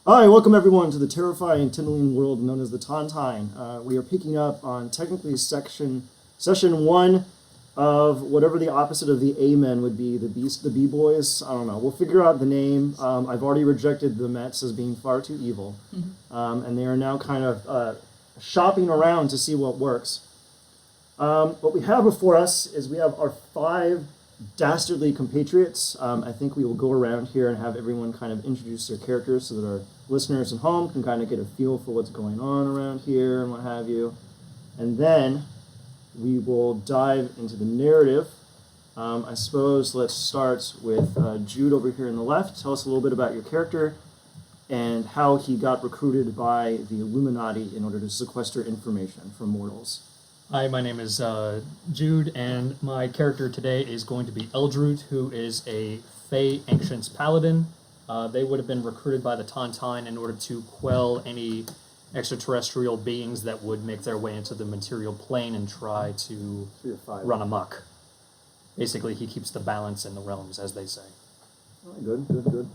Alright, welcome everyone to the terrifying, tindling world known as the Tontine. We are picking up on technically session 1 of whatever the opposite of the A-men would be, the B-boys. I don't know. We'll figure out the name. I've already rejected the Mets as being far too evil. And they are now kind of shopping around to see what works. What we have before us is we have our 5 dastardly compatriots. I think we will go around here and have everyone kind of introduce their characters so that our listeners at home can kind of get a feel for what's going on around here and what have you. And then we will dive into the narrative. I suppose let's start with Jude over here on the left. Tell us a little bit about your character and how he got recruited by the Illuminati in order to sequester information from mortals. Hi, my name is Jude, and my character today is going to be Eldroot, who is a Fey Ancients Paladin. They would have been recruited by the Tontine in order to quell any extraterrestrial beings that would make their way into the material plane and try to run amok. Basically, he keeps the balance in the realms, as they say. All right, good.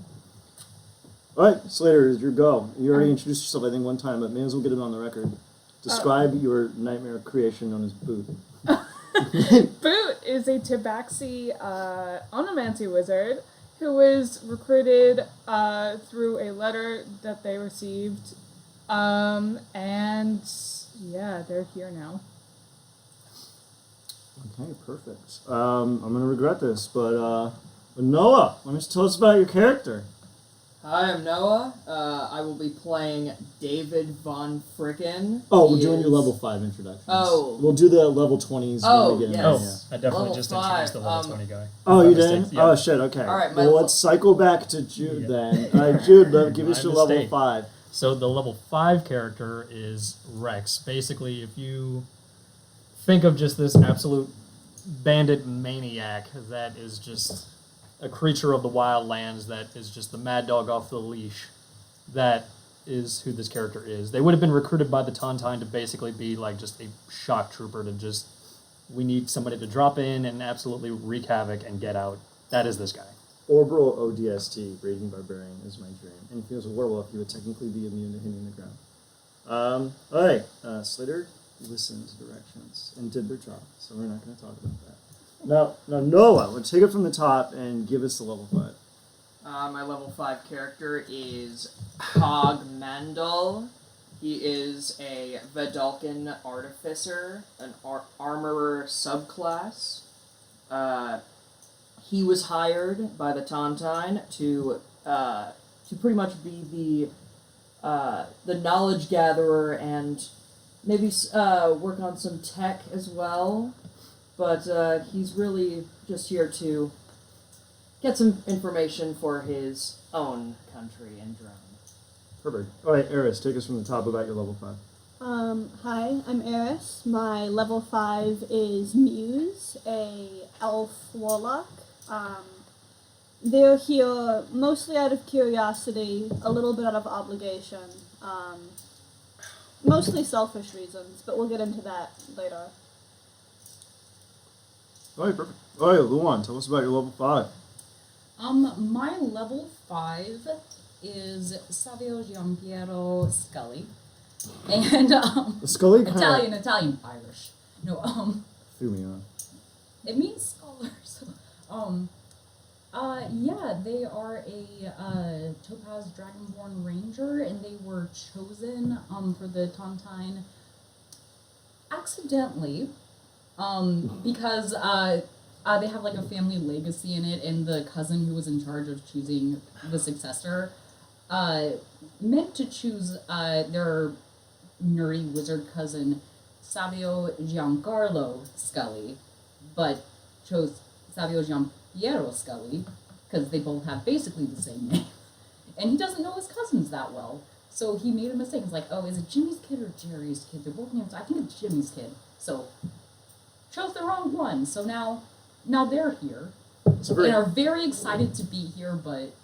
All right, Slater, is your go. You already introduced yourself, I think, one time, but may as well get it on the record. Describe your nightmare creation known as Boot. Boot is a Tabaxi onomancy wizard who was recruited through a letter that they received. And yeah, they're here now. Okay, perfect. I'm going to regret this, but Noah, why don't you tell us about your character? Hi, I'm Noah. I will be playing David Von Fricken. Oh, we're doing your level 5 introductions. Oh. We'll do the level 20s when we get in there. I definitely Level just 5, introduced the level 20 guy. Oh, you did? Mistake, yeah. Oh, shit, okay. All right, well, let's cycle back to Jude then. All right, Jude, give us your level mistake. 5. So the level 5 character is Rex. Basically, if you think of just this absolute bandit maniac that is just a creature of the wild lands, that is just the mad dog off the leash, that is who this character is. They would have been recruited by the Tontine to basically be like just a shock trooper to just, we need somebody to drop in and absolutely wreak havoc and get out. That is this guy. Orbital ODST, Raging Barbarian, is my dream. And if he was a werewolf, he would technically be immune to hitting the ground. All right, Slater listened to directions and did their job, so we're not going to talk about that. Now, Noah, let's take it from the top and give us the level 5. My level 5 character is Hog Mandel. He is a Vedalken Artificer, an armorer subclass. He was hired by the Tontine to pretty much be the knowledge gatherer and maybe work on some tech as well. But he's really just here to get some information for his own country and Dyrrn. Perfect. All right, Eris, take us from the top about your level 5. Hi, I'm Eris. My level 5 is Muse, a elf warlock. They're here mostly out of curiosity, a little bit out of obligation, mostly selfish reasons, but we'll get into that later. All right, perfect. All right, Luan, tell us about your level 5. My level 5 is Savio Giampiero Scully. And, Scully Italian, Irish. No, threw me off. it means scholars. Yeah, they are a Topaz Dragonborn Ranger, and they were chosen, for the Tontine accidentally. Because they have like a family legacy in it, and the cousin who was in charge of choosing the successor meant to choose their nerdy wizard cousin Savio Giancarlo Scully, but chose Savio Giampiero Scully because they both have basically the same name, and he doesn't know his cousins that well, so he made a mistake. It's like, oh, is it Jimmy's kid or Jerry's kid? They're both names. I think it's Jimmy's kid. So chose the wrong one, so now they're here, and are very excited to be here, but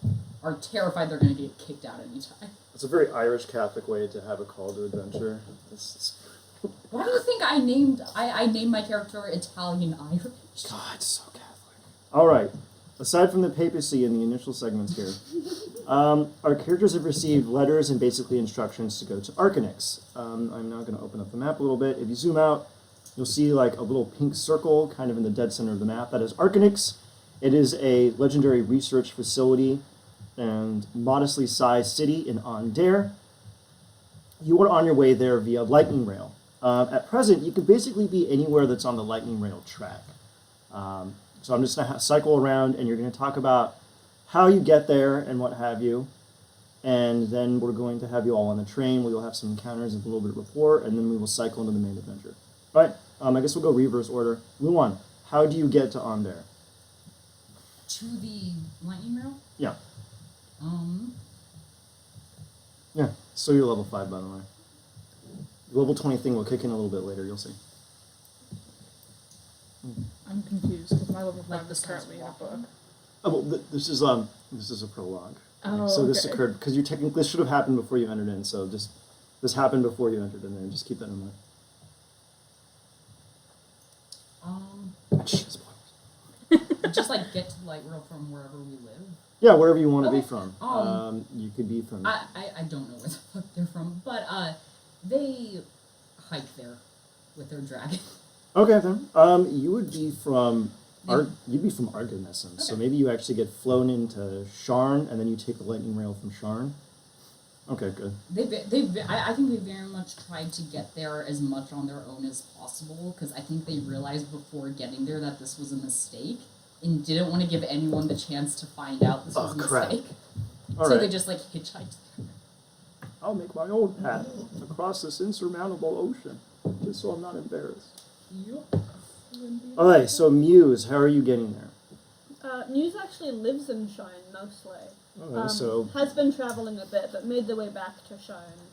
are terrified they're going to get kicked out anytime. It's a very Irish Catholic way to have a call to adventure. Why do you think I named my character Italian Irish? God, it's so Catholic. All right, aside from the papacy in the initial segments here, our characters have received letters and basically instructions to go to Arcanix. I'm now going to open up the map a little bit. If you zoom out, you'll see like a little pink circle kind of in the dead center of the map. That is Arcanix. It is a legendary research facility and modestly sized city in Dyrrn. You are on your way there via lightning rail. At present, you can basically be anywhere that's on the lightning rail track. So I'm just going to cycle around, and you're going to talk about how you get there and what have you. And then we're going to have you all on the train, where you'll have some encounters and a little bit of rapport, and then we will cycle into the main adventure. All right, I guess we'll go reverse order. Luan, how do you get to Dyrrn? To the lightning rail? Yeah. Yeah, so you're level 5, by the way. The level 20 thing will kick in a little bit later, you'll see. I'm confused because my level Like 5 the is currently in a book. Oh, well, this is a prologue. Oh, so this okay. occurred, because this should have happened before you entered in, so this happened before you entered in there, just keep that in mind. Spoilers. Just like get to the light rail from wherever we live. Yeah, wherever you want to be Okay. from. You could be from... I don't know where the fuck they're from, but they hike there with their dragon. Okay, then. You would be from... You'd be from Argonessence, so Okay. maybe you actually get flown into Sharn, and then you take the lightning rail from Sharn. Okay, good. I think they very much tried to get there as much on their own as possible, because I think they realized before getting there that this was a mistake, and didn't want to give anyone the chance to find out this was a crap. mistake. All So right. they just like hitchhiked. I'll make my own path across this insurmountable ocean, just so I'm not embarrassed. Yup. All right, so Muse, how are you getting there? Muse actually lives in Shine mostly. Okay, so Has been traveling a bit, but made their way back to Shine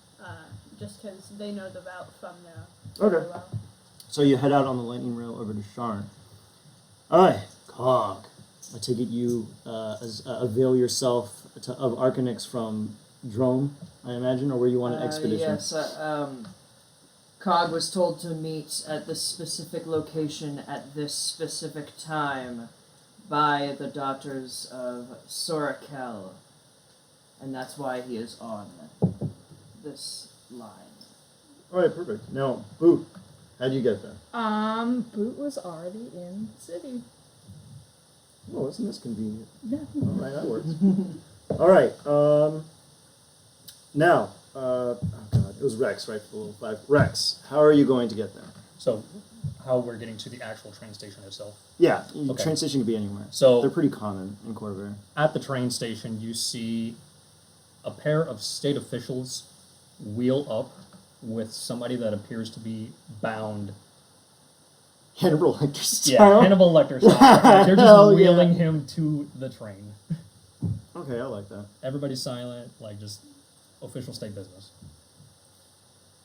just because they know the route from there very Okay. well. So you head out on the lightning rail over to Sharn. All right, Cog. I take it you avail yourself of Arcanix from Drome, I imagine, or were you on an expedition? Yes, Cog was told to meet at this specific location at this specific time by the daughters of Sorakel, and that's why he is on this line. All right, perfect. Now, Boot, how'd you get there? Boot was already in the city. Oh, isn't this convenient? No. All right, that works. All right, now, oh God, it was Rex, right, for the little 5. Rex, how are you going to get there? So, how we're getting to the actual train station itself. Yeah, Okay. train station could be anywhere. So They're pretty common in Corvair. at the train station, you see a pair of state officials wheel up with somebody that appears to be bound. Hannibal Lecter Yeah, style. Hannibal Lecter style. Like, they're Hell just yeah. wheeling him to the train. Okay, I like that. Everybody's silent, like just official state business.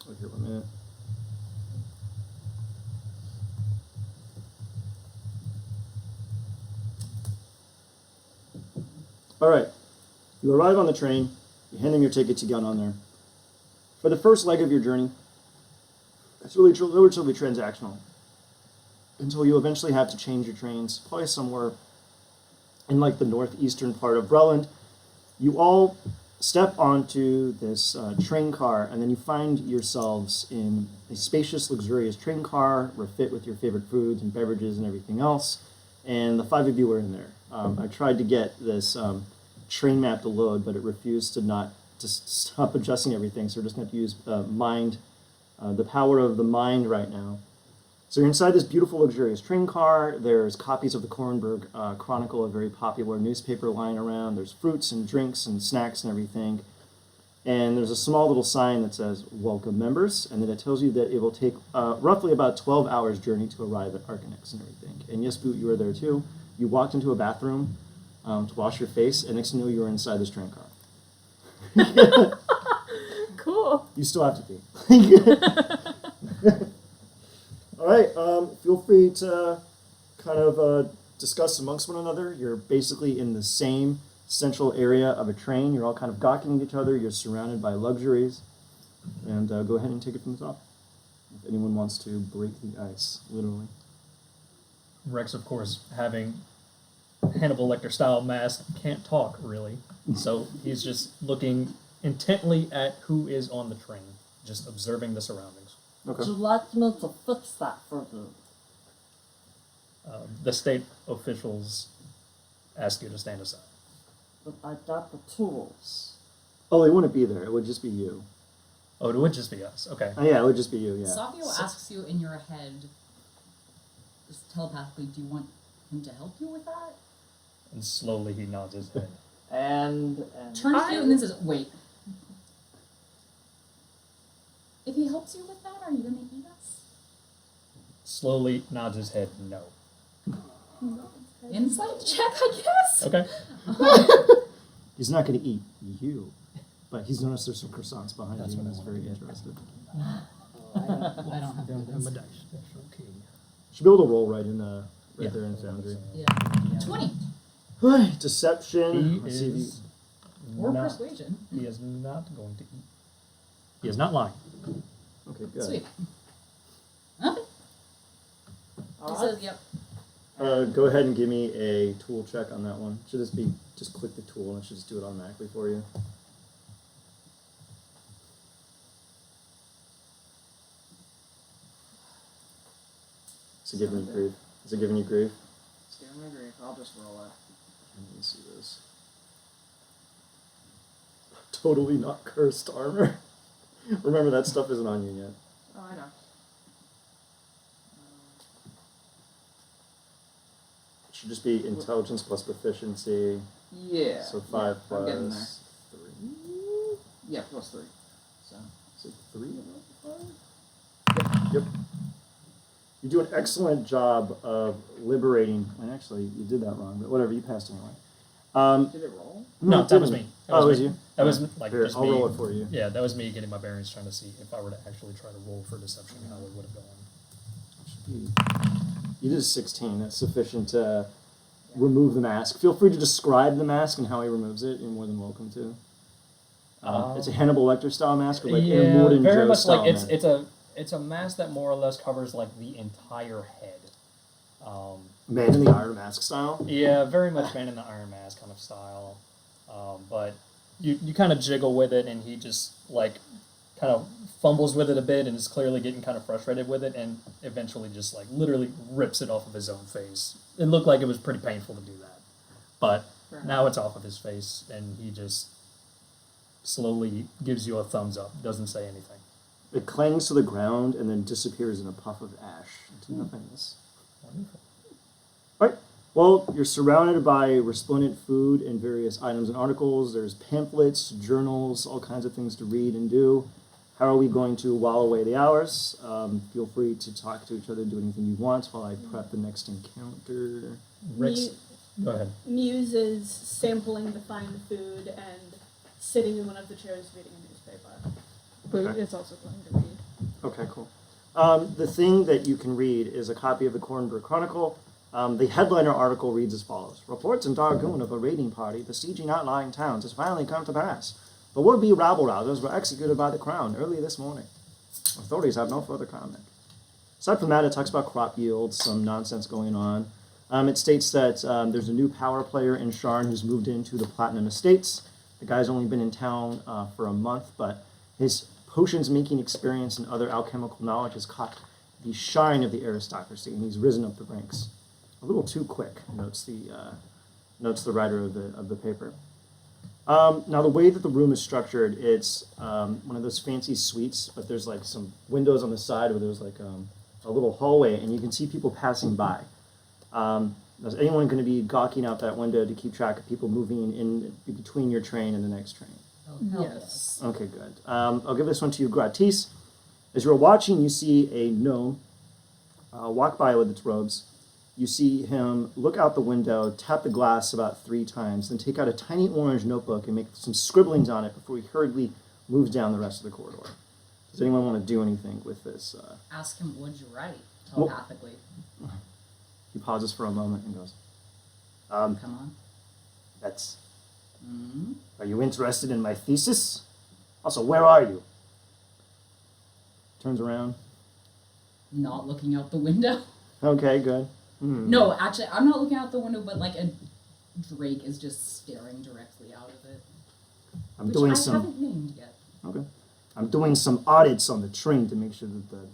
Wait here 1 minute. All right, you arrive on the train. You hand them your ticket to get on there. For the first leg of your journey, it's really relatively transactional until you eventually have to change your trains, probably somewhere in like the northeastern part of Breland. You all step onto this train car, and then you find yourselves in a spacious, luxurious train car, refit with your favorite foods and beverages and everything else. And the 5 of you are in there. I tried to get this train map to load, but it refused to stop adjusting everything. So we're just going to have to use mind, the power of the mind right now. So you're inside this beautiful, luxurious train car. There's copies of the Kornberg Chronicle, a very popular newspaper, lying around. There's fruits and drinks and snacks and everything. And there's a small little sign that says, "Welcome, members." And then it tells you that it will take roughly about 12 hours journey to arrive at Arcanix and everything. And yes, Boot, you were there too. You walked into a bathroom to wash your face, and next thing you know, you were inside this train car. Cool. You still have to pee. All right, feel free to kind of discuss amongst one another. You're basically in the same central area of a train. You're all kind of gawking at each other. You're surrounded by luxuries. And go ahead and take it from the top. If anyone wants to break the ice, literally. Rex, of course, having Hannibal Lecter style mask can't talk really, so he's just looking intently at who is on the train, just observing the surroundings. Okay. Would you like me to fix that for you? The state officials ask you to stand aside. But I got the tools. Oh, they wouldn't be there. It would just be you. Oh, it would just be us. Okay. Oh, yeah, it would just be you. Yeah. Safio asks you in your head, just telepathically, do you want him to help you with that? And slowly he nods his head. And Turns to you and then says, wait. If he helps you with that, are you going to eat us? Slowly nods his head no. Insight check, I guess? Okay. He's not going to eat you, but he's noticed there's some croissants behind That's you and what I he's wanted very to get. interested. I don't have evidence. Should be able to roll right in Yeah. there in Foundry. Yeah. 20. Deception. He Let's see if you- is Or not, persuasion. he is not going to eat. He is not lying. Okay, good. Sweet. Okay. He Alright. says, yep. Go ahead and give me a tool check on that one. Should this be just click the tool and it should just do it automatically for you? Is it giving you grief? Is it giving you grief? It's giving me grief. I'll just roll it. Let me see this. Totally not cursed armor. Remember that stuff isn't on you yet. Oh, I know. It should just be intelligence plus proficiency. Yeah. So 5 yeah, I'm getting plus 3. Yeah, plus 3. So. Is it 3? Yep. You do an excellent job of liberating. And actually, you did that wrong, but whatever. You passed anyway. Did it roll? No, it that was didn't. me. That Oh, it was me. you? That was like Here, just I'll me. roll it for you. Yeah, that was me getting my bearings, trying to see if I were to actually try to roll for deception, how it would have gone. You did a 16. That's sufficient to remove the mask. Feel free to describe the mask and how he removes it. You're more than welcome to. It's a Hannibal Lecter style mask, or like a Yeah, Morden very Joe much style like mask. it's a mask that more or less covers like the entire head. Man in the Iron Mask style. Yeah, very much Man in the Iron Mask kind of style. But you kind of jiggle with it, and he just like kind of fumbles with it a bit, and is clearly getting kind of frustrated with it, and eventually just like literally rips it off of his own face. It looked like it was pretty painful to do that, but now it's off of his face, and he just slowly gives you a thumbs up. Doesn't say anything. It clangs to the ground and then disappears in a puff of ash into nothingness. Wonderful. All right. Well, you're surrounded by resplendent food and various items and articles. There's pamphlets, journals, all kinds of things to read and do. How are we going to while away the hours? Feel free to talk to each other, do anything you want while I prep the next encounter. Rex, go ahead. Muse is sampling the fine food and sitting in one of the chairs reading a newspaper. Boot Okay. is also going to read. Okay, cool. The thing that you can read is a copy of the Cornbrook Chronicle. The headliner article reads as follows. Reports in Dyrrn of a raiding party besieging outlying towns has finally come to pass. The would-be rabble-rousers were executed by the Crown early this morning. Authorities have no further comment. Aside from that, it talks about crop yields, some nonsense going on. It states that there's a new power player in Sharn who's moved into the Platinum Estates. The guy's only been in town for a month, but his potions-making experience and other alchemical knowledge has caught the shine of the aristocracy, and he's risen up the ranks. A little too quick, notes the writer of the paper. Now, the way that the room is structured, it's one of those fancy suites, but there's like some windows on the side where there's like a little hallway, and you can see people passing by. Is anyone going to be gawking out that window to keep track of people moving in between your train and the next train? Oh, hell Yes. Okay, good. I'll give this one to you, Gratis. As you're watching, you see a gnome walk by with its robes. You see him look out the window, tap the glass about 3 times, then take out a tiny orange notebook and make some scribblings on it before he hurriedly moves down the rest of the corridor. Does anyone want to do anything with this? Ask him, what'd you write? Telepathically. He pauses for a moment and goes, Come on. that's... Mm-hmm. Are you interested in my thesis? Also, where are you? Turns around. Not looking out the window. Okay, good. Hmm. No, actually, I'm not looking out the window, but like a Drake is just staring directly out of it. I'm Which doing I some. haven't named yet. Okay. I'm doing some audits on the train to make sure that the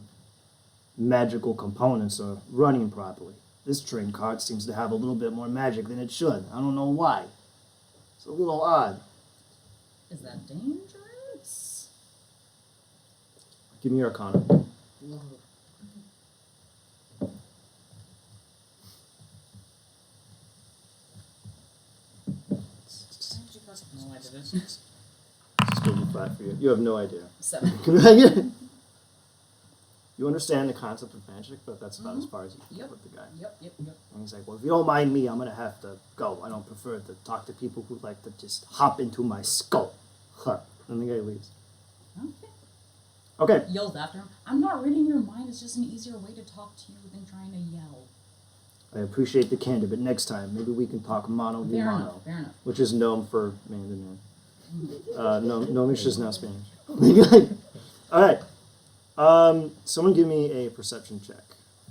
magical components are running properly. This train cart seems to have a little bit more magic than it should. I don't know why. It's a little odd. Is that dangerous? Give me your Arcana. No, I didn't. It's still be flat for you. You have no idea. 7. You understand the concept of magic, but that's about as far as you can get Yep. with the guy. Yep. And he's like, well, if you don't mind me, I'm going to have to go. I don't prefer to talk to people who like to just hop into my skull. Huh. And the guy leaves. Okay. Okay. Yells after him. I'm not reading your mind. It's just an easier way to talk to you than trying to yell. I appreciate the candor, but next time, maybe we can talk mono to Fair mono. enough. Fair enough. Which is gnome for man to man. Gnomish is now Spanish. All right. Someone give me a perception check.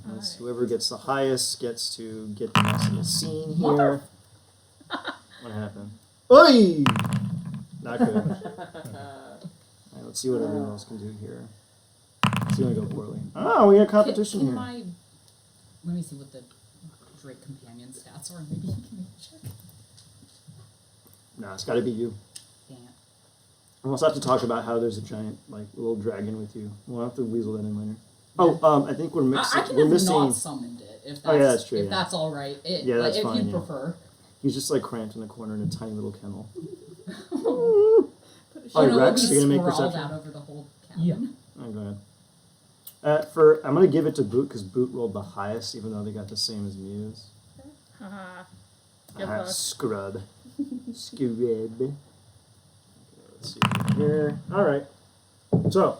That's whoever gets the highest gets to get the rest of the scene here. What happened? Oi! Not good. Alright, let's see what everyone else can do here. It's gonna go poorly. Oh, we got competition Can here. Let me see what the Drake companion stats are. Maybe you can check. Nah, it's gotta be you. Dang it. We'll also have to talk about how there's a giant, like, little dragon with you. We'll have to weasel that in later. Oh, I think we're mixing. I can we're have missing. not summoned it if that's, Oh, yeah, that's true, if yeah. that's all right. Yeah, that's if fine, you yeah. prefer. He's just like cramped in a corner in a tiny little kennel. Oh, Alright, no, Rex, it'll you're be gonna make sprawled perception? out over the whole cabin. Yeah. Oh, go ahead. I'm gonna give it to Boot because Boot rolled the highest, even though they got the same as Muse. Haha. Good Aha, luck. scrub. Scrub. Okay, let's see here. Alright. So,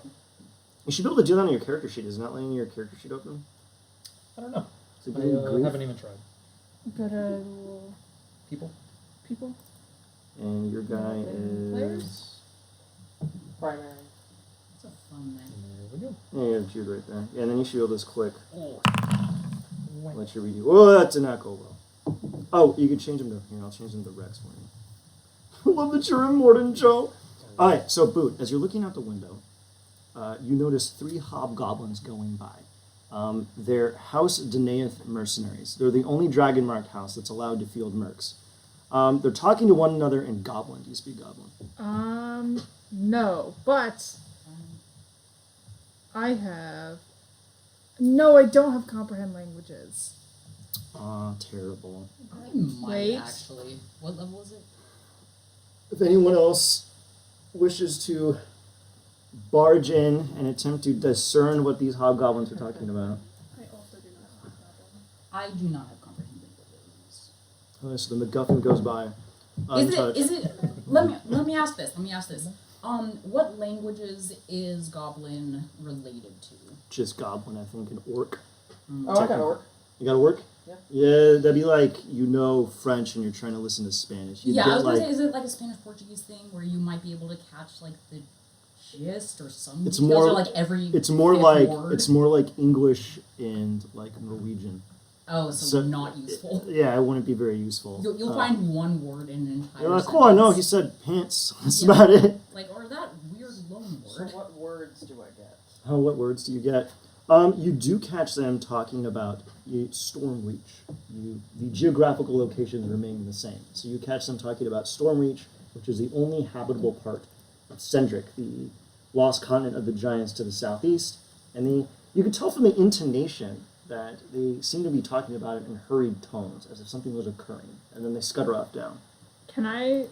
you should be able to do that on your character sheet. Is it not letting your character sheet open? I don't know. Is it I giving you grief? haven't even tried. Go to People? people. And your guy Players? is... Primary. It's a fun name. There we go. Yeah, you have Jude right there. Yeah, and then you should be able to just click. Oh. Let you read you. Oh, that did not go well. Oh, you could change him to... Here, I'll change him to Rex for you. Love that you're immortal, Joe. Alright, so Boot, as you're looking out the window, you notice 3 hobgoblins going by. They're House Denaeth mercenaries. They're the only dragon-marked house that's allowed to field mercs. They're talking to one another in Goblin. Do you speak Goblin? No, but I have. No, I don't have comprehend languages. Terrible. I might Wait. actually. What level is it? If anyone else wishes to barge in and attempt to discern what these hobgoblins are talking about. I also do not have that. I do not have comprehend languages. So the MacGuffin goes by. Is it? Let me ask this. What languages is Goblin related to? Just Goblin, I think, and Orc. Oh, I got orc. You got to work? Yeah. Yeah, that'd be like, you know French and you're trying to listen to Spanish. You'd Yeah, I get was gonna like, say, is it like a Spanish-Portuguese thing where you might be able to catch like the gist or some It's details more- or like every it's more fifth like word? it's more like English and like Norwegian. Oh, so not useful. Yeah, it wouldn't be very useful. You'll find one word in an entire You're like, sentence. oh, I know, he said pants. That's Yeah. about it. Like, or that weird loan So word. what words do I get? Oh, what words do you get? You do catch them talking about Stormreach. The geographical locations remain the same. So you catch them talking about Stormreach, which is the only habitable part of Cendric, the lost continent of the giants to the southeast. And you can tell from the intonation that they seem to be talking about it in hurried tones, as if something was occurring. And then they scutter off down. Can I?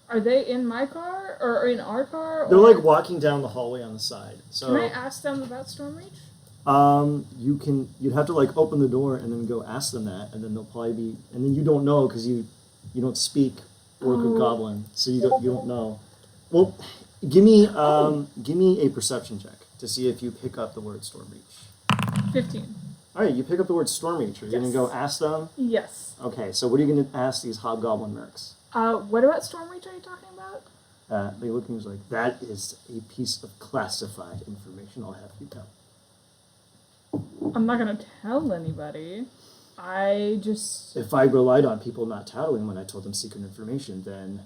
Are they in my car or in our car? They're or like walking down the hallway on the side. So Can I ask them about Stormreach? you'd have to like open the door and then go ask them that, and then they'll probably be, and then you don't know because you don't speak Orc or Goblin, so you don't know. Well, give me a perception check to see if you pick up the word Stormreach. 15. All right, you pick up the word Stormreach. Are you gonna Yes. go ask them? Yes. Okay, so what are you gonna ask these hobgoblin mercs? What about Stormreach are you talking about? They look at me like, that is a piece of classified information. I'll have you tell. I'm not gonna tell anybody. I just. If I relied on people not tattling when I told them secret information, then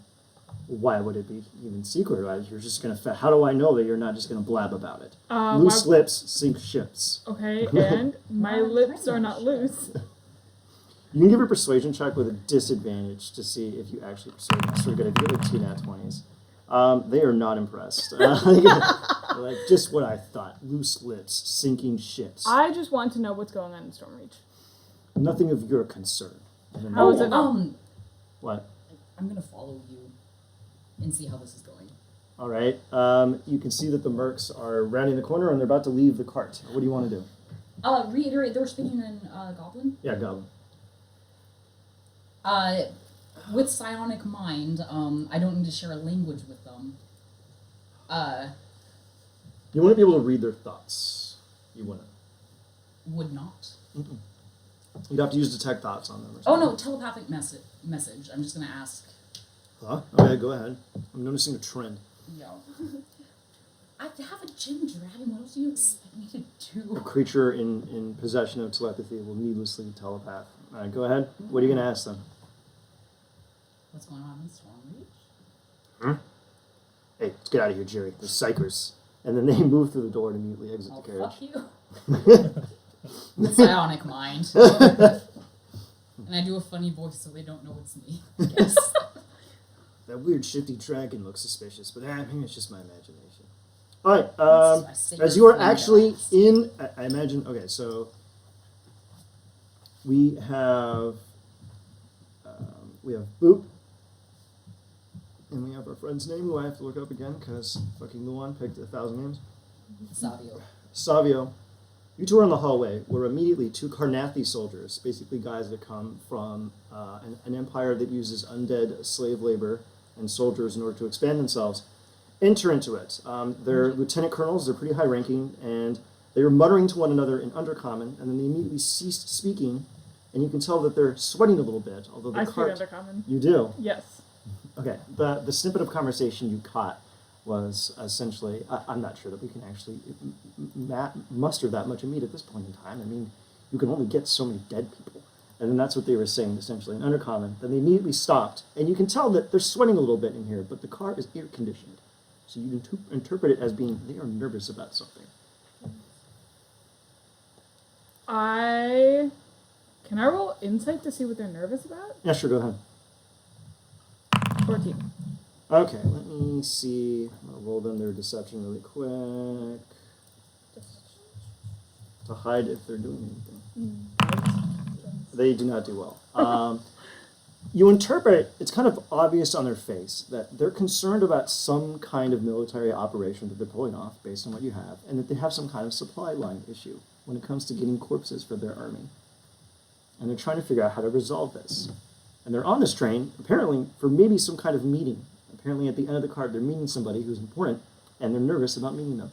why would it be even secret? Right? You're just gonna. How do I know that you're not just gonna blab about it? Loose lips sink ships. Okay, and my lips are not loose. You can give a persuasion check with a disadvantage to see if you actually persuade them. So we're gonna get like 2 nat 20s. They are not impressed. Like just what I thought. Loose lips, sinking ships. I just want to know what's going on in Stormreach. Nothing of your concern. How is it not? What? I'm gonna follow you and see how this is going. All right. You can see that the mercs are rounding the corner and they're about to leave the cart. What do you want to do? Reiterate, they were speaking in Goblin? Yeah, Goblin. With psionic mind, I don't need to share a language with them. You want to be able to read their thoughts. You wouldn't. Would not. Mm-mm. You'd have to use detect thoughts on them. Or Oh something. no, telepathic message. I'm just gonna ask. Huh? Okay, go ahead. I'm noticing a trend. Yeah. I have a gym dragon. What else do you expect me to A do? creature in possession of telepathy will needlessly telepath. All right, go ahead. What are you going to ask them? What's going on in Stormreach? Hey, let's get out of here, Jerry. They're psychers. And then they move through the door and immediately exit Oh, the carriage. fuck you. Psionic mind. And I do a funny voice so they don't know it's me. I guess. That weird shifty dragon looks suspicious, but maybe it's just my imagination. All right, as you are actually in, I imagine. Okay, so we have Boop, and we have our friend's name, who I have to look up again because fucking Luan picked 1,000 names. Savio. Savio. You two are in the hallway where immediately 2 Carnathi soldiers, basically guys that come from an empire that uses undead slave labor and soldiers in order to expand themselves, enter into it. They're lieutenant colonels, they're pretty high ranking, and they were muttering to one another in Undercommon, and then they immediately ceased speaking, and you can tell that they're sweating a little bit, although the I speak cart... Undercommon. You do? Yes. Okay, the snippet of conversation you caught was essentially, I'm not sure that we can actually muster that much meat at this point in time. I mean, you can only get so many dead people. And then that's what they were saying, essentially, in Undercommon. Then they immediately stopped. And you can tell that they're sweating a little bit in here, but the car is air-conditioned. So you can interpret it as being they are nervous about something. Can I roll insight to see what they're nervous about? Yeah, sure, go ahead. 14. Okay, let me see. I'm going to roll them their deception really quick. To hide if they're doing anything. They do not do well. You interpret, it's kind of obvious on their face that they're concerned about some kind of military operation that they're pulling off based on what you have, and that they have some kind of supply line issue when it comes to getting corpses for their army. And they're trying to figure out how to resolve this. And they're on this train, apparently, for maybe some kind of meeting. Apparently at the end of the card, they're meeting somebody who's important, and they're nervous about meeting them.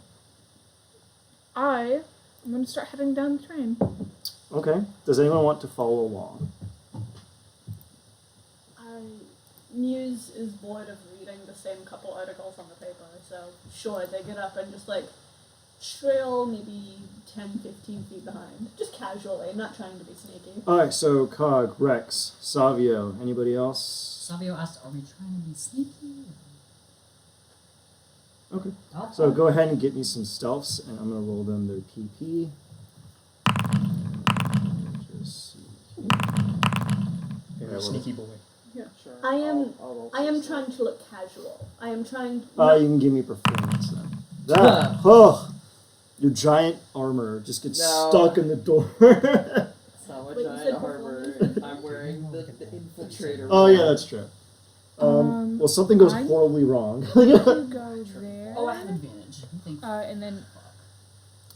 I'm going to start heading down the train. Okay. Does anyone want to follow along? Muse is bored of reading the same couple articles on the paper, so sure, they get up and just trail maybe 10, 15 feet behind. Just casually, not trying to be sneaky. Alright, so Cog, Rex, Savio, anybody else? Savio asked, are we trying to be sneaky? Okay. So go ahead and get me some stealths, and I'm going to roll them their PP. Just see here. You're a sneaky boy. Yeah. Sure. I am I'll trying to look casual. I am trying You can give me performance then. That, your giant armor just gets stuck in the door. It's not my Wait, you giant said armor. performance? I'm wearing the infiltrator. Oh yeah, that's true. Well, something goes I- horribly wrong. You go there. Oh, I have advantage. Thank you. And then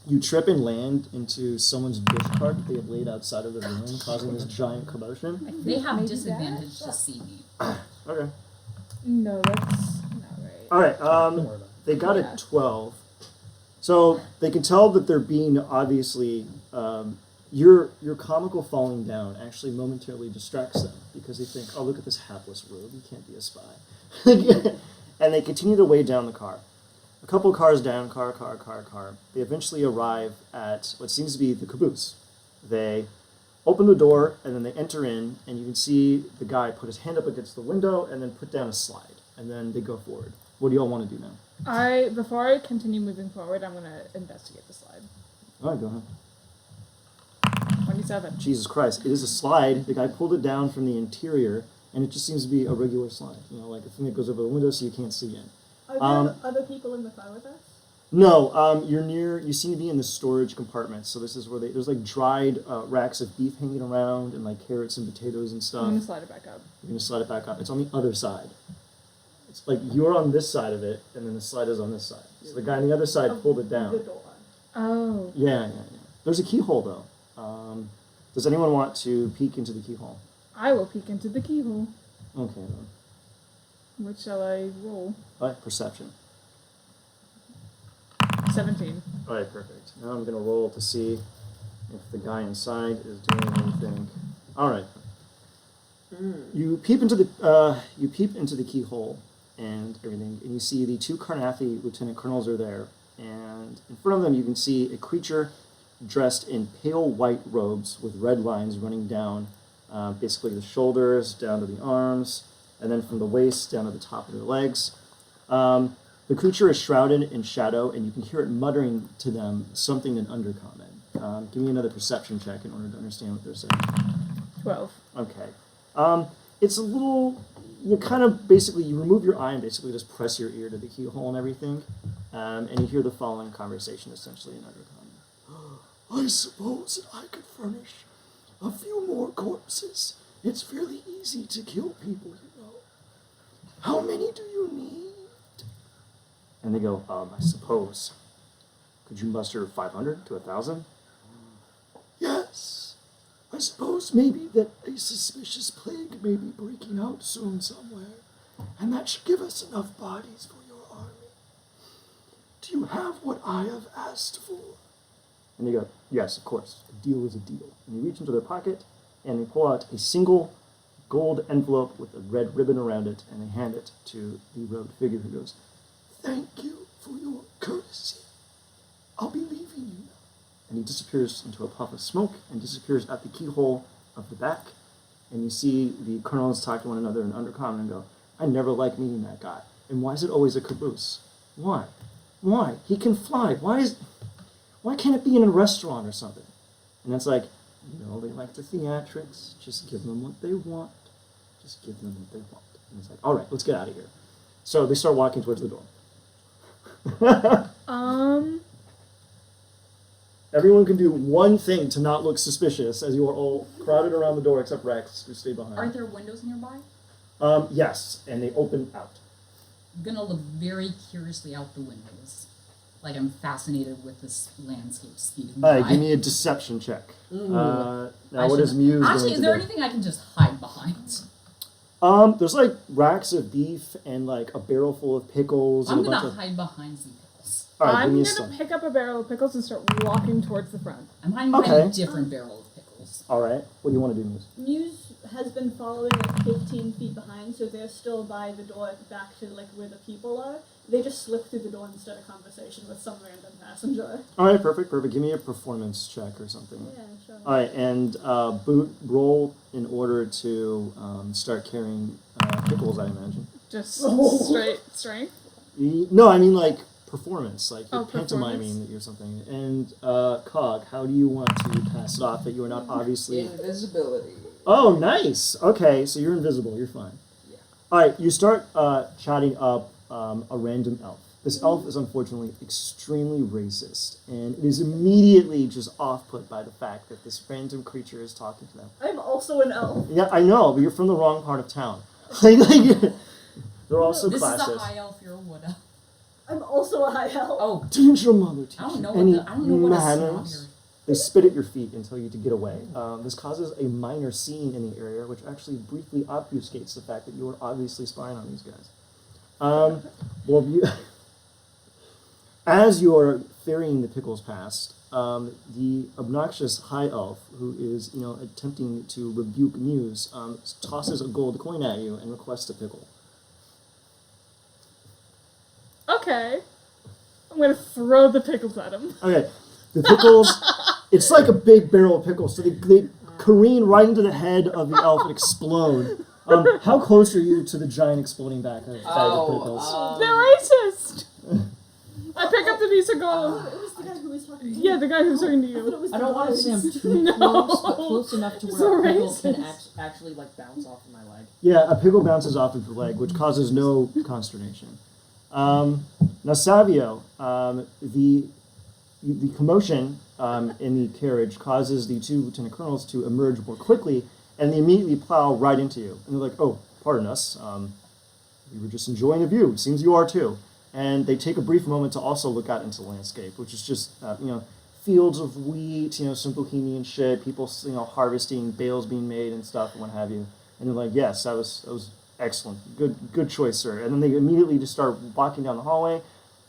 You trip and land into someone's bush cart that they have laid outside of the room, causing this giant commotion. They have maybe disadvantage to see me. Okay. no, that's not right. All right. Don't worry about it. They got Yeah. a 12. So they can tell that they're being obviously your comical falling down actually momentarily distracts them because they think, oh, look at this hapless rogue, he can't be a spy. And they continue to weigh down the car. A couple of cars down, car. They eventually arrive at what seems to be the caboose. They open the door, and then they enter in, and you can see the guy put his hand up against the window and then put down a slide, and then they go forward. What do y'all want to do now? Before I continue moving forward, I'm gonna investigate the slide. All right, go ahead. 27. Jesus Christ, it is a slide. The guy pulled it down from the interior, and it just seems to be a regular slide. You know, like a thing that goes over the window so you can't see in. Are there other people in the car with us? No, you seem to be in the storage compartment. So this is where there's like dried racks of beef hanging around and like carrots and potatoes and stuff. I'm gonna slide it back up. You're going to slide it back up. It's on the other side. It's like you're on this side of it, and then the slide is on this side. So the guy on the other side pulled it The down. door. Oh. Yeah. There's a keyhole, though. Does anyone want to peek into the keyhole? I will peek into the keyhole. Okay, then. What shall I roll? All right, perception. 17. All right, perfect. Now I'm going to roll to see if the guy inside is doing anything. All right. You peep into the keyhole and everything, and you see the two Carnathy lieutenant colonels are there, and in front of them you can see a creature dressed in pale white robes with red lines running down, basically the shoulders down to the arms, and then from the waist down to the top of their legs. The creature is shrouded in shadow, and you can hear it muttering to them something in Undercommon. Give me another perception check in order to understand what they're saying. 12. Okay. It's a little... You kind of basically... You remove your eye and basically just press your ear to the keyhole and everything, and you hear the following conversation, essentially, in Undercommon. I suppose that I could furnish a few more corpses. It's fairly easy to kill people, you know. How many do you need? And they go, I suppose. Could you muster 500 to 1,000? Yes. I suppose maybe that a suspicious plague may be breaking out soon somewhere, and that should give us enough bodies for your army. Do you have what I have asked for? And they go, yes, of course. A deal is a deal. And you reach into their pocket, and they pull out a single gold envelope with a red ribbon around it, and they hand it to the robed figure who goes, thank you for your courtesy. I'll be leaving you now. And he disappears into a puff of smoke and disappears at the keyhole of the back. And you see the colonels talk to one another in Undercommon and go, I never like meeting that guy. And why is it always a caboose? Why? He can fly. Why can't it be in a restaurant or something? And it's like, they like the theatrics. Just give them what they want. Just give them what they want. And it's like, all right, let's get out of here. So they start walking towards the door. Everyone can do one thing to not look suspicious as you are all crowded around the door except Rex, who stayed behind. Are there windows nearby? Yes, and they open out. I'm gonna look very curiously out the windows. Like I'm fascinated with this landscape speeding by. All right, give me a deception check. Now, what is Muse Actually, going is to there do? anything I can just hide behind? There's like racks of beef and like a barrel full of pickles and I'm a bunch gonna of... hide behind some pickles. All right, give I'm me a gonna stun. pick up a barrel of pickles and start walking towards the front. I'm hiding behind Okay. a different barrel of pickles. All right, what do you want to do, Muse? Muse has been following like 15 feet behind, so they're still by the door back to like where the people are. They just slip through the door and start a conversation with some random passenger. All right, perfect. Give me a performance check or something. Yeah, sure. All right, and boot roll in order to start carrying pickles, I imagine. Just straight strength. No, I mean like performance, like you're Oh, pantomiming performance. that you're something. And Cog, how do you want to pass it off that you are not obviously... Invisibility. Oh, nice. Okay, so you're invisible. You're fine. Yeah. All right, you start chatting up a random elf. This elf is unfortunately extremely racist, and it is immediately just off-put by the fact that this random creature is talking to them. I'm also an elf. Yeah, I know, but you're from the wrong part of town. They're also This classist. is a high elf, you're a wood elf. I'm also a high elf. Oh, Didn't your mother teach I don't know you what any what a manners? snob They spit at your feet and tell you to get away. This causes a minor scene in the area, which actually briefly obfuscates the fact that you are obviously spying on these guys. As you are ferrying the pickles past, the obnoxious high elf, who is attempting to rebuke Muse, tosses a gold coin at you and requests a pickle. Okay. I'm gonna throw the pickles at him. Okay, the pickles. It's like a big barrel of pickles, so they careen right into the head of the elf and explode. How close are you to the giant exploding back of pickles? They're racist. I pick up the piece of gold. It was the guy who was talking to you. Yeah, the guy who's talking to I thought it you. was I the don't want to guys. say I'm too No. close, but close enough to So where a pickle can racist. actually like bounce off of my leg. Yeah, a pickle bounces off of the leg, which causes no consternation. Now, Savio, the commotion in the carriage causes the two lieutenant colonels to emerge more quickly, and they immediately plow right into you. And they're like, "Oh, pardon us. We were just enjoying the view. It seems you are too." And they take a brief moment to also look out into the landscape, which is just fields of wheat, some bohemian shit, people harvesting, bales being made and stuff and what have you. And they're like, "Yes, that was excellent. Good choice, sir." And then they immediately just start walking down the hallway.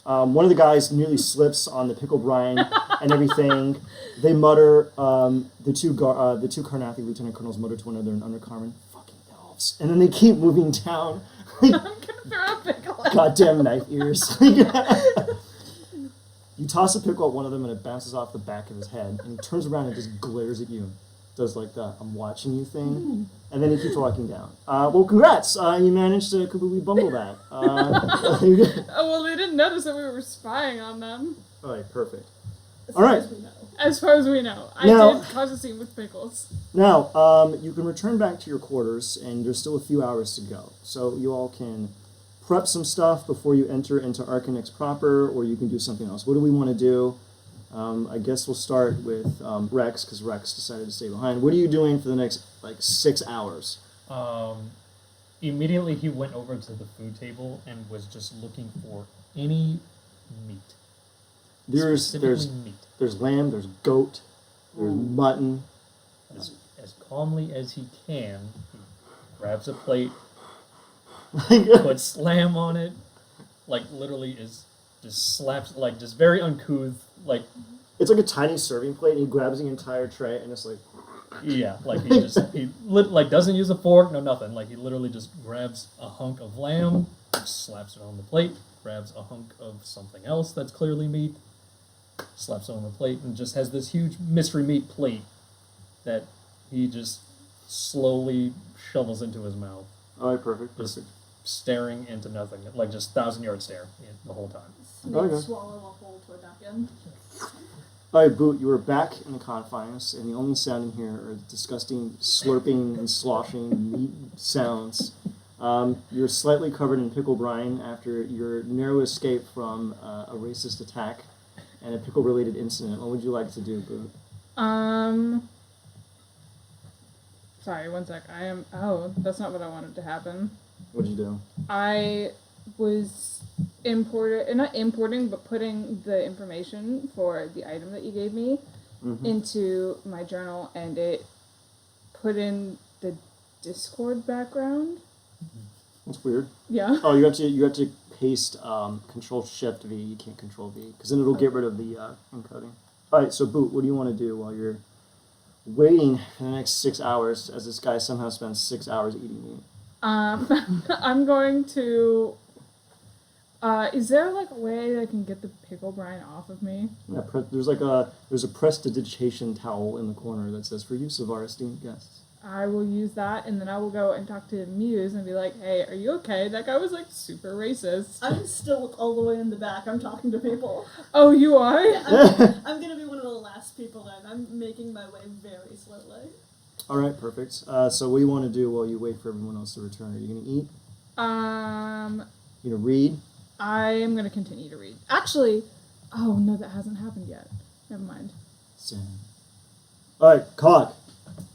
One of the guys nearly slips on the pickle brine and everything. They mutter, the two Karnathi lieutenant colonels mutter to one another in undercarmen, "Fucking elves." And then they keep moving down. I'm gonna throw a pickle at Goddamn knife ears. You toss a pickle at one of them and it bounces off the back of his head. And he turns around and just glares at you. Does like the "I'm watching you" thing. And then he keeps walking down. Well, congrats. You managed to completely bumble that. Oh, well, they didn't notice that we were spying on them. All right, perfect. As All far right. as we know. As far as we know. I Now- did cause a scene with pickles. Now, you can return back to your quarters, and there's still a few hours to go. So you all can prep some stuff before you enter into Arcanix proper, or you can do something else. What do we want to do? I guess we'll start with Rex, because Rex decided to stay behind. What are you doing for the next 6 hours? Immediately he went over to the food table and was just looking for any meat. There's meat. there's lamb, there's goat, there's mutton. As calmly as he can, he grabs a plate, It's puts lamb on it, literally is just slaps, just very uncouth, like a tiny serving plate, and he grabs the entire tray, and it's like, yeah, he doesn't use a fork, no nothing. He literally just grabs a hunk of lamb, slaps it on the plate, grabs a hunk of something else that's clearly meat, slaps it on the plate, and just has this huge mystery meat plate that he just slowly shovels into his mouth, all right, perfect. just staring into nothing, just 1,000-yard stare the whole time. Snake Okay. swallow a whole turducken. All right, Boot, you are back in the confines, and the only sound in here are disgusting slurping and sloshing meat sounds. You're slightly covered in pickle brine after your narrow escape from a racist attack and a pickle-related incident. What would you like to do, Boot? Sorry, one sec. Oh, that's not what I wanted to happen. What'd you do? I was not importing, but putting the information for the item that you gave me Mm-hmm. into my journal, and it put in the Discord background. That's weird. Yeah. Oh, you have to paste Control-Shift-V. You can't Control-V, because then it'll get rid of the encoding. All right, so Boot, what do you want to do while you're waiting for the next 6 hours as this guy somehow spends 6 hours eating meat? I'm going to. Is there a way that I can get the pickle brine off of me? Yeah, there's a prestidigitation towel in the corner that says "For use of our esteemed guests." I will use that, and then I will go and talk to Muse and be like, "Hey, are you okay? That guy was super racist." I'm still all the way in the back. I'm talking to people. Oh, you are? I'm gonna be one of the last people in. I'm making my way very slowly. All right, perfect. So what do you want to do while you wait for everyone else to return? Are you going to eat? You going to read? I am going to continue to read. Actually, oh no, that hasn't happened yet. Never mind. Stand. All right, Cog,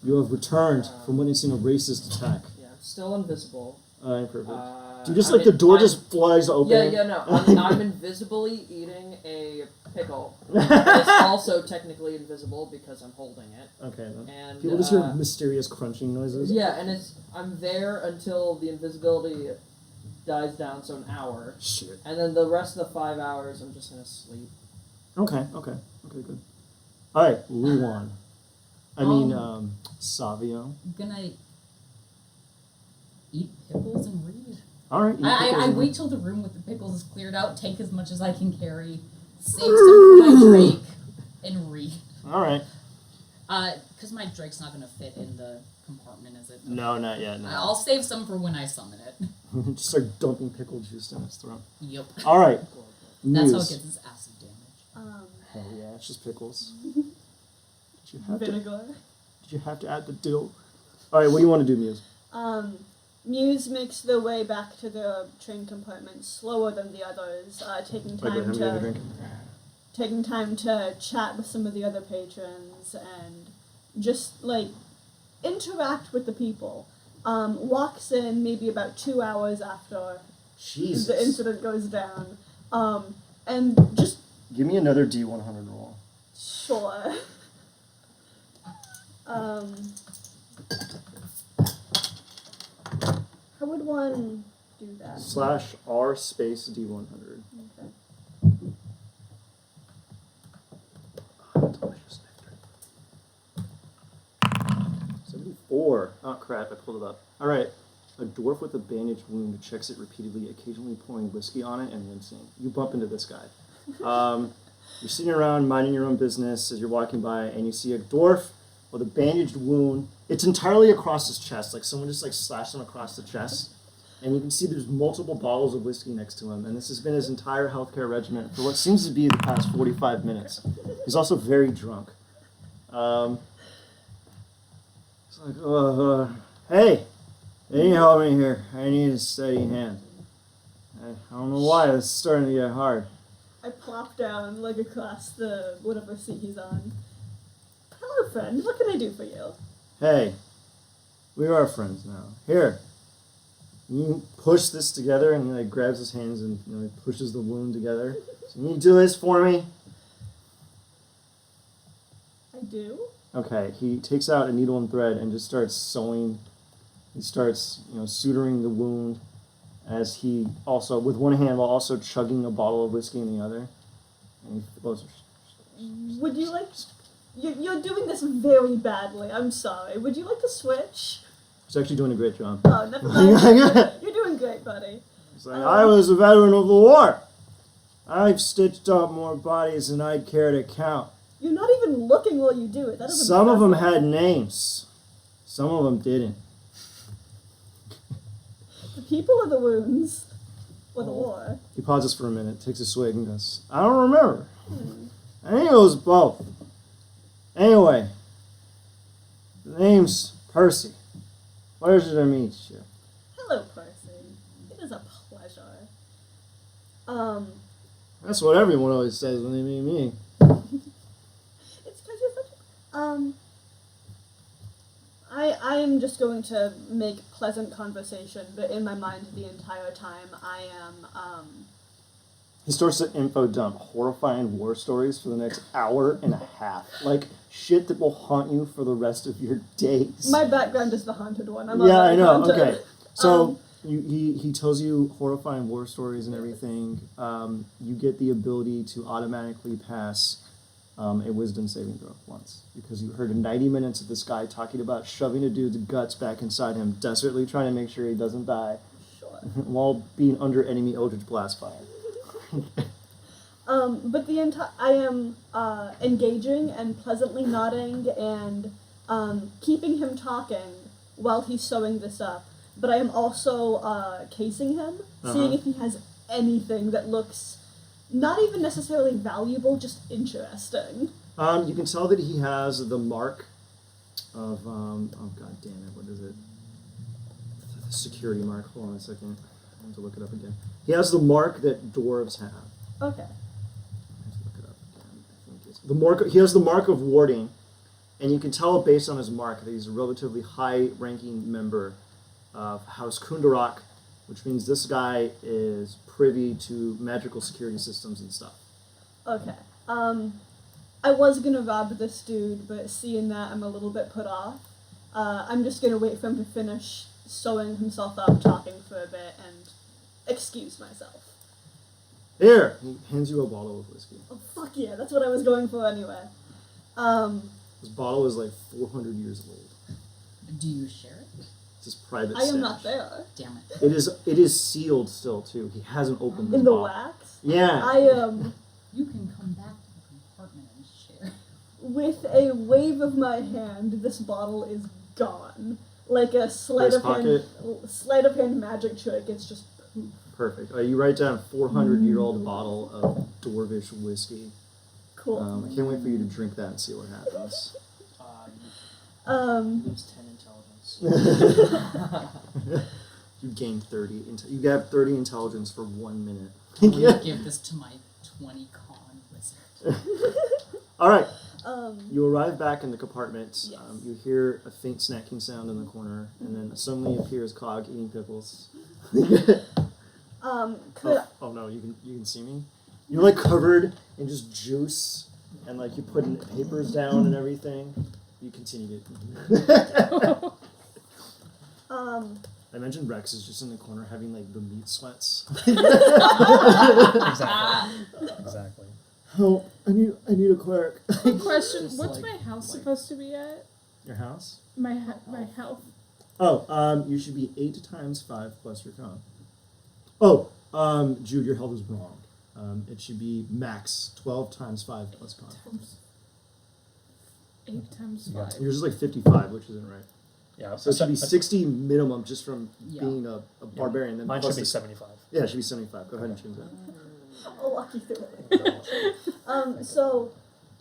you have returned from witnessing a racist attack. Yeah, still invisible. All right, perfect. Do you just I the mean, door I'm- just flies open? Yeah, no. I'm invisibly eating a pickle. It's also technically invisible because I'm holding it. Okay, then. And People just hear mysterious crunching noises. yeah, and I'm there until the invisibility dies down, so an hour. Shit. And then the rest of the 5 hours, I'm just gonna sleep. Okay, good. All right, Luan. Savio. Gonna eat pickles and read. All right. I wait till the room with the pickles is cleared out, take as much as I can carry, save some for my drink, and read. All right. Because my Drake's not gonna fit in the compartment, is it? No, not yet. No. I'll save some for when I summon it. Just start dumping pickle juice down its throat. Yep. All right. That's how it Muse. gets its acid damage. Hell yeah, it's just pickles. Did Vinegar. you have to add the dill? All right, what do you want to do, Muse? Muse makes the way back to the train compartment slower than the others, taking time to chat with some of the other patrons and just like interact with the people. Walks in maybe about 2 hours after Jesus. the incident goes down, and just Give me another D100 roll. sure. How would one do that? /R space D100. Okay. Delicious nectar. 74. Oh crap, I pulled it up. Alright. A dwarf with a bandaged wound checks it repeatedly, occasionally pouring whiskey on it and rinsing. You bump into this guy. You're sitting around minding your own business as you're walking by, and you see a dwarf with a bandaged wound. It's entirely across his chest, like someone just like slashed him across the chest. And you can see there's multiple bottles of whiskey next to him, and this has been his entire healthcare regimen for what seems to be the past 45 minutes. He's also very drunk. It's like, hey, you need help me here. I need a steady hand. I don't know why, it's starting to get hard. I plop down, leg across the whatever seat he's on. Hello, friend. What can I do for you? Hey, we are friends now. Here, you push this together, and he like grabs his hands and he pushes the wound together. So you do this for me. I do. Okay, he takes out a needle and thread and just starts sewing. He starts, suturing the wound as he also, with one hand, while also chugging a bottle of whiskey in the other. And he blows. Would you like... You're doing this very badly. I'm sorry. Would you like to switch? He's actually doing a great job. Oh, never mind. You're doing great, buddy. He's like, I was a veteran of the war. I've stitched up more bodies than I'd care to count. You're not even looking while you do it. That is Some of them impressive. had names. Some of them didn't. The people or the wounds? Or the war? He pauses for a minute, takes a swig, and goes, I don't remember. I think it was both. Anyway, the name's Percy. Pleasure to meet you. Hello, Percy. It is a pleasure. That's what everyone always says when they meet me. It's because you're such a... I am just going to make pleasant conversation, but in my mind the entire time I am, He starts to info dump horrifying war stories for the next hour and a half. Like, shit that will haunt you for the rest of your days. my background is the haunted one. I'm Yeah, I already know. haunted. Okay. So he tells you horrifying war stories and everything. You get the ability to automatically pass a wisdom saving throw once because you heard 90 minutes of this guy talking about shoving a dude's guts back inside him, desperately trying to make sure he doesn't die, Sure. while being under enemy eldritch blast fire. But I am engaging and pleasantly nodding and keeping him talking while he's sewing this up. But I am also casing him, seeing if he has anything that looks not even necessarily valuable, just interesting. You can tell that he has the mark of oh god damn it, what is it? The security mark. Hold on a second. I have to look it up again. He has the mark that dwarves have. Okay. I have to look it up again. I think it's the mark. He has the mark of warding, and you can tell based on his mark that he's a relatively high-ranking member of House Kundarak, which means this guy is privy to magical security systems and stuff. Okay. I was gonna rob this dude, but seeing that I'm a little bit put off. I'm just gonna wait for him to finish sewing himself up, talking for a bit, and excuse myself. Here, he hands you a bottle of whiskey. Oh fuck yeah, that's what I was going for anyway. This bottle is like 400 years old. Do you share it? It's his private I am stash. not there. Damn it. It is sealed still too. He hasn't opened this In the bottle. wax? Yeah. I am You can come back to the compartment and share. with a wave of my hand, this bottle is gone. Like a sleight of hand magic trick. It's just poof. Perfect. You write down 400-year-old bottle of Dwarvish whiskey. Cool. I can't wait for you to drink that and see what happens. Lose 10 intelligence. You gain 30. You have 30 intelligence for 1 minute. I'm gonna give this to my 20 con wizard. All right. You You arrive back in the compartment. Yes. You hear a faint snacking sound in the corner, and then suddenly appears Cog eating pickles. could Oh no, you can see me. You're like covered in just juice, and like you put papers down and everything. You continue to. I mentioned Rex is just in the corner having like the meat sweats. Exactly. Help! I need a clerk. Question: Just what's like- my house like- supposed to be at? Your house? My health. Oh, you should be 8 times 5 plus your con. Oh, Jude, your health is wrong. It should be max 12 times 5 plus con. 8 times Yeah. 5. Yours is like 55, which isn't right. Yeah. So it should be 60 minimum just from Yeah. being a barbarian. Then Mine plus should be the- 75. Yeah, it should be 75. Go ahead and change that. I'll walk you through it. So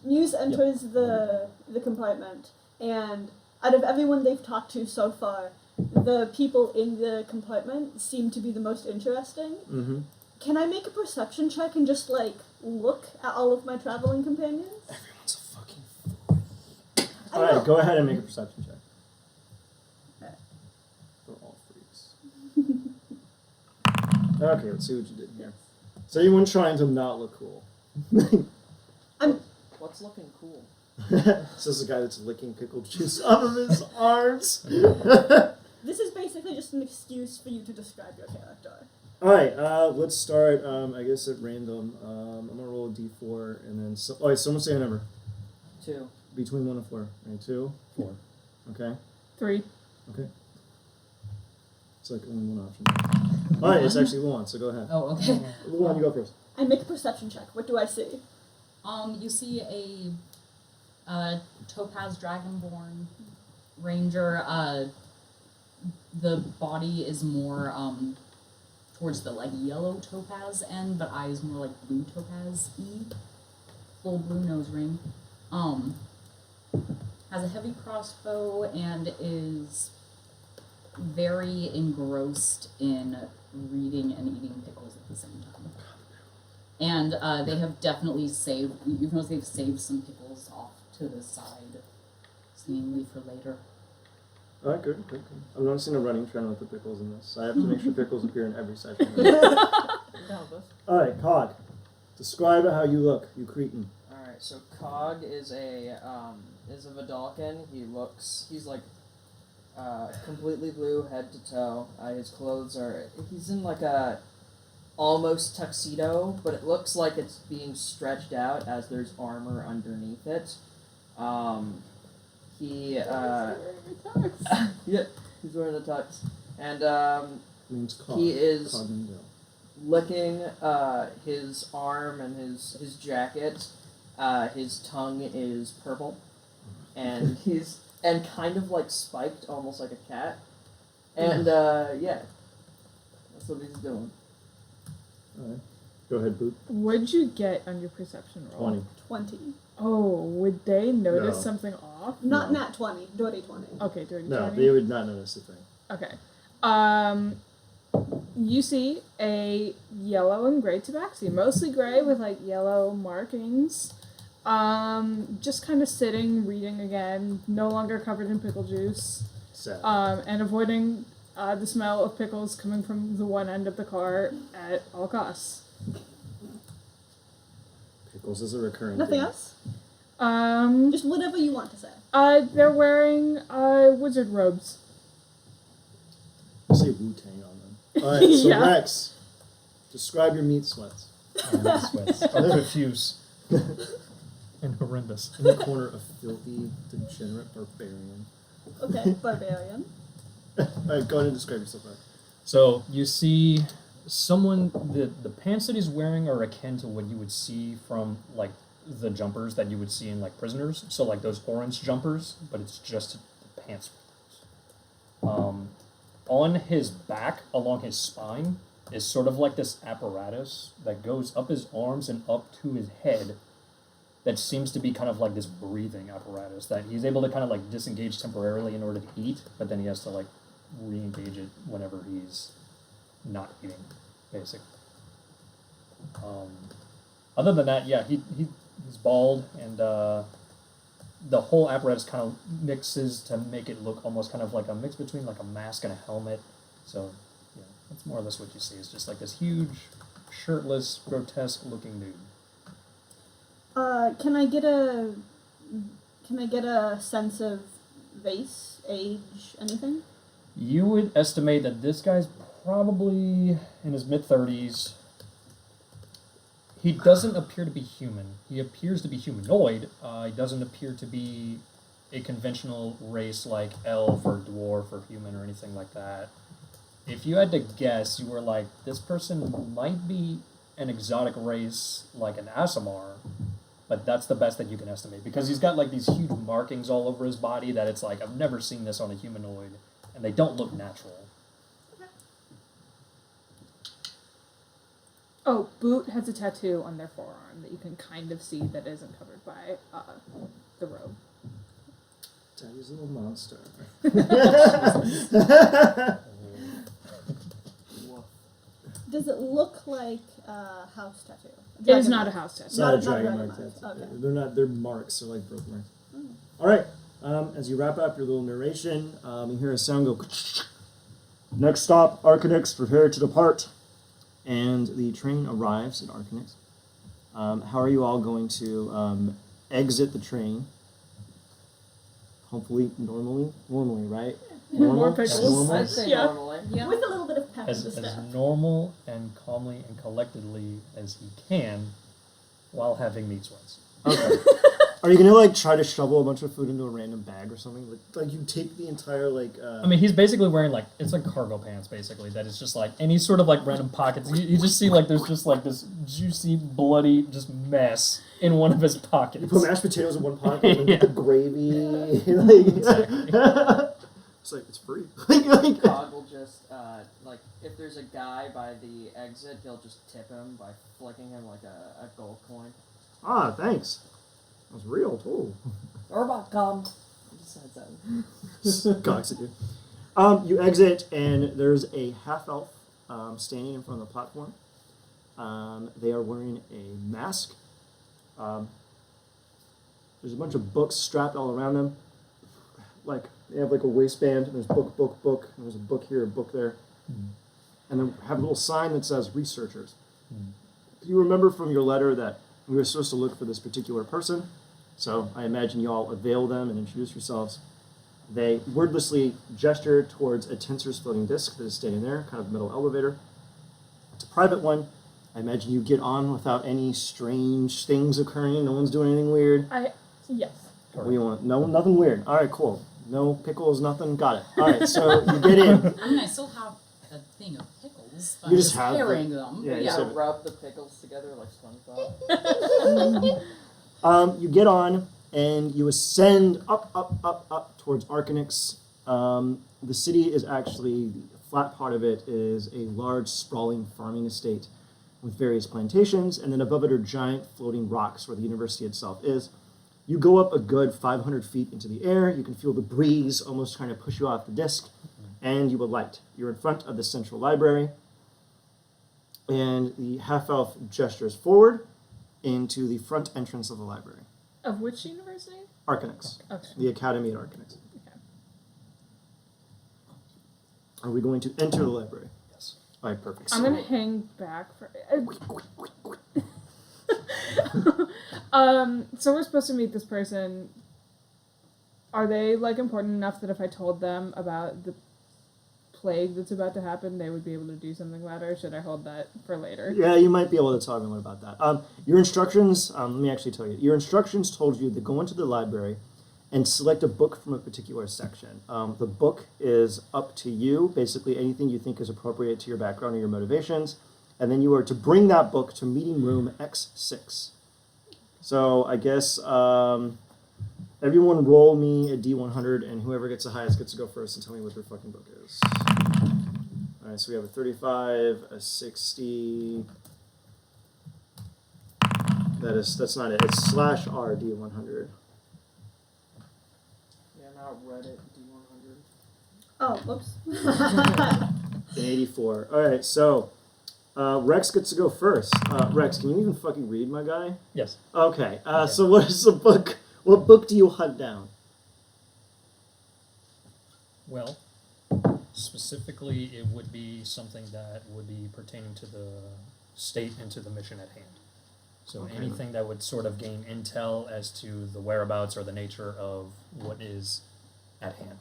Muse enters the compartment, and out of everyone they've talked to so far, the people in the compartment seem to be the most interesting. Mm-hmm. Can I make a perception check and just like look at all of my traveling companions? Everyone's a fucking. I All right, know. go ahead and make a perception check. For all freaks. Okay, let's see what you did here. So anyone trying to not look cool. What's looking cool? This is the guy that's licking pickled juice out of his arms. This is basically just an excuse for you to describe your character. Alright, let's start, I guess at random. I'm gonna roll a d4 and then. Alright, someone say a number. 2. Between 1 and 4. Alright, 2, 4. Okay, 3. okay. It's like only one option. Alright, it's actually Luan, so go ahead. Oh, okay. Luan, you go first. I make a perception check. What do I see? You see a topaz dragonborn ranger. The body is more towards the like yellow topaz end, but eyes more like blue topaz-y. Little blue nose ring. Has a heavy crossbow and is very engrossed in reading and eating pickles at the same time. And they have definitely saved, you've noticed they've saved some pickles off to the side, seemingly for later. Alright, good. I'm noticing a running trend with the pickles in this. I have to make sure pickles appear in every section. Alright, Cog. Describe how you look, you cretin. Alright, so Cog is a Vidalcan. He's like completely blue head to toe. His clothes he's in like a almost tuxedo, but it looks like it's being stretched out as there's armor underneath it. Yeah, he's wearing a tux. And Name's Cog. he is Cog Mandel. licking his arm and his jacket. His tongue is purple, and he's kind of like spiked, almost like a cat. And yeah, that's what he's doing. Alright. Go ahead, Boot. What'd you get on your perception roll? 20. 20. Oh, would they notice No. something off? Not No. nat 20. Dirty 20. Okay, dirty No, 20. they would not notice a thing. Okay. You see a yellow and gray tabaxi, mostly gray with like yellow markings. Just kind of sitting, reading again, no longer covered in pickle juice. Sad. And avoiding the smell of pickles coming from the one end of the car at all costs. Pickles is a recurring Nothing thing. else? Um, Just whatever you want to say. they're wearing wizard robes. I say Wu-Tang on them. Alright, so Yeah. Rex, describe your meat sweats. Sweats. Profuse. And horrendous. In the corner, a filthy, degenerate barbarian. Okay, barbarian. Alright, go ahead and describe yourself, Rex. So you see someone, the pants that he's wearing are akin to what you would see from like the jumpers that you would see in like prisoners. So like those orange jumpers, but it's just the pants. On his back, along his spine, is sort of like this apparatus that goes up his arms and up to his head. That seems to be kind of like this breathing apparatus that he's able to kind of like disengage temporarily in order to eat, but then he has to like re-engage it whenever he's not eating, basically. Other than that, yeah, he's bald, and the whole apparatus kind of mixes to make it look almost kind of like a mix between like a mask and a helmet. So, yeah, that's more or less what you see. It's just like this huge, shirtless, grotesque-looking dude. Can I get a sense of race, age, anything? You would estimate that this guy's probably in his mid-30s. He doesn't appear to be human. He appears to be humanoid. He doesn't appear to be a conventional race like elf or dwarf or human or anything like that. If you had to guess, you were like, this person might be an exotic race like an Aasimar, but that's the best that you can estimate because he's got like these huge markings all over his body that it's like, I've never seen this on a humanoid, and they don't look natural. Oh, Boot has a tattoo on their forearm that you can kind of see that isn't covered by the robe. Daddy's a little monster. Does it look like a house tattoo? It is not a house tattoo. It's not a Not dragon dragon mark marks, tattoo. okay. They're marks, they're like birth marks. All right, as you wrap up your little narration, you hear a sound go. Next stop, Arcanix, prepare to depart. And the train arrives at Arcanix. How are you all going to exit the train? Hopefully, normally, right? More pickles. Normal? I'd say Yeah. normally. Yeah. With a little bit of pep in As the step. normal and calmly and collectedly as he can while having meat sweats. Okay. Are you gonna like try to shovel a bunch of food into a random bag or something? Like you take the entire like. I mean, he's basically wearing like, it's like cargo pants basically, that is just like any sort of like random pockets. You just see like there's just like this juicy, bloody just mess in one of his pockets. You put mashed potatoes in one pocket and Yeah. the gravy. Like, it's like it's free. Cog will just, like, if there's a guy by the exit, he'll just tip him by flicking him like a gold coin. Ah, thanks. That was real too. Or about come. Just said so. Cocks at you. You exit and there's a half elf standing in front of the platform. They are wearing a mask. There's a bunch of books strapped all around them. Like they have like a waistband. And there's book. And there's a book here, a book there. And they have a little sign that says researchers. You remember from your letter that we were supposed to look for this particular person. So I imagine you all avail them and introduce yourselves. They wordlessly gesture towards a tensor's floating disk that is standing there, kind of metal elevator. It's a private one. I imagine you get on without any strange things occurring. No one's doing anything weird. Yes. What do you want? No, nothing weird. All right, cool. No pickles, nothing. Got it. All right, so you get in. I mean, I still have a thing of pickles, but You I'm just just have carrying the- them. yeah, you Yeah, said- rub the pickles together like SpongeBob. You get on and you ascend up towards Arcanix. The city is actually, the flat part of it is a large, sprawling farming estate with various plantations, and then above it are giant floating rocks where the university itself is. You go up a good 500 feet into the air. You can feel the breeze almost trying to push you off the disc, and you alight. You're in front of the central library, and the half-elf gestures forward into the front entrance of the library. Of which university? Arcanix. Okay. The Academy at Arcanix. Okay. Are we going to enter the library? Yes. All right, perfect. I'm gonna hang back for. So we're supposed to meet this person. Are they like important enough that if I told them about the plague that's about to happen, they would be able to do something about it, or should I hold that for later? Yeah, you might be able to tell everyone about that. Your instructions, let me actually tell you. Your instructions told you to go into the library and select a book from a particular section. The book is up to you, basically anything you think is appropriate to your background or your motivations, and then you are to bring that book to meeting room X6. So I guess everyone roll me a D100, and whoever gets the highest gets to go first and tell me what their fucking book is. All right, so we have a 35, a 60. That's not it. It's /R D100. Yeah, not Reddit D100. Oh, whoops. An 84. All right, so Rex gets to go first. Rex, can you even fucking read, my guy? Yes. Okay. So what is the book? What book do you hunt down? Well, specifically, it would be something that would be pertaining to the state and to the mission at hand. So Okay. anything that would sort of gain intel as to the whereabouts or the nature of what is at hand.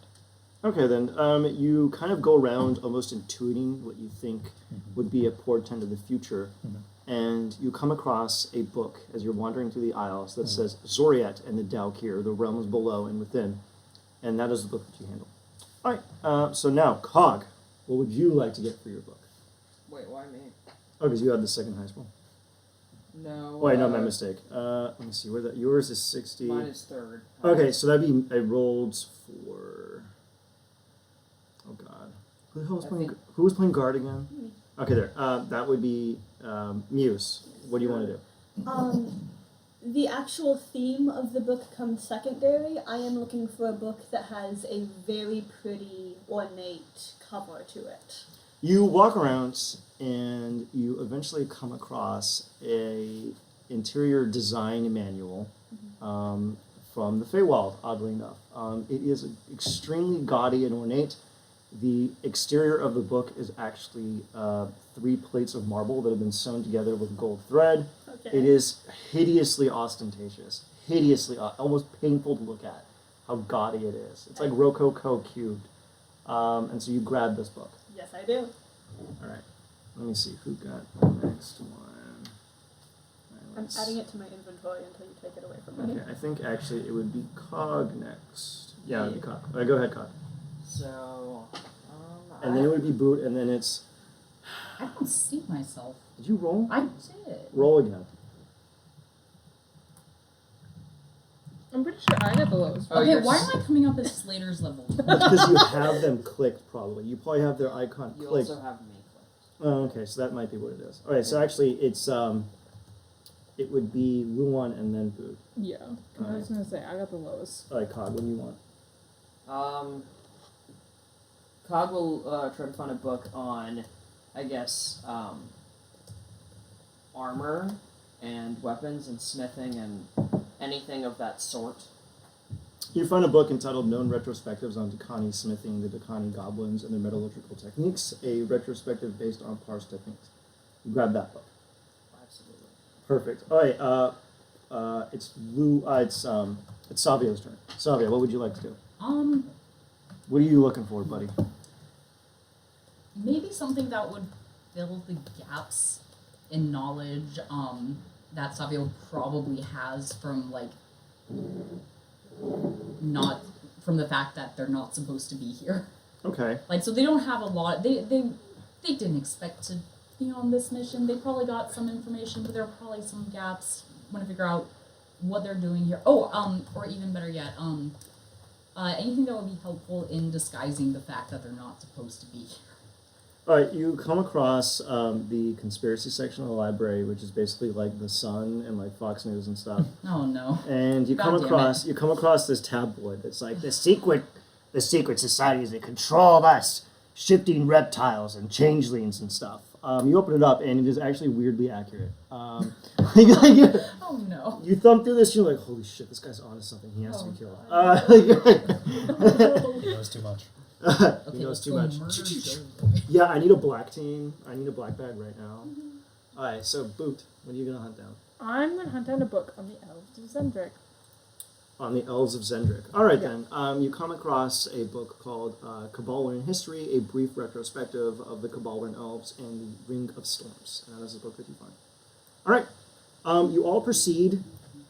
Okay, then you kind of go around almost intuiting what you think would be a portent of the future, and you come across a book as you're wandering through the aisles that says Zoriet and the Daelkyr, the realms below and within, and that is the book that you handle. All right. So now, Cog, what would you like to get for your book? Wait, why me? Oh, because you had the second highest one. No. Oh, wait, no, my mistake. Let me see. Where that? Yours is 60. Mine is third. Okay, so that'd be I rolled for. Oh God, who the hell was playing? Who was playing guard again? Okay, there. That would be Muse. What do you want to do? The actual theme of the book comes secondary. I am looking for a book that has a very pretty, ornate cover to it. You walk around and you eventually come across a interior design manual from the Feywild, oddly enough. It is extremely gaudy and ornate. The exterior of the book is actually 3 plates of marble that have been sewn together with gold thread. Okay. It is hideously ostentatious, almost painful to look at how gaudy it is. It's like Rococo cubed. And so you grab this book. Yes, I do. All right. Let me see who got the next one. All right, I'm let's- adding it to my inventory until you take it away from me. Okay, I think actually it would be Cog next. Yeah, it would be Cog. All right, go ahead, Cog. So, And then it would be Boot, and then it's. I don't see myself. Did you roll? I did. Roll again. I'm pretty sure I got the lowest. Oh, Okay, you're why s- am I coming up as Slater's level? Because you have them clicked, probably. You probably have their icon you clicked. also have me. Oh, okay, so that might be what it is. All right, so actually it's it would be Ruan and then Boot. Yeah. I was gonna say I got the lowest. All right, Cog, what do you want? Cog will try to find a book on, I guess, armor and weapons and smithing and anything of that sort. You find a book entitled Known Retrospectives on Dakani Smithing, the Dakani Goblins, and their Metallurgical Techniques, a retrospective based on parse techniques. You grab that book. Absolutely. Perfect. All right, it's Savio's turn. Savio, what would you like to do? What are you looking for, buddy? Maybe something that would fill the gaps in knowledge that Savio probably has from not from the fact that they're not supposed to be here. Okay. So they don't have a lot. They didn't expect to be on this mission. They probably got some information, but there are probably some gaps. Want to figure out what they're doing here. Oh, or even better yet, anything that would be helpful in disguising the fact that they're not supposed to be here. All right, you come across the conspiracy section of the library, which is basically like The Sun and like Fox News and stuff. Oh no. And you God come damn across this tabloid that's like the secret societies that control us, shifting reptiles and changelings and stuff. You open it up and it is actually weirdly accurate. Oh no. You thumb through this, you're like, holy shit, this guy's onto something. He has to be killed. He knows too much. He knows too let's much. go murder Joe. Yeah, I need a black team. I need a black bag right now. All right, so Boot, what are you gonna hunt down? I'm gonna hunt down a book on the elves of Zendrick. On the Elves of Zendrick. All right, then. You come across a book called Cabalran History, a brief retrospective of the Cabalran Elves and the Ring of Storms. And that is the book that you find. All right. You all proceed,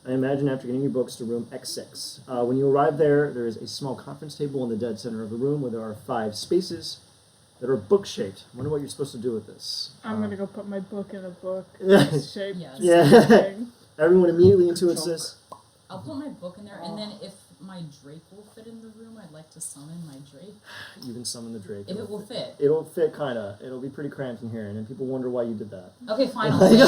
I imagine, after getting your books, to room X6. When you arrive there, there is a small conference table in the dead center of the room where there are 5 spaces that are book-shaped. I wonder what you're supposed to do with this. I'm gonna go put my book in a book Yeah. shape. Yes. Yeah. Thing. Everyone immediately intuits this. I'll put my book in there, and then if my drake will fit in the room, I'd like to summon my drake. You can summon the drake. If it will fit. It'll fit, kinda. It'll be pretty cramped in here, and then people wonder why you did that. Okay, fine. I'll fit.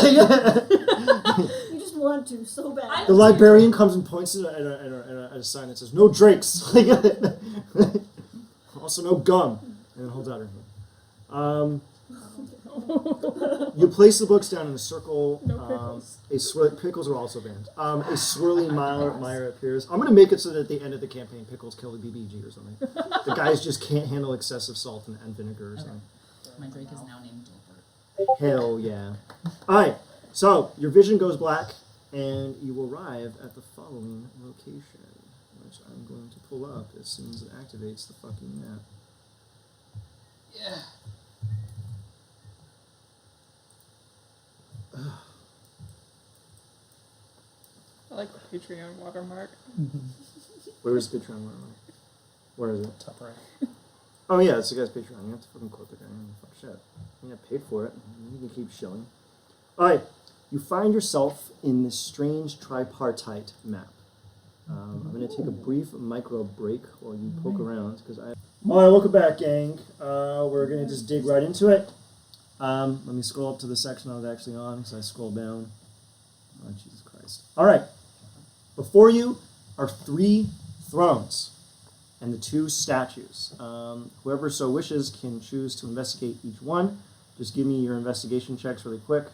You just want to so bad. The librarian comes and points at a sign that says, "No drakes." Also, no gum. And then holds out her hand. You place the books down in a circle. No pickles. Pickles are also banned. A swirling mire appears. I'm going to make it so that at the end of the campaign, pickles kill the BBG or something. The guys just can't handle excessive salt and vinegar or something. My drake is now named Dilbert. Hell yeah. Alright, so your vision goes black, and you arrive at the following location, which I'm going to pull up as soon as it activates the fucking map. Yeah. I like the Patreon watermark. Where's the Patreon? Where is it? Top right. Oh yeah, it's the guy's Patreon. You have to fucking quote the guy. Fuck shit. You got paid for it. You can keep shilling. Alright, you find yourself in this strange tripartite map. I'm going to take a brief micro break while you poke around, because I... Alright, welcome back, gang. We're going to just dig right into it. Let me scroll up to the section I was actually on, because I scrolled down. Oh, Jesus Christ. Alright. Before you are 3 thrones and the 2 statues. Whoever so wishes can choose to investigate each one. Just give me your investigation checks really quick.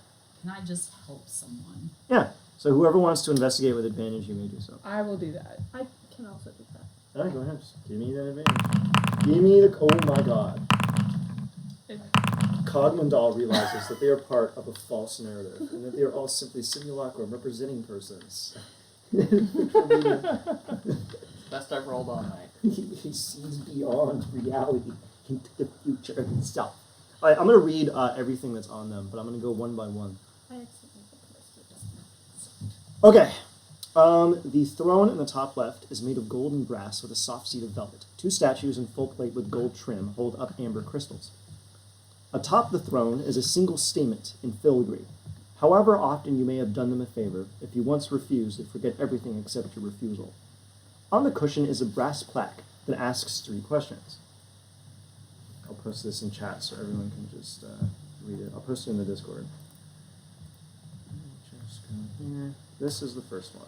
Can I just help someone? Yeah. So whoever wants to investigate with advantage, you may do so. I will do that. I can also do that. All right, go ahead. Just give me that advantage. Give me the... Oh my god. Cogmandal realizes that they are part of a false narrative and that they are all simply simulacrum representing persons. Best I've rolled all night. He sees beyond reality into the future himself. All right, I'm going to read everything that's on them, but I'm going to go one by one. I accidentally put this. Okay. The throne in the top left is made of gold and brass with a soft seat of velvet. 2 statues in full plate with gold trim hold up amber crystals. Atop the throne is a single statement in filigree. However often you may have done them a favor, if you once refuse, they forget everything except your refusal. On the cushion is a brass plaque that asks 3 questions. I'll post this in chat so everyone can just read it. I'll post it in the Discord. Just go here. This is the first one.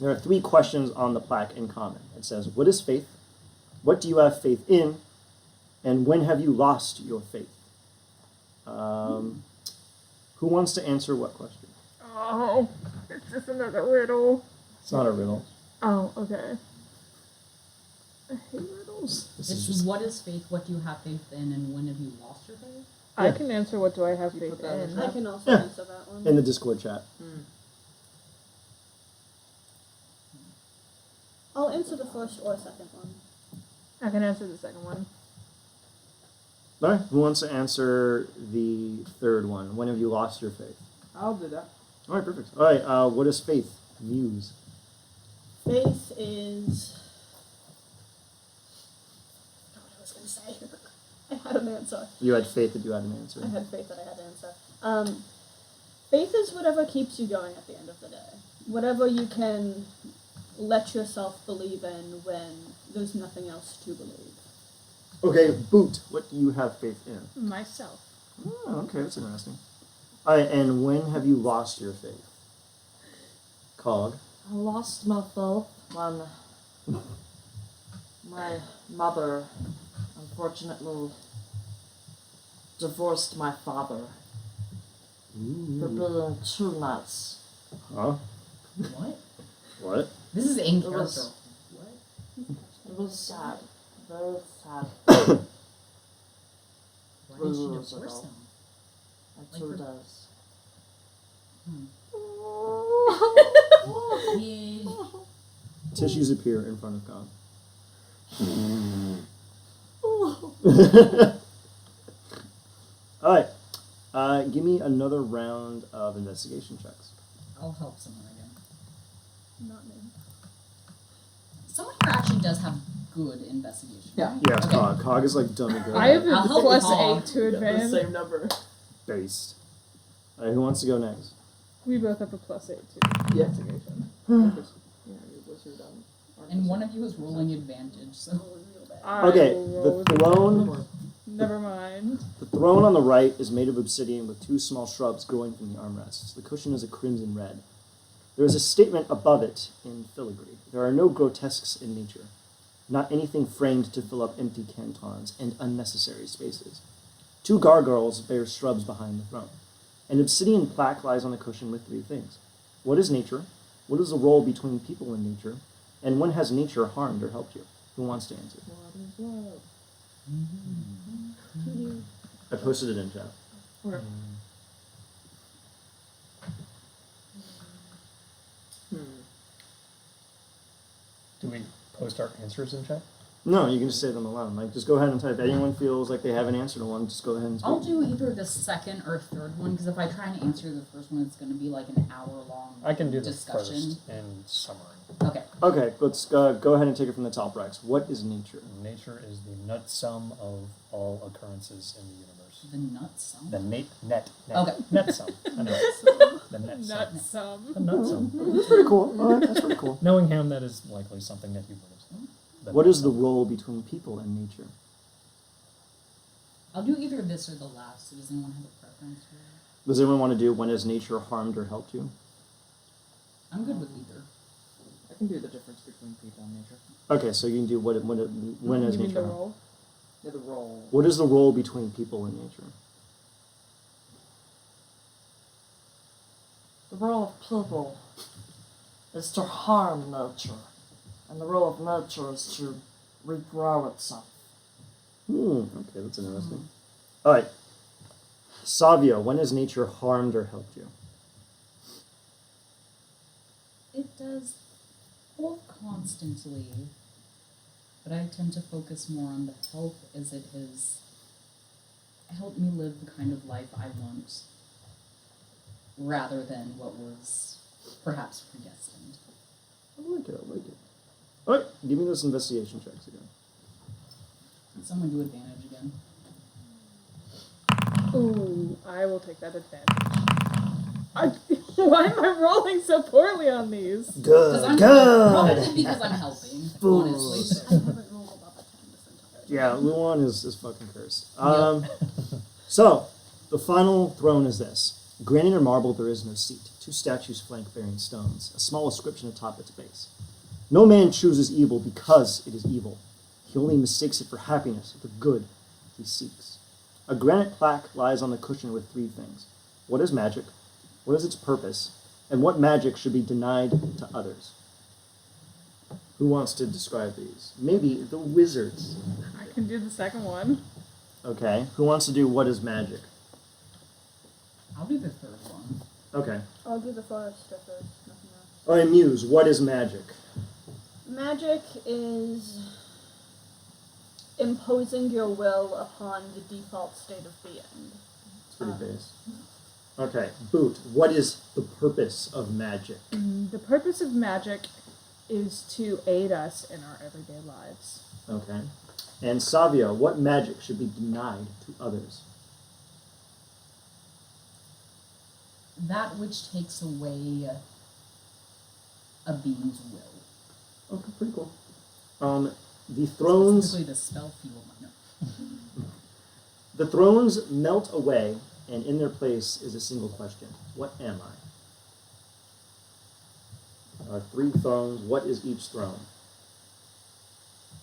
There are 3 questions on the plaque in common. It says, what is faith? What do you have faith in? And when have you lost your faith? Who wants to answer what question? Oh, it's just another riddle. It's not a riddle. Oh, okay. I hate riddles. This is It's just... what is faith, what do you have faith in, and when have you lost your faith? I Yeah. can answer what do I have faith put that in in. the I can also Yeah. answer that one. in the Discord chat. I'll answer the first or second one. I can answer the second one. All right. Who wants to answer the third one? When have you lost your faith? I'll do that. All right, perfect. All right. What is faith? Muse. Faith is... I don't know what I was going to say. I had an answer. You had faith that you had an answer. I had faith that I had an answer. Faith is whatever keeps you going at the end of the day. Whatever you can let yourself believe in when there's nothing else to believe. Okay, Boot. What do you have faith in? Myself. Oh, okay, that's interesting. All right, and when have you lost your faith? Cog. I lost my faith when my mother unfortunately divorced my father for being too nice. Huh? What? What? This is in It character. was- What? It was sad. Very sad. Why did she Years divorce ago. him? It Like still for- does. Yeah. Tissues appear in front of Cog. All right. Give me another round of investigation checks. I'll help someone again. Not me. Someone here actually does have good investigation. Yeah. right? Yeah, it's Okay. Cog. Cog is like dummy good. I have I'll a help plus Paul. 8 to advance. number. Based. All right, who wants to go next? We both have a +8 to Yeah. investigation. And one of you is rolling advantage, so. I Okay, will roll the with throne. Never mind. The throne on the right is made of obsidian with 2 small shrubs growing from the armrests. The cushion is a crimson red. There is a statement above it in filigree. There are no grotesques in nature, not anything framed to fill up empty cantons and unnecessary spaces. 2 gargoyles bear shrubs behind the throne. An obsidian plaque lies on the cushion with 3 things. What is nature? What is the role between people and nature? And when has nature harmed or helped you? Who wants to answer? I posted it in chat. Do we post our answers in chat? No, you can just say them alone. Like, just go ahead and type. Anyone feels like they have an answer to one, just go ahead and speak. I'll do either the second or third one, because if I try and answer the first one, it's going to be like an hour-long I can do the discussion. first in summary. Okay. Okay, let's go ahead and take it from the top, Rex. What is nature? Nature is the nut sum of all occurrences in the universe. The nut sum? The net. Okay. Net sum. I know. The net sum. Not some. The nut sum. That's pretty cool. All right, that's pretty cool. Knowing him, that is likely something that he would have said. What is the role between people and nature? I'll do either this or the last. So does anyone have a preference for it? Does anyone want to do when has nature harmed or helped you? I'm good with either. I can do the difference between people and nature. Okay, so you can do when has You mean nature the harmed? roll? Yeah, the role. What is the role between people and nature? The role of people is to harm nature, and the role of nature is to regrow itself. Okay, that's interesting. All right. Savio, when has nature harmed or helped you? It does both constantly, but I tend to focus more on the help as it has helped me live the kind of life I want, rather than what was perhaps predestined. I like it. All right, give me those investigation checks again. Can someone do advantage again? Ooh, I will take that advantage. Why am I rolling so poorly on these? Good. Probably because I'm helping, honestly. I haven't rolled above a 10 this entire Yeah, Luan is fucking cursed. So, the final throne is this. Granite or marble, there is no seat. 2 statues flank bearing stones. A small inscription atop its base. No man chooses evil because it is evil. He only mistakes it for happiness, the good he seeks. A granite plaque lies on the cushion with 3 things. What is magic? What is its purpose? And what magic should be denied to others? Who wants to describe these? Maybe the wizards. I can do the second one. Okay. Who wants to do what is magic? I'll do the third one. Okay. I'll do the forester first, nothing else. All right, Muse, what is magic? Magic is imposing your will upon the default state of being. It's pretty base. Okay, Boot, what is the purpose of magic? The purpose of magic is to aid us in our everyday lives. Okay. And Savio, what magic should be denied to others? That which takes away a being's will. Okay, pretty cool. The thrones... Specifically the spell fuel. No. The thrones melt away, and in their place is a single question. What am I? 3 thrones. What is each throne?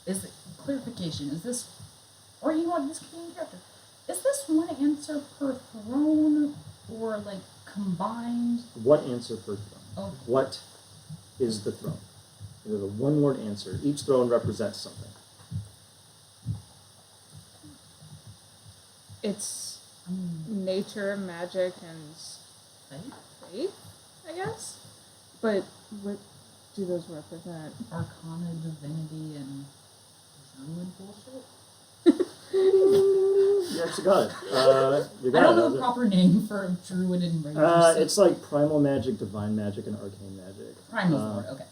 Is it, clarification, is this, or you know what, this can be in character. Is this one answer per throne, or like combined? What answer per throne? Oh, What is the throne? It is a one-word answer. Each throne represents something. It's um, nature, magic, and faith? faith, I guess? But what do those represent? Arcana, divinity, and druid bullshit? You actually got it. You got I don't it. know That was the it. proper name for druid and ranger. It's like primal magic, divine magic, and arcane magic. Primal's the word, okay.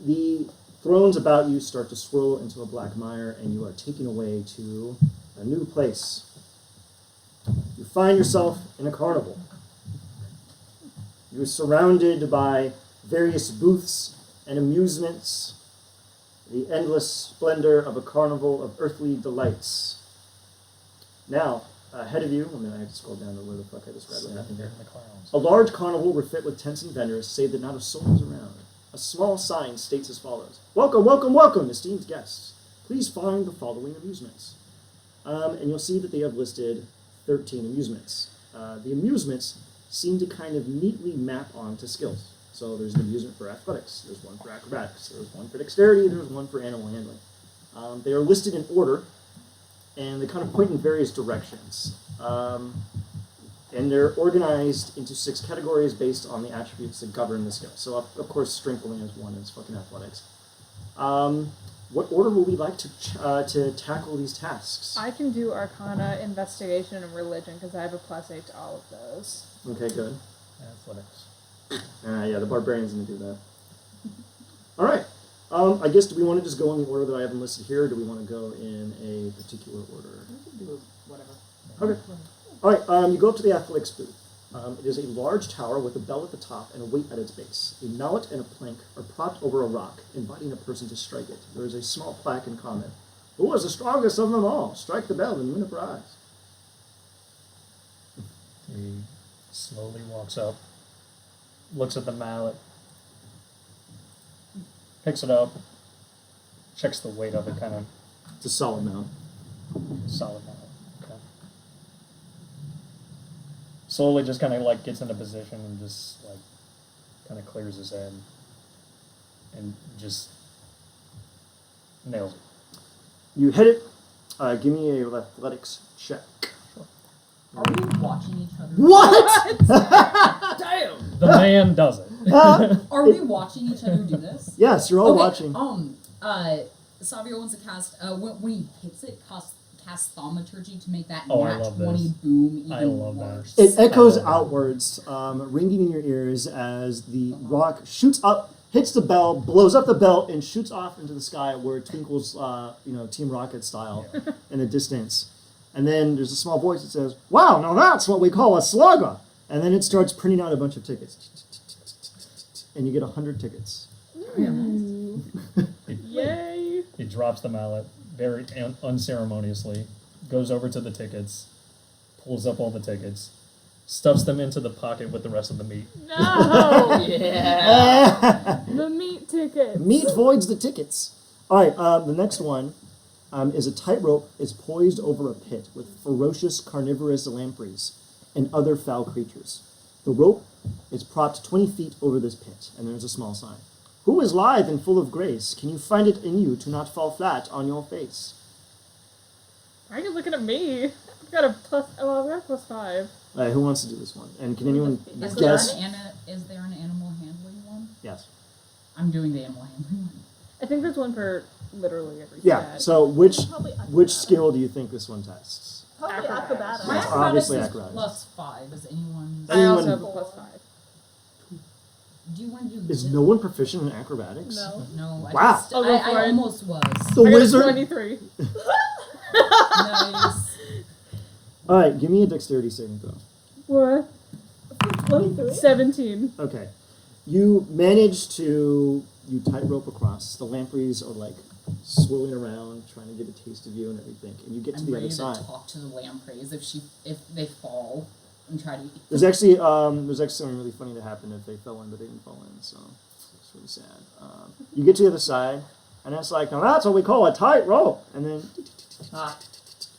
The thrones about you start to swirl into a black mire, and you are taken away to a new place. You find yourself in a carnival. You're surrounded by various booths and amusements, the endless splendor of a carnival of earthly delights. Now, ahead of you, I have to scroll down to where the fuck I described what happened here. The clowns. A large carnival refit with tents and vendors, save that not a soul is around. A small sign states as follows: "Welcome, welcome, welcome, esteemed guests. Please find the following amusements." And you'll see that they have listed 13 amusements. The amusements seem to kind of neatly map onto skills. So there's an amusement for athletics, there's one for acrobatics, there's one for dexterity, there's one for animal handling. They are listed in order, and they kind of point in various directions. And they're organized into 6 categories based on the attributes that govern the skill. So, of course, strength only has one, it's fucking athletics. What order would we like to tackle these tasks? I can do Arcana, Investigation, and Religion because I have a +8 to all of those. Okay, good. Athletics. Yeah, the barbarian's gonna do that. All right. I guess do we want to just go in the order that I have them listed here, or do we want to go in a particular order? We can do whatever. Okay. All right. You go up to the athletics booth. It is a large tower with a bell at the top and a weight at its base. A mallet and a plank are propped over a rock, inviting a person to strike it. There is a small plaque in comment. "Who is the strongest of them all? Strike the bell and win a prize." He slowly walks up, looks at the mallet, picks it up, checks the weight of it, kind of It's a solid mount. solid mallet. Okay. Slowly just kind of like gets into position and just like kind of clears his head and just nails it. You hit it. Give me a athletics check. Are we watching each other? What? Damn! The man does it. Are we watching each other do this? Yes, you're all Okay, watching. Savio wants to cast, when he hits it, cast Thaumaturgy to make that Oh, I nat love 20 this. boom even I love worse. that. It echoes I love that. outwards, ringing in your ears as the rock shoots up, hits the bell, blows up the belt, and shoots off into the sky where it twinkles, Team Rocket style in the distance. And then there's a small voice that says, "Wow, now that's what we call a slugger." And then it starts printing out a bunch of tickets. And you get 100 tickets. Yay! He drops the mallet very unceremoniously, goes over to the tickets, pulls up all the tickets, stuffs them into the pocket with the rest of the meat. No! Yeah. The meat tickets. Meat voids the tickets. All right, the next one is a tightrope is poised over a pit with ferocious carnivorous lampreys and other foul creatures. The rope is propped 20 feet over this pit, and there's a small sign. "Who is lithe and full of grace? Can you find it in you to not fall flat on your face?" Why are you looking at me? I've got a I've got +5. All right, who wants to do this one? And can anyone Is guess? there an animal handling one? Yes. I'm doing the animal handling one. I think there's one for literally every Yeah. stat. So which Probably which acrobatics. skill do you think this one tests? Probably Acrobatics. acrobatics. My It's acrobatics obviously is acrobatics. +5. Is anyone? I also Anyone- have a +5. Do you want to do Is this? no one proficient in acrobatics? No. No. Wow. I'll go for I it. almost was. The I got a wizard. 23. Nice. All right, give me a dexterity saving throw. What? 23? 17. Okay. You manage to tightrope across. The lampreys are like swirling around, trying to get a taste of you and everything. And you get to I'm the ready other to side. talk to the lampreys if they fall and try to eat. There's actually something really funny to happen if they fell in, but they didn't fall in. So it's really sad. You get to the other side, and it's like, now that's what we call a tightrope. And then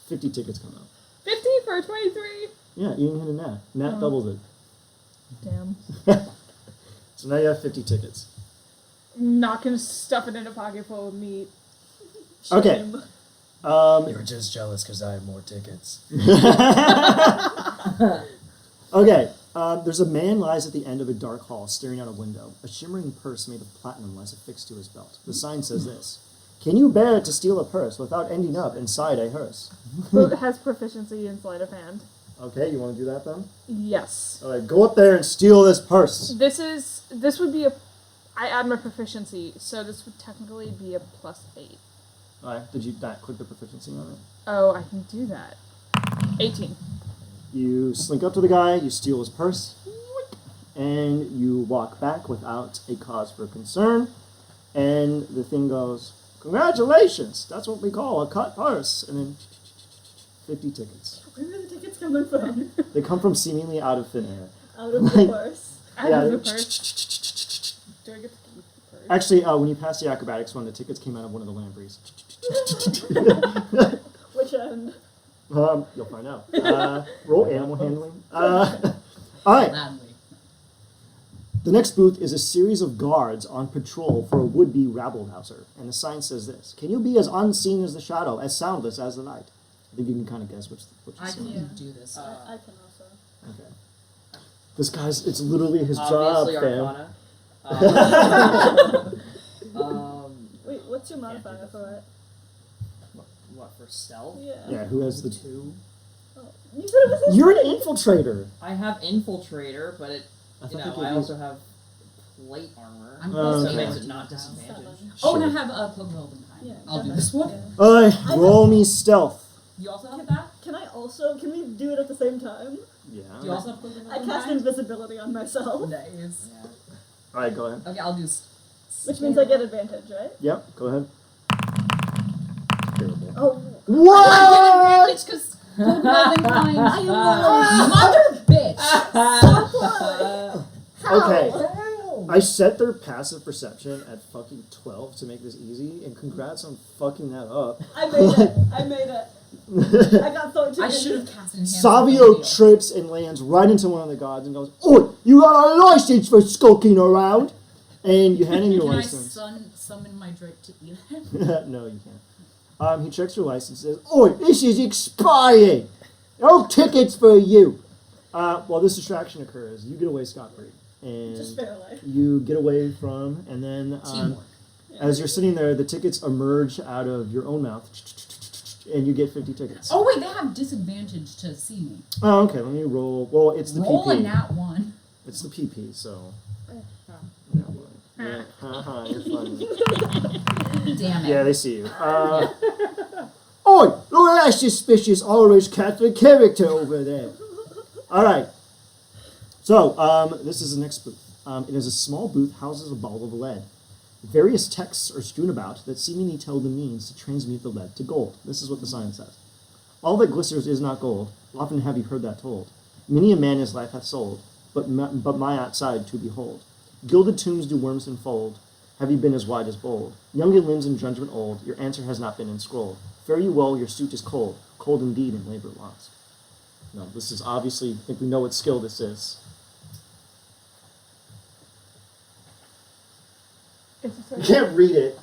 50 tickets come out. 50 for a 23? Yeah, you didn't hit a nat. Nat doubles it. Damn. So now you have 50 tickets. Not gonna stuff it in a pocket full of meat. Okay. Shame. You're just jealous because I have more tickets. Okay. There's a man lies at the end of a dark hall, staring out a window. A shimmering purse made of platinum lies affixed to his belt. The sign says this: "Can you bear to steal a purse without ending up inside a hearse?" Who has proficiency in sleight of hand? Okay, you want to do that then? Yes. All right, go up there and steal this purse. This would be a. I add my proficiency, so this would technically be a +8. All right, did you not click the proficiency on it? Oh, I can do that. 18. You slink up to the guy, you steal his purse, and you walk back without a cause for concern, and the thing goes, "Congratulations! That's what we call a cut purse," and then 50 tickets. Where are the tickets coming from? They come from seemingly out of thin air. Out of the purse. Out Yeah, of the they- purse. Do I get to keep the purse? Actually, when you pass the acrobatics one, the tickets came out of one of the lampreys. Which end? You'll find out. Roll animal handling. All right. Gladly. The next booth is a series of guards on patrol for a would-be rabble-rouser, and the sign says this: "Can you be as unseen as the shadow, as soundless as the light?" I think you can kind of guess which I is saying. can do this. I can also. Okay. This guy's—it's literally his Obviously, job, fam. Arcana. Wait, what's your modifier for it? What for stealth? Yeah. Yeah, who has the? 2. Oh, you said it was his You're an thing. infiltrator. I have infiltrator, but it. I You thought know, that could I be- also have plate armor. I'm Oh, so okay. that makes it not disadvantage. 7. Oh, and Sure. I have a cloak of elven kind. Yeah, I'll do definitely. this one. Yeah. Alright, roll me stealth. You also have that? Can I also? Can we do it at the same time? Do you Yeah. also have cloak of I elven cast kind? invisibility on myself, Nice. Yeah. Alright, go ahead. Okay, I'll do. which means I get advantage, right? Yep, go ahead. Terrible. Oh, What? It's because cloak of elven kind. Mother bitch. Okay. I set their passive perception at fucking 12 to make this easy, and congrats on fucking that up. I made it. I made it. I got 13. I should have cast enhanced. Savio trips and lands right into one of the gods and goes, "Oi, you got a license for skulking around?" And you hand him your Can license. I summon my drake to eat it? No, you can't. He checks your license and says, "Oi, this is expired. No tickets for you." While this distraction occurs, you get away scot-free. Just And barely. you get away from, and then Teamwork. as you're sitting there, the tickets emerge out of your own mouth, and you get 50 tickets. Oh wait, they have disadvantage to see me. Oh, okay, let me roll. Well, it's the Roll a PP. nat one. It's the PP, so. Oh. Yeah, haha, you're funny. Damn it. Yeah, they see you. Oi, look at that suspicious Irish Catholic character over there. All right. So, this is the next booth. It is a small booth, houses a ball of lead. Various texts are strewn about that seemingly tell the means to transmute the lead to gold. This is what the sign says. All that glisters is not gold. Often have you heard that told. Many a man his life hath sold, but my outside to behold. Gilded tombs do worms enfold. Have you been as wide as bold? Young in limbs and judgment old, your answer has not been inscrolled. Fare you well, your suit is cold. Cold indeed and labor lost. No, this is obviously, I think we know what skill this is. It's a You certain- can't read it.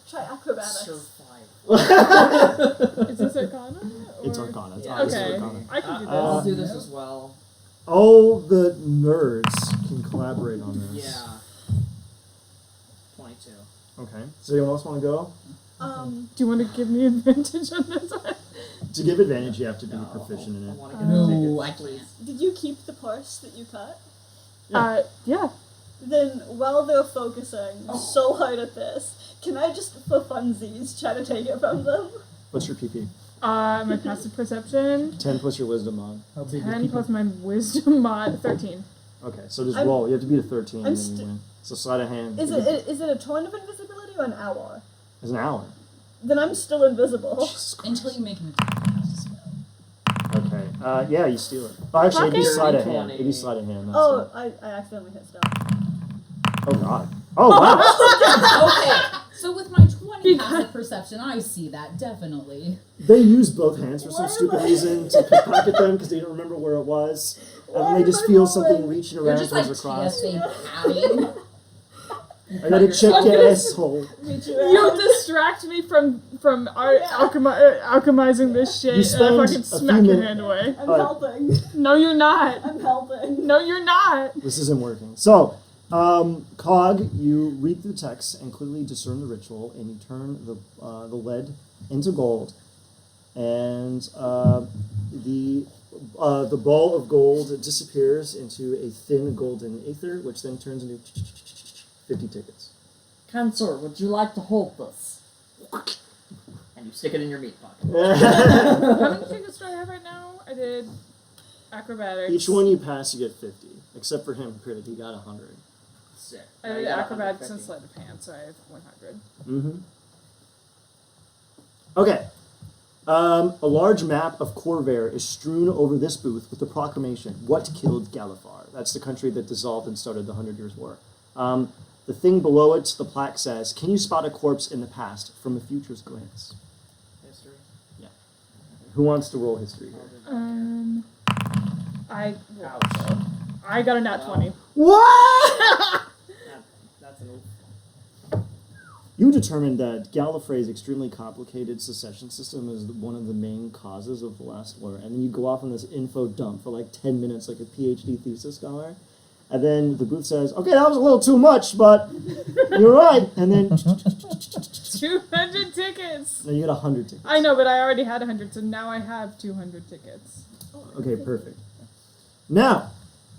Try acrobatics. Survive. Is this Arcana? It's or- Arcana. It's Yeah. obviously Okay, Arcana. I can do this. I'll do this as well. All the nerds can collaborate on this. Yeah. 22. Okay. Does anyone else want to go? Do you want to give me advantage on this one? To give advantage, you have to be No, proficient in I it. want to get No, the I tickets, please. Did you keep the purse that you cut? Yeah. Then, while they're focusing so hard at this, can I just, for funsies, try to take it from them? What's your PP? My passive perception, 10 plus your wisdom mod. How big 10 plus my wisdom mod, 13. Okay, so just I'm- roll. You have to beat a 13 I'm and then you win. So sleight of hand. Is it a turn of invisibility or an hour? It's an hour. Then I'm still invisible. Jesus Christ. Until you make an attack. Okay. Yeah, you steal it. Oh, actually, it'd be Okay. sleight of hand. It'd be sleight of hand. Not Oh, stealth. I accidentally hit stealth. Oh, God. Oh, wow. Okay, so with my 20 Because- passive perception, I see that, definitely. They use both hands for some Why stupid am I- reason to pickpocket them because they don't remember where it was. Why And they am just I feel rolling? something reaching You're around just towards like the cross. TSA padding. I gotta check your asshole. Reach You distract me from alchemizing this shit, You and I spend fucking a smack few your min- hand away. I'm Alright. helping. No, you're not. I'm helping. No, you're not. This isn't working. So, Cog, you read the text and clearly discern the ritual, and you turn the lead into gold, and the ball of gold disappears into a thin golden aether, which then turns into 50 tickets. Consort, would you like to hold this? And you stick it in your meat pocket. How many tickets do I have right now? I did acrobatics. Each one you pass, you get 50. Except for him, crit. He got 100. Sick. I Now did you got acrobatics and 150. sleight of hand, so I have 100. Mm-hmm. Okay. A large map of Corvair is strewn over this booth with the proclamation, "What killed Galifar?" That's the country that dissolved and started the 100 Years' War. The thing below it, the plaque says, "Can you spot a corpse in the past from a future's glance?" History. Who wants to roll history here? I got a nat 20. What? That's an You determined that Gallifrey's extremely complicated secession system is one of the main causes of the last war, and then you go off on this info dump for like 10 minutes like a PhD thesis scholar, and then the booth says, "Okay, that was a little too much, but you're right," and then 200 tickets! you get 100 tickets. I know, but I already had 100, so now I have 200 tickets. Okay, perfect. Now,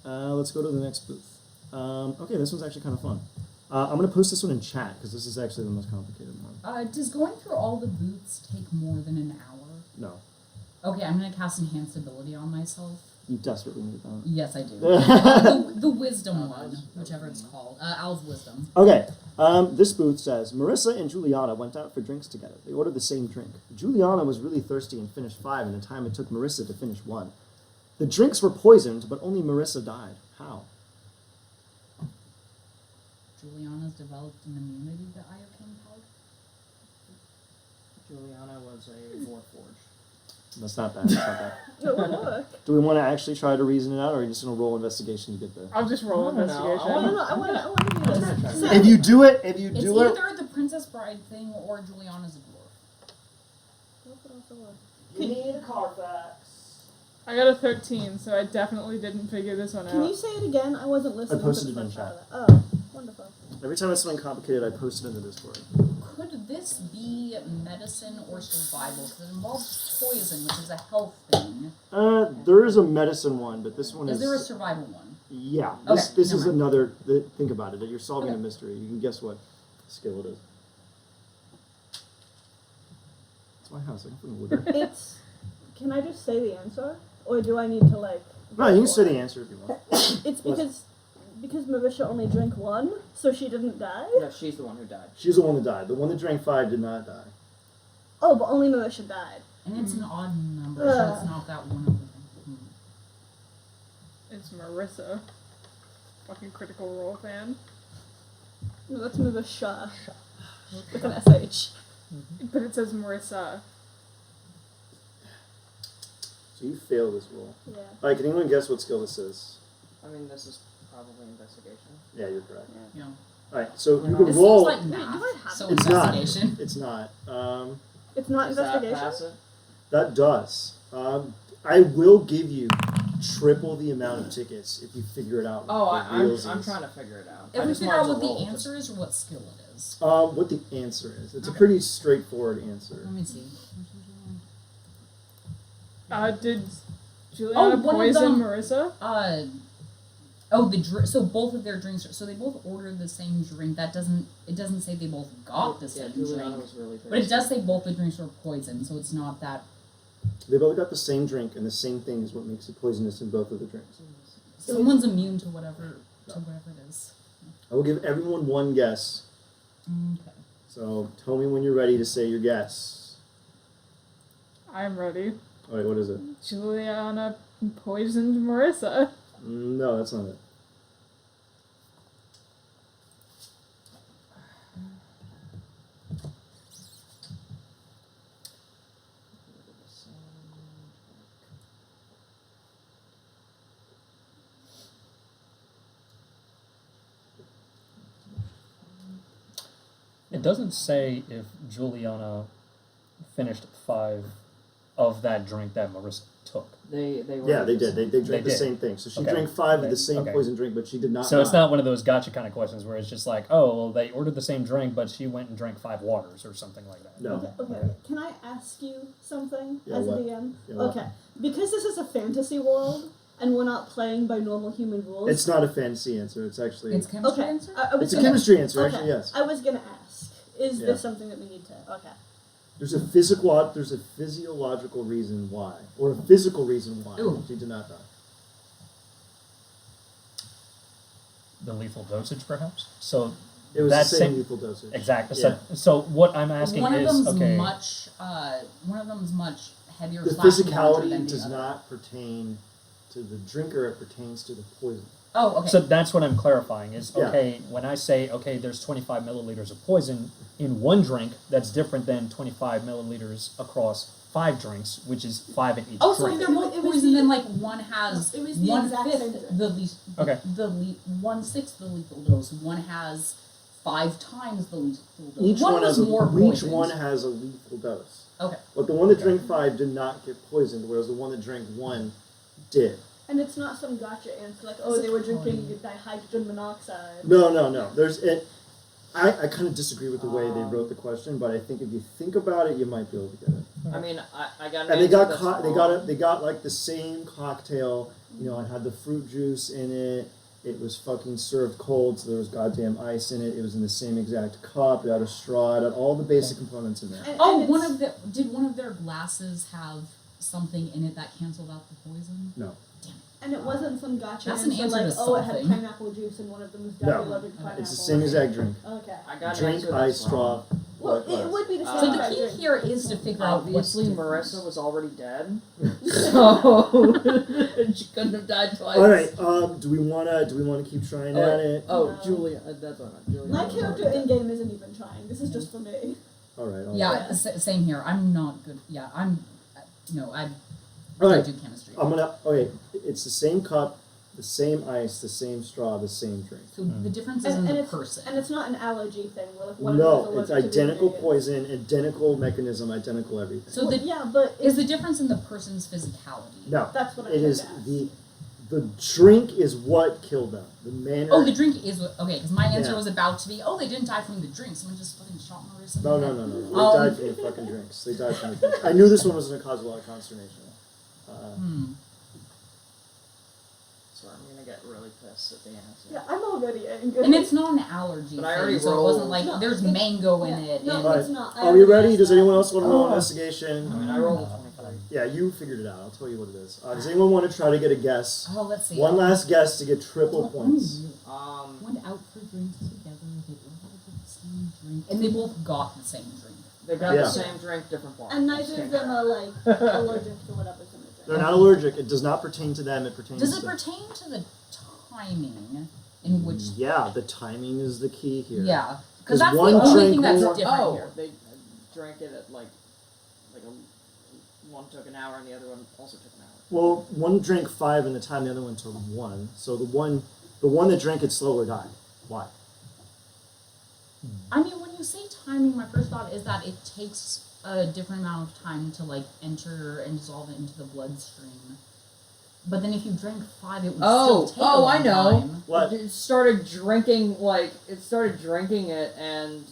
let's go to the next booth. Okay, this one's actually kind of fun. I'm going to post this one in chat, because this is actually the most complicated one. Does going through all the booths take more than an hour? No, Okay, I'm gonna cast Enhanced Ability on myself. you desperately need that. Yes, I do. The Wisdom one, whichever it's called. Owl's Wisdom. Okay, this booth says, Marissa and Juliana went out for drinks together. They ordered the same drink. Juliana was really thirsty and finished 5 in the time it took Marissa to finish 1. The drinks were poisoned, but only Marissa died. How? Juliana's developed an immunity to iocane powder. Juliana was a Warforged. That's not bad. That's not bad. It would work. Do we want to actually try to reason it out, or are you just going to roll investigation to get there? I'll just roll I don't know. investigation. I want to do this. So, If you do it, It's it. either the Princess Bride thing or Juliana's a dwarf. You need a Carfax. I got a 13, so I definitely didn't figure this one Can out. you say it again? I wasn't listening. posted to the it in first part chat. of that. Oh, wonderful. Every time it's something complicated, I post it into Discord. Could this be medicine or survival? Because it involves poison, which is a health thing. There is a medicine one, but this one Is is. there a survival one? Yeah. Okay, This is never mind. another. Think about it. You're solving a Okay. mystery. You can guess what skill it is. It's my house. I can put in wood. It's. Can I just say the answer, or do I need to like? No, you can for say it? the answer if you want. It's because Marisha only drank 1, so she didn't die. No, she's the one who died. She's the one that died. The one that drank 5 did not die. Oh, but only Marisha died. And it's an odd number, so it's not that one of them. It's Marissa. Fucking Critical Role fan. No, that's Marisha. With an SH. But it says Marissa. So you fail this roll. Yeah. Alright, can anyone guess what skill this is? I mean, this is probably investigation. Yeah, you're correct. Yeah. Alright, so you can This roll. seems like Wait, do I math, have so it? It's not. investigation. It's not. It's not Does that investigation. pass it? That does. I will give you triple the amount of tickets if you figure it out. Oh, for I'm realsies. trying to figure it out. If I we just figure out wanted what to the roll. answer is or what skill it is. What the answer is. It's a Okay. pretty straightforward answer. Let me see. Did Juliana one of poison them- Marissa? So both of their drinks are, so they both ordered the same drink. It doesn't say they both got the Yeah, same Juliana drink. was really thirsty. But it does say both the drinks were poisoned, so it's not that. They both got the same drink, and the same thing is what makes it poisonous in both of the drinks. Someone's immune to whatever it is. I will give everyone one guess. Okay. So tell me when you're ready to say your guess. I'm ready. Alright, what is it? Juliana poisoned Marissa. No, that's not it. It doesn't say if Juliana finished 5 of that drink that Marissa took. They were. Yeah, they did. They drank They the did. same thing. So she Okay. drank 5 of Okay. the same Okay. poison drink, but she did not So it's die. not one of those gotcha kind of questions where it's just like, oh, well, they ordered the same drink, but she went and drank 5 waters or something like that. No. Okay. Can I ask you something Yeah, as what? a DM? Yeah, what? Okay. Because this is a fantasy world and we're not playing by normal human rules. It's not a fancy answer. It's actually. It's chemistry okay. answer? I was It's a gonna, chemistry answer, okay. actually, yes. I was gonna ask. Is Yeah. this something that we need to? Okay. There's a physiological reason why. Or a physical reason why Ooh. she did not die. the lethal dosage, perhaps. So It was that the same lethal dosage. exactly. Yeah. So what I'm asking One of is them's okay. one of them's much heavier. The / larger physicality than the does other. not pertain to the drinker, it pertains to the poison. Oh, okay. So that's what I'm clarifying is, Yeah. okay, when I say, okay, there's 25 milliliters of poison in one drink, that's different than 25 milliliters across 5 drinks, which is 5 in each Oh, so if drink. they're both It was poison, the- then like one has it was the exact same 1/5 drink. the least. Okay. The 1/6 the lethal dose. One has 5 times the lethal dose. Each one, was has more each poisoned. one has a lethal dose. Okay. But the one that drank 5 did not get poisoned, whereas the one that drank 1 did. And it's not some gotcha answer like, oh, they were drinking dihydrogen monoxide. No. There's it. I kind of disagree with the way they wrote the question, but I think if you think about it, you might be able to get it. I mean, I got an And they answer got that's they wrong. got they got like the same cocktail. You know, it had the fruit juice in it. It was fucking served cold, so there was goddamn ice in it. It was in the same exact cup. It had a straw. It had all the basic components in there. Oh, and one it's- did one of their glasses have something in it that canceled out the poison? No. And it wasn't some gotcha That's an answer answer like, to oh, it had something. pineapple juice and one of them was No. allergic to pineapple. It's the same exact drink. Okay. I got an Drink, answer ice, that's straw. wrong. Well, what it glass. would be the same So So the exact key drink. here is to figure out what's Obviously, different. Marissa was already dead, so she couldn't have died twice. All right. Do we wanna keep trying at it? Oh, No. Julia, that's what I meant. Julia. My was character already in dead. game isn't even trying. This is just for me. All right. Yeah, same here. I'm not good. Yeah, I'm. No, I All don't right. do chemistry. I'm gonna. Okay. It's the same cup, the same ice, the same straw, the same drink. So the difference is in the person. And it's not an allergy thing where like one No, of them is it's allergic to the identical ingredients. poison, identical mechanism, identical everything. So Well, the yeah, but is the difference in the person's physicality. No, that's what I it is asked. the drink is what killed them. The manner. Oh, the drink is what. Okay, because my answer Yeah. was about to be, oh, they didn't die from the drink. Someone just fucking shot Marissa. No. They died from the fucking drinks. They died from the drinks. I knew this one was gonna cause a lot of consternation. So I'm gonna get really pissed at the answer. Yeah, I'm already angry. And it's not an allergy But I thing, already so it wasn't rolled. like No, there's it's- mango in yeah, it. no, and Alright. it's not. I Are we already ready? asked Does that. anyone else want to roll Oh. investigation? I mean, I rolled a 25. Yeah, you figured it out. I'll tell you what it is. Does anyone want to try to get a guess? oh, let's see. One last guess to get triple points. Went out for drinks together. They both had the same drink, and they both got the same drink. They got Yeah. the same drink, different form. And neither of them are like allergic to whatever's in the drink. They're not allergic. It does not pertain to them. It pertains Does it to. pertain to the timing in which? Yeah, the timing is the key here. Yeah, 'Cause because that's the one only drink thing that's will- different Oh, here. they drank it at like one took an hour and the other one also took an hour. Well, one drank 5 in the time, the other one took 1. So the one that drank it slower died. Why? I mean, when you say timing, my first thought is that it takes a different amount of time to like enter and dissolve it into the bloodstream. But then if you drank 5, it would still take a long I know. time. What? It started drinking it and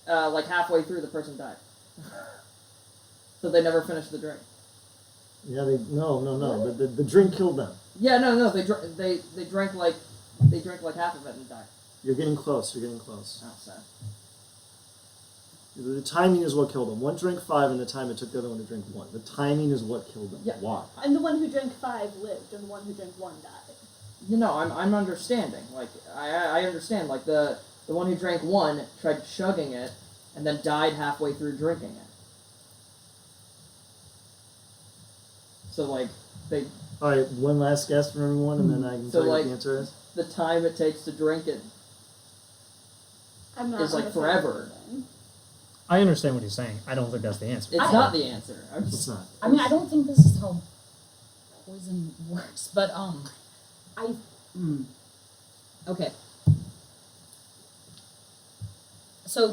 like halfway through the person died. So they never finished the drink. Yeah, no. The drink killed them. Yeah, no. They drank like half of it and died. You're getting close. Oh, sad. The timing is what killed them. One drank 5 in the time it took the other one to drink 1. The timing is what killed them. Yeah. Why? And the one who drank 5 lived, and the one who drank 1 died. No, I'm understanding. Like I understand. Like the one who drank 1 tried chugging it and then died halfway through drinking it. So like they All right, one last guess from everyone, and then I can So, tell you what like- the answer is. the time it takes to drink it. I'm not. It's like understanding forever. anything. I understand what he's saying. I don't think that's the answer. It's not the answer. I'm It's just not. I mean, I don't think this is how poison works, but okay. So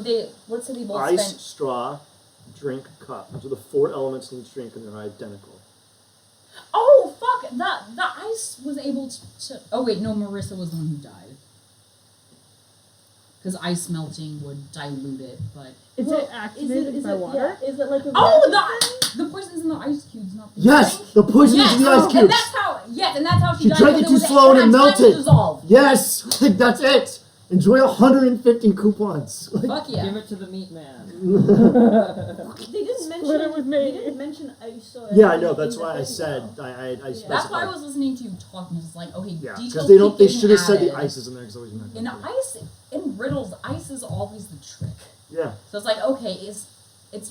let's say they both Ice, spent. straw, drink, cup. Those are the 4 elements in each drink, and they're identical. Oh fuck! The ice was able to. Oh wait, no, Marissa was the one who died. Because ice melting would dilute it, but Is it activated by water? Yeah, is it like a oh, magic thing? the poison's in the ice cubes, not the Yes, drink. the poison is in the ice And cubes. that's how she She died. drank because it too was- slow and it had time to melted. dissolve. Yes, that's it. Enjoy 150 coupons. Like, Fuck yeah. Give it to the meat man. They didn't mention. Split it with me. They didn't mention ice or. yeah, I know. anything That's in the why I thing, said though. I specified. That's why I was listening to you talking. It's like, okay, Yeah, details because they don't. They keep should have said getting the added. ice is in there because always not. In ice, in riddles, ice is always the trick. Yeah. So it's like, okay, it's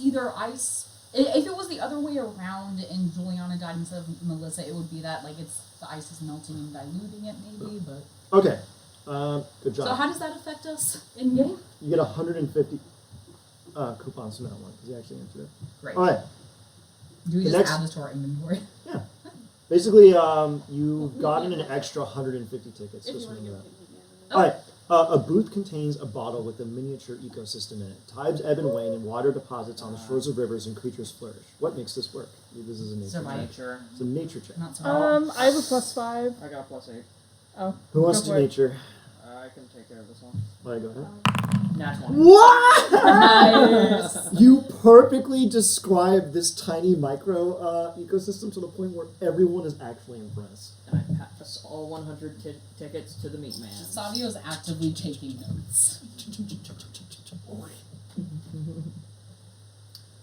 either ice. If it was the other way around and Juliana died instead of Melissa, it would be that like it's the ice is melting and diluting it, maybe. But Okay. Good job. so how does that affect us in game? You get 150 coupons from that one because you actually answered it. Great. All right. Do we The just next- add this to our inventory? Basically, you've gotten an extra 150 tickets. If Just you want to remember give that. it to me. All right. A booth contains a bottle with a miniature ecosystem in it. Tides ebb and wane, and water deposits on the shores of rivers, and creatures flourish. What makes this work? This is a nature Survive. check. Nature. It's a nature check. Not so I have a +5. I got +8. Oh. Who wants Go to for it. nature? I can take care of this one. All right, go ahead. Nat 20. What? Nice. You perfectly described this tiny micro ecosystem to the point where everyone is actually impressed. And I pass all 100 tickets to the meat man. Savio is actively taking notes.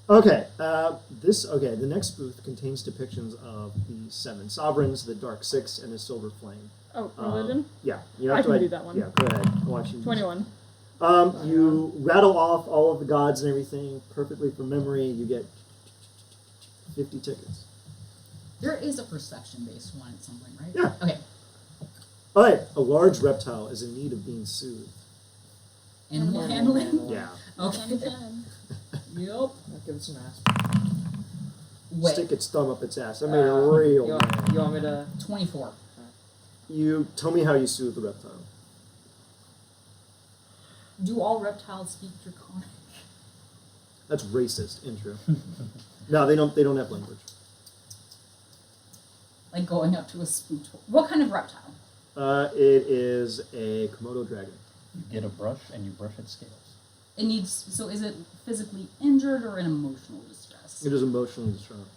Okay, the next booth contains depictions of the 7 sovereigns, the Dark Six, and the Silver Flame. Oh, religion? Yeah, you I have to can do that one. Yeah, go ahead. I'll watch you. 21. You rattle off all of the gods and everything perfectly from memory. You get 50 tickets. There is a perception-based one at some point, right? Yeah. Okay. All right, a large reptile is in need of being soothed. Animal handling. Yeah. Okay. Yep. I'll give it some ass. Wait. Stick its thumb up its ass. I made it real. You want me to? 24. You tell me how you soothe the reptile. Do all reptiles speak Draconic? That's racist. Intro. No, they don't. They don't have language. Like going up to a spook. What kind of reptile? It is a Komodo dragon. You get a brush and you brush its scales. It needs. So is it physically injured or in emotional distress? It is emotionally distraught.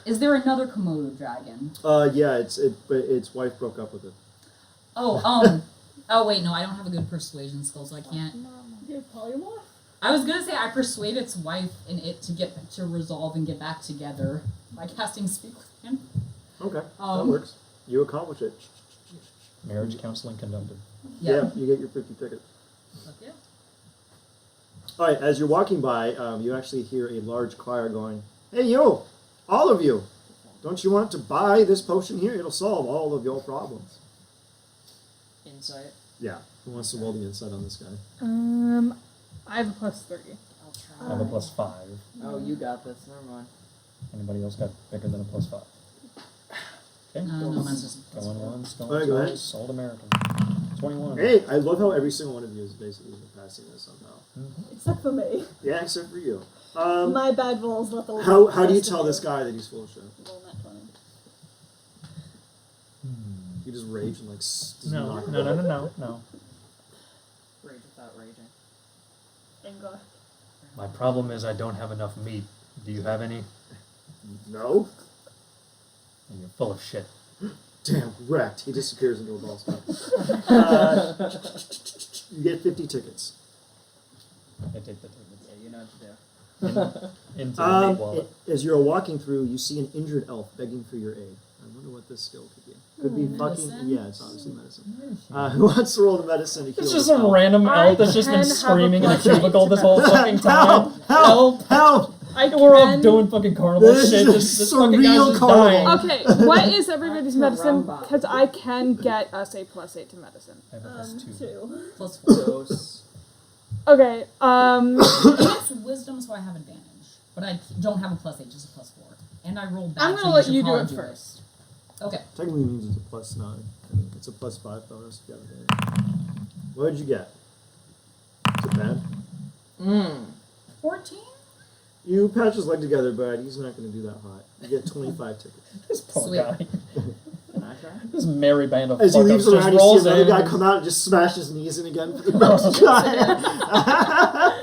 Is there another Komodo dragon? Yeah, but its wife broke up with it. Oh, oh wait, no, I don't have a good persuasion skill, so I can't. You have polymorph? I was gonna say I persuade its wife and it to resolve and get back together by casting speak with him. Okay, that Um, works. You accomplish it. Marriage counseling conducted. Yeah. You get your 50 tickets. Fuck yeah. All right, as you're walking by, you actually hear a large choir going, "Hey, you! All of you! Don't you want to buy this potion here? It'll solve all of your problems." Insight. Yeah. Who wants to roll the insight on this guy? I have a +3. I'll I try. have a +5. Oh, you got this. Never mind. Anybody else got bigger than a +5? Okay. No, mine's just Going once, going Alright, go ahead. twice. Old American. 21. Hey, I love how every single one of you is basically passing this somehow. Except for me. Yeah, except for you. My bad rolls let the How do you rest of tell this guy that he's full of shit? Roll that 20. You just rage and like. Just No, knock no, him no, out. no, no, no. Rage without raging. Anger. My problem is I don't have enough meat. Do you have any? No. And you're full of shit. Damn, wrecked. He disappears into a ball spot. You get 50 tickets. I take the tickets. Yeah, you know what to do. Into the meat wallet. As you're walking through, you see an injured elf begging for your aid. I wonder what this skill could be. Could be fucking. Medicine? Yeah, it's obviously medicine. Who wants to roll the medicine to heal It's this just some elf? random I elf that's just can been have a screaming in a plus eight cubicle to this whole fucking time. Help! Help! We're all doing fucking carnival This shit. is This fucking guy's surreal just carnival. dying. Okay, what is everybody's Back to medicine? Rumba. Because I can get us a +8 to medicine. I have a +2. 2. plus 4. Dose. Okay, It's wisdom, so I have advantage. But I don't have a +8, just a +4. And I rolled bad. I'm so gonna let should you do probably it first. Okay. Technically means it's a +9. I mean, it's a +5 bonus if you have it. What did you get? Is it bad? 14? You patch his leg together, but he's not going to do that hot. You get 25 tickets. This poor Sweet. guy. Can I try? This merry band of As he fuck-ups leaves just around, you rolls see another in. guy come out and just smash his knees in again for the next guy.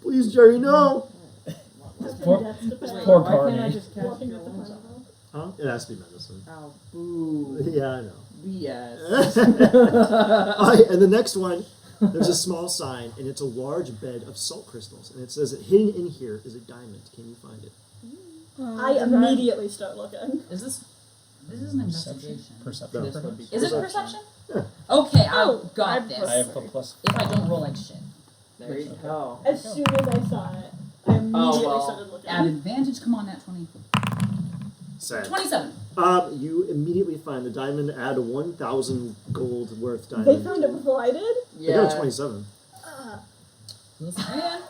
Please, Jerry, no. Poor, poor Why can't I Carney. just cast your wounds on him? Huh? It has to be medicine. Oh, boo. Yeah, I know. BS. Alright, and the next one, there's a small sign, and it's a large bed of salt crystals, and it says that hidden in here is a diamond. Can you find it? I immediately start looking. Is this is an investigation? Perception. This would be Is it perception? Yeah. Okay, Oh, I've got I've this. plus- I have a plus. If I don't roll like shit. There you go. As soon as I saw it, I immediately started looking. At advantage, come on, that 20. Sad. 27. You immediately find the diamond, add 1,000 gold worth diamond. They found it before I did? They got a 27. Listen, man.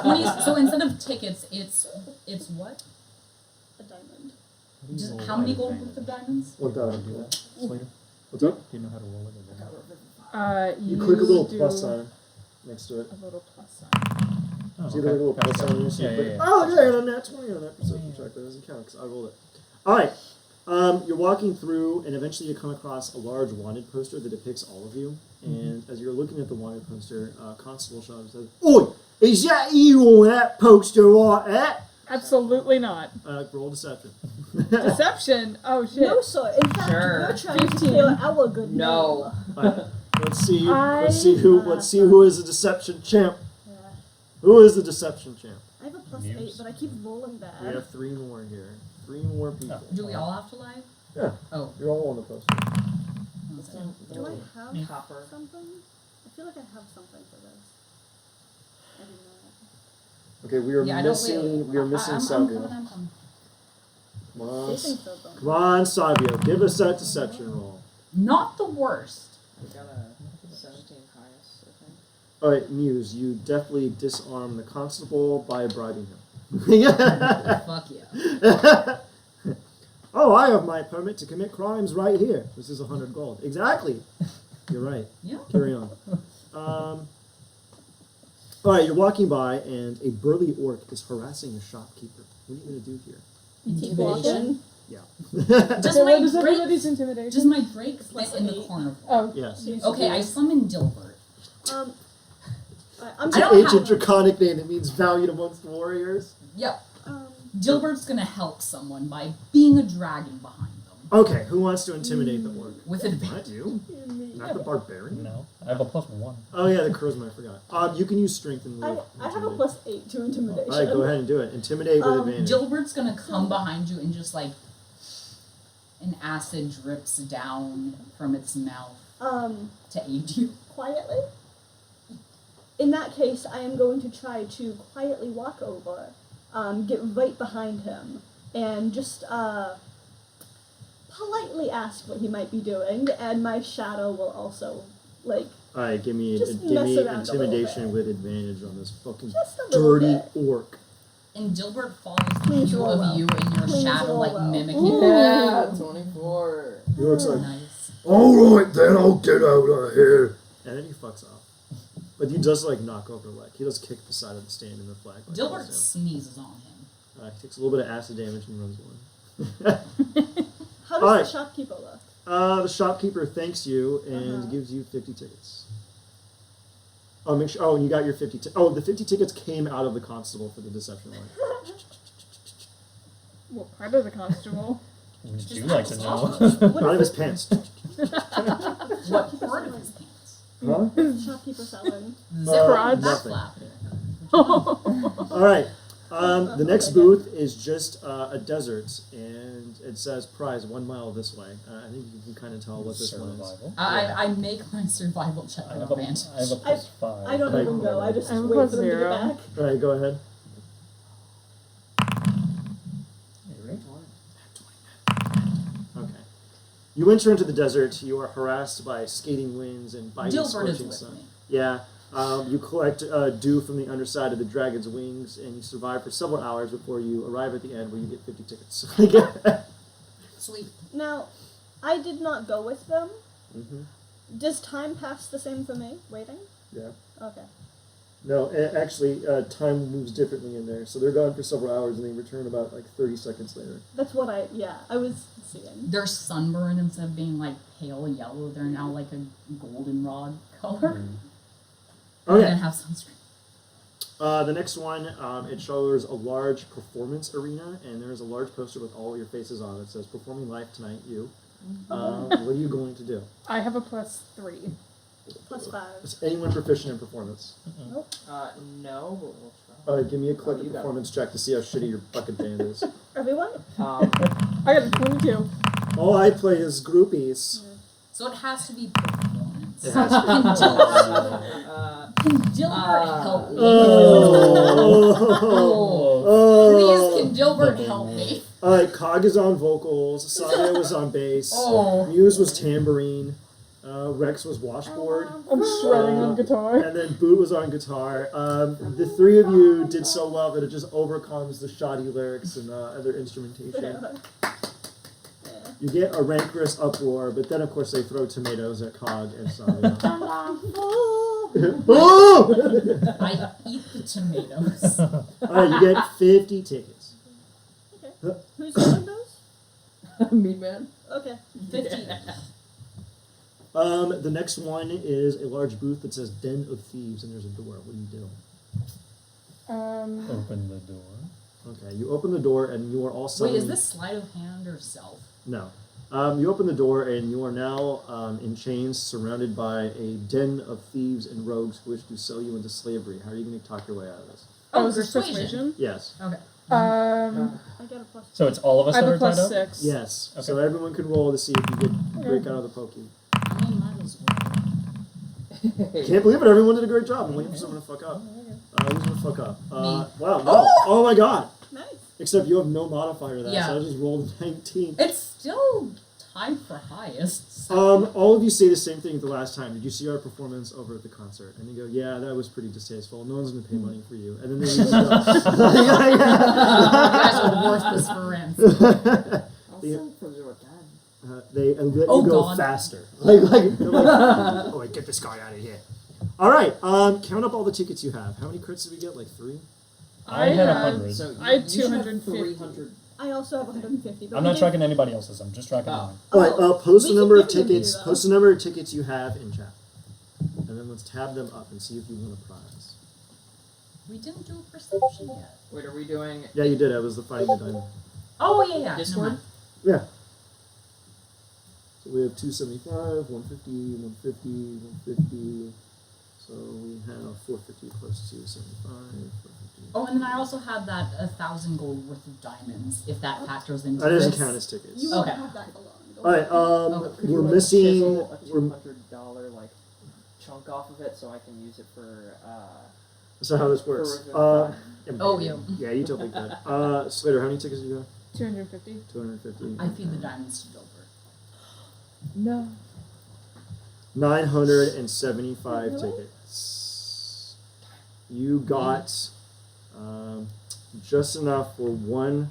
20, so instead of tickets, it's what? A diamond. Just how many gold worth of diamonds? 1,000. Slater, What's up? do you know how to roll it? You click a little do plus sign next to it. A little plus sign. Oh, See the little plus sign there? So you click it. Oh, yeah, and on that 20 on that perception check. That doesn't count because I rolled it. Alright. You're walking through, and eventually you come across a large wanted poster that depicts all of you. And as you're looking at the wanted poster, Constable shows up and says, "Oi! Is that you on that poster right there?" Absolutely not. Roll deception. Deception. Oh shit. No, sir. In fact, Sure. you're trying to 15. steal our good No. Alright, let's see. I- Let's see who is the deception champ. name. Yeah. Who is the deception champ? I have a plus Muse. 8, but I keep rolling We bad. have 3 more here. 3 more people. Do we all have to lie? Yeah. Oh. You're all on the poster. One second. Do I have Copper. something? I feel like I have something for this. I do not. Okay, we are Yeah, I don't missing. We are missing I'm Savio. coming. Come on, They think so, though. come on, Savio. Give us that deception roll. Not the worst. I got a 17 highest, I think. All right, Muse. You definitely disarm the constable by bribing him. Yeah. Fuck yeah. Oh, I have my permit to commit crimes right here. This is 100 gold. Exactly. You're right. Yeah. Carry on. All right, you're walking by, and a burly orc is harassing a shopkeeper. What are you going to do here? Keep walking. Yeah. Does Okay, my what is Drake everybody's intimidation? does my Drake fit Plus in the 8. corner? Oh. Yes. Okay, I summon Dilbert. I'm It's I an don't ancient have- draconic name that means valiant amongst warriors. Yep. um, Dilbert's gonna help someone by being a dragon behind them. Okay, who wants to intimidate the orc? With Not advantage. you. Not the barbarian. No, I have a plus 1. Oh yeah, the charisma. I forgot. You can use strength and I live. have a plus 8 to intimidation. All right, go ahead and do it. Intimidate with advantage. Dilbert's gonna come behind you and just like an acid drips down from its mouth to aid you. Quietly? In that case, I am going to try to quietly walk over, get right behind him, and just politely ask what he might be doing, and my shadow will also, like, All right, give me Just mess around a little intimidation bit. with advantage on this fucking just a little dirty bit. orc. And Dilbert follows the Please view roll of well. you and your Please shadow roll like well. mimicking. Yeah, 24. The orc's like, Nice. all right then, I'll get out of here. And then he fucks off. But he does like knock over like he does kick the side of the stand in the flag. Like, Dilbert falls sneezes on him. down. He takes a little bit of acid damage and runs away. How does Alright. the shopkeeper look? The shopkeeper thanks you and gives you 50 tickets. Oh, make sure. Oh, and you got your 50. The 50 tickets came out of the constable for the deception line. What part of the constable? Would you like to know? Out of his pants. What part of his pants? Huh? What is the shopkeeper selling? Zipper rods? back Nothing. flap. All right. The next booth is just a desert, and it says prize 1 mile this way. I think you can kind of tell what this one is. Survival. I make my survival check I with have a advantage. plus 5. I don't even go. I just I'm wait plus for them to 0. get back. All right, go ahead. You ready? Okay. You enter into the desert. You are harassed by skating winds and biting, Dilbert is scorching with sun. me. Yeah. You collect dew from the underside of the dragon's wings, and you survive for several hours before you arrive at the end where you get 50 tickets. Sweet. Now, I did not go with them. Mm-hmm. Does time pass the same for me, waiting? Yeah. Okay. No, actually, time moves differently in there. So they're gone for several hours, and they return about like 30 seconds later. That's what I was seeing. They're sunburned instead of being like pale yellow. They're now like a goldenrod color. And Okay. then have sunscreen. The next one, it shows a large performance arena, and there's a large poster with all your faces on it. It says "Performing live tonight, you." What are you going to do? I have a +3. +5. Is anyone proficient in performance? No, but we'll try. Alright, give me a quick Oh, you got it. performance check to see how shitty your fucking band is. Everyone? Um, I got a 22. All I play is groupies. So it has to be performance. It has to be. Can Dilbert help me? Oh. Please, can Dilbert help me? Alright, Cog is on vocals, Saga was on bass, Oh. Muse was tambourine, Rex was washboard, I'm shredding on guitar. and then Boot was on guitar. The three of you did so well that it just overcomes the shoddy lyrics and other instrumentation. You get a rancorous uproar, but then of course they throw tomatoes at Cog and Saga. I eat the tomatoes. Alright, you get 50 tickets. Who's doing those? Meat Man. Okay. 50. The next one is a large booth that says Den of Thieves, and there's a door. What do you do? Open the door. Okay, you open the door, and you are all Wait, suddenly... is this sleight of hand or self? No. You open the door, and you are now in chains, surrounded by a den of thieves and rogues who wish to sell you into slavery. How are you going to talk your way out of this? Oh, is this persuasion? Yes. Okay. I got a +2. So it's all of us I that have are a tied up? +6. Yes. Okay. So everyone can roll to see if you can break out of the pokey. I mean, might as well. Can't believe it. Everyone did a great job. I'm waiting for someone to fuck up. Who's going to fuck up? Me. Wow, no. Oh my god. Nice. Except you have no modifier to that, Yeah. so I just rolled a 19. It's still tied for highest. So. All of you say the same thing the last time. Did you see our performance over at the concert? And you go, yeah, that was pretty distasteful. No one's going to pay money for you. And then they just go, You guys are worthless for rent. I'll Yeah. sell for your dad. they let Oh, you go God. faster. They're like, oh, wait, get this guy out of here. All right, count up all the tickets you have. How many crits did we get? Like 3? I had had 100. So I had you should have 250. 300. I also have 150. But I'm we not did- tracking anybody else's. I'm just tracking Oh. mine. All right, post We the can number of give them to you, tickets. though. Post the number of tickets you have in chat, and then let's tab them up and see if you win a prize. We didn't do a perception yet. Wait, are we doing Yeah, you did. I was the fighting the diamond. Oh, yeah, yeah. Discord? Never mind. Yeah. So we have 275, 150, 150, 150. So we have 450 plus 275, 450. Oh, and then I also had that 1,000 gold worth of diamonds, if that factors into That doesn't this. count as tickets. You won't Okay. have that for long. Don't All right, worry. Could you, we're like, missing. chisel a We're, $200 like chunk off of it so I can use it for so how this works? for Oh, yeah. Yeah, you totally could. Slater, how many tickets do you have? 250. 250. I feed the diamonds to Dilbert. No. 975 Really? tickets. You got just enough for one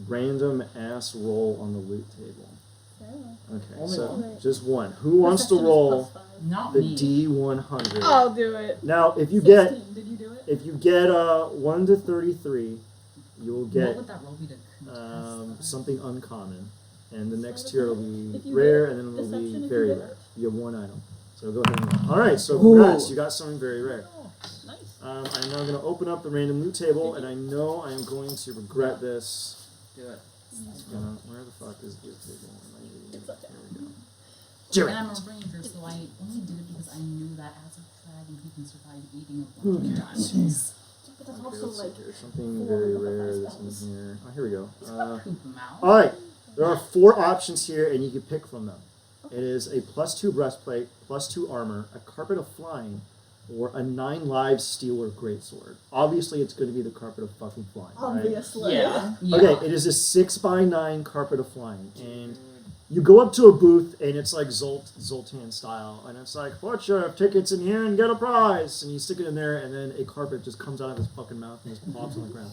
random ass roll on the loot table. Okay, Only so one? just one. Who wants to Perception is roll +5. Not the me. D100? I'll do it. Now, if you 16. get Did you do it? 1 to 33, you will What get would that roll be to contest? something uncommon, and the next tier will If be you rare, get and then it will deception be if you very get rare. it. You have one item, so go ahead and roll. All right, so congrats, Ooh. you got something very rare. Nice. I'm now going to open up the random loot table, and I know I am going to regret this. Do it. Where the fuck is the loot table? Am I reading it? It's okay. There we go. And Jerry. I'm a ranger, so I only did it because I knew that as a dragon he can survive eating a bunch of diamonds. But that's Okay, also let's see like here. Something very rare that's in here. Oh, here we go. Poop him out. All right, there are 4 options here, and you can pick from them. It is a +2 breastplate, +2 armor, a carpet of flying, or a 9 lives steel or greatsword. Obviously, it's going to be the carpet of fucking flying, right? obviously. Yeah. Yeah. Okay, it is a 6x9 carpet of flying, and you go up to a booth, and it's like Zoltan style, and it's like, put your tickets in here and get a prize, and you stick it in there, and then a carpet just comes out of his fucking mouth and just pops on the ground.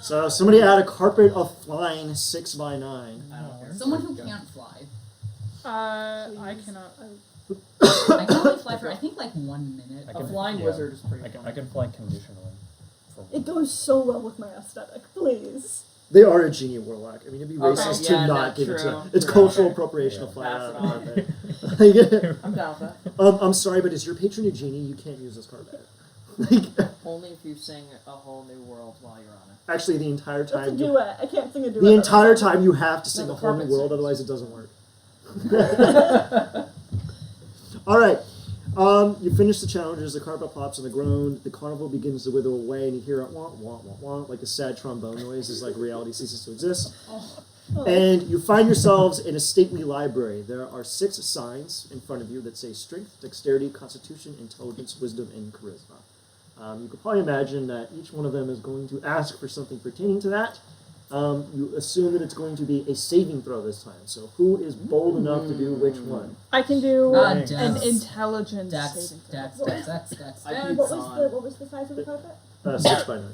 So somebody had a carpet of flying 6x9. I don't care. Someone who can't fly. I cannot. I can only fly for I think like 1 minute. I A can- flying yeah. wizard is pretty I can fly conditionally. For It goes so well with my aesthetic. Please. They are a genie warlock. I mean, it'd be Okay, racist yeah, to no, not give it to true, them. It's true. cultural Okay. appropriation Yeah. to fly Pass out it of on. the carpet. I'm down with that. I'm sorry, but as your patron of genie, you can't use this carpet. Like, Only if you sing A Whole New World while you're on it. actually, the entire That's a time. duet. I can't sing a duet. The entire time you have to No, sing the a whole new carpet world, sings. otherwise it doesn't work. All right. You finish the challenges, the carpet plops on the ground, the carnival begins to wither away, and you hear a wah, wah, wah, wah, like a sad trombone noise as like reality ceases to exist. And you find yourselves in a stately library. There are 6 signs in front of you that say strength, dexterity, constitution, intelligence, wisdom, and charisma. You could probably imagine that each one of them is going to ask for something pertaining to that. You assume that it's going to be a saving throw this time. So who is bold enough to do which one? I can do Dex. an intelligence Dex, saving throw. Dex. I And keep what on. was the size of the carpet? 6 by 9.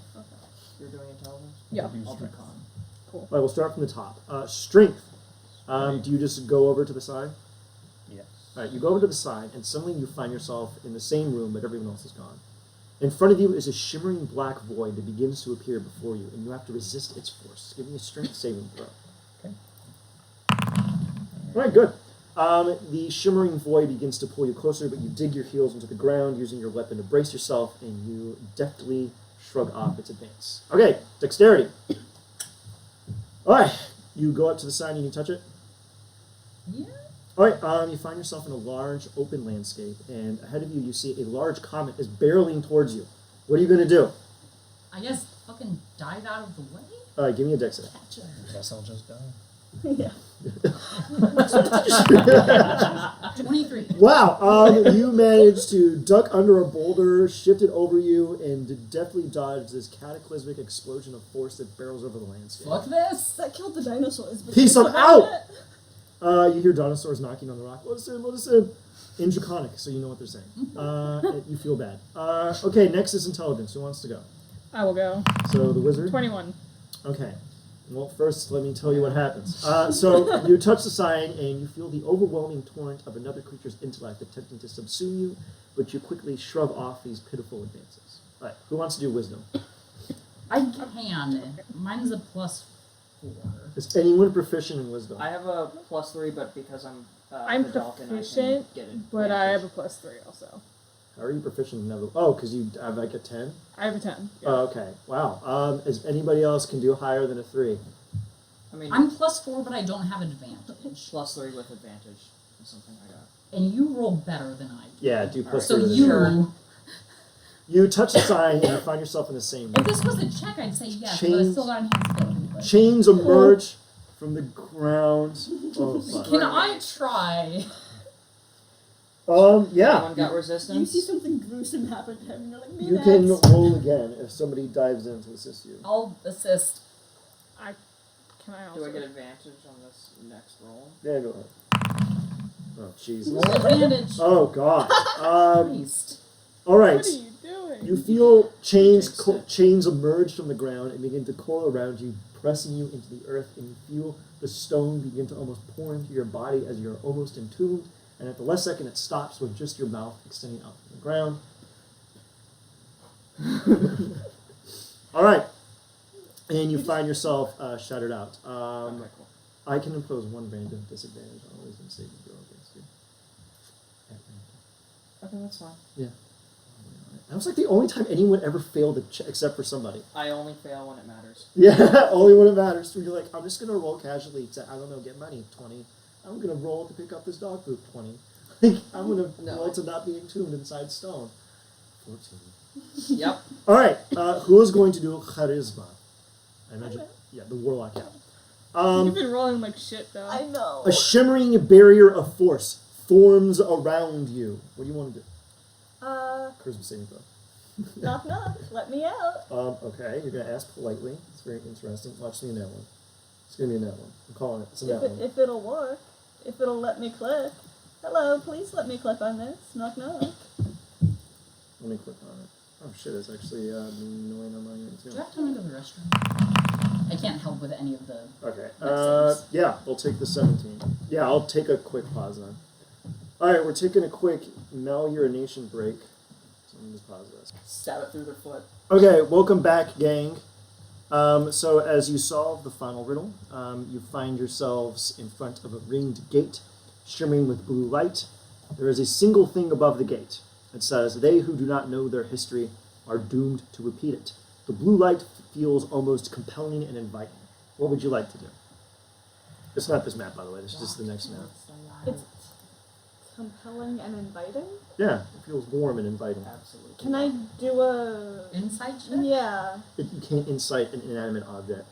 You're doing intelligence? Yeah. I'll do con. All right, we'll start from the top. Strength. Do you just go over to the side? Yes. All right, you go over to the side, and suddenly you find yourself in the same room, but everyone else is gone. In front of you is a shimmering black void that begins to appear before you, and you have to resist its force. Give me a strength saving throw. Okay. All right, good. The shimmering void begins to pull you closer, but you dig your heels into the ground using your weapon to brace yourself, and you deftly shrug off its advance. Okay, dexterity. All right, you go up to the side and you touch it. Yeah. All right, you find yourself in a large open landscape, and ahead of you, you see a large comet is barreling towards you. What are you going to do? I guess fucking dive out of the way. All right, give me a dex save. Gotcha. I guess I'll just die. Yeah. 23. Wow, you managed to duck under a boulder, shift it over you, and deftly dodge this cataclysmic explosion of force that barrels over the landscape. Fuck this. That killed the dinosaurs. but Peace, you I'm survived out! it. You hear dinosaurs knocking on the rock. Let us in, let us in. In Draconic, so you know what they're saying. You feel bad. Okay, next is intelligence. Who wants to go? I will go. So the wizard? 21. Okay. Well, first, let me tell you what happens. So you touch the sign, and you feel the overwhelming torrent of another creature's intellect attempting to subsume you, but you quickly shrug off these pitiful advances. All right, who wants to do wisdom? I can. Mine's a +4. Is anyone proficient in wisdom? I have a +3, but because I'm I'm the Dalton, proficient, I can get it. but I have a +3 also. How are you proficient in Neville? Oh, because you have like a 10? I have a 10. Yeah. Oh, okay. Wow. Is anybody else can do higher than a 3? I mean, I'm +4, but I don't have advantage. +3 with advantage is something I got. And you roll better than I do. Yeah, do plus So 3 with you. advantage. You touch the sign, and you find yourself in the same room. If this was a check, I'd say yes, but I Chains. still got enhanceability. But Chains emerge from the ground. Oh, fuck. can I try? Yeah. Anyone got You resistance? see something gruesome happen to him, and you're like, me You next. can roll again if somebody dives in to assist you. I'll assist. Can I also? Do I get advantage on this next roll? Yeah, go ahead. Oh, Jesus. Roll advantage. Oh, God. Christ. All right. What are you doing? You feel chains Jinx it. chains emerge from the ground and begin to coil around you, pressing you into the earth, and you feel the stone begin to almost pour into your body as you're almost entombed, and at the last second it stops with just your mouth extending out from the ground. All right. And you find yourself shattered out. Okay, cool. I can impose one random disadvantage on a wisdom saving throw against you. At random. Okay, that's fine. Yeah. That was like the only time anyone ever failed a check except for somebody. I only fail when it matters. Yeah, only when it matters. So you're like, I'm just gonna roll casually to, I don't know, get money, 20. I'm gonna roll to pick up this dog poop, 20. Like, I'm gonna roll to not be entombed inside stone, 14. Yep. All right, who is going to do charisma? I imagine, yeah, the warlock cap. You've been rolling like shit though. I know. A shimmering barrier of force forms around you. What do you want to do? Charisma saving throw. Knock knock. Let me out. Okay, you're gonna ask politely. It's very interesting. Watch me in that one. It's gonna be in that one. I'm calling it. It's in that one. If it'll work. If it'll let me click. Hello, please let me click on this. Knock knock. Let me click on it. Oh shit, it's actually annoying on my end Do too. I have time to go to the restroom? I can't help with any of the. Okay. Yeah, we'll take the 17. Yeah, I'll take a quick pause then. Alright, we're taking a quick malurination break. So let me just pause this. Stab it through their foot. Okay, welcome back, gang. So as you solve the final riddle, you find yourselves in front of a ringed gate, shimmering with blue light. There is a single thing above the gate. It says, "They who do not know their history are doomed to repeat it. The blue light feels almost compelling and inviting. What would you like to do? It's not this map, by the way. This is just the next map. It's compelling and inviting. Yeah, it feels warm and inviting. Absolutely. Can I do a? Inside check? Yeah. You can't incite an inanimate object.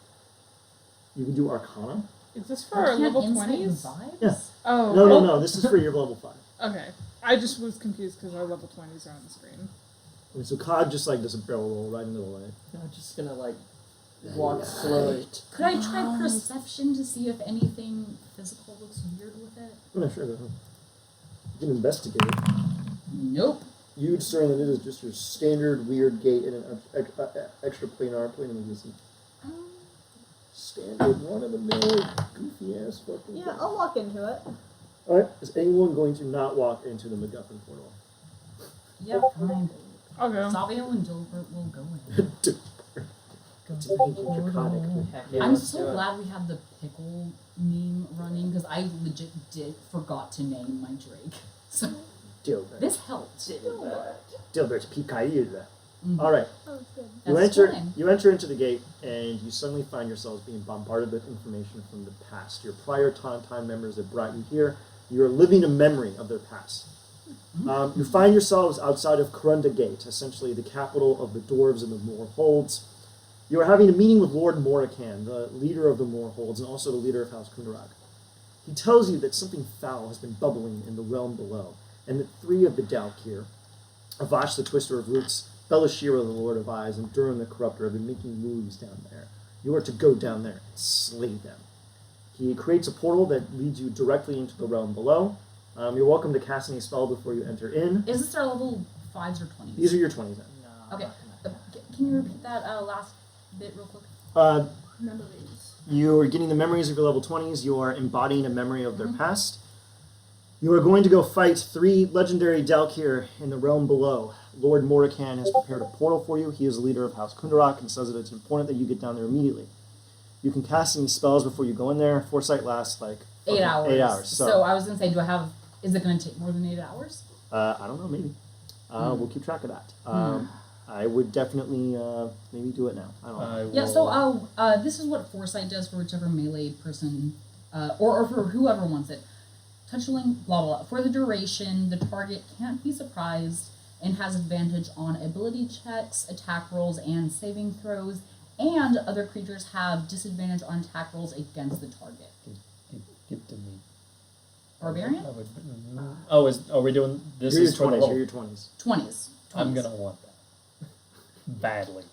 You can do Arcana. Is this I for can't level insight the 20s? vibes? Yeah. Oh. No. This is for your level 5. Okay. I just was confused because our level 20s are on the screen. And so Cod just like does a barrel roll right into the light. I'm just gonna like walk slowly. Could I try perception to see if anything physical looks weird with it? No, sure, go ahead. You can investigate it. Nope. You would discern that it is just your standard weird gate in an extra planar plane of existence. Standard run-of-the-mill goofy ass fucking Yeah, thing. I'll walk into it. Alright, is anyone going to not walk into the MacGuffin portal? Yeah, fine. I'll go. Savio and Gilbert will go in. It's an ancient draconic thing. Heck yeah, I'm let's so do it. glad we have the pickle meme running because I legit forgot to name my Drake. So Dilbert. this helped. Dilbert's Pikaïl. Mhm. Alright, Oh, it's good. That's fine. you enter into the gate and you suddenly find yourselves being bombarded with information from the past. Your prior Tontine members that brought you here, you are living a memory of their past. You find yourselves outside of Corunda Gate, essentially the capital of the dwarves and the Moorholds. You are having a meeting with Lord Morakan, the leader of the Moorholds and also the leader of House Kundarag. He tells you that something foul has been bubbling in the realm below, and that 3 of the daelkyr, Avash the Twister of Roots, Belashyrra the Lord of Eyes, and Dyrrn the Corrupter have been making moves down there. You are to go down there and slay them. He creates a portal that leads you directly into the realm below. You're welcome to cast any spell before you enter in. Is this our level 5s or 20s? These are your 20s then. No, Okay. I'm not gonna- Can you repeat that last bit real quick? Memories. You are getting the memories of your level 20s. You are embodying a memory of their past. You are going to go fight 3 legendary daelkyr in the realm below. Lord Morakan has prepared a portal for you. He is the leader of House Kundarak and says that it's important that you get down there immediately. You can cast any spells before you go in there. Foresight lasts like 8 hours. 8 hours. So I was gonna say, is it gonna take more than 8 hours? I don't know, maybe. We'll keep track of that. I would definitely maybe do it now. I don't know. Yeah, so this is what Foresight does for whichever melee person, or for whoever wants it. Touching, blah, blah, blah. For the duration, the target can't be surprised and has advantage on ability checks, attack rolls, and saving throws, and other creatures have disadvantage on attack rolls against the target. Give to me. Barbarian? Are we doing this? You're Is for the your 20s. level? You're your 20s. 20s. I'm gonna want that badly.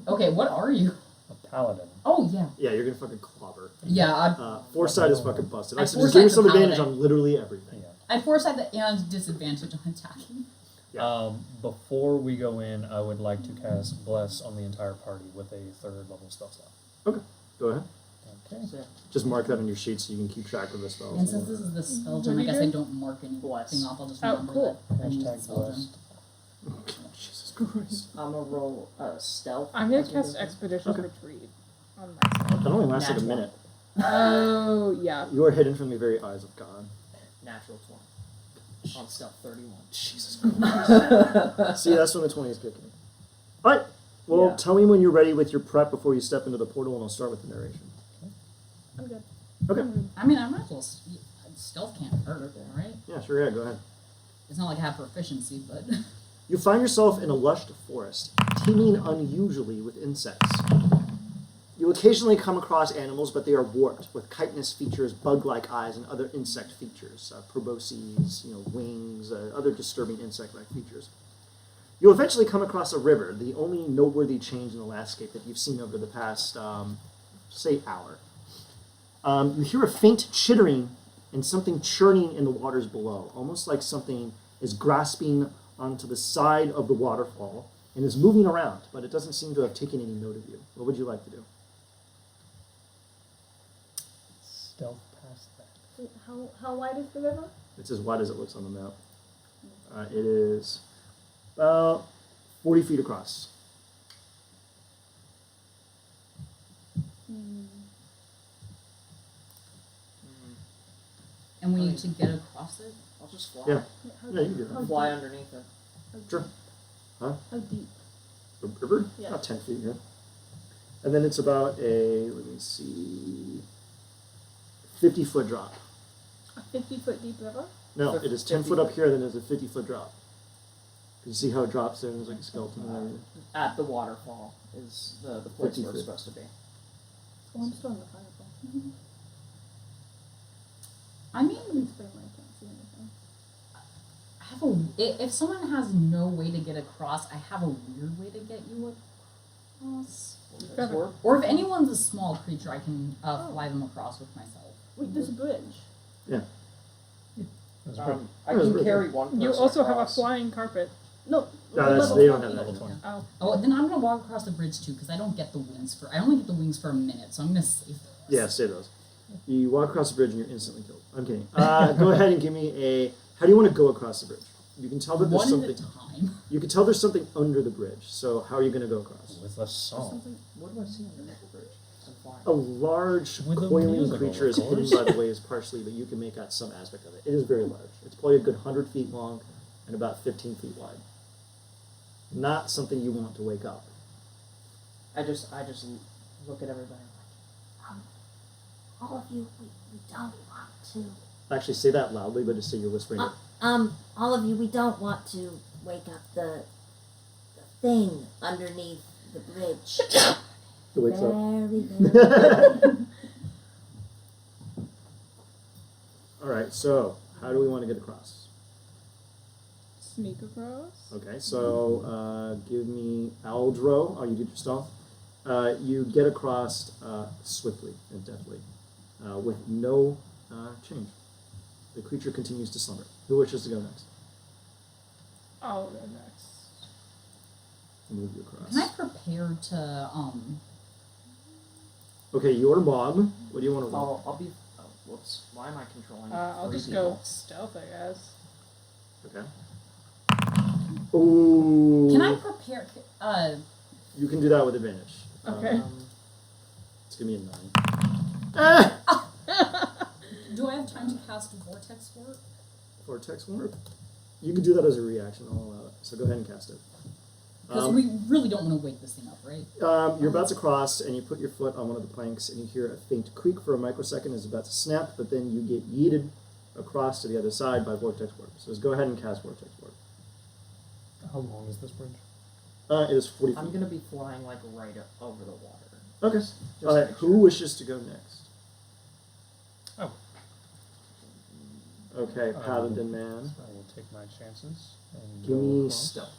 Okay, what are you? A paladin. Oh, yeah. Yeah, you're gonna fucking clobber. Yeah, Foresight is fucking busted. I I said just give Foresight's yourself a advantage paladin. on literally everything. Yeah. I Foresight that and disadvantage on attacking. Yeah. Before we go in, I would like to cast Bless on the entire party with a 3rd level spell slot. Okay, go ahead. Okay. So, Just mark that on your sheet so you can keep track of the spells. And since this is the spell gem, I guess I don't mark anything Bless. off. I'll just Oh, remember cool. that I use the Hashtag spell gem. blessed. Jesus Christ. I'm gonna roll stealth. I'm gonna as we cast go. Expedition Okay. Retreat on myself. That only lasts like a Natural. minute. Oh, yeah. You are hidden from the very eyes of God. Natural 20. On stealth 31. Jesus Christ. See, that's when the 20 is kicking. Alright, well, Yeah. tell me when you're ready with your prep before you step into the portal, and I'll start with the narration. I'm good. Okay. I mean, I might as well. Stealth can't hurt, right? Yeah, sure, yeah, go ahead. It's not like I have proficiency, but You find yourself in a lush forest, teeming unusually with insects. You occasionally come across animals, but they are warped, with chitinous features, bug-like eyes, and other insect features, probosces, wings, other disturbing insect-like features. You eventually come across a river, the only noteworthy change in the landscape that you've seen over the past, say, hour. You hear a faint chittering and something churning in the waters below, almost like something is grasping onto the side of the waterfall and is moving around, but it doesn't seem to have taken any note of you. What would you like to do? Stealth past that. Wait, how wide is the river? It's as wide as it looks on the map. It is about 40 feet across. and we need to get across it. I'll just fly. Yeah. How Yeah, you deep? can do How that. Fly deep? underneath it. How deep? Sure. Huh? How deep? A river? Yeah. About 10 feet here. And then it's about a, let me see, 50-foot drop. A 50-foot deep river? No, So it is 10 foot up here, then there's a 50-foot drop. You see how it drops there and there's like a skeleton there? At the waterfall is the place 50 where it's feet. supposed to be. Oh, I'm still in the fireball. I mean, Explain why I can't see anything. I have a. If someone has no way to get across, I have a weird way to get you across. Or Or if anyone's a small creature, I can fly them across with myself. Wait, there's a bridge. Yeah. That's pretty- I can carry one person You also have a across. flying carpet. No, that's, level they don't 20. have that. Level 20. Oh. Oh, then I'm gonna walk across the bridge too, because I don't get the wings for. I only get the wings for a minute, so I'm gonna save those. Yeah, say those. You walk across the bridge and you're instantly killed. I'm kidding. Go ahead and give me a, how do you want to go across the bridge? You can tell that there's One at something, a time. you can tell there's something under the bridge. So how are you going to go across? With a song. What do I see under the bridge? I'm flying. A large With a coiling musical, creature is of hidden course. by the waves partially, but you can make out some aspect of it. It is very large. It's probably a good 100 feet long and about 15 feet wide. Not something you want to wake up. I just look at everybody. All of you, we don't want to. Actually, say that loudly, but just say you're whispering it. All of you, we don't want to wake up the thing underneath the bridge. It wakes up. Very. All right, so how do we want to get across? Sneak across. Okay, so give me Aldro. Oh, you did your stealth. You get across swiftly and deftly with no change. The creature continues to slumber. Who wishes to go next? I'll go next. Move you across. Can I prepare to Okay, you're Bob. What do you want to roll? I'll be. Oh, whoops. Why am I controlling? I'll 3 just people? go stealth, I guess. Okay. Ooh. Can I prepare? You can do that with advantage. Okay. Let's give me a 9. Ah! Do I have time to cast Vortex Warp? Vortex warp. You can do that as a reaction. I'll allow it. So go ahead and cast it. Because we really don't want to wake this thing up, right? You're about to cross, and you put your foot on one of the planks, and you hear a faint creak for a microsecond as it's about to snap, but then you get yeeted across to the other side by Vortex Warp. So just go ahead and cast Vortex Warp. How long is this bridge? It is 40 feet. I'm gonna be flying like right over the water. Okay. Just All right, make who sure. wishes to go next? Oh. Okay, Paladin man. I will take my chances. And Give go me across. stealth.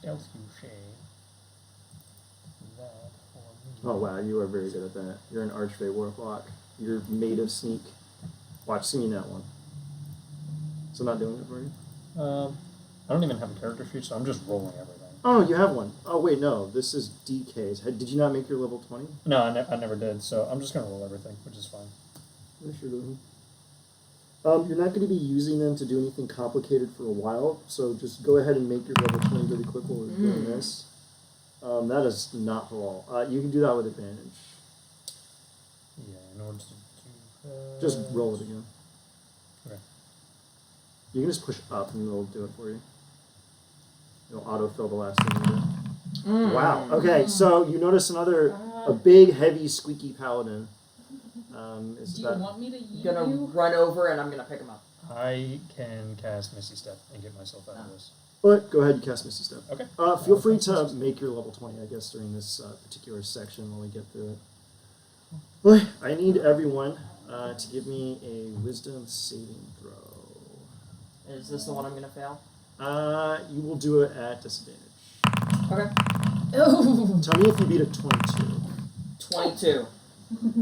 Stealth, you say. That for me. Oh wow, you are very good at that. You're an Archfey Warlock. You're made of sneak. Watch, see me in that one. So not doing it for you? I don't even have a character sheet, so I'm just rolling everything. Oh, you have one. Oh wait, no, this is DK's. Did you not make your level 20? No, I never did, so I'm just going to roll everything, which is fine. Yes, you're doing. You're not going to be using them to do anything complicated for a while, so just go ahead and make your level 20 really quick while we're doing this. That is not roll. You can do that with advantage. Yeah, in order to do that... Just roll it again. Okay. You can just push up and it'll do it for you. It'll autofill the last thing you do. Wow. Okay, so you notice a big, heavy, squeaky paladin. Is Do you about, want me to yeet I'm gonna you? run over and I'm gonna pick him up. I can cast Misty Step and get myself out of this. but go ahead and cast Misty Step. Okay. Feel free to make your level 20, I guess, during this particular section when we get through it. Well, I need everyone to give me a wisdom saving throw. Is this the one I'm gonna fail? You will do it at disadvantage. Okay. Oh. Tell me if you beat a 22. 22.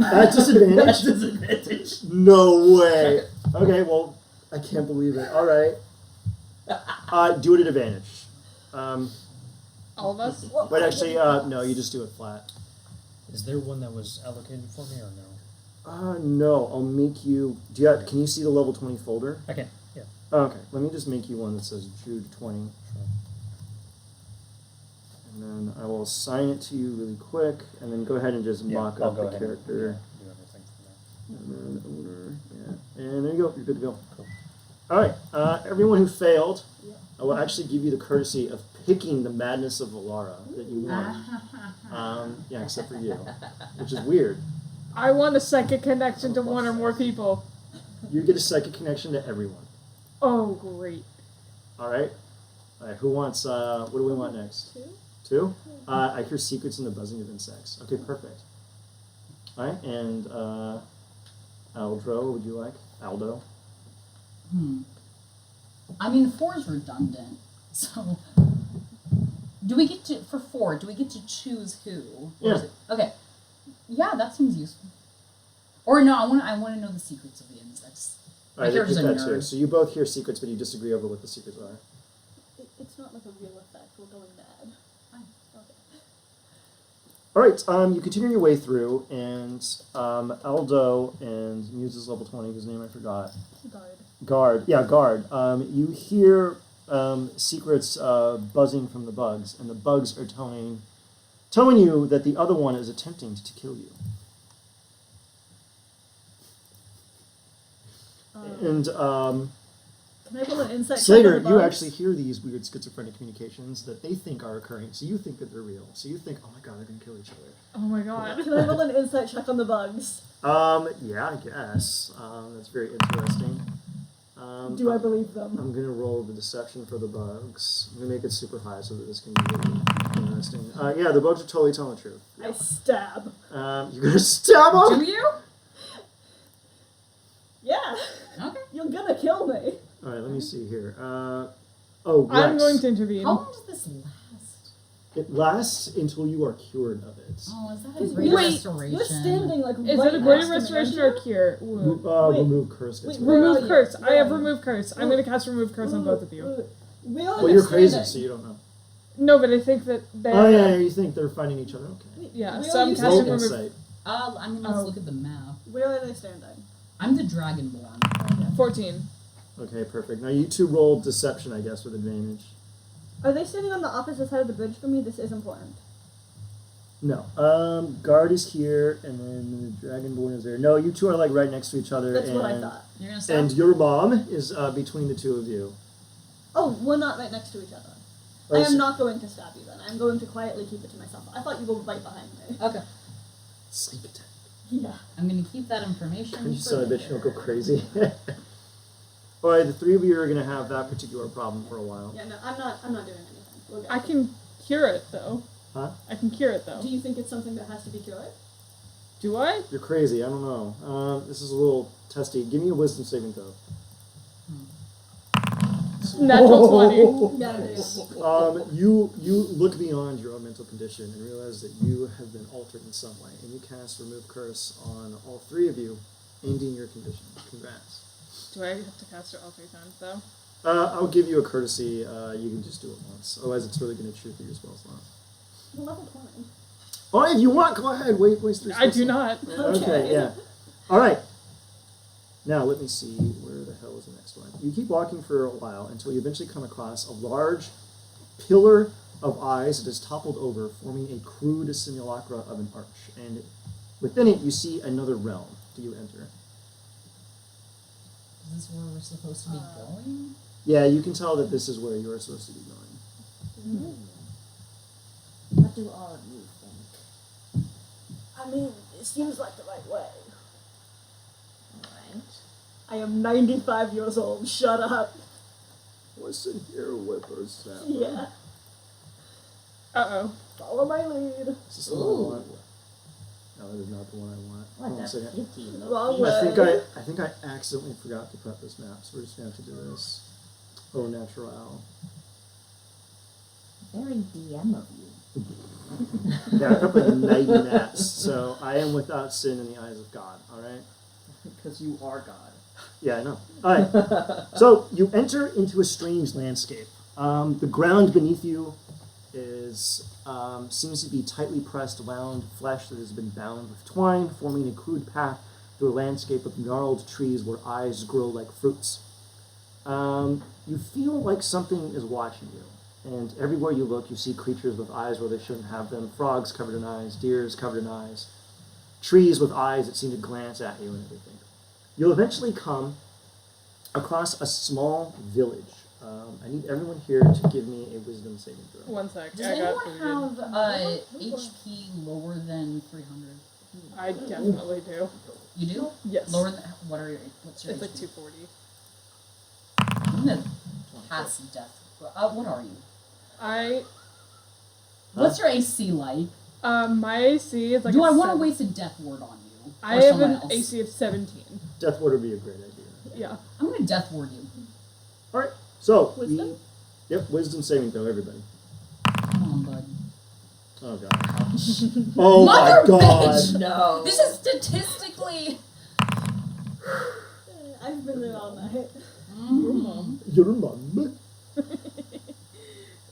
At disadvantage? That's disadvantage. No way. Okay, well, I can't believe it. All right. Do it at advantage. All of us? But actually, no, you just do it flat. Is there one that was allocated for me or no? No, I'll make you. Can you see the level 20 folder? I can, yeah. Okay, let me just make you one that says Jude 20. Sure. And then I will assign it to you really quick, and then go ahead and just mock I'll up go the ahead character. and do everything from there. And then order, yeah. And there you go, you're good to go. Cool. Alright, everyone who failed, I will actually give you the courtesy of picking the Madness of Valaara that you want. Yeah, except for you, which is weird. I want a psychic connection to one or more people. You get a psychic connection to everyone. Oh, great. All right. All right. Who wants? What do we want next? Two. I hear secrets in the buzzing of insects. Okay, perfect. All right, and Aldro, what would you like? Aldo. I mean, 4 is redundant. So, do we get to for 4? Do we get to choose who? Or is Yeah. it, okay. Yeah, that seems useful. Or no, I want to know the secrets of the insects. All right, Like, pick here's a that too. nerd. So you both hear secrets, but you disagree over what the secrets are. It's not like a real effect. We're going mad. Fine. Okay. All right, you continue your way through, and Aldo and Muse's level 20, whose name I forgot. Guard. Guard. You hear secrets buzzing from the bugs, and the bugs are telling you that the other one is attempting to kill you. And Can I roll an insight check Slater, on the you bugs? actually hear these weird schizophrenic communications that they think are occurring, so you think that they're real. So you think, oh my god, they're going to kill each other. Oh my god. Can I roll an insight check on the bugs? Yeah, I guess. That's very interesting. Do I believe them? I'm gonna roll the deception for the bugs. I'm gonna make it super high so that this can be really interesting. Yeah, the bugs are totally telling the truth. I stab. You're gonna stab them? Do you? Yeah. Okay. You're gonna kill me. All right, let me see here. Rex. I'm going to intervene. How long does this last? It lasts until you are cured of it. Oh, is that a Because great you're- restoration? You're standing like Is right it a greater next to me, restoration aren't or a cure? Wound. Wait. Remove curse. Gets Wait, rid of where it. are Remove you? curse. I have Where are you? remove curse. I'm going to cast remove curse on both of you. We are Well, you're standing. crazy, so you don't know. No, but I think that they. Oh yeah, you think they're fighting each other? Okay. Yeah, Where so are I'm you casting Roll standing? remove. insight. I mean, let's look at the map. Where are they standing? I'm the Dragonborn. 14. Okay, perfect. Now you two roll deception, I guess, with advantage. Are they standing on the opposite side of the bridge from me? This is important. No. Guard is here, and then the Dragonborn is there. No, you two are like right next to each other. That's and, what I thought. You're gonna stop? And your mom is between the two of you. Oh, we're not right next to each other. Oh, I so- am not going to stab you then. I'm going to quietly keep it to myself. I thought you were right behind me. Okay. Sleep attack. Yeah. I'm gonna keep that information. You for son of a bitch, later. don't go crazy. Alright, the three of you are going to have that particular problem for a while. Yeah, no, I'm not doing anything. We're good. I can cure it though. Huh? I can cure it though. Do you think it's something that has to be cured? Do I? You're crazy, I don't know. This is a little testy. Give me a wisdom saving throw. Natural 20. Yeah, there is. You look beyond your own mental condition and realize that you have been altered in some way, and you cast remove curse on all three of you, ending your condition. Congrats. Do I have to cast it all 3 times though? I'll give you a courtesy. You can just do it once. Otherwise, it's really going to chew through your spell slot. We're level 20. Oh, if you want, go ahead. Waste 3 I spell do slots. not. Okay, yeah. All right. Now, let me see. Where the hell is the next one? You keep walking for a while until you eventually come across a large pillar of eyes that is toppled over, forming a crude simulacra of an arch. And within it, you see another realm. Do you enter? Is this where we're supposed to be going? Yeah, you can tell that this is where you're supposed to be going. What do all of you think? I mean, it seems like the right way. Alright. I am 95 years old. Shut up. Listen here, whippersnapper. Yeah. Uh-oh. Follow my lead. Is this the one I want? No, that is not the one I want. What Hold on a the second. pity. Wrong way. I think I accidentally forgot to prep this map, so we're just gonna have to do this. Oh, natural. Very DM of you. Yeah, I prepped like 90 maps, so I am without sin in the eyes of God. All right. Because you are God. Yeah, I know. All right. So you enter into a strange landscape. The ground beneath you is seems to be tightly pressed wound flesh that has been bound with twine, forming a crude path through a landscape of gnarled trees where eyes grow like fruits. You feel like something is watching you, and everywhere you look, you see creatures with eyes where they shouldn't have them. Frogs covered in eyes, deers covered in eyes, trees with eyes that seem to glance at you and everything. You'll eventually come across a small village I need everyone here to give me a wisdom saving throw. 1 sec. Does I got anyone booted. have HP lower than 300? I definitely do. You do? Yes. Lower than what's your It's like HP? 240. I'm gonna pass death. What are you? What's your AC like? My AC is like. Do a I want to 7. waste a death word on you? I Or have someone an else? AC of 17. Death ward would be a great idea. Yeah. I'm gonna death word you. All right. So Wisdom? Yep, wisdom saving throw, everybody. Come on, bud. Oh god. Oh Mother my god. bitch! No. This is statistically. I've been there all night. Your mom.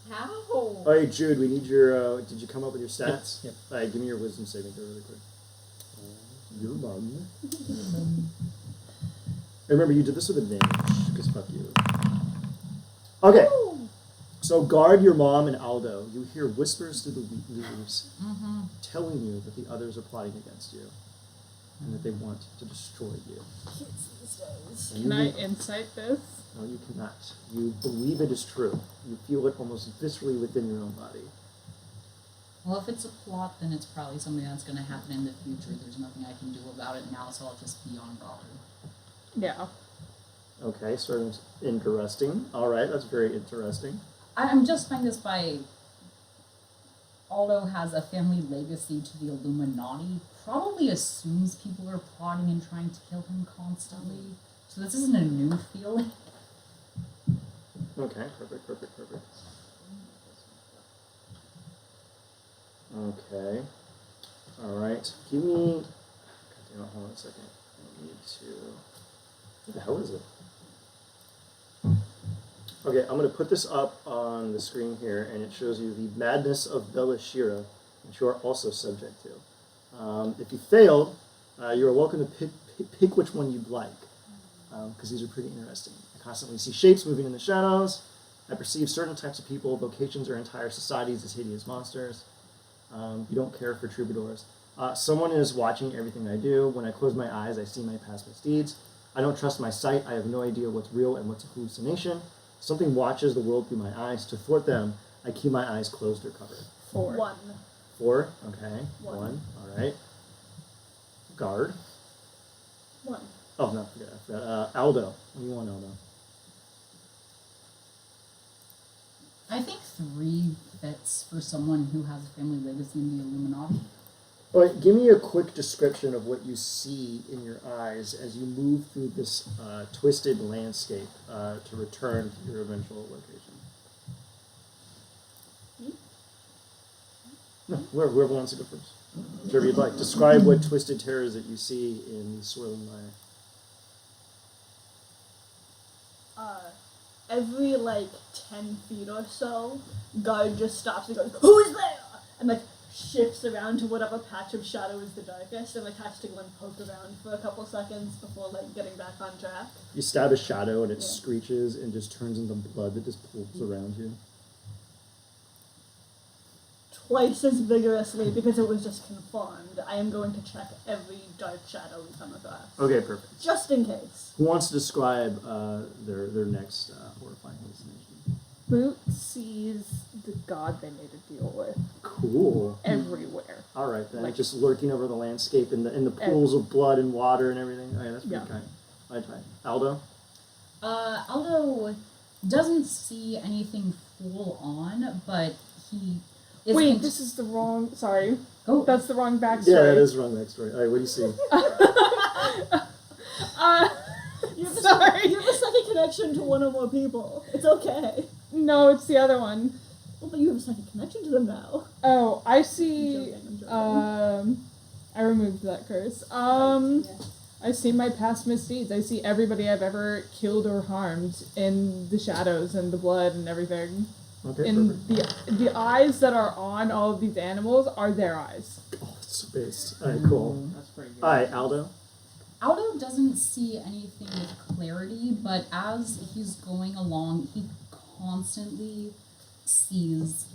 How? All right, Jude. We need your. Did you come up with your stats? Yep. All right, give me your wisdom saving throw really quick. Your mom. Remember, you did this with advantage because fuck you. Okay. So guard your mom and Aldo. You hear whispers through the leaves telling you that the others are plotting against you and that they want to destroy you. Kids these days. And Can you I insight this? No, you cannot. You believe it is true. You feel it almost viscerally within your own body. Well, if it's a plot, then it's probably something that's going to happen in the future. There's nothing I can do about it now, so I'll just be on guard. Yeah. Okay, sort of interesting. All right, that's very interesting. I'm just finding this by Aldo has a family legacy to the Illuminati. Probably assumes people are plotting and trying to kill him constantly. So this isn't a new feeling. Okay, perfect. Okay. All right. Give me. God damn it, hold on a second. I need to. What the hell is it? Okay, I'm going to put this up on the screen here, and it shows you the madness of Belashyrra, which you are also subject to. If you failed, you are welcome to pick which one you'd like, because these are pretty interesting. I constantly see shapes moving in the shadows. I perceive certain types of people, locations, or entire societies as hideous monsters. You don't care for troubadours. Someone is watching everything I do. When I close my eyes, I see my past misdeeds. I don't trust my sight. I have no idea what's real and what's a hallucination. Something watches the world through my eyes. To thwart them, I keep my eyes closed or covered. 4. 1. 4, okay. One. 1, all right. Guard. 1. Oh, no, I forgot. Aldo. What do you want, Aldo? I think 3 fits for someone who has a family legacy in the Illuminati. All right, give me a quick description of what you see in your eyes as you move through this twisted landscape to return to your eventual location. No, whoever wants to go first. Whichever you'd like. Describe what twisted terrors that you see in the swirling mire. Every 10 feet or so, guard just stops and goes, "Who is there?" And shifts around to whatever patch of shadow is the darkest, and has to go and poke around for a couple seconds before getting back on track. You stab a shadow and it Yeah. screeches and just turns into blood that just pools around you. Twice as vigorously because it was just confirmed. I am going to check every dark shadow we come across, Okay, perfect. just in case. Who wants to describe their next horrifying hallucination? Boot sees the god they made a deal with Cool. everywhere. All right then, Like- just lurking over the landscape in the pools of blood and water and everything. Oh, yeah, that's pretty Yeah. kind. I try. Aldo. Aldo doesn't see anything full on, but he is. Wait, this is the wrong. Sorry, Oh, that's the wrong backstory. Yeah, that is wrong backstory. All right, what do you see? You have, Sorry. you have a second connection to one or more people. It's okay. No, it's the other one. Well, but you have a second connection to them now. Oh, I I'm see. joking. I removed that curse. Yes. I see my past misdeeds. I see everybody I've ever killed or harmed in the shadows and the blood and everything. Okay, And perfect. the eyes that are on all of these animals are their eyes. Oh, it's based. All right, cool. That's pretty good. All right, Aldo. Aldo doesn't see anything with clarity, but as he's going along, he constantly sees.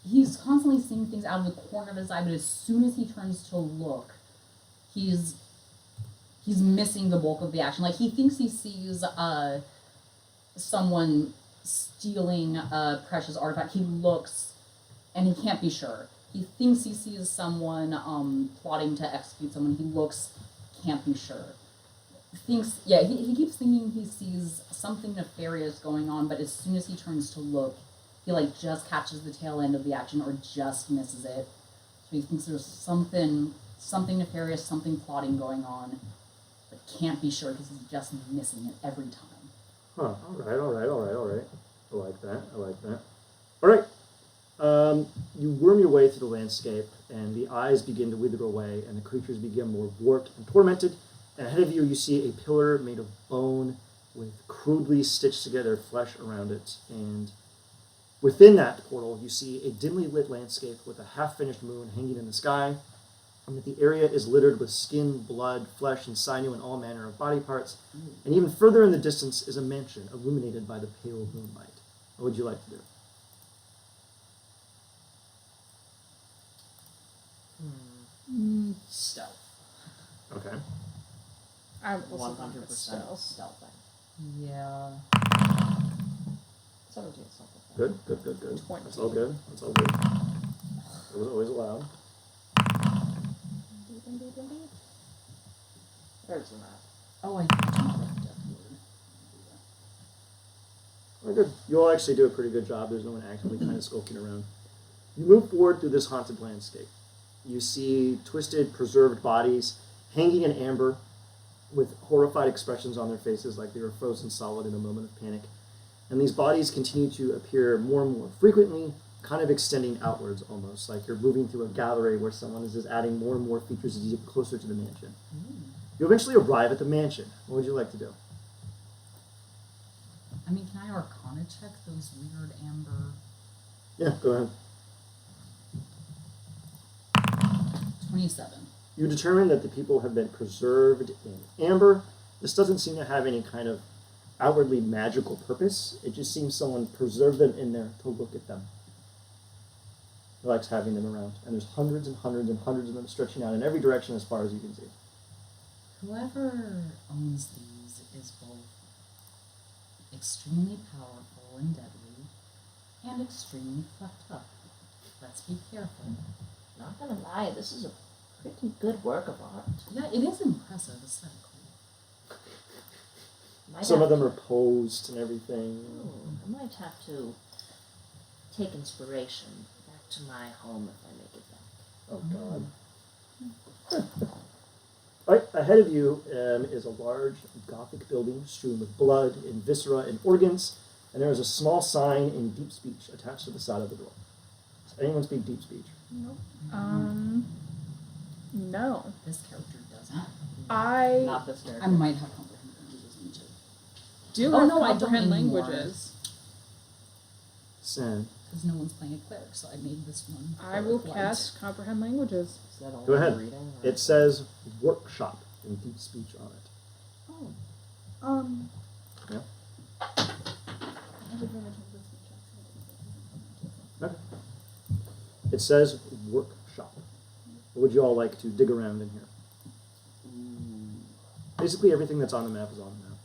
He's constantly seeing things out of the corner of his eye, but as soon as he turns to look, he's missing the bulk of the action. Like he thinks he sees someone stealing a precious artifact. He looks, and he can't be sure. He thinks he sees someone plotting to execute someone. He looks, can't be sure. Thinks, yeah, he keeps thinking he sees something nefarious going on, but as soon as he turns to look, he like just catches the tail end of the action or just misses it. So he thinks there's something nefarious, something plotting going on, but can't be sure because he's just missing it every time. Huh. All right. I like that. All right. You worm your way through the landscape, and the eyes begin to wither away, and the creatures become more warped and tormented. And ahead of you, you see a pillar made of bone with crudely stitched together flesh around it. And within that portal, you see a dimly lit landscape with a half-finished moon hanging in the sky, and that the area is littered with skin, blood, flesh, and sinew, and all manner of body parts. And even further in the distance is a mansion illuminated by the pale moonlight. What would you like to do? Stealth. Okay. I'm also 100% stealth. stealth. Yeah. 17 stealth. Good. 20. That's all good. It was always allowed. There's the map. Oh, I thought you meant Death Ward. Very good. You all actually do a pretty good job. There's no one actively kind of skulking around. You move forward through this haunted landscape. You see twisted, preserved bodies hanging in amber with horrified expressions on their faces like they were frozen solid in a moment of panic. And these bodies continue to appear more and more frequently, kind of extending outwards almost, like you're moving through a gallery where someone is just adding more and more features as you get closer to the mansion. You eventually arrive at the mansion. What would you like to do? I mean, can I Arcana check those weird amber? Yeah, go ahead. 27. You determine that the people have been preserved in amber. This doesn't seem to have any kind of outwardly magical purpose. It just seems someone preserved them in there to look at them. He likes having them around. And there's hundreds and hundreds and hundreds of them stretching out in every direction as far as you can see. Whoever owns these is both extremely powerful and deadly, and extremely fucked up. Let's be careful. Not gonna lie, this is a pretty good work of art. Yeah, it is impressive aesthetically. Might Some have of them to- are posed and everything. I might have to take inspiration back to my home if I make it back. Oh, God. Right ahead of you is a large Gothic building strewn with blood and viscera and organs, and there is a small sign in deep speech attached to the side of the door. Does anyone speak deep speech? No. This character doesn't. I Not this character. I might have comprehend languages in too. do Oh, have no, I don't comprehend anymore. languages. Sen. Because no one's playing a cleric, so I made this one. I will cleric cast comprehend languages. Is that all Go ahead. reading? Or? It says workshop in deep speech on it. Oh. Yeah. I have advantage on this speech, actually. Okay. It says workshop. What would you all like to dig around in here? Basically everything that's on the map is on the map.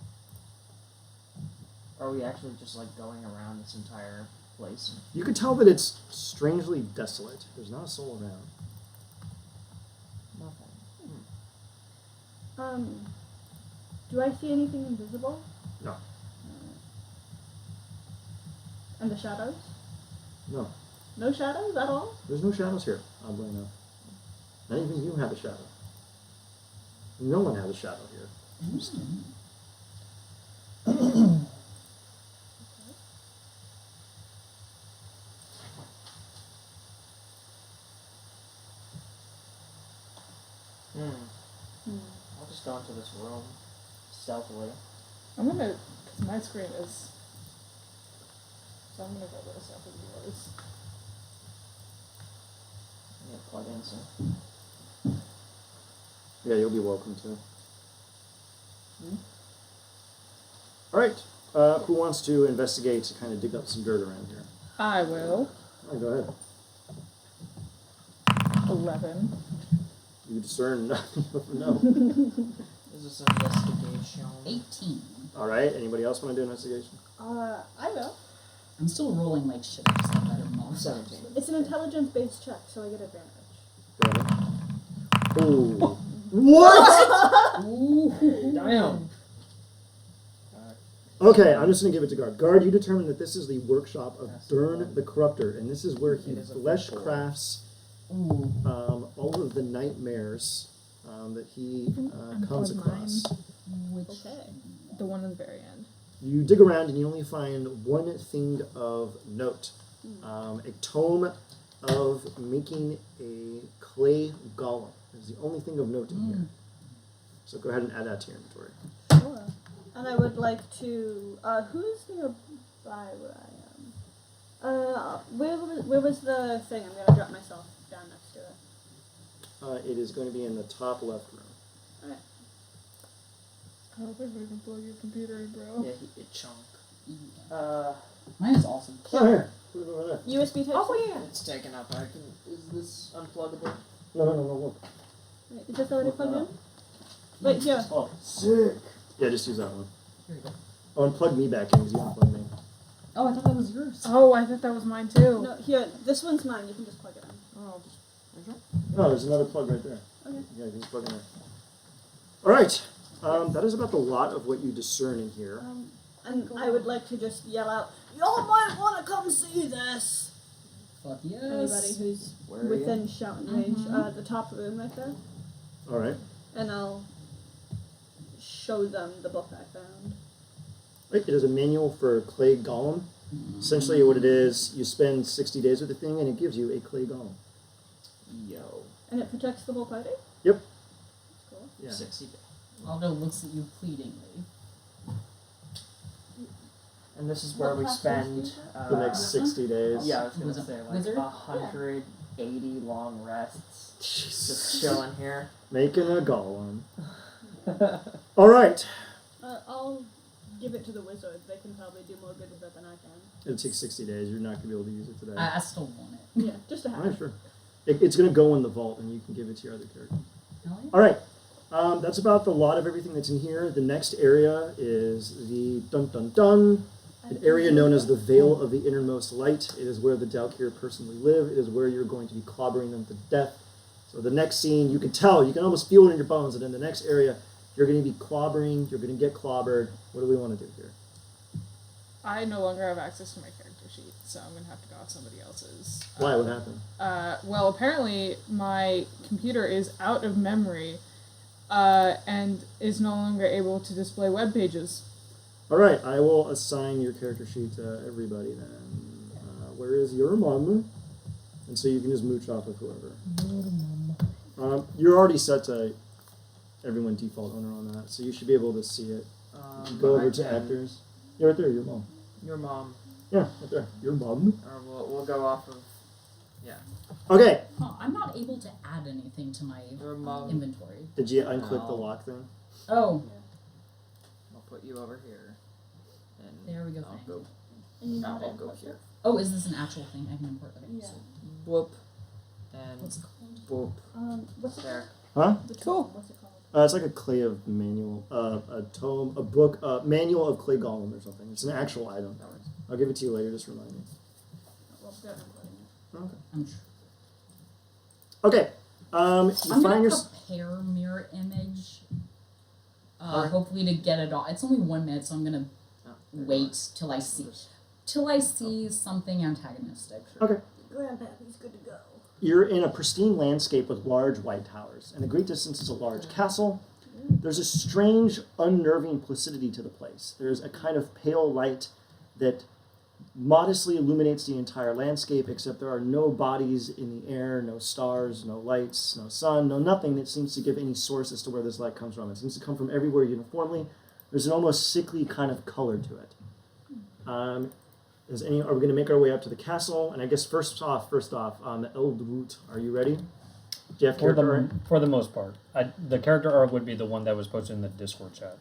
Are we actually just like going around this entire place? You could tell that it's strangely desolate. There's not a soul around. Nothing. Do I see anything invisible? No. And the shadows? No. No shadows at all? There's no shadows here, oddly enough. Not even you have a shadow. No one has a shadow here. Interesting. I'll just go into this room stealthily. I'm gonna, because my screen is, so I'm gonna go this up with yours. I'm gonna plug in some. Yeah, you'll be welcome to. All right. Who wants to investigate to kind of dig up some dirt around here? I will. All right, go ahead. 11. You discern nothing. No. Is this investigation? 18. All right. Anybody else want to do investigation? I will. I'm still rolling like shit. I just have better models. 17. It's an intelligence-based check, so I get advantage. Ooh. What? Damn. Okay, I'm just going to give it to Guard. Guard, you determine that this is the workshop of Dyrrn the Corruptor, and this is where he flesh crafts all of the nightmares that he comes Unplug across. Which Okay. The one at the very end. You dig around and you only find one thing of note. A tome of making a clay golem. Is the only thing of note in here. So go ahead and add that to your inventory. Sure. And I would like to. Who's nearby where I am? Where was the thing? I'm gonna drop myself down next to it. It is going to be in the top left room. Alright. I hope I can plug your computer in, bro. Yeah, it chunk. mine is awesome. Oh, here. Put it over there. USB type. Oh yeah, it's taken up. Is this unpluggable? No, look. Wait, is this already plugged in? Wait, here. Oh, sick. Yeah, just use that one. Here you go. Oh, and plug me back in because you unplugged me. Oh, I thought that was yours. Oh, I thought that was mine too. No, here. This one's mine. You can just plug it in. Oh. No, there's another plug right there. Okay. Yeah, you can just plug in there. All right. That is about the lot of what you discern in here. And I would like to just yell out, "Y'all might want to come see this." Fuck yes. Anybody who's Where are within shouting range, the top room right there, All right. and I'll show them the book I found. Right. It is a manual for clay golem. Essentially, what it is, you spend 60 days with the thing, and it gives you a clay golem. Yo. And it protects the whole party? Yep. That's cool. Yeah. 60. Aldo looks at you pleadingly. And this is where we spend The next 60 days. Yeah, I was gonna Was it say like wizard? 180 long rests. Jesus. Just chilling here. Making a golem. All right. I'll give it to the wizard. They can probably do more good with it than I can. It'll take 60 days. You're not going to be able to use it today. I still want it. Yeah, just to have All right, it. sure. It's going to go in the vault, and you can give it to your other character. Hell yeah. All right. That's about the lot of everything that's in here. The next area is the dun-dun-dun, an area known as the Veil of the Innermost Light. It is where the daelkyr personally live. It is where you're going to be clobbering them to death. So the next scene, you can tell, you can almost feel it in your bones, that in the next area, you're going to be clobbering, you're going to get clobbered. What do we want to do here? I no longer have access to my character sheet, so I'm gonna have to go off somebody else's. Why? What happened? Well, apparently my computer is out of memory, and is no longer able to display web pages. All right, I will assign your character sheet to everybody then. Where is your mom? And so you can just mooch off with whoever. You're already set to everyone default owner on that, so you should be able to see it. Go over to actors. Yeah, right there, your mom. Your mom. Yeah, right there. Your mom. Or we'll go off of. Okay. Huh, I'm not able to add anything to my Your mom. inventory. Did you unclick the No. lock thing? Oh, I'll put you over here. And there we go. I'll Thank go. you. And you know I'll go here. Oh, is this an actual thing I can import? Okay, Yeah. so Whoop. And what's it called? whoop. What's it There. Huh? called? Cool. What's it called? It's like a clay of manual, a tome, a book, manual of clay golem or something. It's an actual item. I'll give it to you later. Just remind me. Well, they're not putting it. Okay. I'm sure. Okay. You I'm find gonna your. prepare mirror image. Alright. Hopefully to get it all. It's only 1 minute, so I'm gonna wait till I see something antagonistic. Okay. Grandpappy's good to go. You're in a pristine landscape with large white towers, and a great distance is a large castle. There's a strange, unnerving placidity to the place. There's a kind of pale light that modestly illuminates the entire landscape, except there are no bodies in the air, no stars, no lights, no sun, no nothing that seems to give any source as to where this light comes from. It seems to come from everywhere uniformly. There's an almost sickly kind of color to it. Are we going to make our way up to the castle? And I guess first off, the Eld Route. Are you ready? Do you have character art? For the most part. The character art would be the one that was posted in the Discord chat.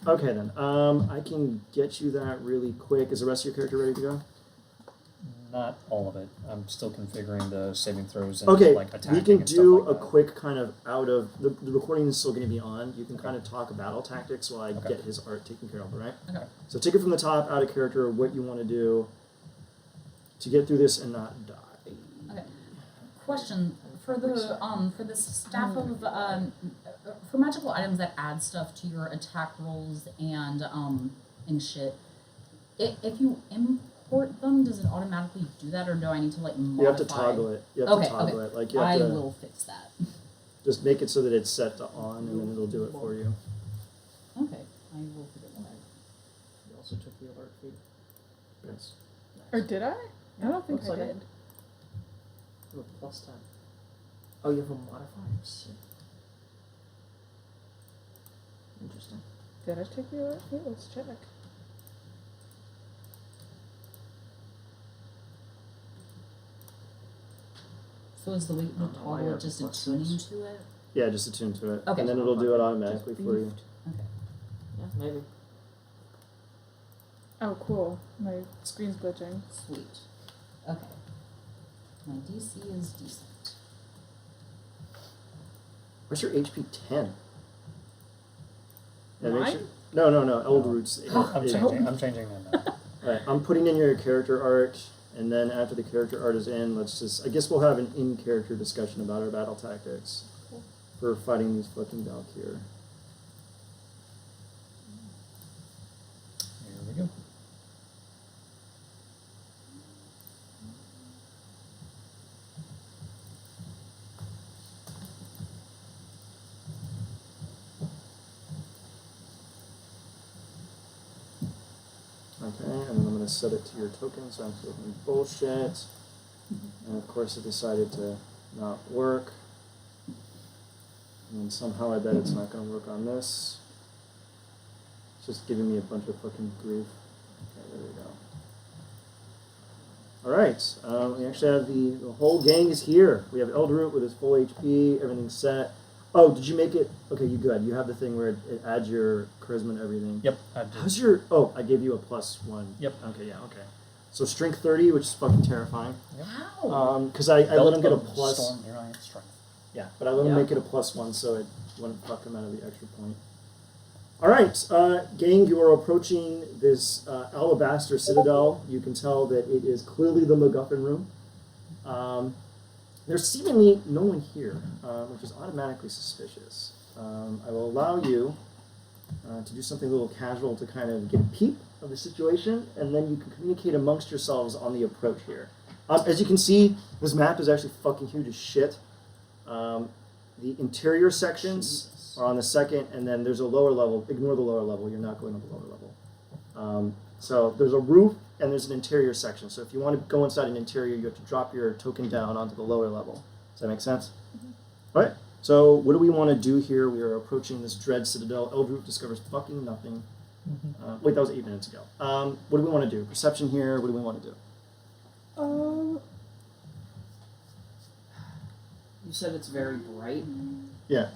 Okay then. I can get you that really quick. Is the rest of your character ready to go? Not all of it. I'm still configuring the saving throws and Okay, like attacking we can and do stuff like a that. quick kind of out of the recording is still going to be on. You can kind of talk battle tactics while I Okay. get his art taken care of. All right. Okay. So take it from the top, out of character, what you want to do. to get through this and not die. Okay. Question for the staff of for magical items that add stuff to your attack rolls and shit. If you import them, does it automatically do that, or do I need to like modify? You have to toggle it. You have to toggle it. Like you have I to will fix that. just make it so that it's set to on, and then it'll do it for you. Okay, I will figure that out. You also took the alert feat. Yes. Or did I? I don't think Looks I like it. did. You have a +10. Oh, you have a modifier? Shit. Interesting. Did I take the alert? Yeah, let's check. So is the way Oh, the I toggle have just +6. attuning to it? Yeah, just attune to it, Okay. and then it'll do it automatically for you. Okay. Yeah, maybe. Oh, cool. My screen's glitching. Sweet. Okay. My DC is decent. What's your HP 10? Yeah, make Mine? sure. No. Old Roots. I'm changing them now. Alright, I'm putting in your character art, and then after the character art is in, I guess we'll have an in-character discussion about our battle tactics for fighting these fucking daelkyr. Here we go. Okay, and then I'm going to set it to your token, so I'm clicking bullshit. And of course it decided to not work. And somehow I bet it's not going to work on this. It's just giving me a bunch of fucking grief. Okay, there we go. Alright, we actually have the whole gang is here. We have Eldroot with his full HP, everything's set. Oh, did you make it? Okay, you good. You have the thing where it adds your charisma and everything. Yep, I did. How's your... Oh, I gave you a +1. Yep. Okay, yeah, okay. So strength 30, which is fucking terrifying. How? Because I let him get a plus... Storm, you're on strength. Yeah, but I let him Yeah. make it a +1, so it wouldn't fuck him out of the extra point. Alright, gang, you are approaching this alabaster citadel. You can tell that it is clearly the MacGuffin room. There's seemingly no one here, which is automatically suspicious. I will allow you to do something a little casual to kind of get a peep of the situation, and then you can communicate amongst yourselves on the approach here. As you can see, this map is actually fucking huge as shit. The interior sections are on the second, and then there's a lower level. Ignore the lower level. You're not going to the lower level. So there's a roof, and there's an interior section. So if you want to go inside an interior, you have to drop your token down onto the lower level. Does that make sense? All right. So what do we want to do here? We are approaching this dread citadel. Eldroot discovers fucking nothing. Wait, that was 8 minutes ago. What do we want to do? Perception here. What do we want to do? You said it's very bright. Yeah.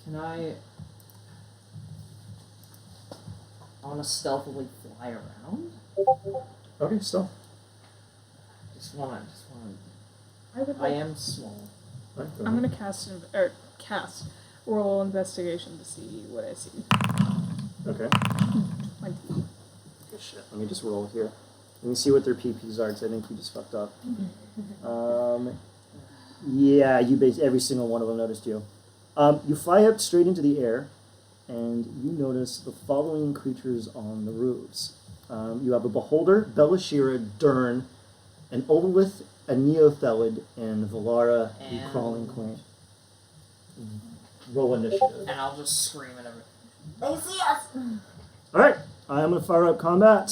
Can I want to stealthily fly around? Okay, still. Just want. I would I like. am small. All right, go I'm ahead. gonna cast roll investigation to see what I see. Okay. 20. Good shit. Let me just roll here. Let me see what their PPs are, because I think you just fucked up. Yeah, you base every single one of them noticed you. You fly up straight into the air, and you notice the following creatures on the roofs. You have a Beholder, Belashyrra, Dyrrn, an Olith, a Neothelid, and Valaara, the And- Crawling Queen. Roll initiative. And I'll just scream at everyone. They see us! Alright, I'm going to fire up combat.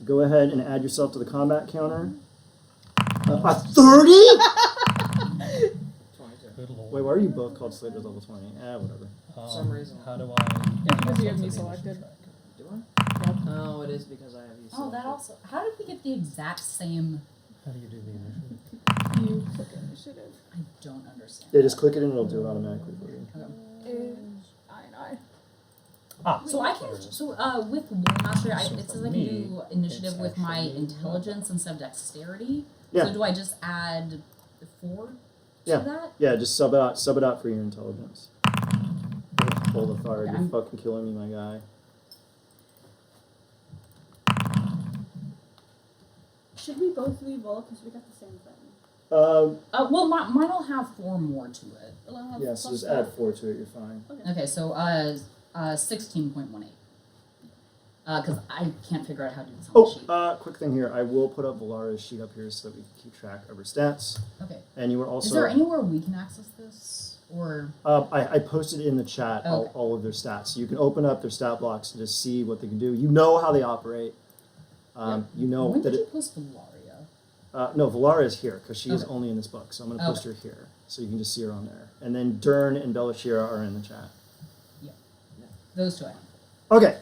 Go ahead and add yourself to the combat counter. A 30?! 22. Good lord. Wait, why are you both called Slaters level 20? Whatever. For some reason. How do I... Because you have me What's the selected. initiative track? Do I? Oh, it is because I have you. Oh, that also. How did we get the exact same? How do you do the initiative? You click initiative. I don't understand. Yeah, just click it and it'll do it automatically for you. I. Ah, So I can. So with War Mastery, So it for says I can me, do initiative it's with my actually intelligence instead of dexterity. Yeah. So do I just add 4 to Yeah. that? Yeah, just sub it out for your intelligence. Hold the fire, Okay. you're fucking killing me, my guy. Should we both re-roll because we got the same thing? Well, mine will have 4 more to it. It'll have Yes, plus just 4. add 4 to it. You're fine. Okay, so 16.18. Because I can't figure out how to do this on the sheet. Quick thing here. I will put up Valaara's sheet up here so that we can keep track of her stats. Okay. And you were also. Is there anywhere we can access this, or? I posted in the chat Okay. all of their stats. So you can open up their stat blocks and just see what they can do. You know how they operate. You know When that did you it. post Valaria? No, Valaara is here because she is Okay. only in this book. So I'm going to post her here so you can just see her on there. And then Dyrrn and Belashyrra are in the chat. Those two I have. Okay.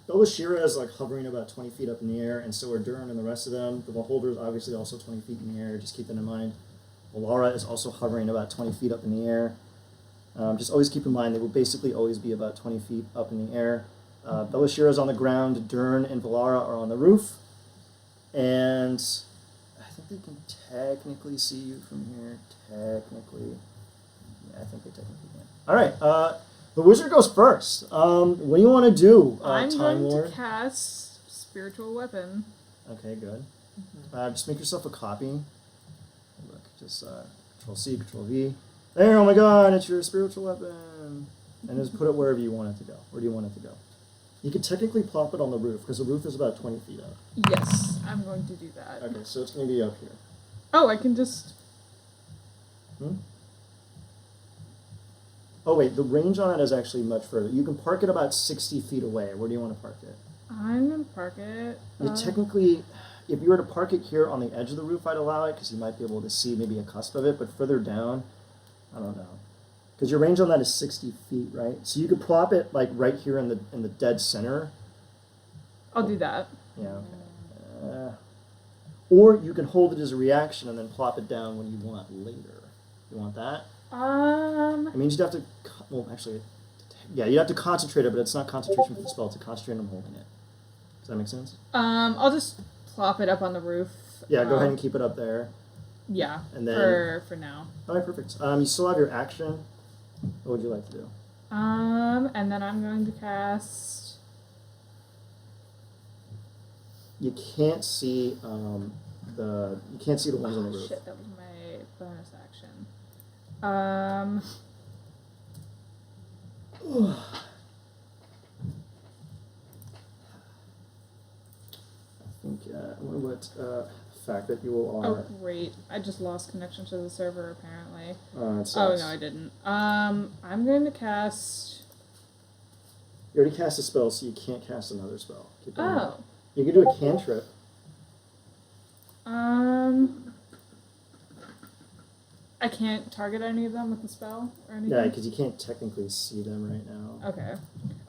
Belashyrra is like hovering about 20 feet up in the air, and so are Dyrrn and the rest of them. The Beholder is obviously also 20 feet in the air. Just keep that in mind. Valaara is also hovering about 20 feet up in the air. Just always keep in mind they will basically always be about 20 feet up in the air. Belashyrra is on the ground. Dyrrn and Valaara are on the roof. And I think they can technically see you from here. Technically. Yeah, I think they technically can. All right. The wizard goes first. What do you want to do, I'm Time going Lord? to cast Spiritual Weapon. Okay, good. Just make yourself a copy. Look, just Control C, Control V. There, oh my god, it's your spiritual weapon. And just put it wherever you want it to go. Where do you want it to go? You could technically plop it on the roof, because the roof is about 20 feet up. Yes, I'm going to do that. Okay, so it's going to be up here. Oh, I can just... Oh wait, the range on it is actually much further. You can park it about 60 feet away. Where do you want to park it? I'm going to park it... Technically, if you were to park it here on the edge of the roof, I'd allow it, because you might be able to see maybe a cusp of it, but further down, I don't know. Because your range on that is 60 feet, right? So you could plop it like right here in the dead center. I'll do that. Yeah. Okay. Or you can hold it as a reaction and then plop it down when you want later. You want that? It means you'd have to. Well, actually, yeah, you have to concentrate it, but it's not concentration for the spell. It's a concentration on holding it. Does that make sense? I'll just plop it up on the roof. Yeah, go ahead and keep it up there. Yeah, And then for now. All right, perfect. You still have your action. What would you like to do? And then I'm going to cast... You can't see the ones on the roof. Shit, that was my bonus action. I think I wonder what fact that you all Oh, are. great. I just lost connection to the server, apparently. It Oh, sucks. no, I didn't. I'm going to cast... You already cast a spell, so you can't cast another spell. Keep that in mind. Oh. You can do a cantrip. I can't target any of them with the spell or anything? Yeah, because you can't technically see them right now. Okay.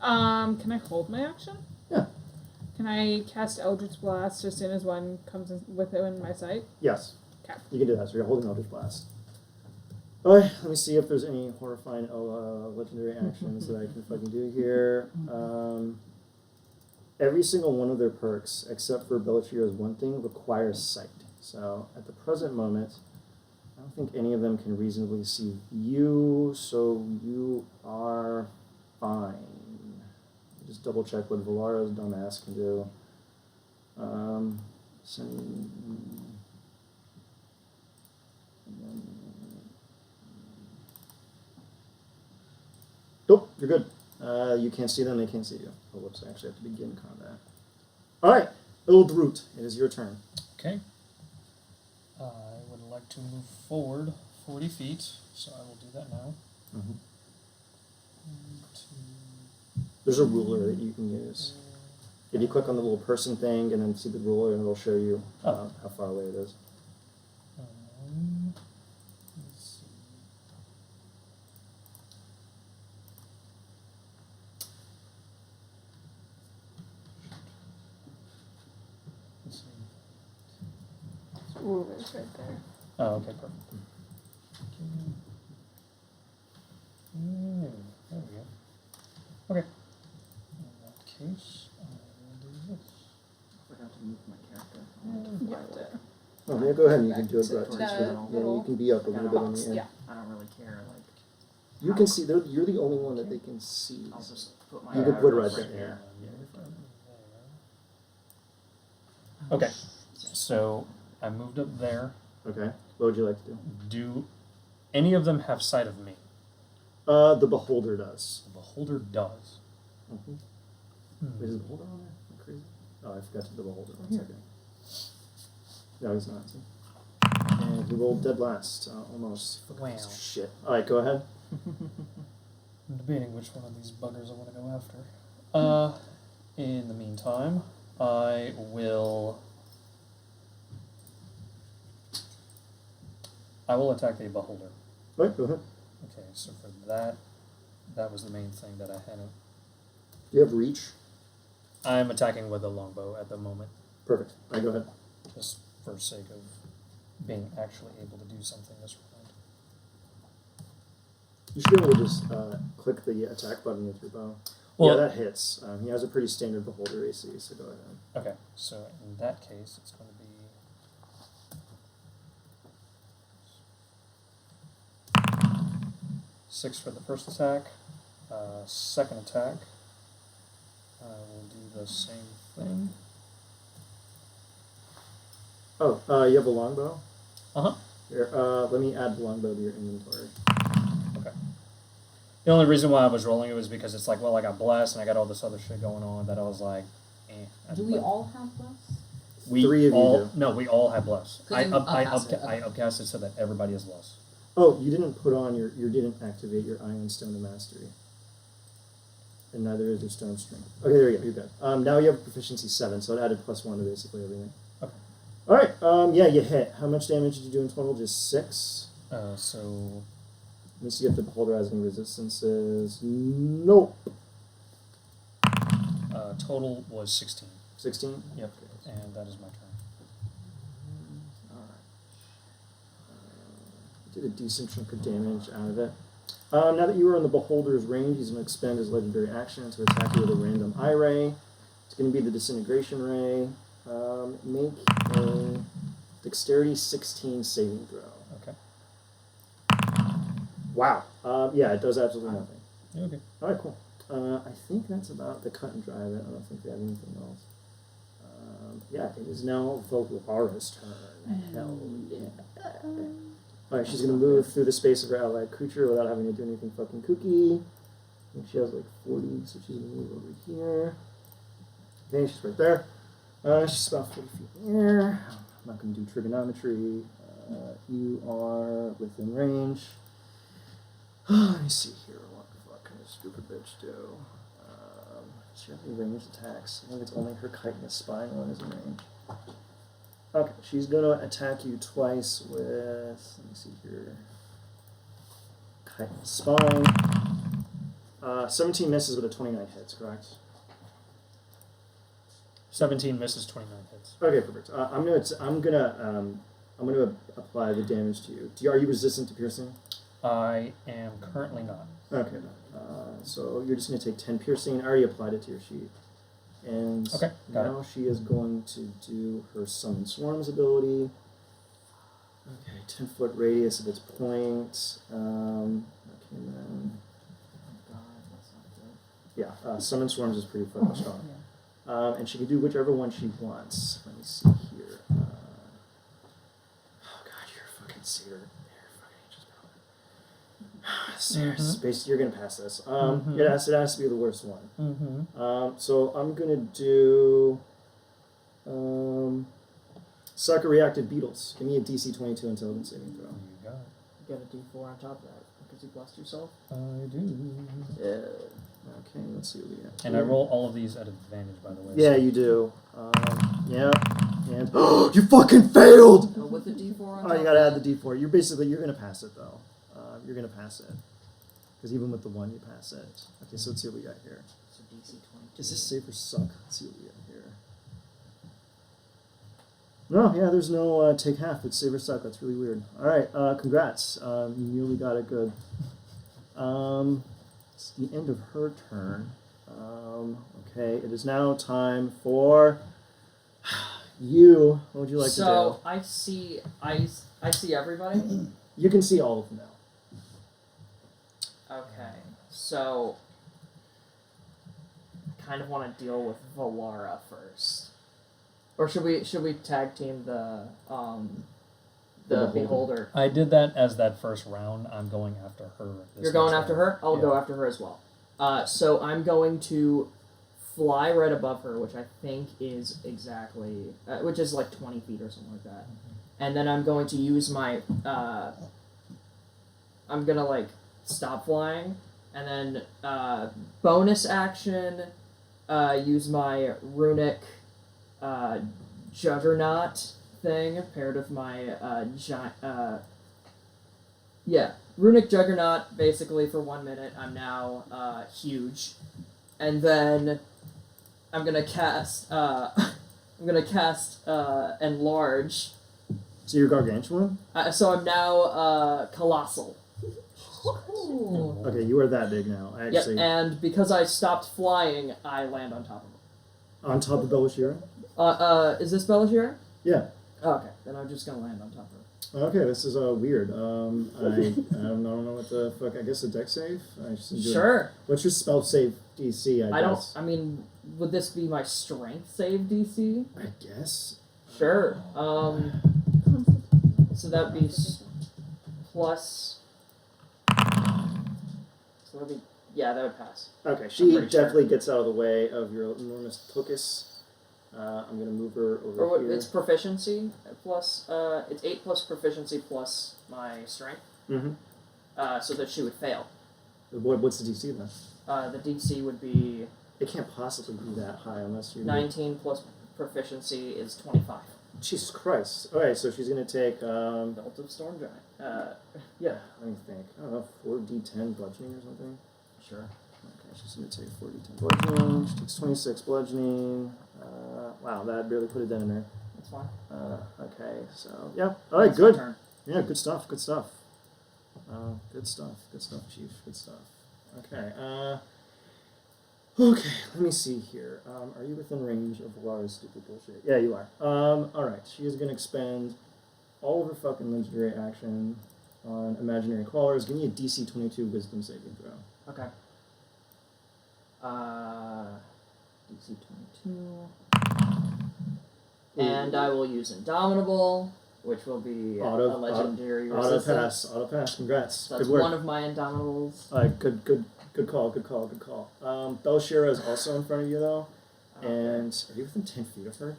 Can I hold my action? Yeah. Can I cast Eldritch Blast as soon as one comes within my sight? Yes. Okay. You can do that. So you're holding Eldritch Blast. Alright, let me see if there's any horrifying legendary actions that I can fucking do here. Every single one of their perks, except for Belashyrra's one thing, requires sight. So at the present moment, I don't think any of them can reasonably see you, so you are fine. Just double check what Valaara's dumbass can do. Nope, you're good. You can't see them, they can't see you. Oh, whoops, I actually have to begin combat. Alright, Ildroot, it is your turn. Okay. I would like to move forward 40 feet, so I will do that now. There's a ruler that you can use. If you click on the little person thing and then see the ruler, and it'll show you how far away it is. Let's see. Let's see. Ruler's right there. Oh, okay, perfect. There we go. Okay. In that case, I will do this. I forgot to move my character. Oh, yeah, go ahead and you can do it. Sit Right. towards Yeah, the middle. you can be up a little bit in the air. Yeah. I don't really care. Like, You can see, you're the only one that they can see. I'll just put my. You could put it right arrows there. Okay. So I moved up there. Okay. What would you like to do? Do any of them have sight of me? The beholder does. The beholder does. Mm-hmm. Hmm. Wait, is the beholder on there? Am I crazy? Oh, I forgot to do the beholder. 1 second. No, he's not. And he rolled dead last. Almost. Wow. Shit. Alright, go ahead. I'm debating which one of these buggers I want to go after. In the meantime, I will attack the beholder. Alright, go ahead. Okay, so for that was the main thing that I hadn't. Do you have reach? I'm attacking with a longbow at the moment, Perfect. Alright, go ahead. just for sake of being actually able to do something this round. You should be able to just click the attack button with your bow. Well, yeah, that hits. He has a pretty standard beholder AC, so go ahead. Okay, so in that case, it's going to be 6 for the first attack. Second attack, I will do the same thing. Oh, you have a longbow? Uh-huh. Here, let me add the longbow to your inventory. Okay. The only reason why I was rolling it was because it's like, well, I got blessed and I got all this other shit going on that I was like, Do we all have bless? We 3 of you all, do. No, we all have bless. I Couldn't upcast it. upcast it so that everybody has bless. Oh, you didn't put on you didn't activate your Iron Stone of Mastery. And neither is your Stone Strength. Okay, there you go, you're good. Now you have proficiency 7, so it added +1 to basically everything. Okay. Alright, yeah, you hit. How much damage did you do in total? Just 6? So Let me see if the beholder has any resistances. Nope. total was 16. 16? Yep. And that is my turn. Did a decent chunk of damage out of it. Now that you are in the beholder's range, he's going to expend his legendary action to attack you with a random eye ray. It's going to be the disintegration ray. Make a dexterity 16 saving throw. Okay. Wow. Yeah, it does absolutely nothing. Okay. All right, cool. I think that's about the cut and dry of it. I don't think they have anything else. Yeah, it is now Valaara's turn. Hell yeah. Alright, she's going to move through the space of her allied creature without having to do anything fucking kooky. I think she has like 40, so she's going to move over here. Okay, she's right there. She's about 40 feet in the air. I'm not going to do trigonometry. You are within range. Let me see here. What the fuck can this stupid bitch do? Does she have any ranged attacks? I think it's only her kite and the spine one is in range. Okay, she's gonna attack you twice with, let me see here, kite and spine. 17 misses with a 29 hits, correct? 17 misses, 29 hits. Okay, perfect. I'm gonna apply the damage to you. Are you resistant to piercing? I am currently not. Okay, so you're just gonna take 10 piercing. I already applied it to your sheet. And Okay, got now she is going to do her Summon Swarms ability. Okay, 10-foot radius of its point. Okay, then. Oh God, that's not good. Yeah, Summon Swarms is pretty fucking strong. And she can do whichever one she wants. Let me see here. Oh God, you're a fucking seer. You're a fucking angel's power. Basically, you're gonna pass this. It has to be the worst one. So I'm gonna do Sucker Reactive Beetles. Give me a DC 22 intelligence saving throw. You got it. You got a D4 on top of that because you blessed yourself. I do. Yeah. Okay, let's see what we got. And I roll all of these at advantage, by the way. Yeah, you do. Yeah. And you fucking failed. With the D4 on top. Oh, you gotta add the D4. You're gonna pass it though. You're gonna pass it. Because even with the 1, you pass it. Okay, so let's see what we got here. So DC 22. Is this save or suck? Let's see what we got here. No, yeah, there's no take half. It's save or suck. That's really weird. All right, congrats. You nearly got it good. It's the end of her turn. Okay, it is now time for you. What would you like to do? So I see everybody. You can see all of them now. Okay, so kind of want to deal with Valaara first. Or should we tag team the beholder? I did that as that first round. I'm going after her. You're going after her? I'll go after her as well. So I'm going to fly right above her, which I think is exactly, which is like 20 feet or something like that. And then I'm going to use my, I'm gonna like stop flying, and then bonus action, use my runic juggernaut thing paired with my runic juggernaut. Basically, for 1 minute, I'm now huge, and then I'm gonna cast enlarge. So you're gargantuan? So I'm now colossal. Ooh. Okay, you are that big now. Yep, Actually, and because I stopped flying, I land on top of him. on top of Belashyrra? Is this Belashyrra? Yeah. Oh, okay, then I'm just gonna land on top of her. Okay, this is weird. I don't know what the fuck. I guess a deck save. I just do it. Sure. What's your spell save DC? I guess. I mean, would this be my strength save DC? I guess. Sure. So that'd be plus. So that'd be, yeah, that would pass. Okay, I'm she pretty sure. definitely gets out of the way of your enormous tuchus. I'm gonna move her over Or what? here. It's proficiency plus. It's 8 plus proficiency plus my strength. Mm-hmm. So that she would fail. What's the DC then? The DC would be It can't possibly be that high unless you. 19 plus proficiency is 25. Jesus Christ! All right, so she's gonna take. Belt of Storm Giant. Yeah. Let me think. I don't know, 4d10 bludgeoning or something. Sure. Okay, she's gonna take 4d10 bludgeoning. She takes 26 bludgeoning. Wow, that barely put a dent in her. That's fine. Okay, so yeah. All right, It's my good. turn. Yeah, good stuff. Good stuff. Good stuff. Good stuff, Chief. Good stuff. Okay. Okay. Let me see here. Are you within range of Valaara's stupid bullshit? Yeah, you are. All right. She is gonna expend all of her fucking legendary action on imaginary crawlers. Give me a DC 22 Wisdom saving throw. Okay. DC 22. And I will use Indomitable, which will be a legendary Auto resistance. pass. Auto pass. Congrats. So that's Good work. one of my Indomitables. All right. Good call. Belashyrra is also in front of you though. And are you within 10 feet of her?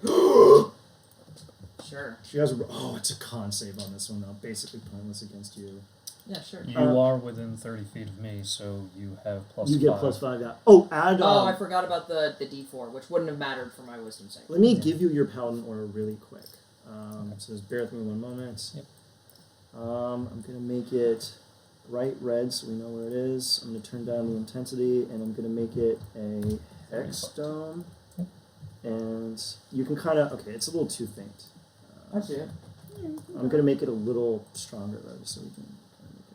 Sure. She has. Oh, it's a con save on this one though. Basically pointless against you. Yeah, sure. You are within 30 feet of me, so you have plus 5. You get +5. Yeah. Oh, add. I forgot about the D4, which wouldn't have mattered for my wisdom save. Let me give you your paladin order really quick. So just bear with me 1 moment. Yep. I'm gonna make it bright red so we know where it is. I'm gonna turn down the intensity and I'm gonna make it a hex dome. And you can kind of it's a little too faint. I see it. I'm gonna make it a little stronger though, so we can kind of make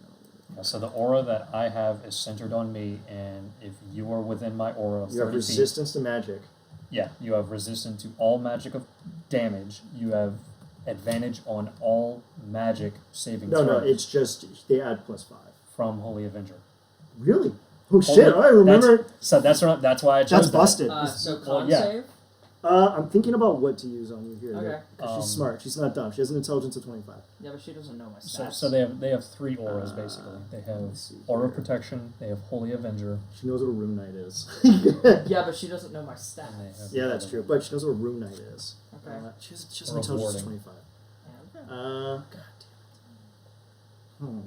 it out. So the aura that I have is centered on me, and if you are within my aura of You have 30 feet, resistance to magic. yeah, you have resistance to all magic of damage. You have advantage on all magic saving No, throws it's just they add +5. from Holy Avenger. Really? Oh shit! I remember. That's why I chose That's that. busted. So con yeah. save? I'm thinking about what to use on you here. Okay. 'Cause she's smart. She's not dumb. She has an intelligence of 25. Yeah, but she doesn't know my So, stats. so they have 3 auras basically. They have let's see Aura of here. Protection. They have Holy Avenger. She knows what a Rune Knight is. Yeah, but she doesnn't know my And they stats. have Yeah, that's true. But she knows what a Rune Knight is. Okay. She has Or an intelligence of warding. 25. Okay. God damn it.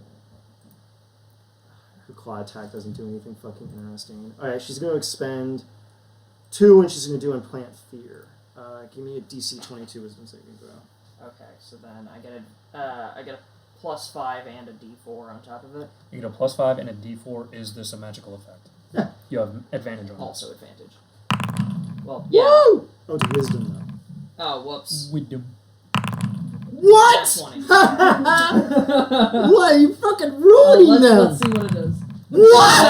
Her claw attack doesn't do anything fucking interesting. Alright, she's going to expend 2 and she's going to do Implant Fear. Give me a DC 22 Wisdom saving throw. Okay, so then I get a +5 and a D4 on top of it. You get a +5 and a D4. Is this a magical effect? Yeah. You have advantage on Also this. advantage. Well, yeah. Woo! Oh, it's Wisdom though. Oh, whoops. We do. What? That's 20. What? You fucking ruining them! Let's see what it is. What?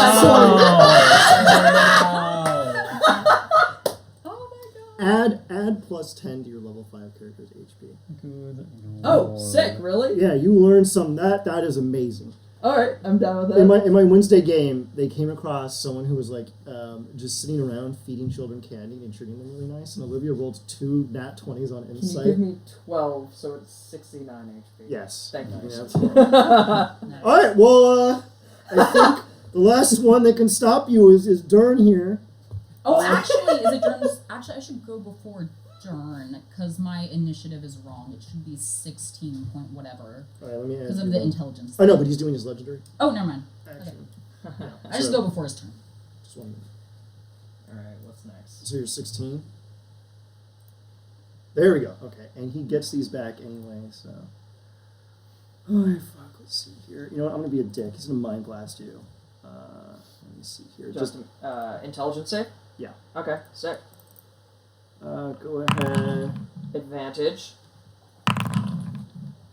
Oh my god. Add +10 to your level 5 character's HP. Good Oh, lord. sick, really? Yeah, you learned some. That is amazing. All right, I'm down with that. In my Wednesday game, they came across someone who was like just sitting around feeding children candy and treating them really nice. And Olivia rolled 2 nat 20s on Can you insight. give me 12, so it's 69 HP? Yes. Thank you. Nice. Nice. All right. Well, I think the last one that can stop you is Dyrrn here. Oh, actually, is it Dyrrn's? Actually, I should go before Dyrrn because my initiative is wrong. It should be 16 point whatever All right. Let me add. because of the intelligence. I know, but he's doing his legendary Oh, never mind. action. I just So- go before his turn. Just one minute. Alright, what's next? So you're 16. There we go. Okay, and he gets these back anyway. So. Oh fuck. Let's see here. You know what? I'm gonna be a dick. He's gonna mind blast you. Let me see here. Just intelligence save? Yeah. Okay, sick. Go ahead. Advantage.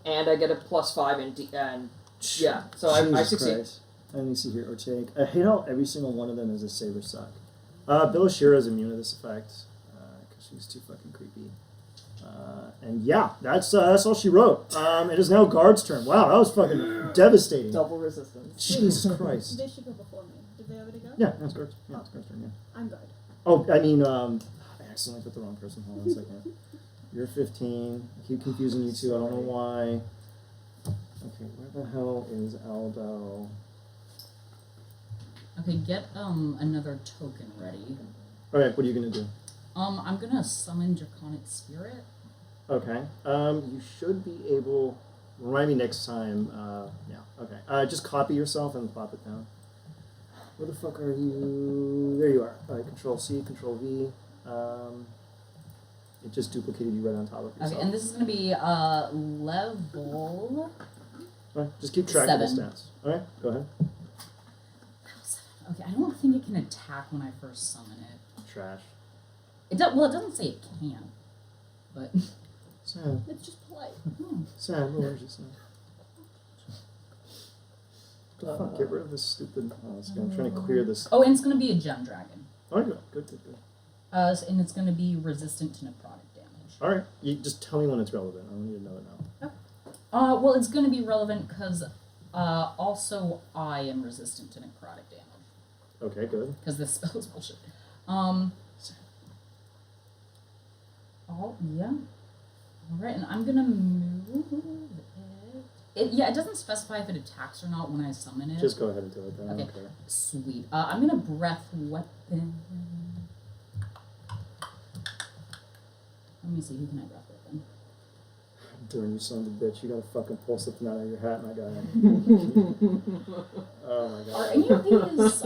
And I get a +5 and yeah, so I Jesus succeed. Christ. Let me see here. Or take. I hate how every single one of them is a saber suck. Belashyrra is immune to this effect because she's too fucking creepy. And yeah, that's all she wrote. It is now guard's turn. Wow, that was fucking devastating. Double resistance. Jesus Christ. They should go before me. Did they already go? Yeah, that's guard's. Yeah, it's guard's turn. Yeah. I'm good. Oh, I mean, I accidentally put the wrong person. Hold on a second. You're 15. I keep confusing you two. I don't know why. Okay, where the hell is Aldo? Okay, get another token ready. Alright, what are you gonna do? I'm gonna summon Draconic Spirit. Okay. You should be able. Remind me next time. Yeah. Okay. Just copy yourself and plop it down. Where the fuck are you? There you are. Alright, Control C, Control V. It just duplicated you right on top of yourself. Okay, and this is gonna be level. Alright, just keep track of the 7. stats. Alright, go ahead. Okay, I don't think it can attack when I first summon it. Trash. It does. Well, it doesn't say it can, but Sad. It's just polite. Sad. No worries. Sad. What the fuck? Get rid of this stupid. Oh, I'm trying to clear this. oh, and it's gonna be a gem dragon. Alright, good. And it's gonna be resistant to necrotic damage. Alright, you just tell me when it's relevant. I don't need to know it now. Well, it's gonna be relevant because also I am resistant to necrotic damage Okay, good. because this spell is bullshit. Oh yeah. All right, and I'm gonna move it. Yeah, it doesn't specify if it attacks or not when I summon it. Just go ahead and do it then. I Okay. don't care. Sweet. I'm gonna breath weapon. Let me see. Who can I breath weapon? Dyrrn, you son of a bitch. You gotta fucking pull something out of your hat, my guy. Oh my god. Are any of these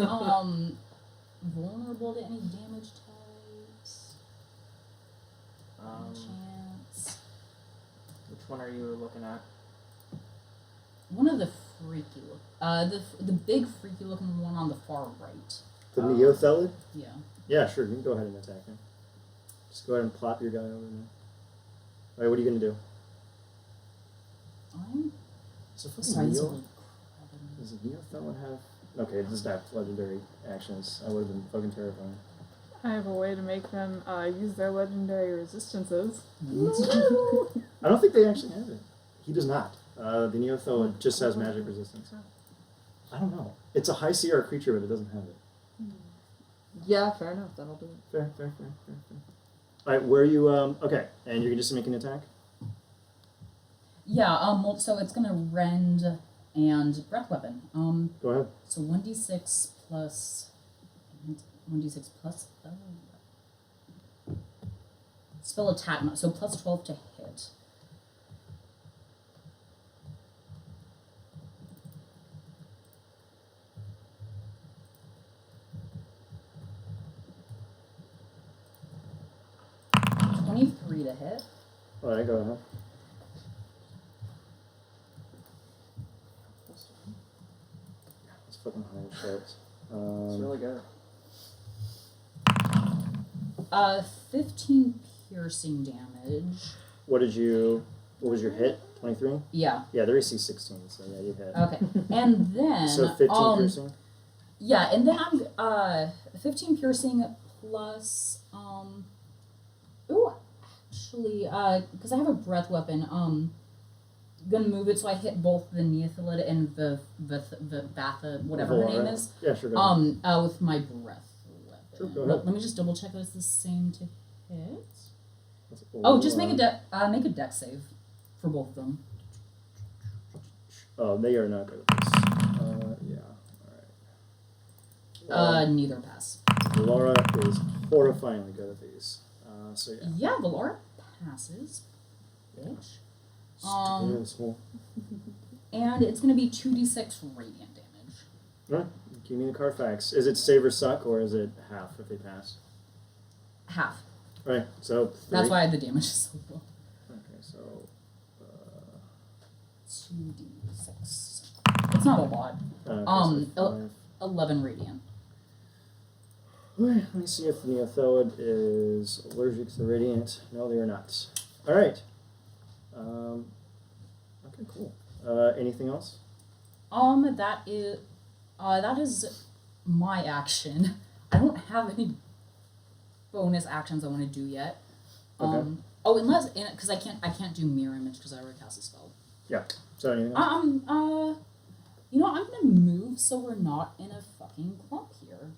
vulnerable to any damage types? Any chance? Which one are you looking at? One of the freaky look. The big freaky looking one on the far right. The Neothelid? Yeah. Yeah, sure. You can go ahead and attack him. Just go ahead and plop your guy over there. Alright, what are you gonna do? I'm Is it fucking sorry. This Neo? will- Does the Neothelid have. Okay, this is not legendary actions. I would have been fucking terrifying. I have a way to make them use their legendary resistances. I don't think they actually have it. He does not. The Neothelid just has magic resistance. I don't know. It's a high CR creature, but it doesn't have it. Yeah, fair enough. That'll do it. Fair. Alright, where are you, okay, and you're just making an attack? Yeah. Well, so it's gonna rend and breath weapon. Go ahead. So 1d6 plus 1d6 plus spell attack. So plus 12 to hit. $23 to hit. Alright, go ahead. It's fucking high as shit. It's really good. 15 piercing damage. What was your hit? 23? Yeah. Yeah, their AC 16, so yeah, you hit. Okay. And then So 15 piercing? Yeah, and then I'm 15 piercing plus ooh, actually because I have a breath weapon, gonna move it so I hit both the Neophyllid and the Batha, whatever her name Valaara. is. Yeah, sure. Go ahead. With my breath weapon. Sure, go But ahead. let me just double check that it's the same to hit. That's Oh, just make Valaara. make a deck save for both of them. Oh, they are not good at this. Yeah. All right. Neither pass. Laura is horrifyingly good at these. So yeah. Yeah, Valaara passes, bitch. Asshole. And it's gonna be 2d6 radiant damage. All right. Give me the Carfax. Is it save or suck, or is it half if they pass? Half. All right. So 3. That's why the damage is so low. Okay. So. 2d6. It's not a lot. Okay, so 11 radiant. Alright, let me see if the Neophyllid is allergic to the radiant. No, they are not. Alright. Okay, cool. Anything else? That is my action. I don't have any bonus actions I want to do yet. Okay. Unless because I can't do mirror image because I already cast a spell. Yeah. So anything else? I'm gonna move so we're not in a fucking clump here.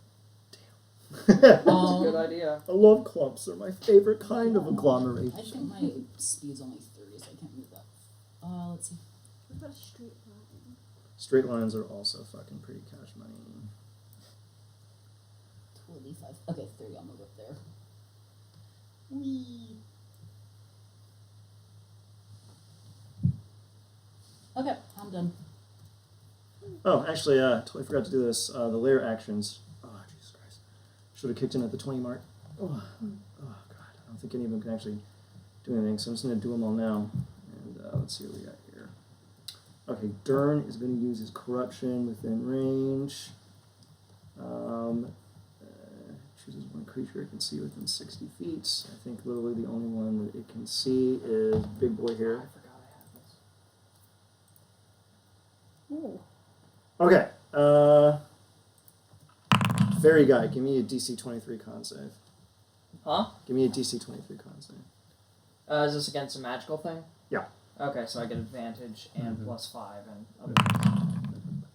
That's a good idea. I love clumps. They're my favorite kind of agglomeration. I think my speed's only 30, so I can't move that. Let's see. What about a straight line? Straight lines are also fucking pretty cash money. 25. Okay, 30. I'll move up there. Whee. Okay, I'm done. Oh, actually, totally forgot to do this. The layer actions. Oh, Jesus Christ. Should have kicked in at the 20 mark. Oh, God. I don't think any of them can actually do anything, so I'm just going to do them all now. And let's see what we got here. Okay, Dyrrn is going to use his corruption within range. Chooses one creature it can see within 60 feet. I think literally the only one that it can see is Big Boy here. I forgot I had this. Ooh. Okay. Fairy guy, give me a DC 23 con save. Huh? Give me a DC 23 con save. Is this against a magical thing? Yeah. Okay, so I get advantage and +5 and.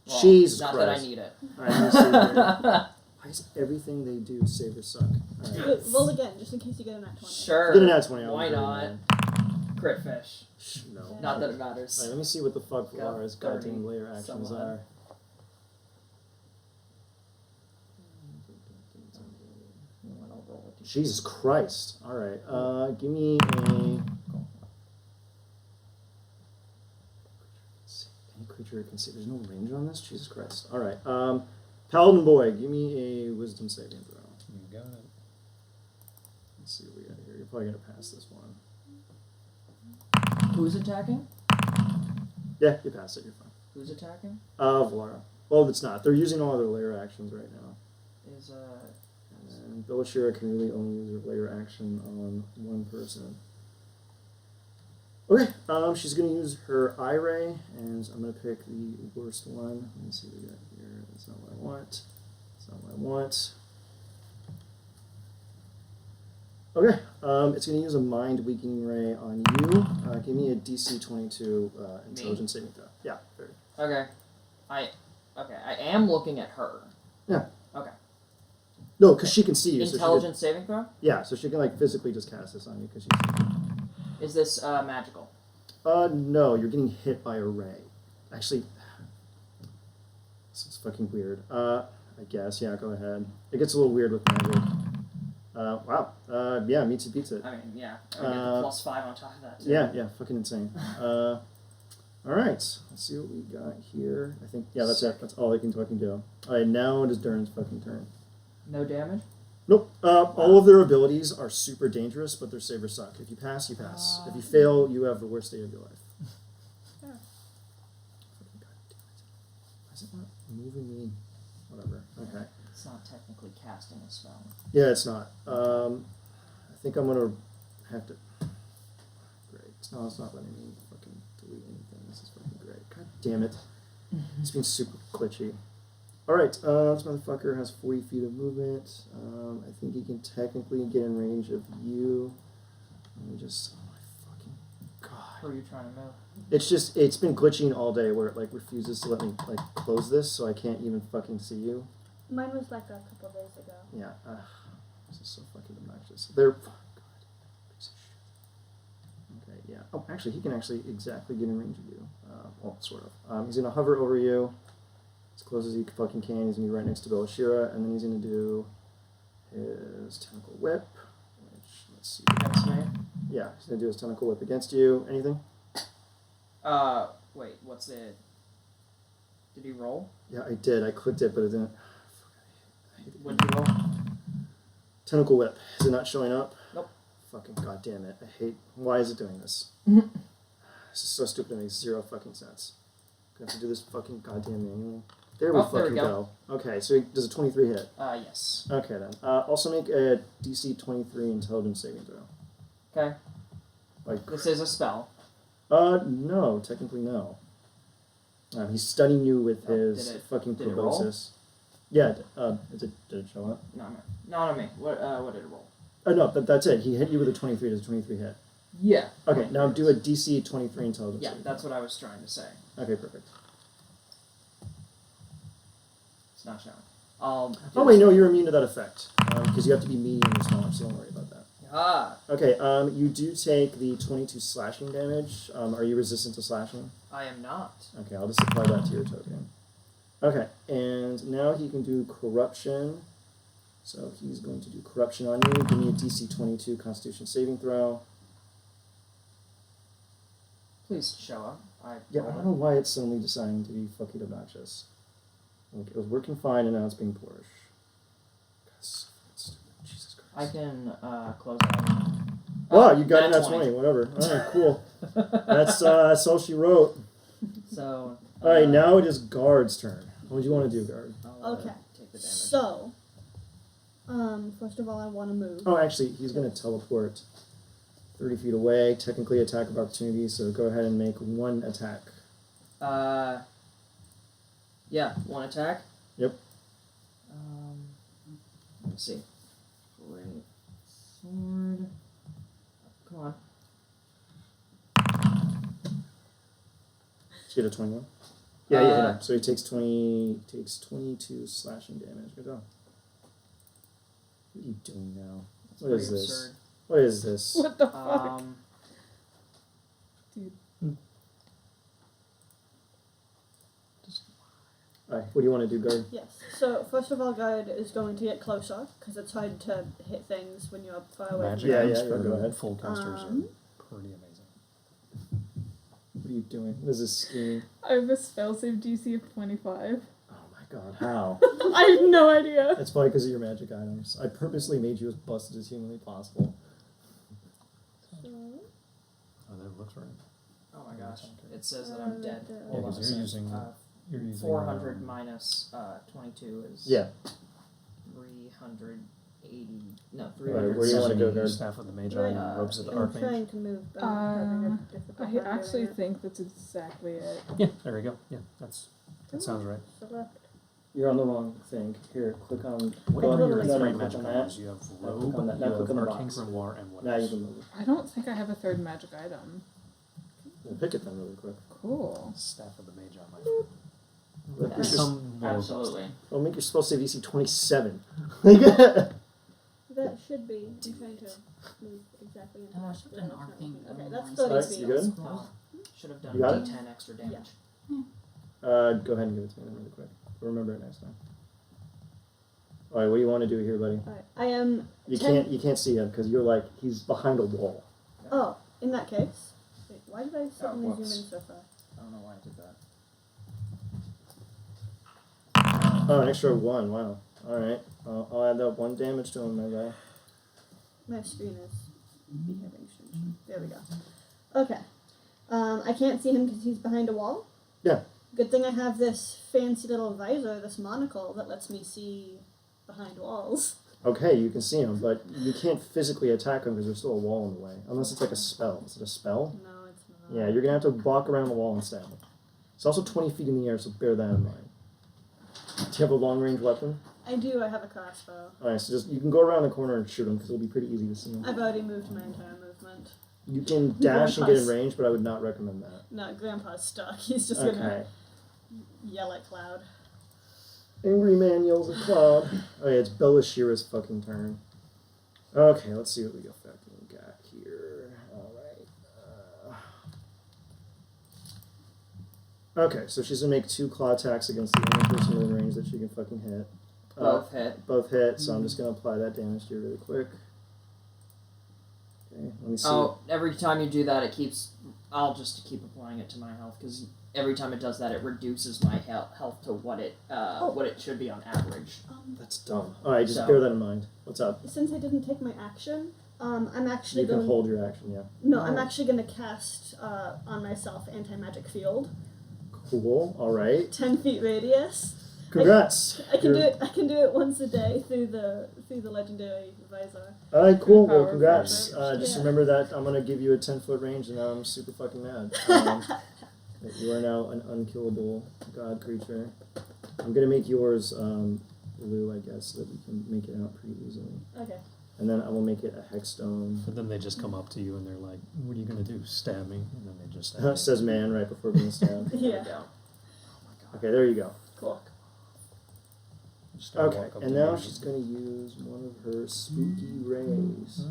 Well, Jesus not Christ. that I need it. All right, let me see here. Why is everything they do save or suck? All right. Roll again, just in case you get a nat 20. Sure. Get an nat 20. I'll Why do it, not? man. Crit fish. No. Not that it matters. All right, let me see what the fuck Got Valaara's 30 goddamn layer actions some odd. are. Jesus Christ. All right. Give me a. Any creature it can see. There's no range on this? Jesus Christ. All right. Paladin boy, give me a wisdom saving throw. You got it. Let's see what we got here. You're probably going to pass this one. Who's attacking? Yeah, you passed it. You're fine. Who's attacking? Valaara. Well, it's not. They're using all their layer actions right now. Is And Belashyrra can really only use her layer action on one person. Okay, she's going to use her eye ray, and I'm going to pick the worst one. Let me see what we got here. That's not what I want. That's not what I want. Okay, it's going to use a mind weakening ray on you. Give me a DC 22 intelligence saving throw. Yeah, 30. okay. I am looking at her. Yeah. Okay. No, because she can see you. Intelligence saving throw? Yeah, so she can like physically just cast this on you because she's. Is this magical? No, you're getting hit by a ray. Actually, this is fucking weird. I guess, yeah, go ahead. It gets a little weird with magic. Wow. Yeah, meets it, beats it. I mean, yeah. I get the +5 on top of that, too. Yeah, fucking insane. Alright, let's see what we got here. I think, yeah, that's it. That's all I can fucking do. Alright, now it is Dyrn's fucking turn. No damage? Nope. All of their abilities are super dangerous, but they're save or suck. If you pass, you pass. If you fail, you have the worst day of your life. Yeah. Fucking goddamn it. Why is it not moving me? Whatever. Okay. It's not technically casting a spell. Yeah, it's not. I think I'm gonna have to. Great. No, it's not letting me fucking delete anything. This is fucking great. God damn it. It's being super glitchy. Alright, this motherfucker has 40 feet of movement. I think he can technically get in range of you. Let me just. Oh my fucking god. or are you trying to move? It's been glitching all day where it like refuses to let me like close this, so I can't even fucking see you. Mine was like a couple days ago. Yeah. This is so fucking obnoxious. They're. God, piece of shit. Okay. Yeah. Oh, actually, he can actually exactly get in range of you. Well, sort of. He's gonna hover over you as close as he fucking can. He's gonna be right next to Belashyrra, and then he's gonna do his tentacle whip. Which let's see. Against me? Yeah, he's gonna do his tentacle whip against you. Anything? Wait, what's it? Did he roll? Yeah, I did. I clicked it, but it didn't. What did he roll? Tentacle whip. Is it not showing up? Nope. Fucking goddamn it! I hate. Why is it doing this? This is so stupid. It makes zero fucking sense. Gonna have to do this fucking goddamn manually. There we Oh, there fucking we go. Okay, so does a 23 hit? Yes. Okay then. Also make a DC 23 intelligence saving throw. Okay. Like. This is a spell. No, technically no. He's stunning you with his fucking did it roll? proboscis. Yeah. Did it show up? No, not on me. What did it roll? No, that's it. He hit you with a 23. Does a 23 hit? Yeah. Okay, now do a DC 23 intelligence. Yeah, saving that's throw. what I was trying to say. Okay, perfect. It's not showing. I'll. Oh wait, no, you're immune to that effect because you have to be medium or smaller, so don't worry about that. Ah, Okay, you do take the 22 slashing damage. Are you resistant to slashing? I am not. Okay, I'll just apply that to your token. Okay, and now he can do corruption. So he's going to do corruption on you. Give me a DC 22 Constitution saving throw. Please show up. Yeah, I don't know why it's suddenly deciding to be fucking obnoxious. Like, it was working fine and now it's being poorish. That's so stupid. Jesus Christ. I can close out. Wow, you got it nat at 20, whatever. Alright, cool. That's all she wrote. So. Alright, now it is Guard's turn. What do you want to do, Guard? I'll, Okay. Take the damage. So, first of all, I want to move. Oh, actually, he's going to teleport 30 feet away. Technically, attack of opportunity, so go ahead and make one attack. Yeah, one attack. Yep. Let's see. Great sword. Come on. Did you get a 21? Yeah, you hit him. So he takes 22 slashing damage. Good job. What are you doing now? That's What is pretty this? absurd. What is this? What the fuck? Alright, what do you want to do, Guard? Yes. So, first of all, Guard is going to get closer, because it's hard to hit things when you're far away. Magic Yeah, items yeah, for go ahead. full casters Um, are pretty amazing. What are you doing? What is this scheme? I have a spell save DC of 25. Oh my god, how? I have no idea. That's probably because of your magic items. I purposely made you as busted as humanly possible. Oh, that looks right. Oh my gosh. It says that I'm dead. Yeah, Hold on a because second. you're using 400 minus 22 is Yeah. 380. No, Alright, where do you want to 370. go, Guard? Staff of the Magi Right. and robes of the I'm Archmage. trying to move, but I'm having a difficult I time actually doing it. think that's exactly it. Yeah, there we go. Yeah, that sounds right. Select. You're on the wrong thing. Here, click on. What go are on your no, three click magic on items? that. You have Now robe, click on that. you Now have click on the Arcane box. Grimoire, and what Now you else? can move. I don't think I have a third magic item. We'll pick it then really quick. Cool. Staff of the Magi, my friend. Look, Yes. Some more Absolutely. Well, make your spell save DC 27. That should be. I'm trying to move exactly into Oh, I that should have done square. arcane. Okay, that's Grimoire 30 Alright, feet. you good? Scroll. Should have done You got it? D10 extra damage. Go ahead and give it to me then really quick. We'll remember it next time. Alright, what do you want to do here, buddy? Alright, I am. You 10 can't see him because you're like he's behind a wall. Oh, in that case. Wait, why did I suddenly zoom in whoops. so far? I don't know why I did that. Oh, an extra 1. Wow. Alright. I'll add that 1 damage to him, my guy. My screen is behaving strangely. There we go. Okay. I can't see him because he's behind a wall. Yeah. Good thing I have this fancy little visor, this monocle that lets me see behind walls. Okay, you can see him, but you can't physically attack him because there's still a wall in the way. Unless it's like a spell. Is it a spell? No, it's not. Yeah, you're gonna have to walk around the wall and stab him. It's also 20 feet in the air, so bear that in mind. Do you have a long range weapon? I do. I have a crossbow. Alright, so just you can go around the corner and shoot him because it'll be pretty easy to see him. I've already moved my entire movement. You can dash and get in Grandpa's- range, but I would not recommend that. No, Grandpa's stuck. He's just Okay. gonna yell at Cloud. Angry man yells at Cloud. Oh yeah, it's Belashyrra's fucking turn. Okay, let's see what we fucking got here. Alright. Okay, so she's gonna make 2 claw attacks against the only person within range that she can fucking hit. Both hit. Both hit, so I'm just gonna apply that damage to you really quick. Okay, let me see. Oh, every time you do that, it keeps. I'll just keep applying it to my health because every time it does that, it reduces my health to what it should be on average. That's dumb. Alright, just So- bear that in mind. What's up? Since I didn't take my action, I'm actually You can going. hold your action, yeah. No, I'm actually going to cast on myself anti-magic field, Cool, alright. 10 feet radius. Congrats! I can do it. I can do it once a day through the legendary visor. Alright, cool. Power Well, congrats. forward. Just Yeah. remember that I'm going to give you a 10-foot range, and now I'm super fucking mad. That you are now an unkillable god creature. I'm going to make yours blue, I guess, so that we can make it out pretty easily. Okay. And then I will make it a hexstone. But then they just come up to you and they're like, "What are you gonna do? Stab me?" And then they just stab you. Says man right before being stabbed. There we Yeah. go. Okay, there you go. Cool. Just gotta Okay, walk up and to now you. she's going to use one of her spooky rays.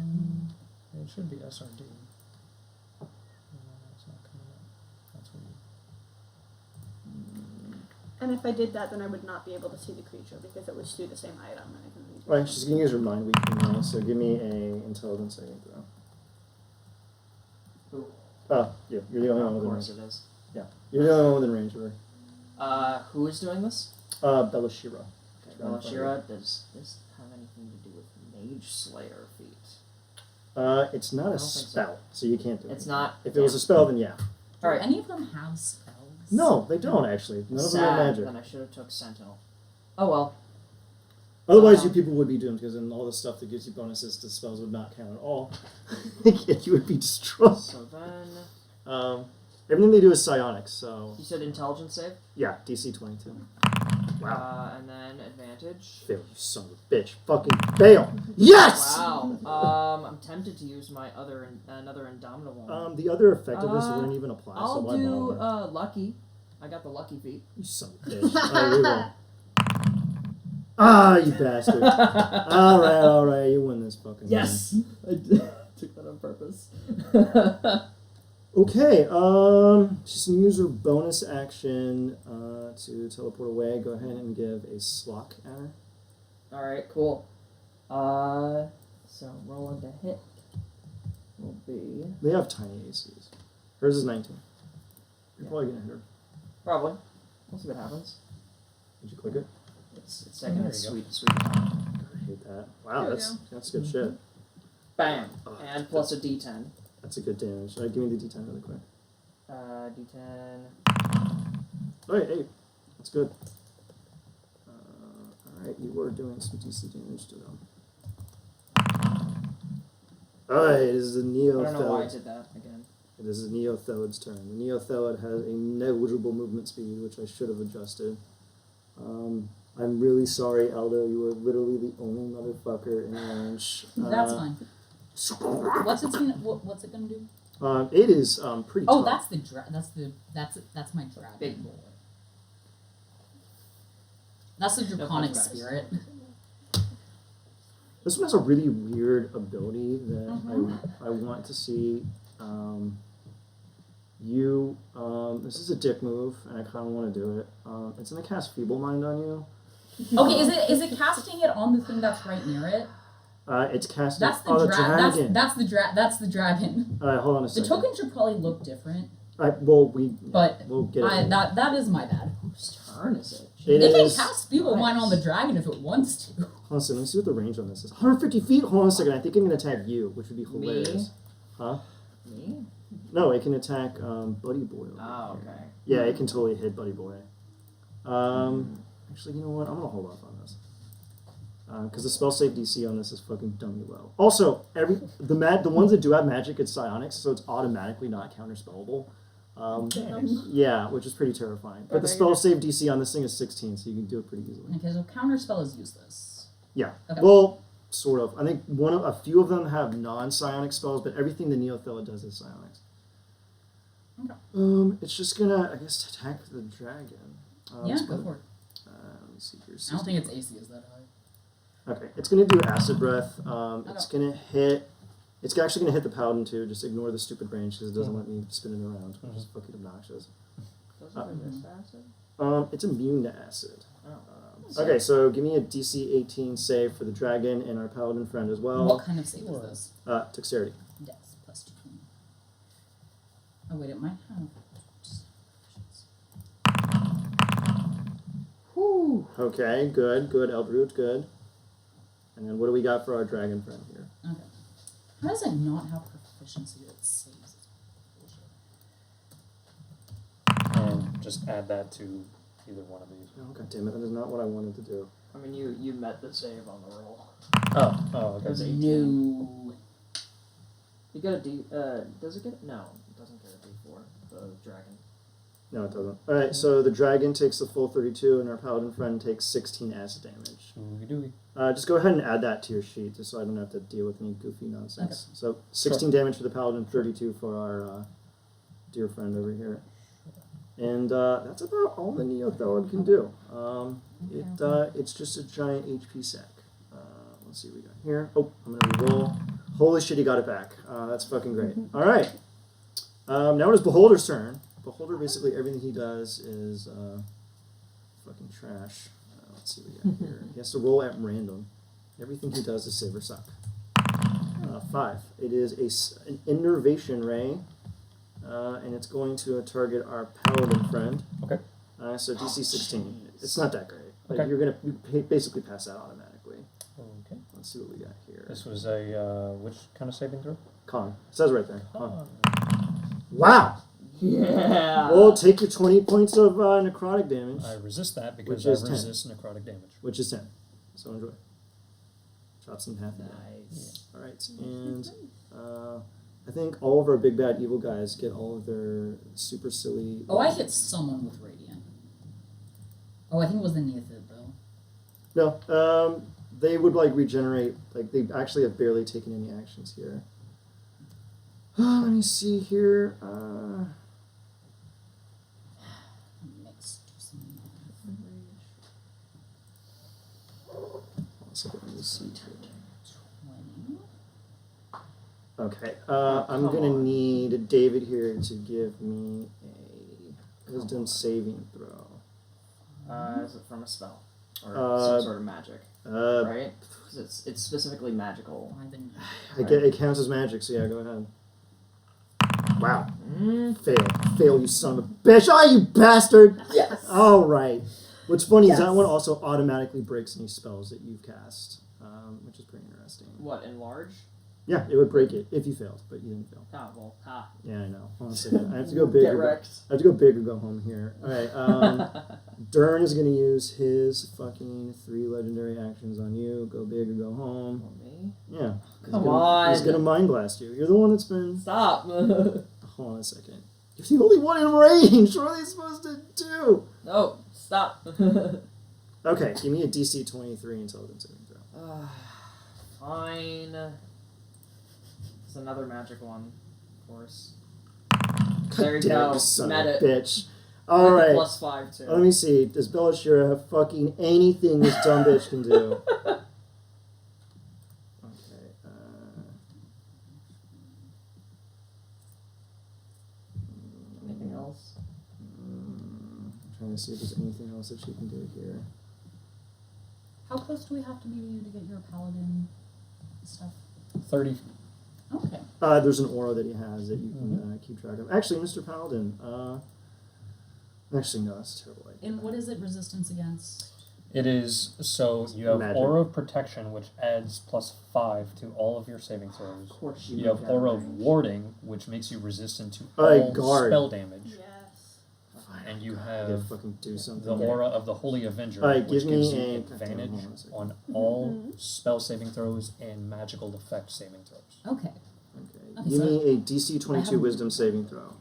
It should be SRD. No, it's not coming up. That's what you. And if I did that, then I would not be able to see the creature because it was through the same item, and I can read. Alright, she's going to use her mind weakening now, so give me a intelligence saving throw. Who? Oh, yeah, you're the only one Of within course range. it is. Yeah, you're the only one within range of her. Who is doing this? Belashyrra. Okay, Belashyrra, does this have anything to do with Mage Slayer feat? It's not I a don't think so. spell, so you can't do it. It's not. If it was a spell, then yeah. Do Alright. any of them have spells? No, they don't actually. None of them are Sad, magic. then I should have took Sentinel. Oh well. Otherwise, you people would be doomed because then all the stuff that gives you bonuses to spells would not count at all. You would be destroyed. So then, Everything they do is psionics, so you said intelligence save? yeah, DC 22. Wow. And then advantage. Fail, you son of a bitch. Fucking fail. Yes! Wow. I'm tempted to use my another Indomitable. The other effect of this wouldn't even apply, so I'll why do bother? lucky. I got the lucky feat. You son of a bitch. Alright, ah, you bastard. Alright, you win this fucking Yes, I took that on purpose. game. Okay, she's gonna use her bonus action to teleport away. Go ahead and give a slock at her. All right, cool. So rolling to hit will be They have tiny ACs. Hers is 19. You're Yeah. probably gonna hit her. probably. We'll see what happens. Did you click it? It's taking there its you go. sweet time. I hate that. Wow, There we that's good shit. Bam, Oh, and plus a D10. That's a good damage. Give me the D10 really quick. D10. Oh, hey, that's good. Alright, you were doing some decent damage to them. Alright, it is the I don't know why I Neothelid. did that again. It is the Neothelid's turn. The Neothelid has a negligible movement speed, which I should have adjusted. I'm really sorry, Aldo. You were literally the only motherfucker in range. That's fine. What's it gonna do? It is pretty Oh, tough. that's my dragon. Big boy. That's the No draconic punchbacks. spirit. This one has a really weird ability that Mm-hmm. I want to see. This is a dick move, and I kind of want to do it. It's going to cast Feeble Mind on you. Okay, is it casting it on the thing that's right near it? It's casting. That's the the dragon. dragon. That's the dragon. All right, hold on a The second. token should probably look different, But we'll get it. that is my bad. Whose turn is it? It It can is. cast Feeble Mind on the dragon if it wants to. Hold on a second. Let me see what the range on this is. 150 feet. Hold on a second. I think it can attack you, which would be hilarious. Huh? Me? No, it can attack Buddy Boy. over Oh, here. okay. Yeah, it can totally hit Buddy Boy. Actually, you know what? I'm gonna hold off on this because the spell save DC on this is fucking dummy low. Also, the ones that do have magic, it's psionics, so it's automatically not counterspellable. Yeah, which is pretty terrifying. But the spell save DC on this thing is 16, so you can do it pretty easily. Okay, so counterspell is useless. Yeah. Okay. Well, sort of. I think a few of them have non-psionic spells, but everything the Neothela does is psionics. Okay. It's just gonna, I guess, attack the dragon. Yeah, go for it. Let me see here. I don't think its AC is that high. Okay, it's gonna do acid breath. It's gonna hit. It's actually gonna hit the paladin too. Just ignore the stupid range because it doesn't let me spin it around, which is fucking obnoxious. Doesn't it resist acid? It's immune to acid. Oh. Okay, so give me a DC 18 save for the dragon and our paladin friend as well. What kind of save is this? Dexterity. Dex plus 2. Oh wait, it might have. Whew. Okay, good, Eldroot, good. And then what do we got for our dragon friend here? Okay. How does it not have proficiency at saves? And just add that to either one of these. Oh, god damn it, that is not what I wanted to do. I mean, you met the save on the roll. Oh, It was okay. 18. No. You get a D. Does it get? No, it doesn't get a D4. The dragon. No, it doesn't. Alright, so the dragon takes the full 32 and our paladin friend takes 16 acid damage. Oogie Just go ahead and add that to your sheet just so I don't have to deal with any goofy nonsense. Okay. So 16 damage for the paladin, 32 for our dear friend over here. And that's about all the Neothelid can do. It's just a giant HP sack. Let's see what we got here. Oh, I'm going to re-roll. Holy shit, he got it back. That's fucking great. All right. Now it is Beholder's turn. Beholder, basically everything he does is fucking trash. Let's see what we got here. He has to roll at random. Everything he does is save or suck. 5. It is an innervation ray. And it's going to target our paladin friend. Okay. So DC 16. It's not that great. But Okay. you're going to basically pass out automatically. Okay. Let's see what we got here. This was a, which kind of saving throw? Con. It says right there. Con. Con. Wow! Yeah. Well, take your 20 points of necrotic damage, I resist that Which because is I 10. resist necrotic damage. which is 10. So enjoy. Chops in half. Nice. Alright, and I think all of our big bad evil guys get all of their super silly... Oh, I hit someone with radiant. Oh, I think it was the Neothid though. No, they would like regenerate. Like they actually have barely taken any actions here. Let me see here. Mixed. Let me see here. 20. Okay, Oh, I'm come gonna on. need David here to give me a wisdom saving throw. Is it from a spell or Uh, some sort of magic? Uh, Right? Because it's specifically magical. Why the Neothid? I get it counts as magic, so yeah, go ahead. Wow, Mm. fail, you son of a bitch! Ah, you bastard! Yes. All right. What's funny is that Yes. one also automatically breaks any spells that you've cast, which is pretty interesting. What, enlarge? Yeah, it would break it if you failed, but you didn't fail. Ah, well, ha. Yeah, I know. Honestly, I have to go big. Get wrecked. I have to go big or go home here. All right. Dyrrn is going to use his fucking 3 legendary actions on you. Go big or go home. For me? Yeah. Come on. He's going to mind blast you. You're the one that's been. Stop. Hold on a second. You're the only one in range. What are they supposed to do? No, stop. Okay, give me a DC 23 intelligence saving throw. Fine. It's another magic one, of course. There you God damn go. you son Met of it. a bitch. With All the right. +5 too. Let me see. Does Belashyrra have fucking anything this dumb bitch can do? Okay. Anything else? I'm trying to see if there's anything else that she can do here. How close do we have to be to you to get your paladin stuff? 30. Okay. There's an aura that he has that you can keep track of. Actually, Mr. Paladin. Actually, no, that's a terrible idea. And what is it resistance against? It is, so you have Magic. Aura of Protection, which adds +5 to all of your saving throws. Of course You have moved out of Aura of range. Warding, which makes you resistant to Alright, all guard. spell damage. Yes. And you I have gotta fucking do something. the Aura of the Holy Avenger, Alright, which give me gives a- you God damn, advantage hold on a second. on all spell saving throws and magical effect saving throws. Okay. Okay. Okay, Give so me a DC I 22 have- wisdom saving throw.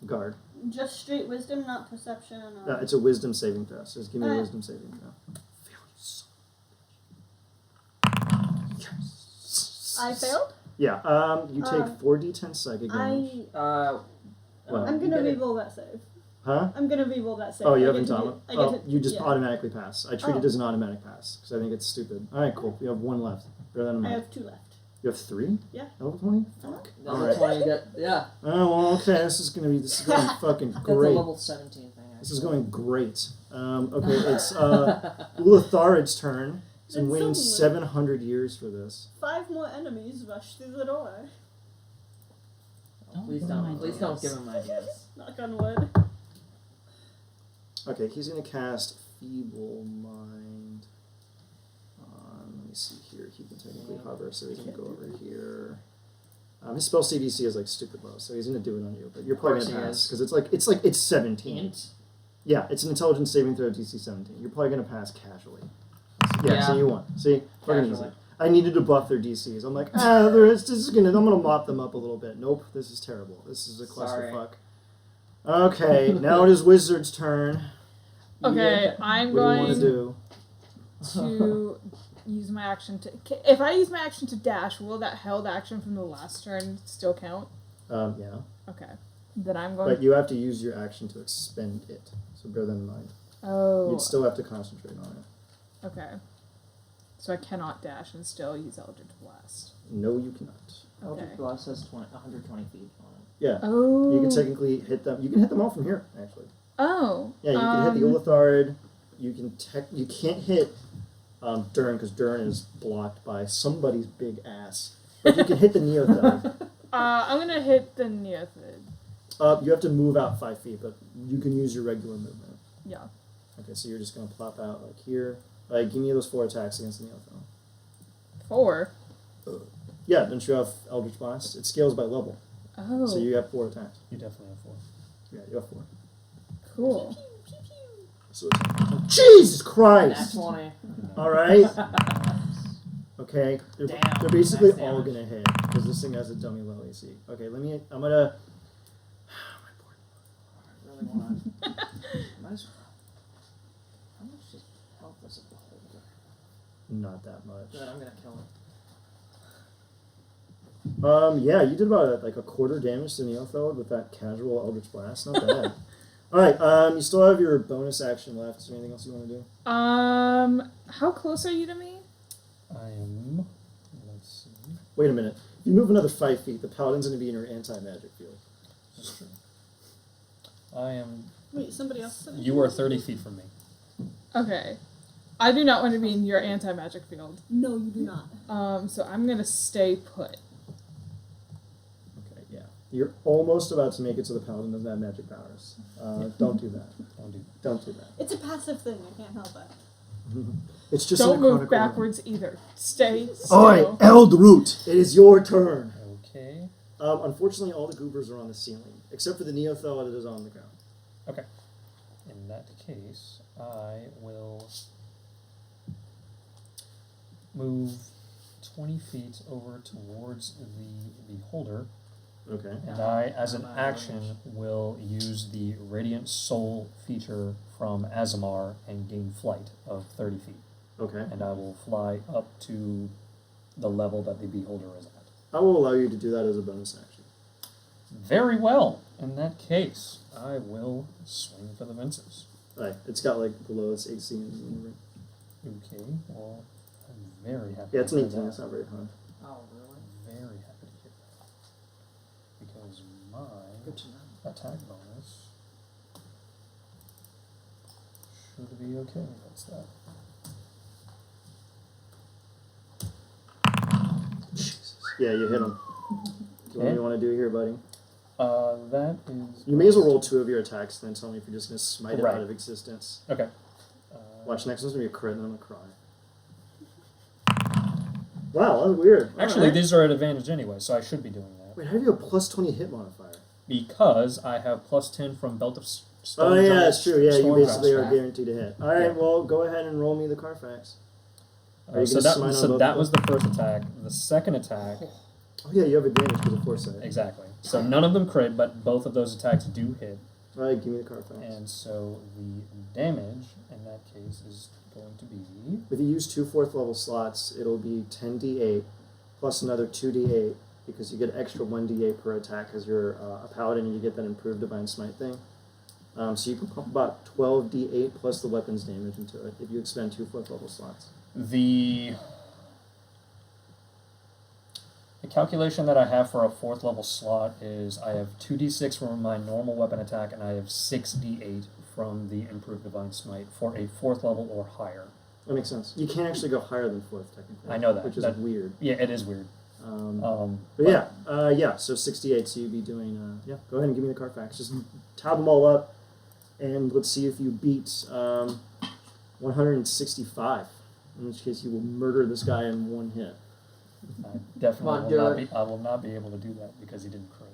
Guard. Just straight wisdom, not perception. Or... It's a wisdom saving throw. So just give me a Alright. wisdom saving throw. Fail, you son of a bitch. I failed. Yeah. You take Um, 4d10 psychic damage. What? I'm you gonna get reroll that save. Huh? I'm gonna reroll that save. Oh, you I haven't get to done do- it? I get Oh, to- you just yeah. automatically pass. I treat it Oh. as an automatic pass because I think it's stupid. All right, cool. You have 1 left. Better than I mine. have 2 left. You have 3? Yeah. Level 20? Fuck. That's Alright. why you get, yeah. Oh, well, okay. This is going fucking That's a great. level 17 thing. This is going great. Okay, it's Ulatharid's turn. He's been Then waiting suddenly- 700 years for this. 5 more enemies rush through the door. Please give don't. him Please don't give him ideas. Knock on wood. Okay, he's going to cast Feeble Mind. Let me see here. He can technically hover, so he can go over here. His spell CDC is like stupid low, so he's going to do it on you. But you're probably course going to he pass is. because it's 17. Int. Yeah, it's an intelligence saving throw DC 17. You're probably going to pass casually. Yeah, so Yeah. you won. See? Fucking Casually. easy. I needed to buff their DCs. I'm like, I'm gonna mop them up a little bit. Nope, this is terrible. This is a Sorry. clusterfuck. Okay, now it is Wizard's turn. Okay, I'm What do you want going to do? to use my action to. If I use my action to dash, will that held action from the last turn still count? Yeah. Okay. Then I'm going. But you have to use your action to expend it. So bear that in mind. Oh. You'd still have to concentrate on it. Okay. So I cannot dash and still use Eldritch Blast. No, you cannot. Okay. Eldritch Blast has 120 feet on it. Yeah. Oh. You can technically hit them. You can hit them all from here, actually. Oh. Yeah, you can hit the Ulatharid. You can you can't hit Dyrrn because Dyrrn is blocked by somebody's big ass. But you can hit the Neotheld. I'm gonna hit the Neothid. You have to move out 5 feet, but you can use your regular movement. Yeah. Okay, so you're just gonna plop out like here. Give me those 4 attacks against the Neotheld. 4. Yeah, don't you have Eldritch Blast? It scales by level, Oh. so you have 4 attacks. You definitely have 4. Yeah, you have 4. Cool. So Jesus Nat Christ! 20. All right. Okay, they're Damn, basically nice all damage. gonna hit because this thing has a dummy low AC. Okay, I'm gonna. I really want to. Might as well. How much does health does it beholder? Not that much. Good, I'm gonna kill it. Yeah, you did about like a quarter damage to Neotheld with that casual Eldritch Blast. Not bad. All right, you still have your bonus action left. Is there anything else you want to do? How close are you to me? I am. Let's see. Wait a minute. If you move another 5 feet, the paladin's going to be in your anti-magic field. That's true. I am. Wait, somebody else said it? You are 30 feet from me. Okay. I do not want to be in your anti-magic field. No, you do not. So I'm gonna stay put. Okay, yeah. You're almost about to make it so the paladin doesn't have magic powers. Don't do that. Don't do Don't do that. It's a passive thing. I can't help it. It's just Don't an move iconic backwards either. Stay still. Alright, Eldroot, it is your turn. Okay. Unfortunately, all the goobers are on the ceiling, except for the Neothel that is on the ground. Okay. In that case, I will move 20 feet over towards the beholder, Okay. and I, as an action, will use the Radiant Soul feature from Azamar and gain flight of 30 feet. Okay. And I will fly up to the level that the beholder is at. I will allow you to do that as a bonus action. Very well. In that case, I will swing for the Vinces. Alright, it's got like the lowest AC in the universe. Okay, well, I'm very happy Yeah, it's to an hear 18, that. it's not very high. Oh, really? Very happy to hear that. Because my Good to know. attack bonus should be okay against that. Jesus. Yeah, you hit him. What do Okay. you want to do here, buddy? That is... You may as well roll 2 of your attacks, then tell me if you're just going to smite it Right. out of existence. Okay. Watch, next one's going to be a crit, and I'm going to cry. Wow, that was weird. Actually, Alright. these are at advantage anyway, so I should be doing that. Wait, how do you have a plus 20 hit modifier? Because I have plus 10 from Belt of Oh, Stone. yeah, that's true. Yeah, you Storm basically Grasp. are guaranteed to hit. Alright, Yeah. well, go ahead and roll me the Carfax. Are you So gonna smite on so both that of was the first attack. The second attack, Oh, yeah, you have advantage because of foresight. exactly. So none of them crit, but both of those attacks do hit. Alright, give me the Carfax. And so the damage in that case is going to be... If you use 2 4th level slots, it'll be 10d8 plus another 2d8 because you get extra 1d8 per attack as you're a paladin and you get that improved divine smite thing. So you can pump about 12d8 plus the weapons damage into it if you expend 2 4th level slots. The calculation that I have for a 4th level slot is I have 2d6 from my normal weapon attack and I have 6d8 from the improved divine smite for a 4th level or higher. That makes sense. You can't actually go higher than 4th technically. I know that. Which is That- weird. Yeah, it is weird. But yeah, so 68, so you'd be doing, go ahead and give me the Carfax. Just tab them all up, and let's see if you beat 165, in which case you will murder this guy in one hit. I definitely Come on, will do not it. be. I will not be able to do that because he didn't crit.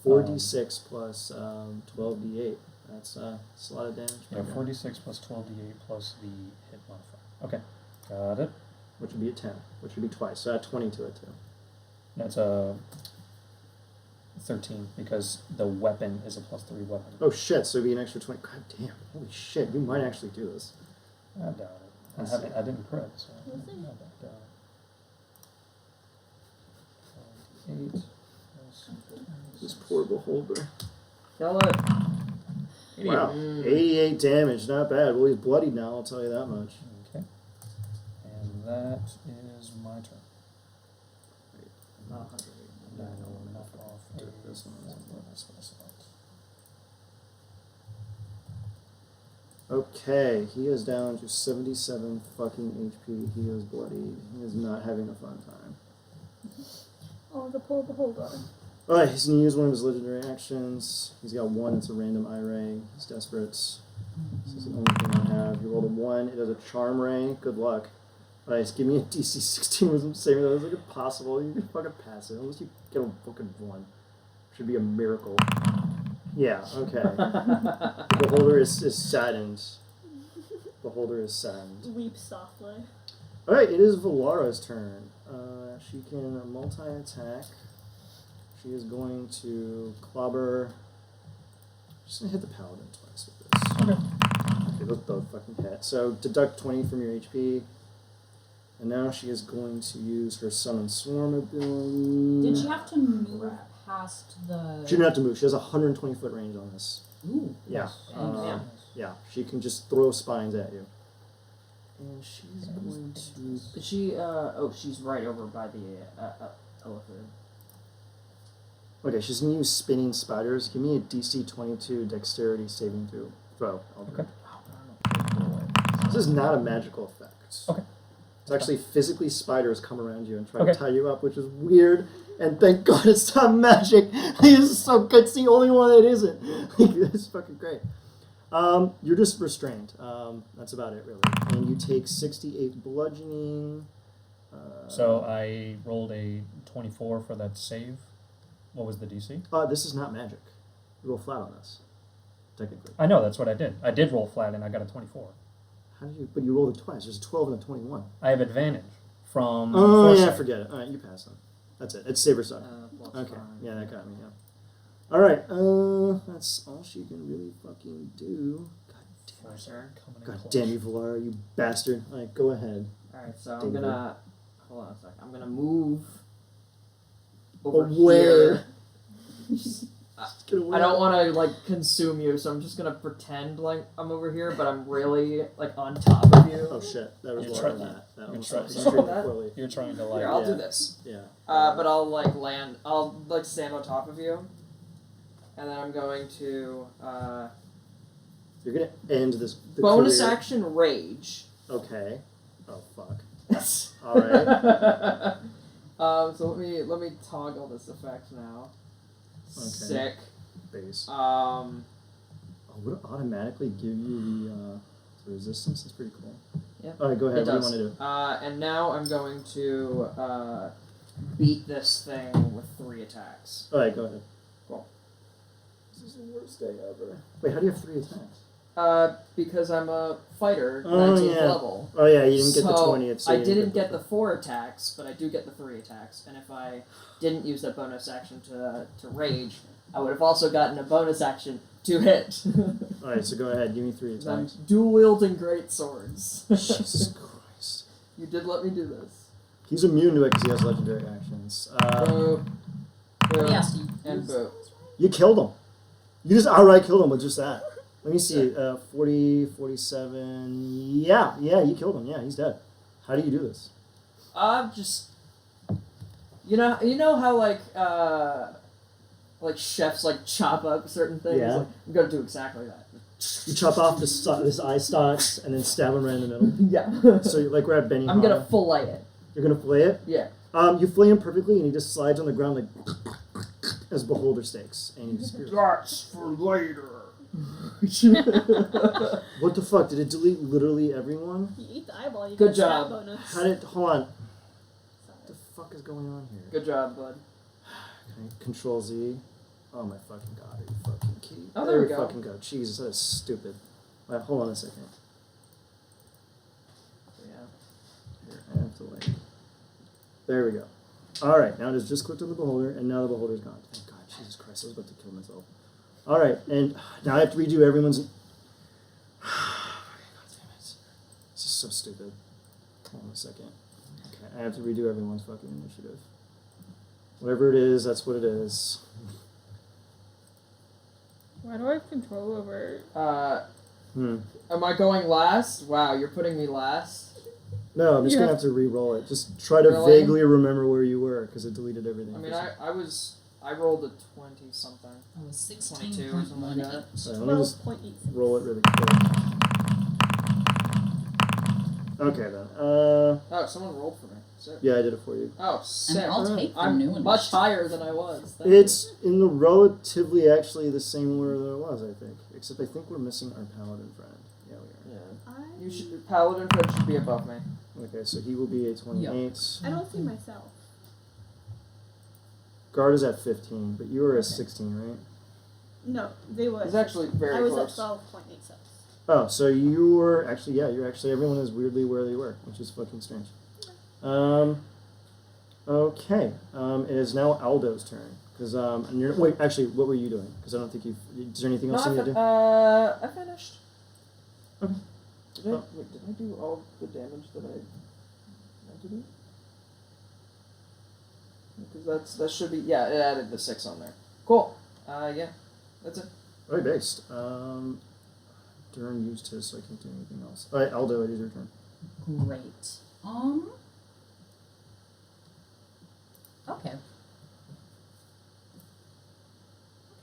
4d6 plus 12d8. That's a lot of damage. Yeah, 46 plus 12d8 plus the hit modifier. Okay, got it. Which would be a 10, which would be twice, so add 20 to it too. That's a 13 because the weapon is a +3 weapon. Oh shit, so it'd be an extra 20. God damn, holy shit, you might actually do this. I doubt it. Let's I didn't crit, so I We'll see. doubt it. 8 This poor beholder. Kill it. Wow, 88 damage, not bad. Well, he's bloodied now, I'll tell you that much. Okay. And that is my turn. Not 108. No, knock off This one is Okay, he is down to 77 fucking HP. He is bloody. He is not having a fun time. Oh, the poor beholder. Alright, he's gonna use one of his legendary actions. He's got one, it's a random eye ray. He's desperate. This is the only thing I have. You rolled a 1, it has a charm ray. Good luck. Alright, give me a DC 16 wisdom saving throw. Is it impossible? You can fucking pass it unless you get a fucking 1. Should be a miracle. Yeah, okay. The beholder is saddened. Beholder is saddened. Weep softly. Alright, it is Valaara's turn. She can multi-attack. She is going to clobber. Just gonna hit the paladin twice with this. Okay, those both fucking hit. So deduct 20 from your HP. And now she is going to use her summon swarm ability. Did she have to move past the? She didn't have to move. She has a 120-foot range on this. Ooh. Yeah. Yeah. Yeah, she can just throw spines at you. And she's going to... Is she, she's right over by the, elevator. Okay, she's going to use spinning spiders. Give me a DC 22 dexterity saving throw. Okay. This is not a magical effect. Okay. It's actually physically spiders come around you and try Okay. to tie you up, which is weird. And thank God it's not magic. This is so good. It's the only one that isn't. It's fucking great. You're just restrained. That's about it, really. And you take 68 bludgeoning. So I rolled a 24 for that save. What was the DC? This is not magic. You roll flat on this, technically. I know, that's what I did. I did roll flat and I got a 24. How did you? But you rolled it twice. There's a 12 and a 21. I have advantage from Oh yeah, foresight. forget it. All right, you pass them. That's it. It's save or suck. Okay. 5. Yeah, that got me. Yeah. All right. That's all she can really fucking do. God damn it. Sure. Coming in God clutch. damn you, Valaara, you bastard. All right, go ahead. Alright, so I'm David. gonna, hold on a sec. I'm gonna move over Where? here. Get away. I don't want to like consume you, so I'm just gonna pretend like I'm over here, but I'm really like on top of you. Oh shit, that was You're lower trying- than that. That you're was trying- extremely that- poorly. You're trying to like... Here, I'll yeah. do this. Yeah. But I'll like land. I'll like stand on top of you, and then I'm going to You're gonna end this. The bonus career. action rage. Okay. Oh fuck. Yes. All right. So let me toggle this effect now. Okay. Sick. Base. Um. Oh, would it automatically give you the resistance? That's pretty cool. Yeah. All right, go ahead. It What do does. you want to do? And now I'm going to beat this thing with 3 attacks. All right, go ahead. Cool. This is the worst day ever. Wait, how do you have 3 attacks? Because I'm a fighter, Oh, 19th yeah. level. Oh yeah, you didn't get the So, 20th. So I you didn't get the 4 attacks, but I do get the 3 attacks. And if I didn't use that bonus action to rage, I would have also gotten a bonus action to hit. All right, so go ahead. Give me 3 I'm attacks. dual wielding great swords. Jesus Christ. You did let me do this. He's immune to it because he has legendary actions. Boo. Boo. Yes. And boo. You killed him. You just outright killed him with just that. Let me see. 40, 47. Yeah, you killed him. Yeah, he's dead. How do you do this? Just you know how like chefs like chop up certain things. Yeah. Like, I'm gonna do exactly that. You chop off this eye stalks and then stab him right in the middle. Yeah. So you like grab Benny. I'm gonna fillet it. You're gonna fillet it. Yeah. You fillet him perfectly, and he just slides on the ground like as beholder steaks, and you disappear. That's for later. What the fuck? Did it delete literally everyone? You eat the eyeball, you Good get a stat job. bonus. How did? Hold on. What the fuck is going on here? Good job, bud. Okay, Control Z. Oh my fucking god! Are you fucking kidding? Oh, there we go. Fucking go. Jesus, that is stupid. Wait, hold on a second. Yeah. Here, I have to like. There we go. All right, now it has just clicked on the beholder, and now the beholder's gone. Thank God, Jesus Christ! I was about to kill myself. All right, and now I have to redo everyone's. God damn it! This is so stupid. Hold on a second. Okay, I have to redo everyone's fucking initiative. Whatever it is, that's what it is. Why do I have control over? Am I going last? Wow, you're putting me last. No, I'm just You gonna have- have to re-roll it. Just try to Really? vaguely remember where you were, because it deleted everything. I mean, I rolled a 20 something. I was 22 or something like that. 16.18. Sorry, let me just 12.86. roll it really quick. Okay then. Oh, someone rolled for me. Sick. Yeah, I did it for you. Oh, sick. And I'll take the I'm new one. much higher than I was. Thank It's in the relatively actually the same order that it was, I think. Except I think we're missing our paladin friend. Yeah, we you. Yeah. I, You should. Paladin friend should be above me. are. Okay, so he will be a 28. I don't see myself. Guard is at 15, but you were at Okay. 16, right? No, they were. It's actually very I was close. at 12.86. Oh, so you were actually, yeah, you're actually, everyone is weirdly where they were, which is fucking strange. Okay. It is now Aldo's turn. Because, and you're, wait, actually, what were you doing? Because I don't think is there anything else you need to do? I finished. Okay. Did I do all the damage that I meant to do? Because that should be, yeah, it added the 6 on there. Cool. Yeah, that's it. Alright, based. Dyrrn used his, so I can't do anything else. Alright, Aldo, it is your turn. Great. Okay.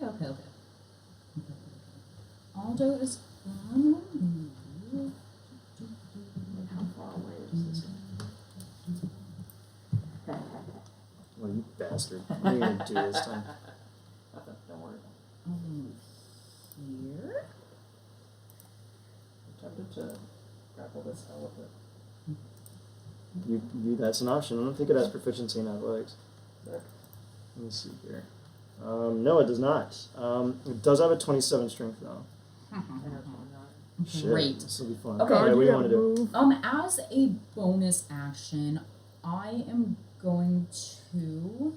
Okay. Aldo is gone. How far away is this guy? Well, you bastard. What are you going to do this time? Nothing. Don't worry about Here. it. I'm tempted to grapple this elephant. That's an option. I don't think it has proficiency in athletics. Sick. Let me see here. No, it does not. It does have a 27 strength, though. Shit. Great. This will be fun. Okay. Alright, what do you want to do? As a bonus action, I am going to.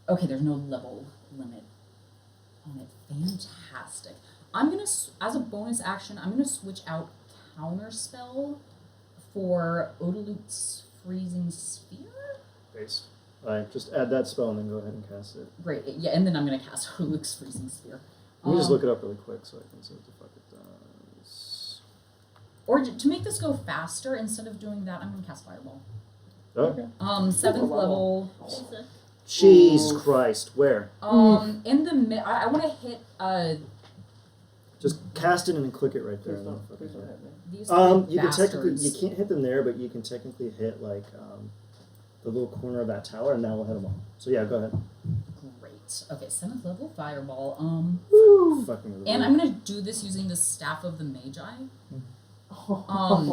Okay, there's no level limit on it. Fantastic. I'm gonna, as a bonus action, I'm gonna switch out counter spell for Odaluk's freezing sphere. Base. Alright, just add that spell and then go ahead and cast it. Great. Yeah, and then I'm gonna cast Odaluk's freezing sphere. Let me just look it up really quick so I can see what the fuck it does. Or to make this go faster, instead of doing that, I'm gonna cast Fireball. Okay. 7th level. Basic. Jesus Christ, where? In the I want to hit Just cast it and then click it right there. Please and then don't, fucking please don't hit. hit me. these You can technically, bastards. you can't hit them there, but you can technically hit like the little corner of that tower, and that will hit them all. So yeah, go ahead. Great. Okay, 7th level Fireball. Fucking really And I'm gonna do this using the Staff of the Magi.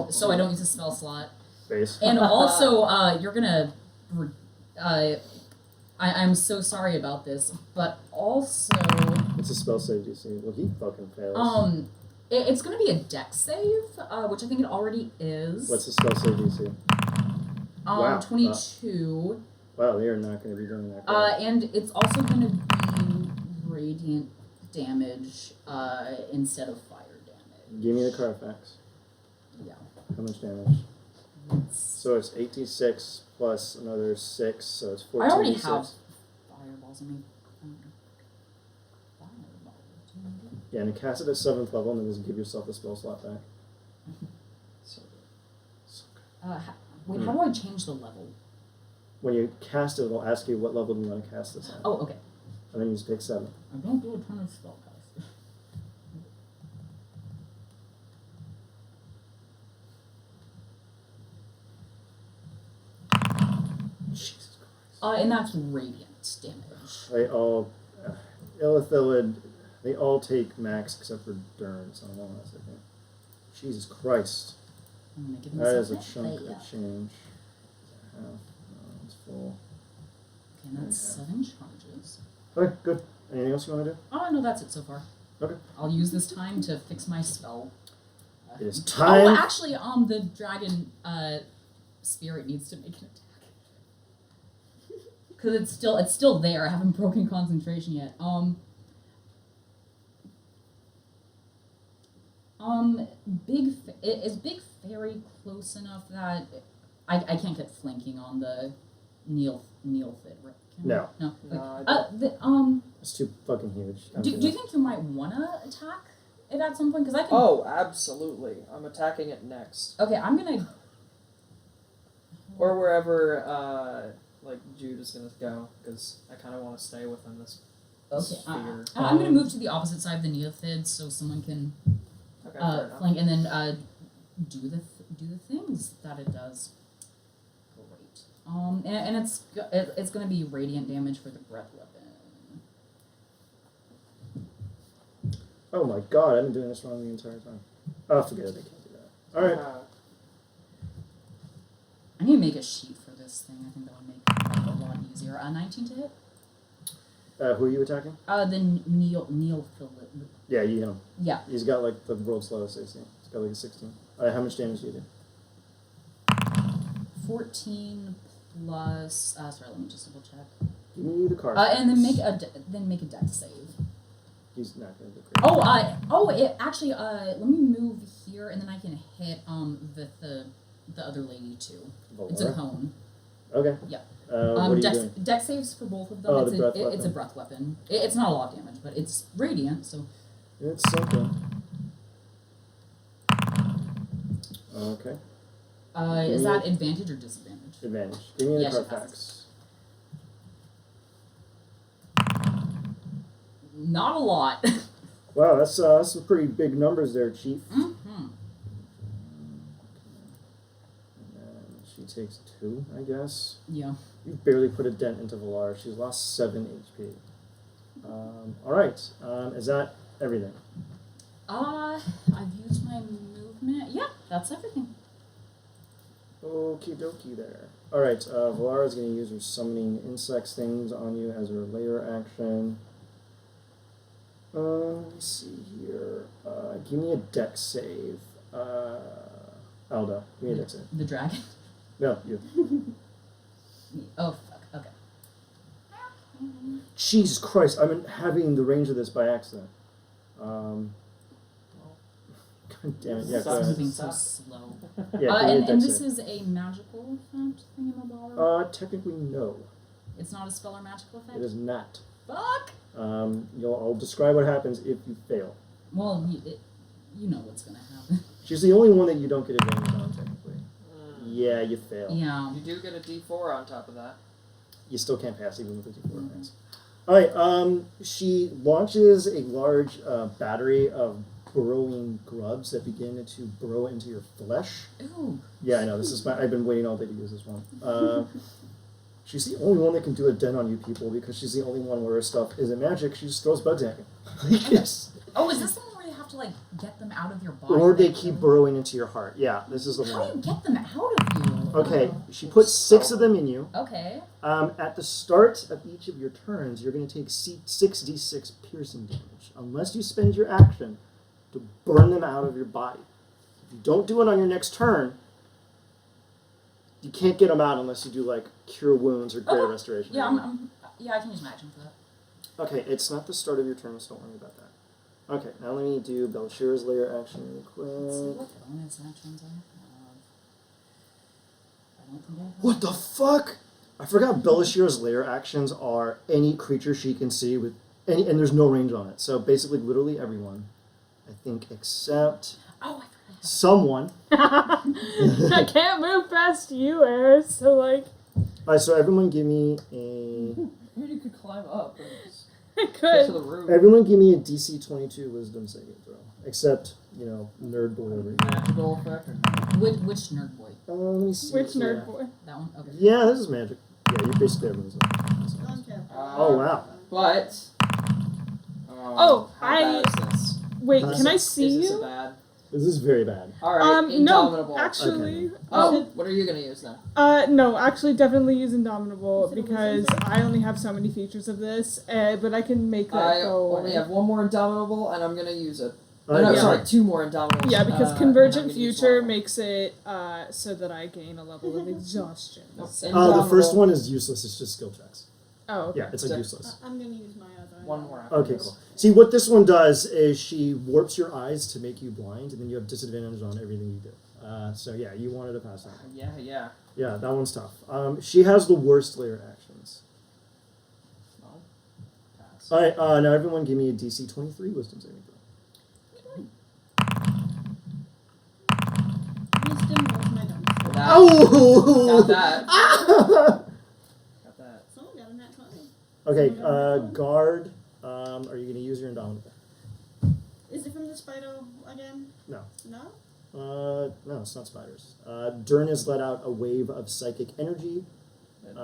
So I don't use a spell slot. base. And also, you're gonna. I'm so sorry about this, but also, It's a spell save DC. Well, he fucking fails. it's gonna be a Dex save, which I think it already is. What's the spell save DC? Wow. 22. Wow, they are not going to be doing that. And it's also gonna be radiant damage, instead of fire damage. Give me the Carfax. Yeah. How much damage? So it's 8d6 plus another 6, so it's 14d6. I already have fireballs in me. Yeah, and you cast it at 7th level, and then just give yourself the spell slot back. So Wait, how do I change the level? When you cast it, it'll ask you what level do you want to cast this at. Oh, okay. And then you just pick 7. I don't do a ton of spellcasting. Jesus Christ. And that's radiant damage. They all, Illithilid, they all take max except for Dyrrn, so hold on a second. Jesus Christ. I'm gonna give That myself is a that. chunk Yeah. of change. Half. No, it's full. Okay, that's 7 charges. Okay, good. Anything else you want to do? Oh, no, that's it so far. Okay. I'll use this time to fix my spell. It is time. Oh, actually, the dragon spirit needs to make an attack. Because it's still there. I haven't broken concentration yet. Is Big Fairy close enough that I can't get flanking on the Neilfid, right? Can I? No. No. No, It's too fucking huge. Do you think you might wanna attack it at some point? Because I can. Oh, absolutely. I'm attacking it next. Okay, I'm gonna. Or wherever, Jude is going to go, because I kind of want to stay within this Okay. sphere. I'm gonna move to the opposite side of the Neophids so someone can Okay, fair enough. flank and then do the things that it does. Great. And it's gonna be radiant damage for the breath weapon. Oh my god, I've been doing this wrong the entire time. Oh, forget it, I can't do that. Alright. I need to make a sheet for this thing. I think that would make it a lot easier. 19 to hit. Who are you attacking? The Neophilit. Yeah, you hit him. Yeah. He's got like the world's slowest 16. He's got like a 16. How much damage do you do? 14 plus. Sorry, let me just double check. Give me the card. And then make a dex save. He's not going to do great. Actually, let me move here, and then I can hit the other lady too. Valaara? It's a cone. Okay. Yeah. What are you doing? Dex saves for both of them. Oh, it's the breath it's a weapon. breath weapon. It's not a lot of damage, but it's radiant, so. It's something. Okay. Is that advantage or disadvantage? Advantage. Give me the Yeah, she Carfax. Not a lot. Wow, that's some pretty big numbers there, Chief. Mm-hmm. And she takes 2, I guess. Yeah. You barely put a dent into Valaara. She's lost 7 HP. Alright. Is that everything? I've used my movement. Yeah, that's everything. Okie dokie there. Alright, Valaara's going to use her summoning insects things on you as her layer action. Let me see here. Give me a dex save. Alda, give me a dex save. The dragon. No, you. Oh fuck. Okay. Jesus Christ, I'm having the range of this by accident. God damn it, yeah, go It's ahead. moving so slow. Yeah, give me a And dex this save. is a magical effect thingamabobber? Technically no. It's not a spell or magical effect? It is not. Fuck! I'll describe what happens if you fail. Well, you know what's gonna happen. She's the only one that you don't get advantage on, technically. Yeah, you fail. Yeah. You do get a D4 on top of that. You still can't pass even with a D4 pass. Alright, she launches a large battery of burrowing grubs that begin to burrow into your flesh. Ooh. Yeah, I know, I've been waiting all day to use this one. She's the only one that can do a dent on you people because she's the only one where her stuff isn't magic, she just throws bugs at you. Yes. Oh, is this the one where you have to, get them out of your body? Or they keep burrowing into your heart. Yeah, this is the How do you one. get them out of you? Okay, she puts 6 of them in you. Okay. At the start of each of your turns, you're going to take 6d6 piercing damage, unless you spend your action to burn them out of your body. If you don't do it on your next turn, you can't get them out unless you do cure wounds or greater restoration. Yeah, I can use my action for that. Okay, it's not the start of your turn, so don't worry about that. Okay, now let me do Belashyrra's layer action really Let's see quick. what bonus actions I What the fuck? I forgot Belashyrra's lair actions are any creature she can see with any, and there's no range on it. So basically, literally everyone, I think, except someone. I can't move past you, Eris, so like All right, so everyone give me a. You could climb up. And I get to could. the roof. Everyone give me a DC 22 Wisdom saving throw, except nerd boy over here. Magical effect. Which nerd boy? Let me see. Which here. nerd boy? That one? Okay. Yeah, this is magic. Yeah, you're basically everyone's. Oh wow. But. Oh, how bad is this? Wait, Huh? can I see Is this you? a bad? This is very bad. All right. No, Indomitable. actually, Oh, what are you gonna use then? no, actually, definitely use Indomitable Is it a because wisdom I only have so many features of this, but I can make that I go only away. have one more Indomitable, and I'm gonna use it. All No, right, yeah. sorry, two more Indomitables. Yeah, because and I'm Convergent gonna use Future one. makes it so that I gain a level of exhaustion. Nope. So- The first Indomitable. one is useless. It's just skill checks. Oh, okay. Yeah, it's like So- useless. I'm gonna use my other. One more. After Okay, this. cool. See, what this one does is she warps your eyes to make you blind, and then you have disadvantage on everything you do. So yeah, you wanted to pass that. Yeah. Yeah, that one's tough. She has the worst layer actions. Well, pass. All right, now everyone give me a DC 23 Wisdom saving throw. Wisdom was my dumb. That, Oh! got that. Got that. Someone got a nat 20. Okay, guard. Are you going to use your indomitable? Is it from the spider again? No. No? No, it's not spiders. Dyrrn has let out a wave of psychic energy.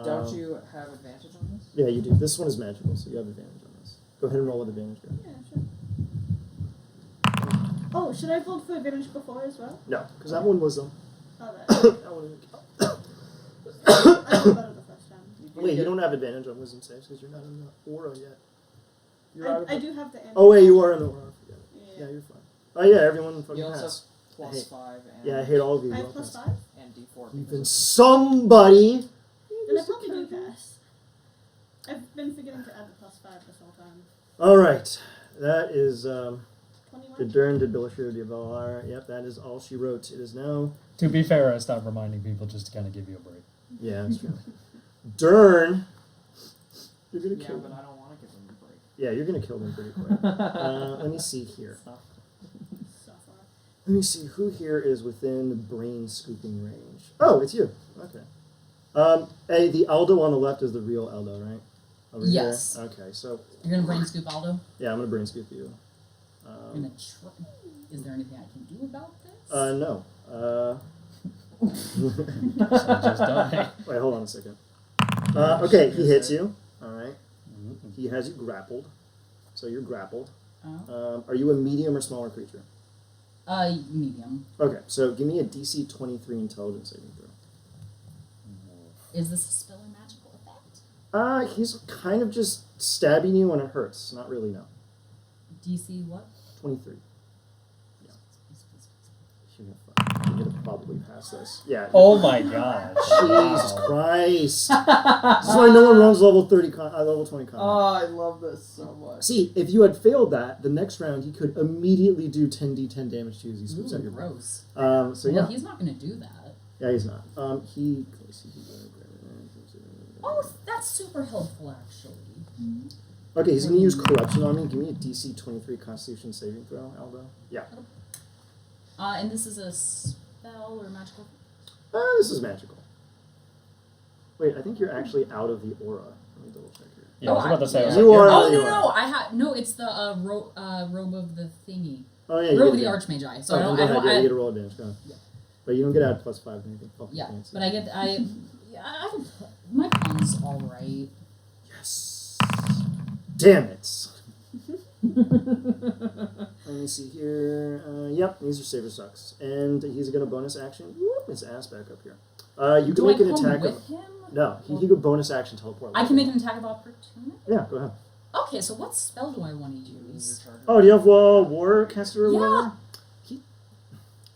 Don't you have advantage on this? Yeah, you do. This one is magical, so you have advantage on this. Go ahead and roll with advantage, guard. Yeah, sure. Oh, should I have rolled for advantage before as well? No, because that one was Oh, that. that one. I did better the first time. Wait, you don't have advantage on wisdom saves because you're not in the aura yet. You're out of I the- do have the. Oh wait, you are in the aura. I forget it. Yeah. Yeah, you're fine. Oh yeah, everyone fucking You also has. have I hate- +5 and Yeah, I hate all of you. I You have all plus pass. 5? and D4. Even because somebody. Then I probably do pass. I've been forgetting to add the plus 5 this whole time. All right, that is 21? did Dyrrn, did Belashyrra, did Valaara. Yep, that is all she wrote. It is now. To be fair, I stopped reminding people just to kind of give you a break. Yeah, that's true. Dyrrn, you're gonna yeah, kill but them. I don't want to give them a break. Yeah, you're gonna kill them pretty quick. Let me see here. So far. Let me see who here is within brain scooping range. Oh, it's you. Okay. Hey, the Aldo on the left is the real Aldo, right? Over Yes. Here? Okay, so You're gonna brain scoop Aldo? yeah, I'm gonna brain scoop you. You're gonna try. Is there anything I can do about this? No. So just die. Wait, hold on a second. Okay, he hits you. All right. He has you grappled, so you're grappled. Oh. Are you a medium or smaller creature? Medium. Okay, so give me a DC 23 intelligence saving throw. Is this a spell or magical effect? He's kind of just stabbing you when it hurts. Not really, no. DC what? 23. You're gonna probably pass this. Yeah. Oh my god. Jesus Wow. Christ. This is why no one runs level 30 level 20 combat. Oh, I love this so much. See, if you had failed that, the next round he could immediately do 10d10 damage to you as he scoops Ooh, out your brain. gross. So Well, yeah. he's not gonna do that. Yeah, he's not. Let's see. Oh, that's super helpful, actually. Okay, he's gonna use corruption on me. Give me a DC 23 Constitution saving throw, Aldo. Yeah. And this is a spell or magical. This is magical. Wait, I think you're actually out of the aura. Let me double check here. Yeah, I was about to say. I was You like, are- Oh you no, are. no, I have no. It's the robe of the thingy. Oh yeah, you Robe of get the it. Archmagi. So Oh, I don't. go I ahead. don't. Yeah, I, you get a roll advantage. Go on. Yeah. But you don't get add +5 to anything. Fucking yeah, fancy. but I get. I can. My con's all right. Yes. Damn it. Let me see here. Yep, these are saver sucks, and he's gonna bonus action. Whoop, his ass back up here. You can Do I make an come attack. with him? No, he could bonus action teleport. I can make an attack of opportunity. Yeah, go ahead. Okay, so what spell do I want to use? Oh, do you have Warcaster or Yeah. whatever?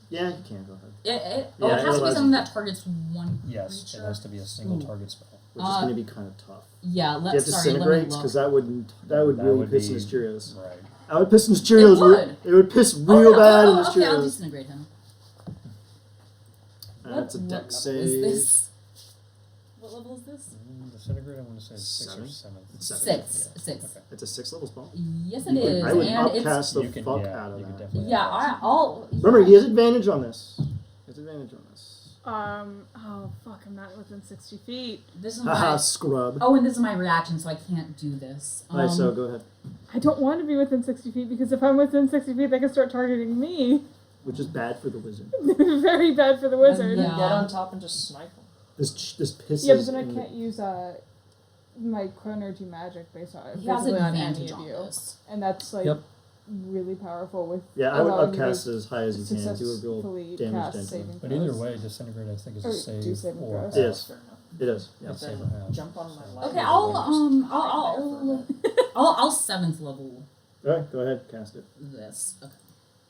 Yeah, you can go ahead. It Yeah, has it to be allows something that targets one yes, it creature. has to be a single Ooh. target spell. Which is going to be kind of tough. Yeah, Do you have let's. Sorry, let me disintegrates? look. Because that would That really would piss be- in his Cheerios. Right. I would piss in his Cheerios. would. It would piss real bad in his okay, I'll Cheerios. disintegrate him. That's a What deck level save. is this? What level is this? Disintegrate, I'm going to say 6 or 7. 6. Yeah. 6. Okay. It's a 6-level spell. Yes, it is. I would and upcast the You can- fuck yeah, out of you could that. definitely Yeah, upcast it. I'll. Remember, he has advantage on this. He has advantage on this. Oh fuck! I'm not within 60 feet. This is Haha, my. scrub. Oh, and this is my reaction, so I can't do this. Alright, so go ahead. I don't want to be within 60 feet because if I'm within 60 feet, they can start targeting me. Which is bad for the wizard. Very bad for the wizard. Then Yeah. get on top and just snipe him. This pisses. Yeah, but then I in- can't use my chronergy magic based on He has basically on advantage any of on you, this. and that's like Yep. really powerful with. Yeah, I would allowing you upcast to it as high as you can. Do a real successfully damage cast dent. saving But either throws. way, Disintegrate, I think, is Or a do save saving or throws. It is. Fair enough. It is. Yeah, Yeah. save or Then half. jump on my leg. Okay, I'll 7th level Alright, go ahead, cast it. this. Okay.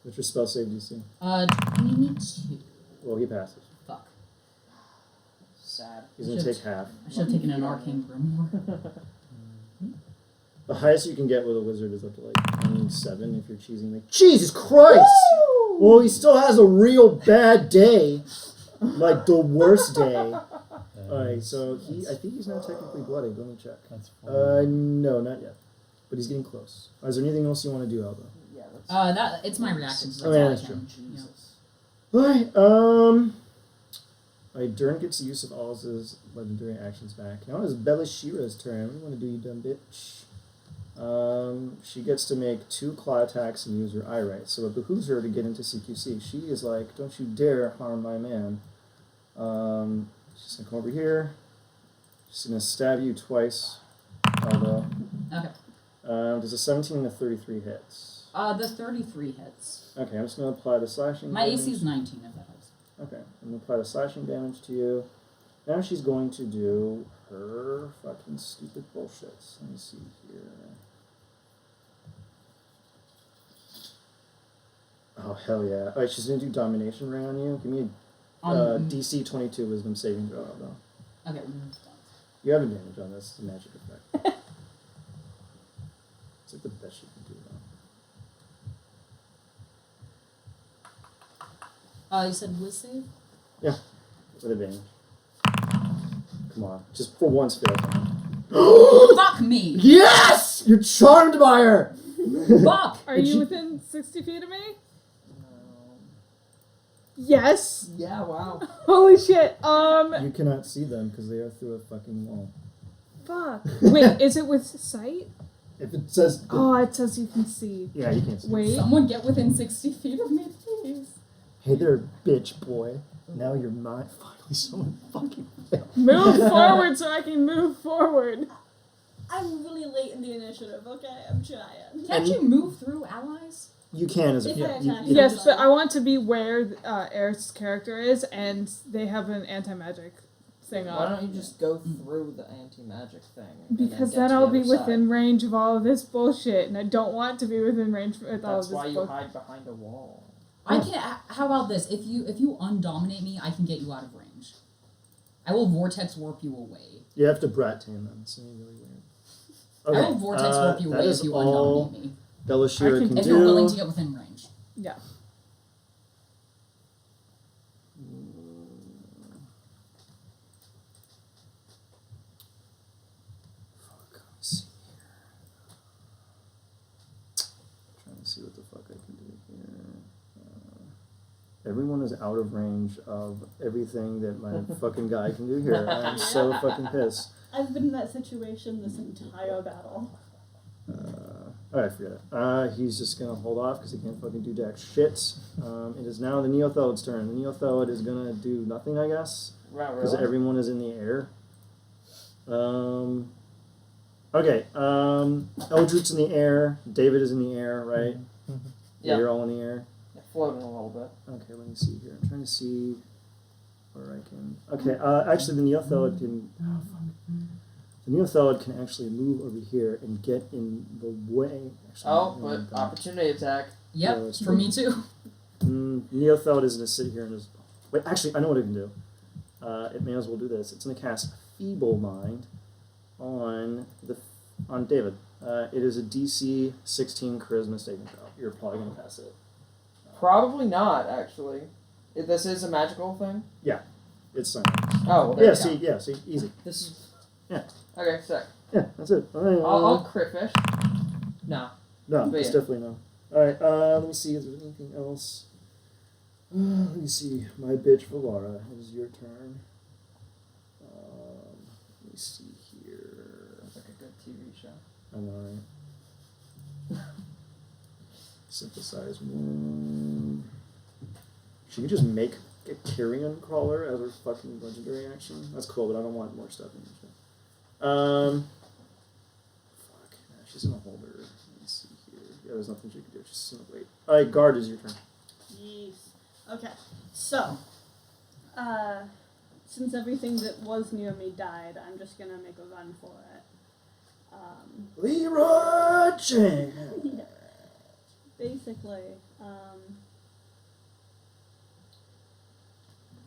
What's your spell save DC? 22. Well, he passes. Fuck. Sad. He's gonna take half. I should have taken an arcane grimoire. The highest you can get with a wizard is up to like 27 if you're cheesing. Like, Jesus Christ! Well, he still has a real bad day. Like, the worst day. Alright, so I think he's not technically bloodied. Let me check. That's 4. No, not yet. But he's getting close. Is there anything else you want to do, Alba? Yeah, that's That it's my reaction. So Oh, that's yeah, all I that's can. true. Yeah. Alright, Alright, Dyrrn gets the use of all of his legendary actions back. Now it's Belashyrra's turn. What do you want to do, you dumb bitch? She gets to make 2 claw attacks and use her eye right. So it behooves her to get into CQC. She is like, don't you dare harm my man. She's gonna come over here. She's gonna stab you twice. Although, Okay. does a 17 and a 33 hits? The 33 hits. Okay, I'm just gonna apply the slashing My damage. AC is 19 if that helps. Okay, I'm gonna apply the slashing damage to you. Now she's going to do her fucking stupid bullshits. Let me see here. Oh hell yeah! Alright, she's gonna do domination ring on you. Give me a DC 22 Wisdom saving throw, though. Okay. You have advantage on this. It's a magic effect. It's like the best you can do, though. You said whiz save? Yeah, with advantage. Come on, just for once, fail. Fuck me! Yes! You're charmed by her! Fuck! Are Did you she- within 60 feet of me? Yes. Yeah, wow. Holy shit. You cannot see them because they are through a fucking wall. Fuck. Wait, is it with sight? If it says... Oh, it says you can see. Yeah, you can't see. Wait. Someone get within 60 feet of me, please. Hey there, bitch boy. Now you're mine. Finally, someone fucking failed. Move forward so I can move forward. I'm really late in the initiative, okay? I'm trying. Can't you move through allies? You can as a... If Yeah, I you, attack you- Yes, but I want to be where Air's character is, and they have an anti-magic thing Why on. don't you just go through the anti-magic thing? and Because get then to I'll the be other side? within range of all of this bullshit, and I don't want to be within range with all of That's this why you bullshit. hide behind a wall. I can. How about this? If you undominate me, I can get you out of range. I will vortex warp you away. you have to brat tame them. It's really weird. I will vortex warp you that away is if you all undominate me. Belashyrra I can- can If do. you're willing to get within range. Yeah. Fuck, let me see here. Trying to see what the fuck I can do here. Everyone is out of range of everything that my fucking guy can do here. I'm so fucking pissed. I've been in that situation this entire battle. Alright, forget it. He's just gonna hold off because he can't fucking do jack shit. It is now the Neothelid's turn. The Neothelid is gonna do nothing, I guess, Wow, because really? everyone is in the air. Okay, Eldritch's in the air. David is in the air, right? Yeah. You're all in the air. Yeah, floating a little bit. Okay, let me see here. I'm trying to see where I can. Okay, actually, the Neothelid can. Oh, fuck. The Neothelid can actually move over here and get in the way. Actually, Oh, no, but opportunity attack. Yep, Yeah, that's for true. me too. Neothelid is going to sit here and just. Wait, actually, I know what it can do. It may as well do this. It's going to cast Feeble Mind on David. It is a DC 16 Charisma saving throw. You're probably going to pass it. Probably not, actually. If this is a magical thing. It's silent. Oh, well, there Yeah, you see, go. yeah, see, easy. This is. Yeah. Okay, sick. Yeah, that's it. I'll crit fish. No. No, But it's yeah. definitely no. Alright, let me see, is there anything else? Let me see. My bitch Valaara, it is your turn. Let me see here. Sounds like a good TV show. I know, right? Synthesize one. She could just make a carrion crawler as her fucking legendary action. That's cool, but I don't want more stuff in this shit. Fuck. Nah, she's gonna hold her. Let's see here. Yeah, there's nothing she can do. She's just gonna wait. Alright, guard is your turn. Yes. Okay. So, since everything that was near me died, I'm just gonna make a run for it. Leroy Jenkins. Basically,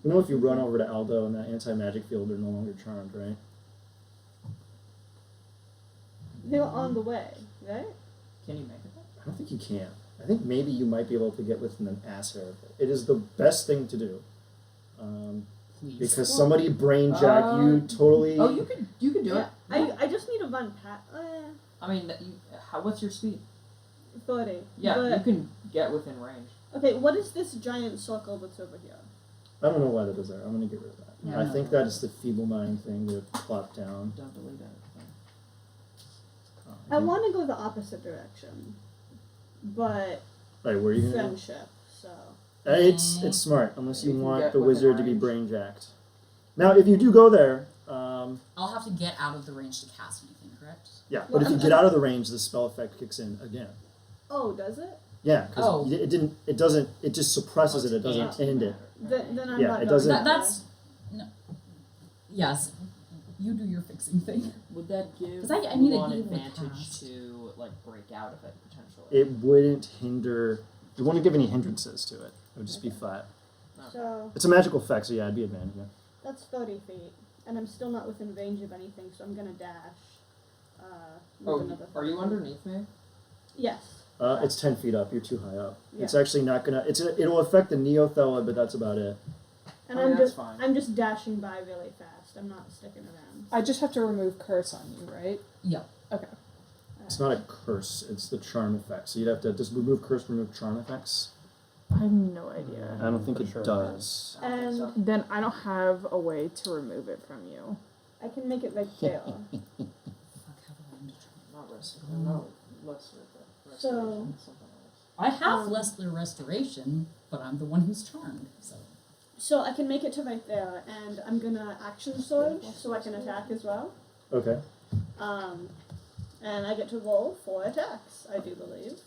You know if you run over to Aldo in that anti-magic field, they're no longer charmed, right? they were on the way, right? Can you make it? I don't think you can. I think maybe you might be able to get within an ass hair of it. It is the best thing to do. Please. Because somebody brainjack you totally... Oh, you can do Yeah. it. I just need to run past. I mean, what's your speed? 30. Yeah, But, you can get within range. okay, what is this giant circle that's over here? I don't know why that is there. I'm going to get rid of that. Yeah, I no. think that is the feeble mind thing to plop down. Don't delete it. I want to go the opposite direction, but Right, where are you going to go? friendship, so. It's smart, unless you You can want get the within wizard to be range. brainjacked. Now, if you do go there, I'll have to get out of the range to cast anything, correct? yeah, but if you get out of the range, the spell effect kicks in again. Oh, does it? Yeah, because Oh. it doesn't, it just suppresses it, it doesn't end it. Then I'm Yeah, not it going doesn't- that way. That's no. Yes, you do your fixing thing. Would that give 'Cause I need you to an be able to advantage cast. to like break out of it potentially? It wouldn't hinder, it wouldn't give any hindrances to it. It would just be flat. So It's a magical effect, so yeah, it'd be advantage, yeah. that's 30 feet, and I'm still not within range of anything, so I'm gonna dash. With Oh, another are you 30. underneath me? Yes. It's 10 feet up, you're too high up. Yeah. It's actually not gonna, it'll affect the Neothela, but that's about it. And Oh, I'm yeah, that's just fine. I'm just dashing by really fast. I'm not sticking around. I just have to remove curse on you, right? Yep. Okay. It's not a curse, it's the charm effect. So you'd have to just remove curse, remove charm effects. I have no idea. I don't think For it sure. does. And So, Then I don't have a way to remove it from you. I can make it right there. Fuck, have I learned to try? not restoration. No, less restoration. So- Something else. I have Um, Leslie restoration, but I'm the one who's charmed. So So I can make it to right there, and I'm gonna action surge so I can attack as well. Okay. And I get to roll 4 attacks, I do believe.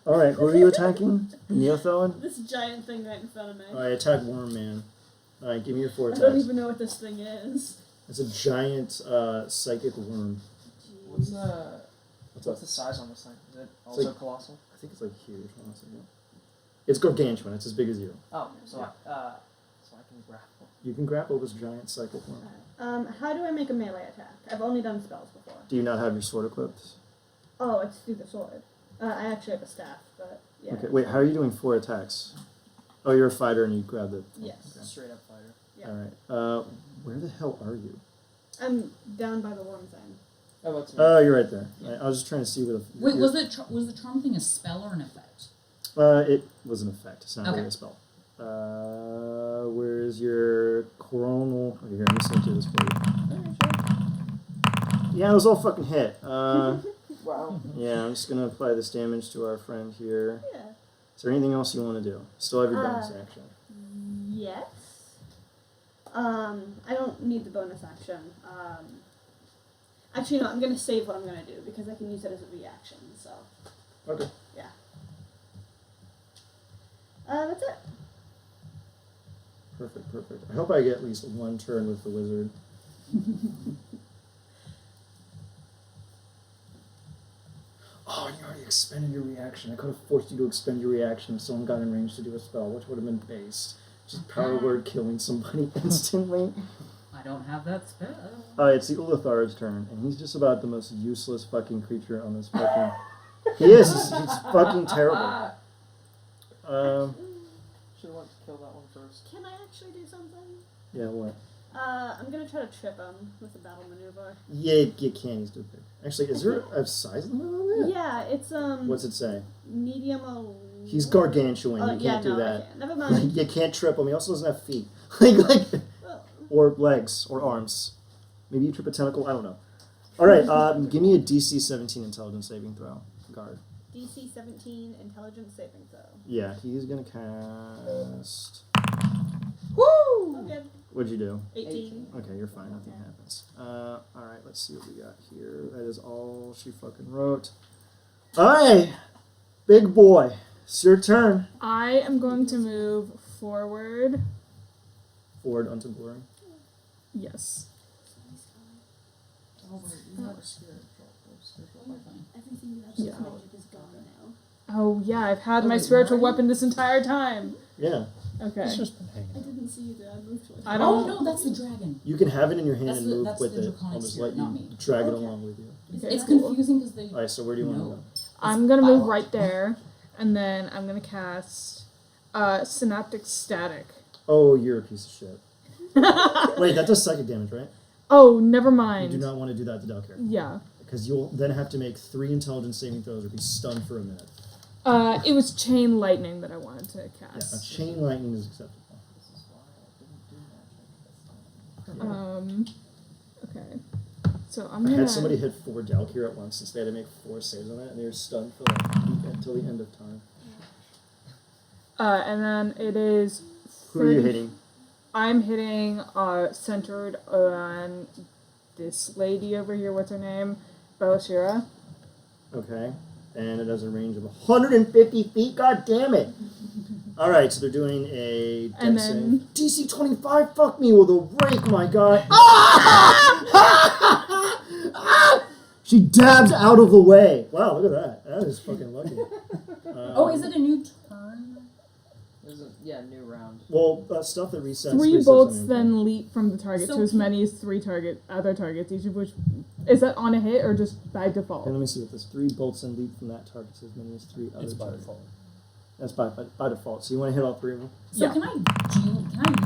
Alright, who are you attacking? Neothelan? This giant thing right in front of me. Alright, attack Worm Man. Alright, give me your 4 I don't attacks. even know what this thing is. It's a giant psychic worm. What's What's what's up? the size on this thing? Is it also like- colossal? I think it's like huge, honestly. It's gargantuan, it's as big as you. Oh, so I can grapple. You can grapple this giant psychic worm. How do I make a melee attack? I've only done spells before. Do you not have your sword equipped? Oh, it's through the sword. I actually have a staff, but yeah. Okay, wait, how are you doing 4 attacks? Oh, you're a fighter and you grab the... Yes. Okay. Straight up fighter. Yeah. Alright, where the hell are you? I'm down by the worm thing. Oh, that's me. Oh, you're right there. I was just trying to see where the... wait, your- was the charm thing a spell or an effect? It was an effect. It's not Okay. really a spell. Where's your coronal? Okay, here, let me send you this for you. Yeah, it was all fucking hit. Wow. Yeah, I'm just gonna apply this damage to our friend here. Yeah. Is there anything else you want to do? Still have your bonus action. Yes. I don't need the bonus action. Actually, no, I'm gonna save what I'm gonna do because I can use it as a reaction. So Okay. that's it. Perfect. I hope I get at least one turn with the wizard. Oh, and you already expended your reaction. I could have forced you to expend your reaction if someone got in range to do a spell, which would have been based. Just power word killing somebody instantly. I don't have that spell. It's the Ulathar's turn, and he's just about the most useless fucking creature on this fucking... He is! He's fucking terrible. Should have went to kill that one first. Can I actually do something? Yeah, what? I'm gonna try to trip him with a battle maneuver. Yeah, you can. He's too big. Actually, is there a size limit on that? Yeah, it's What's it say? medium. He's gargantuan. You yeah, can't do no, I that. can't. Never mind. You can't trip him. He also doesn't have feet. like, Well, or legs, or arms. Maybe you trip a tentacle. I don't know. All right, give me a DC 17 intelligence saving throw, guard. DC 17 intelligence saving throw. Yeah, he's gonna cast. Woo! Okay. What'd you do? 18. Okay, you're fine. Nothing happens. All right, let's see what we got here. That is all she fucking wrote. All right, big boy, it's your turn. I am going to move forward. Forward unto glory. Yes. Oh, wait, you have a spiritual. Everything you have Yeah. magic is gone now. Oh yeah, I've had Oh, my wait, spiritual where are you? weapon this entire time. Yeah, Okay. It's just been hanging I out. didn't see you there. I moved towards I you. don't- Oh no, that's the dragon. you can have it in your hand That's and the- move that's with the it. draconic I'll just spirit, let you not me. drag it Okay. along with you. It's Cool. confusing because they. All right, so where do you want to No. go? I'm gonna move Bylaw. right there, and then I'm gonna cast synaptic static. Oh, you're a piece of shit. Wait, that does psychic damage, right? Oh, never You mind. do not want to do that to Daelkyr. Yeah. Because you'll then have to make 3 intelligence saving throws or be stunned for a minute. It was chain lightning that I wanted to Yeah, cast. a chain lightning is acceptable. Okay. So I'm I gonna. had somebody hit 4 Daelkyr at once since they had to make 4 saves on it, and they were stunned for like until the end of time. And then it is. Who are you 30 hitting? I'm hitting centered on this lady over here. What's her name? Belashyrra. Okay. And it has a range of 150 feet. God damn it! All right, so they're doing a And dex then- save. DC 25. Fuck me with a rake, my god. She dabs out of the way. Wow, look at that. That is fucking lucky. Oh, is it a new turn? There's a new round. Well, stuff that resets. 3 resets bolts on your then turn. leap from the target So to as many as 3 other targets, each of which is that on a hit or just by default? Okay, let me see what this 3 bolts and leap from that target to as many as 3 other It's by targets. default. That's by default. So you want to hit all 3 of them? So Yeah. can I use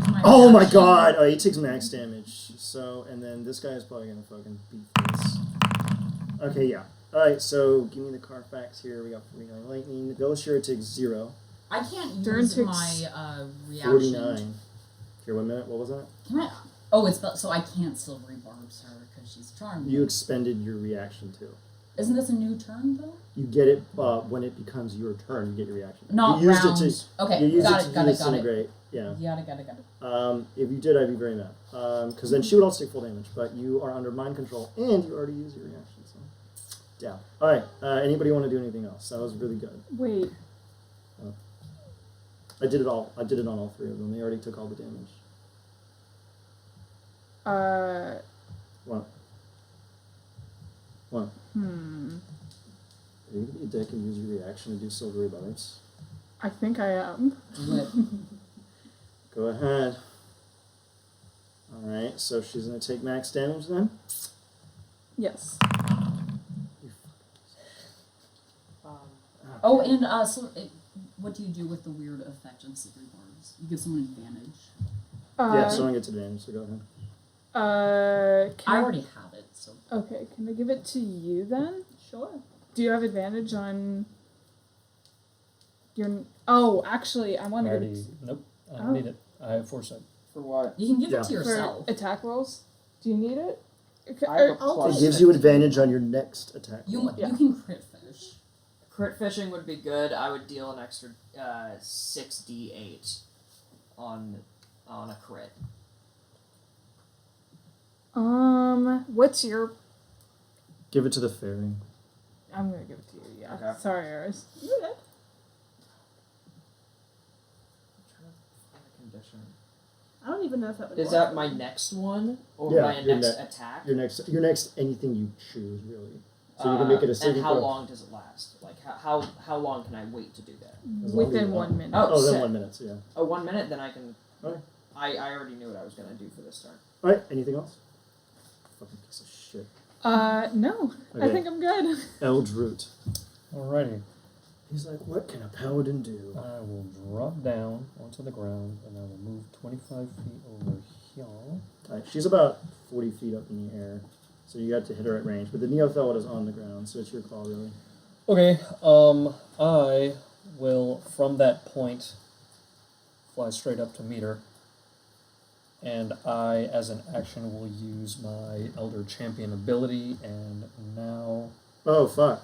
my? Oh my reaction? god! Oh, he takes max damage. So, and then this guy is probably gonna fucking beat this. Okay, yeah. Alright, so give me the Carfax here. We got 49 lightning. Belashyrra takes 0. I can't Dyrrn use takes my reaction. 49. Here, 1 minute. What was that? Can I? Oh, it's so I can't still rebarbs her because she's charmed. You expended your reaction too. Isn't this a new turn though? You get it when it becomes your turn. You get your reaction. Not you used rounds. it to. Okay, You used got it it, to got it, got it. disintegrate. Yeah. Got it. If you did, I'd be very mad. Because then she would also take full damage. But you are under mind control, and you already used your reaction. So, yeah. All right. Anybody want to do anything else? That was really good. Wait. I did it all. I did it on all 3 of them. They already took all the damage. What? What? Are you gonna be a dick and use your reaction to do silvery bullets? I think I am. Do it. Go ahead. All right. So she's gonna take max damage then. Yes. Oh, and what do you do with the weird effect on silvery barbs? You give someone advantage. Yeah. Someone gets advantage. So go ahead. Can I already have it, so. Okay, can I give it to you then? Sure. Do you have advantage on your? Oh, actually, I want I to give already, it nope, I Oh. don't need it. I have foresight. For what? You can give Yeah. it to for yourself. attack rolls. Do you need it? Okay, I have a I'll plus. It gives you advantage on your next attack. You Yeah. you can crit fish. Crit fishing would be good. I would deal an extra 6d8 on a crit. What's your? Give it to the fairy. I'm gonna give it to you. Yeah. Okay. Sorry, Iris. You're good. Condition. I don't even know if that would Is work. that my next one or Yeah, my your next ne- attack? Your next anything you choose really. So you can make it a saving And how throw. long does it last? Like how long can I wait to do that? As long as Within you- 1 minute. Oh, Oh, then sick. 1 minute. So yeah. Oh, 1 minute, then I can. Okay. I already knew what I was gonna do for this turn. All right. Anything else? Fucking piece of shit. No. I Okay. think I'm good. Eldroot. Alrighty. He's like, what can a paladin do? I will drop down onto the ground and I will move 25 feet over here. Alright, she's about 40 feet up in the air, so you got to hit her at range. But the Neothelid is on the ground, so it's your call, really. Okay, I will, from that point, fly straight up to meet her. And I, as an action, will use my Elder Champion ability, and now... Oh, fuck.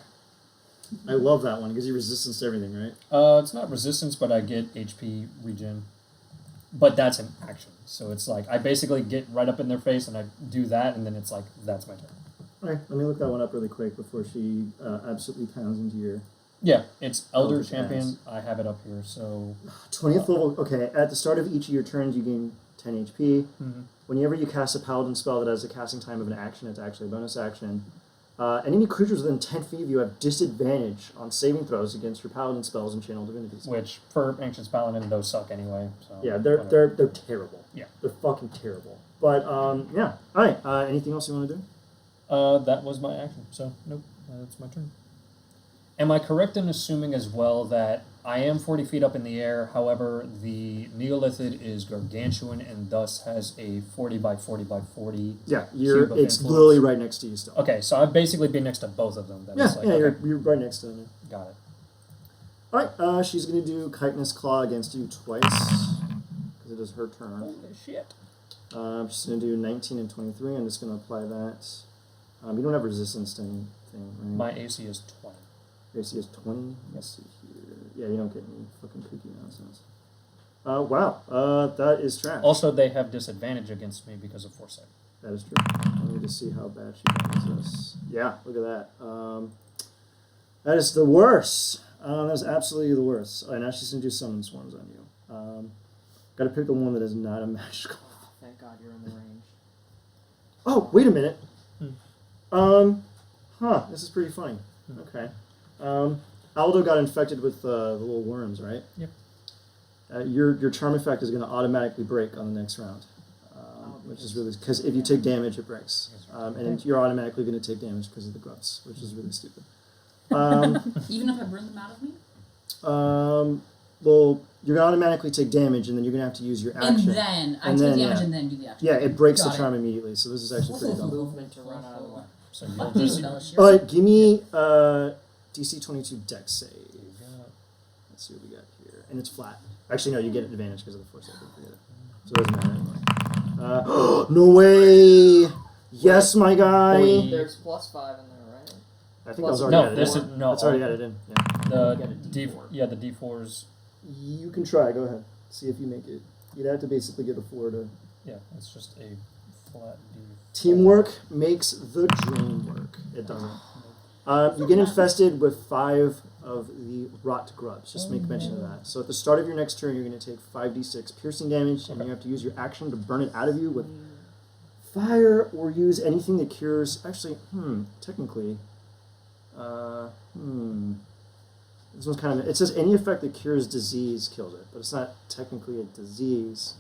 I love that one. It gives you resistance to everything, right? It's not resistance, but I get HP regen. But that's an action. So it's like, I basically get right up in their face, and I do that, and then it's like, that's my turn. Alright, let me look that one up really quick before she absolutely pounds into your... Yeah, it's Elder Elder Champion. I have it up here, so... 20th level. Okay, at the start of each of your turns, you gain 10 HP. Mhm. Whenever you cast a paladin spell that has a casting time of an action, it's actually a bonus action. Enemy creatures within 10 feet of you have disadvantage on saving throws against your paladin spells and channel divinities. Which, for Ancient Paladin, those suck anyway. So Yeah, whatever. they're terrible. Yeah. They're fucking terrible. But, yeah. Alright, anything else you want to do? That was my action, so nope, that's my turn. Am I correct in assuming as well that I am 40 feet up in the air, however, the Neolithid is gargantuan and thus has a 40 by 40 by 40 Yeah, cube of it's influence? literally right next to you still. Okay, so I've basically been next to both of them. Then. Yeah, It's like, yeah, okay, you're right next to them. got it. Alright, she's going to do Chitinous Claw against you twice, because it is her turn. Holy shit. She's going to do 19 and 23. I'm just going to apply that. You don't have resistance to anything, right? My AC is 20. Your AC is 20. Let's see here. Yeah, you don't get any fucking kooky nonsense. Wow. That is trash. Also, they have disadvantage against me because of Foresight. That is true. Let me just see how bad she does this. Yeah, look at that. That is the worst. That is absolutely the worst. Alright, now she's going to do Summon Swarms on you. Got to pick the one that is not a magical. Thank God you're in the range. Oh, wait a minute. This is pretty funny. Okay. Aldo got infected with the little worms, right? Yep. Your charm effect is going to automatically break on the next round, which is really because if you take damage, it breaks, and you're automatically going to take damage because of the grubs, which is really stupid. Even if I burn them out of me? Well, you're going to automatically take damage, and then you're going to have to use your action. And then I And take then, damage yeah. and then do the action. Yeah, it breaks Got the it. charm immediately, so this is actually pretty dumb. Movement to run out of the way. So you'll Fuck you, just... Belashyrra. All right, give me DC 22 Dex save. Let's see what we got here, and it's flat. Actually, no, you get an advantage because of the force. I didn't forget it, so it doesn't matter anymore. No way! Yes, my guy. There's +5 in there, right? I think that was No, already added this in. is- no, That's already added in. Yeah. The You get a D4. D4. Yeah, the D4s. You can try. Go ahead. See if you make it. You'd have to basically get a 4 to. Yeah, it's just a flat D. Teamwork makes the dream work. It doesn't. You get infested with 5 of the rot grubs. Just make mention of that. So at the start of your next turn, you're going to take 5d6 piercing damage, and you have to use your action to burn it out of you with fire, or use anything that cures. Actually, technically, this one's kind of. It says any effect that cures disease kills it, but it's not technically a disease.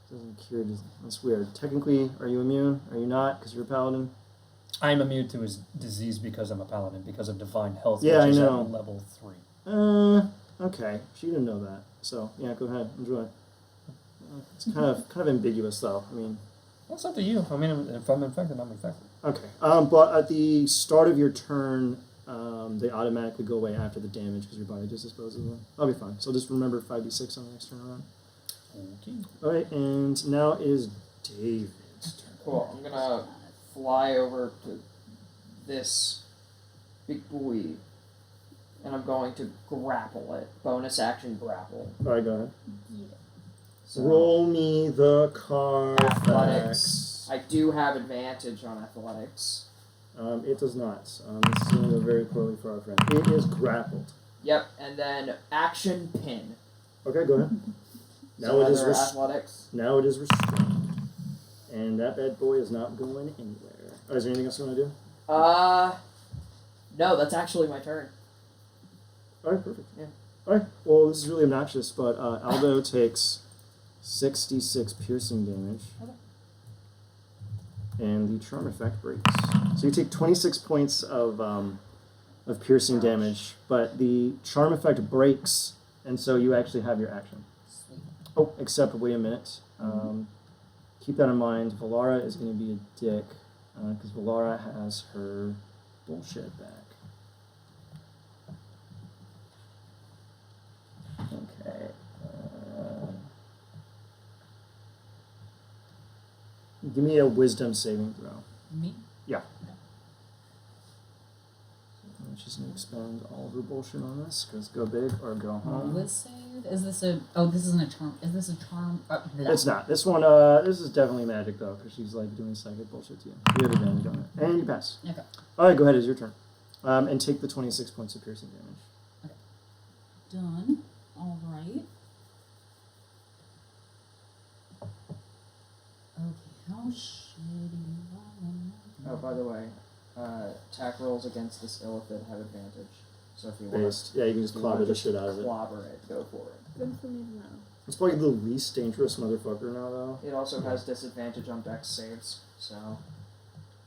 It doesn't cure disease. That's weird. Technically, are you immune? Are you not? Because you're a paladin. I'm immune to his disease because I'm a paladin, because of divine health, Yeah, which I is know. at level 3. Okay. She didn't know that. So yeah, go ahead, enjoy. It's kind of ambiguous though. I mean, Well, it's up to you. I mean, if I'm infected, I'm infected. okay. But at the start of your turn, they automatically go away after the damage because your body just disposes of them. I'll be fine. So just remember 5d6 on the next turn around. Okay. All right, and now is David's turn. Cool. I'm gonna fly over to this big boy, and I'm going to grapple it. Bonus action grapple. All right, go ahead. So Roll me the Carfax. Athletics. I do have advantage on athletics. It does not. This is going to go very poorly for our friend. It is grappled. Yep, and then action pin. Okay, go ahead. Now So it is another athletics. now it is restrained, and that bad boy is not going anywhere. Oh, is there anything else you want to do? No, that's actually my turn. All right, perfect. Yeah. All right. Well, this is really obnoxious, but Aldo takes 66 piercing damage, and the charm effect breaks. So you take 26 points of piercing damage, but the charm effect breaks, and so you actually have your action. Sweet. Oh, except wait a minute. keep that in mind. Valaara is going to be a dick because Valaara has her bullshit back. Okay. Give me a wisdom saving throw. Me? She's going to expend all of her bullshit on this because go big or go home. Wiz save? Is this a... Oh, this isn't a charm. Is this a charm? It's not. This one, this is definitely magic though because she's like doing psychic bullshit to you. You have advantage on it. And you pass. Okay. Alright, go ahead. It's your turn. And take the 26 points of piercing damage. Done. All right. Okay, how shitty... Oh, by the way, attack rolls against this illithid have advantage. So if you want Based. Yeah, you can just clobber the shit out of it. clobber it, go for it. Good for me to know. It's probably the least dangerous motherfucker now, though. It also has disadvantage on dex saves, so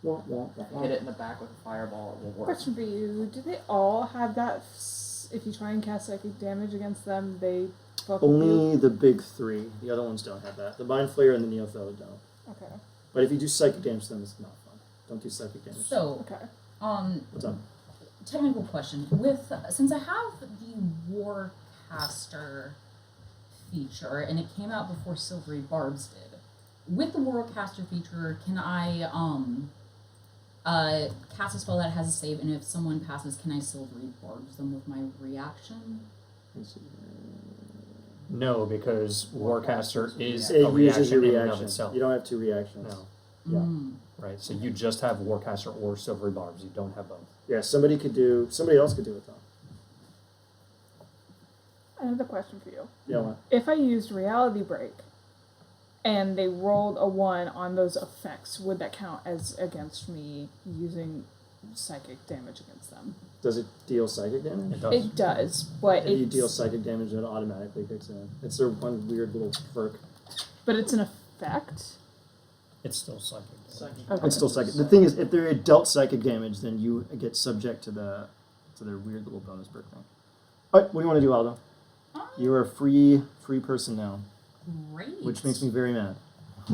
Wah, wah, if you wah. hit it in the back with a fireball, it will work. Question for you: do they all have that? If you try and cast psychic damage against them, they fuck with you? Only the big three. The other ones don't have that. The Mind Flayer and the Neothel don't. Okay. But if you do psychic damage to them, it's not fun. Don't do psychic damage. So, Okay. What's up? technical question. With since I have the Warcaster feature and it came out before Silvery Barbs did, with the Warcaster feature, can I cast a spell that has a save, and if someone passes, can I Silvery Barbs them with my reaction? No, because Warcaster is It a uses your reaction in and of reaction. itself. You don't have two reactions. No. Yeah. Mm. Right, so you just have Warcaster or Silvery Barbs. You don't have both. Yeah, somebody else could do it though. Another question for you. Yeah, what? If I used Reality Break and they rolled a 1 on those effects, would that count as against me using psychic damage against them? Does it deal psychic damage? It does. It does, but If you deal psychic damage, it automatically kicks in. It's their one weird little perk. but it's an effect. It's still psychic. Okay. It's still psychic. The thing is, if they're dealt psychic damage, then you get subject to their weird little bonus perk thing. All right, what do you want to do, Aldo? You are a free person now, Great. which makes me very mad.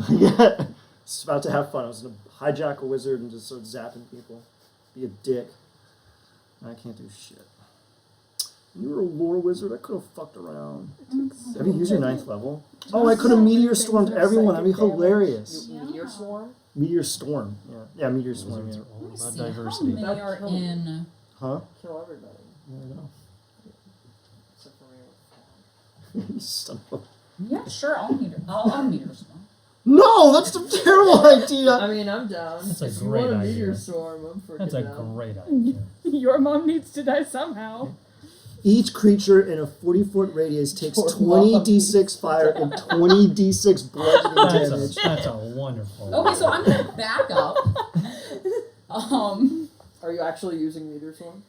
Yeah, it's about to have fun. I was going to hijack a wizard and just start zapping people. Be a dick. I can't do shit. You were a lore wizard. I could have fucked around. Have you used your 9th level? Oh, I could have meteor stormed everyone. That'd be hilarious. Yeah. Meteor swarm? Meteor storm. Yeah, meteor storm. Wizards Yeah. are all Let me about see, how diversity. many are in... Huh? Kill everybody. I know. Except for me. You son of a- Yeah, sure, I'll meter storm. No, that's a terrible idea. I mean, I'm down. That's a if great you want a idea. meteor storm, I'm freaking That's a down. great idea. Your mom needs to die somehow. Each creature in a 40-foot radius takes Poor 20 mom. d6 fire and 20 d6 bludgeoning damage. That's a wonderful. Okay, so I'm gonna back up. Are you actually using meteor swarm?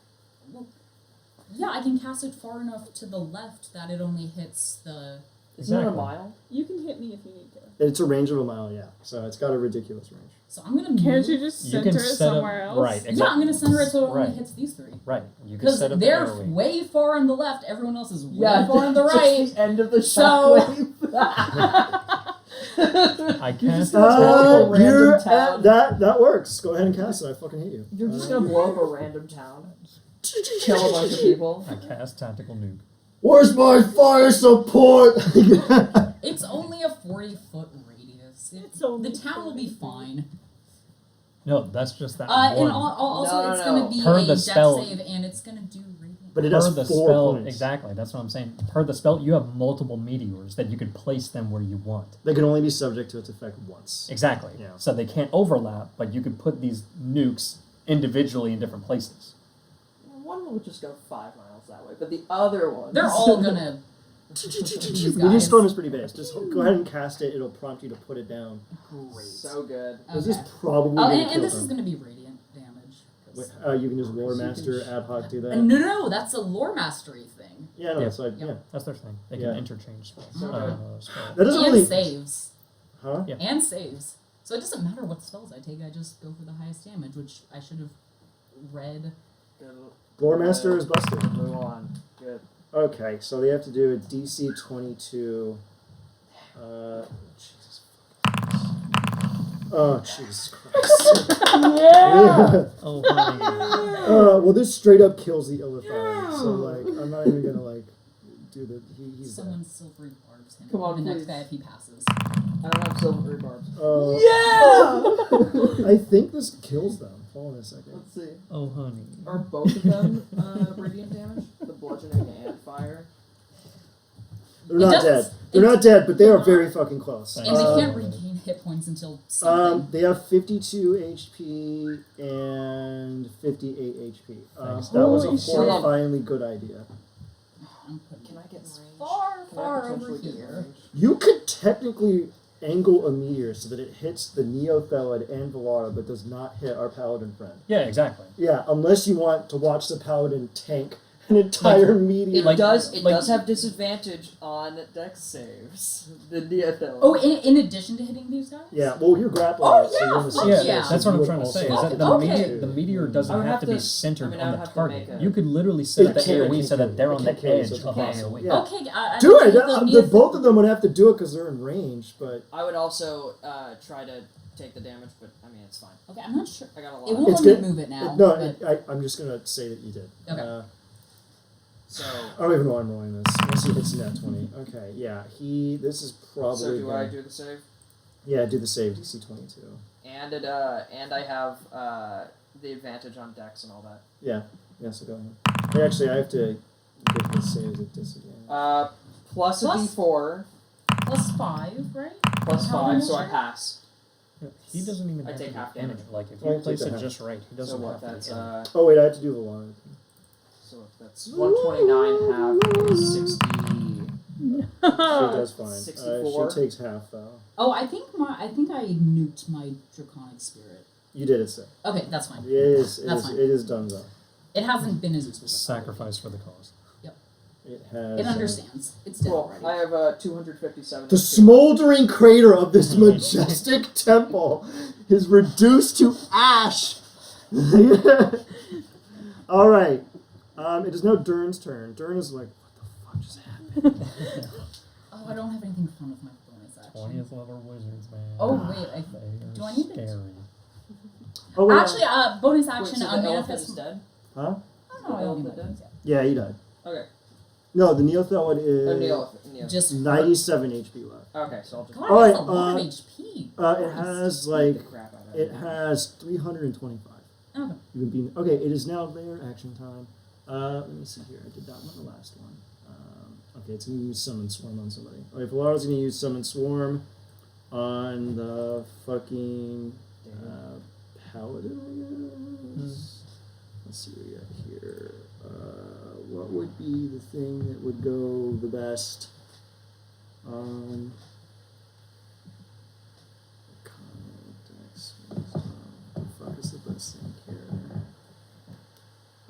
Yeah, I can cast it far enough to the left that it only hits the... Isn't it a Exactly. mile? You can hit me if you need to. It's a range of a mile, yeah. So it's got a ridiculous range. So I'm gonna move. Can't you just You center can it set up- somewhere else? right, exactly. Yeah, I'm gonna center it so it only Right. hits these three. Right, you can Because set up they're the airway. way far on the left, everyone else is way Yeah, far on the just right. the end of the So- shockwave. I cast gonna blow up a random You're town. that works. Go ahead and cast it. I fucking hate you. You're just gonna blow up a random town. Kill a bunch of people. I cast tactical nuke. Where's my fire support? It's only a 40-foot radius. It's only The town will be 40 feet. fine. No, that's just that And one. also No, it's no, gonna no. be Per a the dex spell. save, and it's gonna do radiant. But it Per does the 4 spell, points. exactly. That's what I'm saying. Per the spell, you have multiple meteors that you could place them where you want. They can only be subject to its effect once. Exactly. Yeah. So they can't overlap, but you could put these nukes individually in different places. One will just go 5 miles that way, but the other one. They're all gonna... Meteor storm is pretty base. Just go ahead and cast it. It'll prompt you to put it down. Great. So good. This is Okay. probably Oh, gonna and kill this is them. gonna be radiant damage. Wait, you can just Lore Master ad hoc do that. No, that's a lore mastery thing. Yeah, no, Yeah. that's like, Yeah. yeah. That's their thing. They Yeah. can interchange spells. So spells. That doesn't And really. saves. Huh? Yeah. And saves. So it doesn't matter what spells I take, I just go for the highest damage, which I should have read. Good. Lore Master is busted. Move on. Good. Okay, so they have to do a DC 22. Jesus. Oh, Jesus Christ. Yeah. Oh, honey. Well, this straight up kills the Illithar. So, like, I'm not even gonna, like, do the. He's dead. Someone silvery barbs him. Come on, the next please. guy if he passes. I don't have silver barbs. I think this kills them. Hold on a second. Let's see. Oh, honey. Are both of them radiant damage? The bludgeoning and fire? They're It not doesn't- dead. They're not dead, but they are very fucking close. And they can't regain hit points until something. They have 52 HP and 58 HP. Thanks. That was a Holy shit. horrifyingly good idea. I'm putting Can I get in range? far, Can I far over potentially get in here. range? You could technically angle a meteor so that it hits the Neothelid and Valaara, but does not hit our paladin friend. Yeah, exactly. Yeah, unless you want to watch the paladin tank an entire meteor. It does have disadvantage on dex saves. The Neothelid. Oh, in addition to hitting these guys? Yeah, well, you're grappling. Oh, it, so yeah, you're on the fuck same Yeah, side, yeah. so that's what you I'm would trying to also say. Is have that to the Okay. meteor, the meteor doesn't I would have to be have to- centered I mean, I on would the have to target. make a- You could literally sit at the It can't AoE so that they're on the kill you, edge so it's of the impossible. AoE. Yeah. Okay, Do it! the Both of them would have to do it because they're in range, but I would also try to take the damage, but I mean, it's fine. Okay, I'm not sure. I got a lot. It won't It's let me good. move it now. no, but I'm just gonna say that you did. Okay. So, I don't even know why I'm rolling this. Let's see if it's nat 20. Okay, yeah, this is probably. so do I gonna- do the save? Yeah, do the save, DC 22. And and I have the advantage on dex and all that. Yeah, so go ahead. Hey, actually, I have to get the saves at disadvantage. Plus a Plus- d4, plus 5, right? plus How 5, much so I is- pass. He doesn't even I have take to half be damage. Like, if Oh, you I place take it the just right, he So doesn't what? have to That's be in. Oh, wait, I have to do Valaara. so that's 129 half is 60. She does fine. 64. She takes half, though. Oh, I think I nuked my draconic spirit. You did it, sir. Okay, that's fine. It is, That's fine. it is done, though. It hasn't been as useful. Sacrifice for the cause. It has. It understands. It's dead Well, already. I have 257. The smoldering crater of this majestic temple is reduced to ash. All right. It is now Dyrn's turn. Dyrn is like, what the fuck just happened? Oh, I don't have anything in front of my bonus action. 20th level wizards, man. Oh wait, They do are I need it? scary. Oh, wait. Actually, bonus Wait, action so on the elephant manifest. is dead? Huh? Oh, no, I don't need The my bonus yet. Yeah, he died. Okay. No, the Neothelid Oh, is Neil. Just 97 HP left. Okay, so I'll just God, All that's right, a lot of uh, HP. It has, like, beat the crap out of it has 325. Okay. You've been being, okay, it is now their action time. Let me see here. I did that one the last one. Okay, it's going to use Summon Swarm on somebody. Okay, Valaara's going to use Summon Swarm on the fucking Paladin, I guess. Let's see what we got here. What would be the thing that would go the best on what the fuck is the best thing here?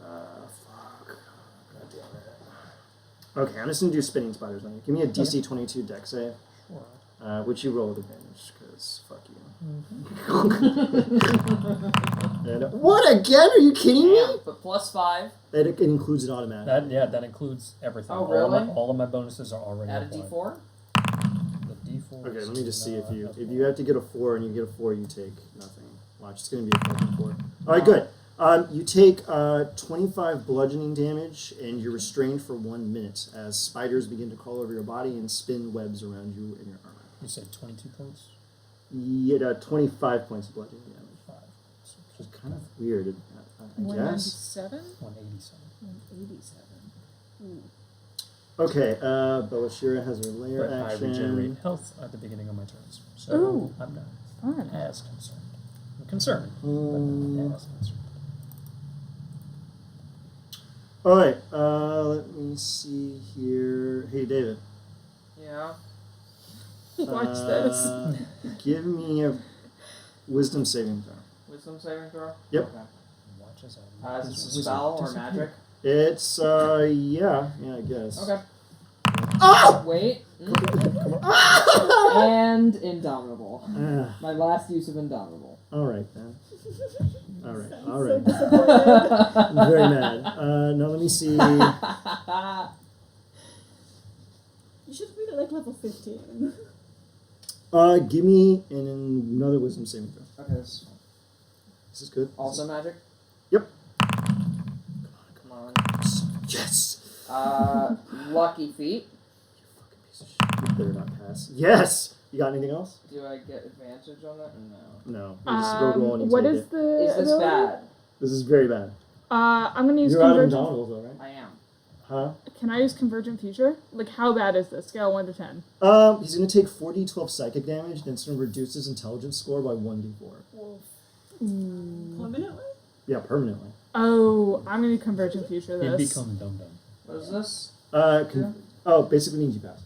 Fuck. God damn it. Okay, I'm just gonna do spinning spiders on you. Give me a DC 22 dex save. Sure. Which you roll with advantage, because fuck you. Mm-hmm. And, what, again? Are you kidding me? Damn, but plus 5. It includes it automatically. That includes everything. Oh, really? All of my bonuses are already Add a applied. d4? The D4. Okay, is let me just see not if you have to get a 4 and you get a 4, you take nothing. Watch, it's gonna be a fucking 4. Alright, good. You take 25 bludgeoning damage and you're restrained for 1 minute as spiders begin to crawl over your body and spin webs around you and your armor. You said 22 points? Yeah, 25 points of bludgeoning damage. 5. Which is kind of weird, I guess. 197? 187. 187. Okay, Belashyrra has her lair But I action. regenerate health at the beginning of my turns. So Ooh. I'm not Fun. as concerned. I'm concerned, but not as concerned. Alright, let me see here. Hey, David. Yeah. Watch this. Give me a wisdom saving throw. Wisdom saving throw? Yep. Okay. Watch as I Is this a wizard spell or disappear. magic? It's, yeah, I guess. Okay. Ah! Wait. Ah! And Indomitable. Ah, My last use of Indomitable. alright, then. Alright, So alright. disappointed. I'm very mad. Now let me see. You should read it like level 15. Give me another wisdom saving throw. Okay, this is fine. This is good. Also magic? Yep. Come on. Yes! Lucky feet. You fucking piece of shit. You better not pass. Yes! You got anything else? Do I get advantage on that? No. No. You just roll and you What take is it. the Is this ability? bad? This is very bad. I'm gonna use You're out of convergent. Donald though, right? I am. Huh? Can I use convergent future? Like, how bad is this? Scale 1 to 10. He's gonna take 4d12 psychic damage, then it's gonna reduce his intelligence score by 1d4. Wolf. Ooh. Permanently? Yeah, permanently. Oh, I'm gonna convergent future He'd this. become dum-dum. What is this? Basically means you pass.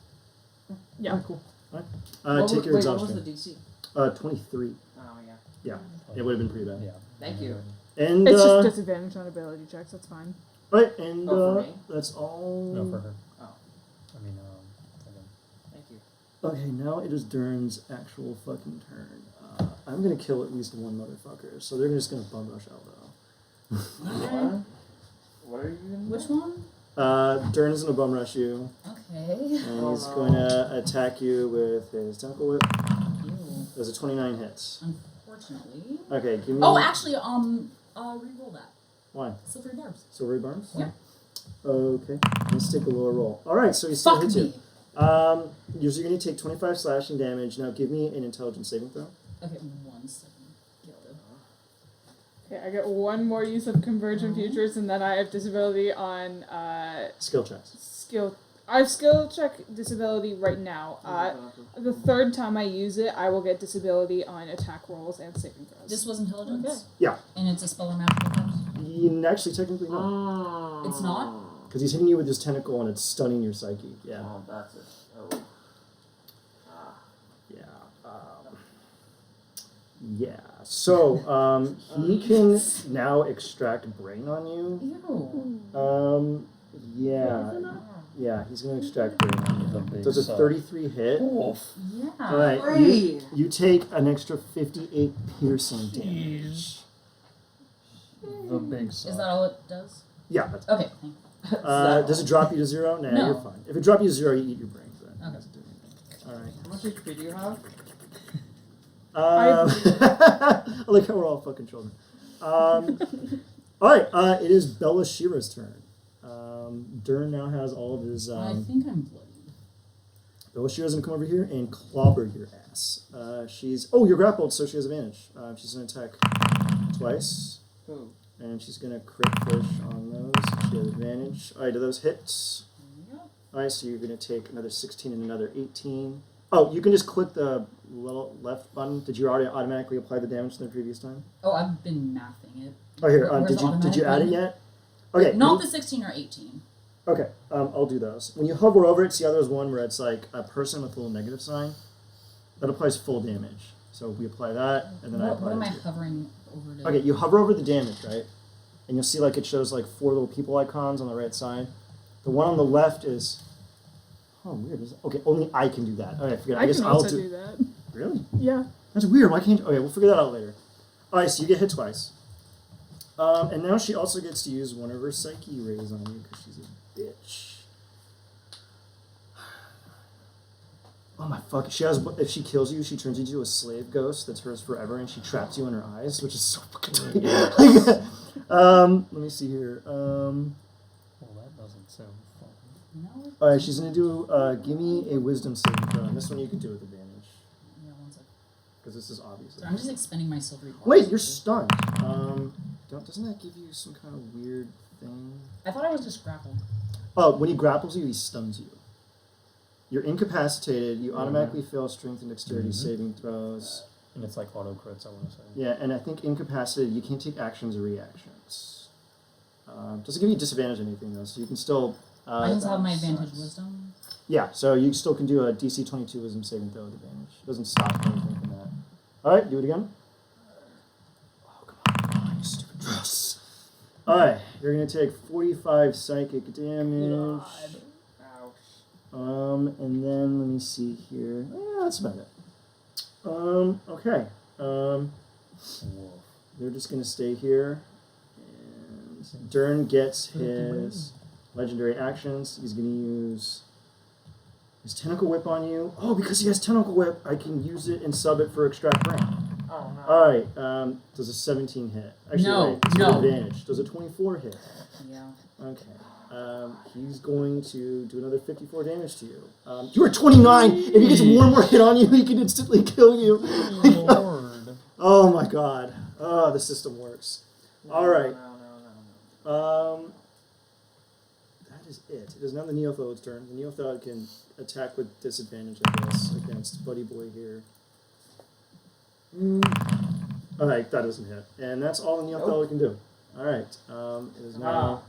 Yeah. Alright, cool. Alright. What Take was- your wait, exhaustion. What was the DC? 23. Oh, yeah. Yeah, it would have been pretty bad. Yeah. Thank you. And It's just disadvantage on ability checks. That's fine. right, and Oh, for me? that's all. No, for her. Oh. I mean, for them. Thank you. Okay, now it is Dyrn's actual fucking turn. I'm gonna kill at least one motherfucker, so they're just gonna bum rush out though. What? What are you doing? Which one? Dyrn is gonna bum rush you, Okay. and he's Oh, no. going to attack you with his tentacle whip. Ew. There's a 29 hits. Unfortunately. Okay, give me. Oh, actually, re-roll that. Why? Silvery barbs. Silvery barbs? Yeah. Okay, let's take a lower roll. Alright, so he still Fuck hits me. you. You're going to take 25 slashing damage. Now give me an intelligence saving throw. Okay, 1 second. Gilded. Okay, I get one more use of convergent futures, and then I have disability on Skill checks. skill. I have skill check disability right now. The third time I use it, I will get disability on attack rolls and saving throws. This was intelligence? Okay. Yeah. And it's a spell or magical effect? Actually, technically, no. It's not? Because he's hitting you with his tentacle and it's stunning your psyche. Yeah. Oh, that's it. Oh. Yeah. Yeah. So, he can now extract brain on you. Ew. Yeah. Yeah, he's going to extract brain on you. The big So it's a suck. 33 hit. Yeah. Alright, Free. you take an extra 58 piercing damage. The big suck. Is that all it does? Yeah. That's, Okay. Thank you. does it drop you to 0? Nah, No. you're fine. If it dropped you to 0, you eat your brains. Then. Okay. Doesn't do anything. Alright. How much HP do you have? I like how we're all fucking children. Alright, it is Belashyrra's turn. Dyrrn now has all of his. I think I'm bloody. Belashyrra's gonna come over here and clobber your ass. You're grappled, so she has advantage. She's gonna attack twice, Who? and she's gonna crit push on those. She has advantage. Alright, do those hits? Yep. Alright, so you're gonna take another 16 and another 18. Oh, you can just click the little left button. Did you already automatically apply the damage from the previous time? Oh, I've been mathing it. Oh, here. Where's Did you automatic add it button? yet? Okay. Not the 16 or 18. Okay. I'll do those. When you hover over it, see how there's one where it's like a person with a little negative sign? That applies full damage. So we apply that, and then I What apply am I it to you. hovering over to? Okay, you hover over the damage, right? And you'll see like it shows like 4 little people icons on the right side. The one on the left is. Oh, weird. Okay, only I can do that. Okay, forget it. I guess can I'll also do that. Really? Yeah. That's weird. Why can't you? Okay, we'll figure that out later. Alright, so you get hit twice. And now she also gets to use one of her psyche rays on you because she's a bitch. Oh my fuck. She has. If she kills you, she turns you into a slave ghost that's hers forever and she traps you in her eyes, which is so fucking weird. Let me see here. Well, that doesn't sound fun. No. Alright, she's gonna do give me a wisdom saving throw. And this one you can do with advantage. Yeah, 1 second. Because this is obviously. So I'm just expending my silvery barbs. Wait, you're stunned. Doesn't that give you some kind of weird thing? I thought I was just grappled. Oh, when he grapples you, he stuns you. You're incapacitated. You automatically fail strength and dexterity saving throws. And it's like auto crits, I want to say. Yeah, and I think incapacitated, you can't take actions or reactions. Doesn't give you disadvantage or anything though, so you can still. I just have my that advantage sucks. wisdom. Yeah, so you still can do a DC 22 wisdom saving throw with advantage. Doesn't stop anything from that. All right, do it again. Oh come on, you stupid dress. All right, you're gonna take 45 psychic damage. Ouch. And then let me see here. Yeah, that's about it. Okay. They're just gonna stay here. And Dyrn gets his legendary actions. He's gonna use his tentacle whip on you. Oh, because he has tentacle whip, I can use it and sub it for extract rank. Oh no. All right. Does a 17 hit? Actually, No, wait, it's no. an advantage. Does a 24 hit? Yeah. Okay. He's going to do another 54 damage to you. You are 29. If he gets one more hit on you, he can instantly kill you. Lord. Oh my god. Oh, the system works. All right. No. That is it. It is now the Neothod's turn. The Neothod can attack with disadvantage, I guess, against Buddy Boy here. Alright, that doesn't hit. And that's all the Neothod can do. Alright. It is now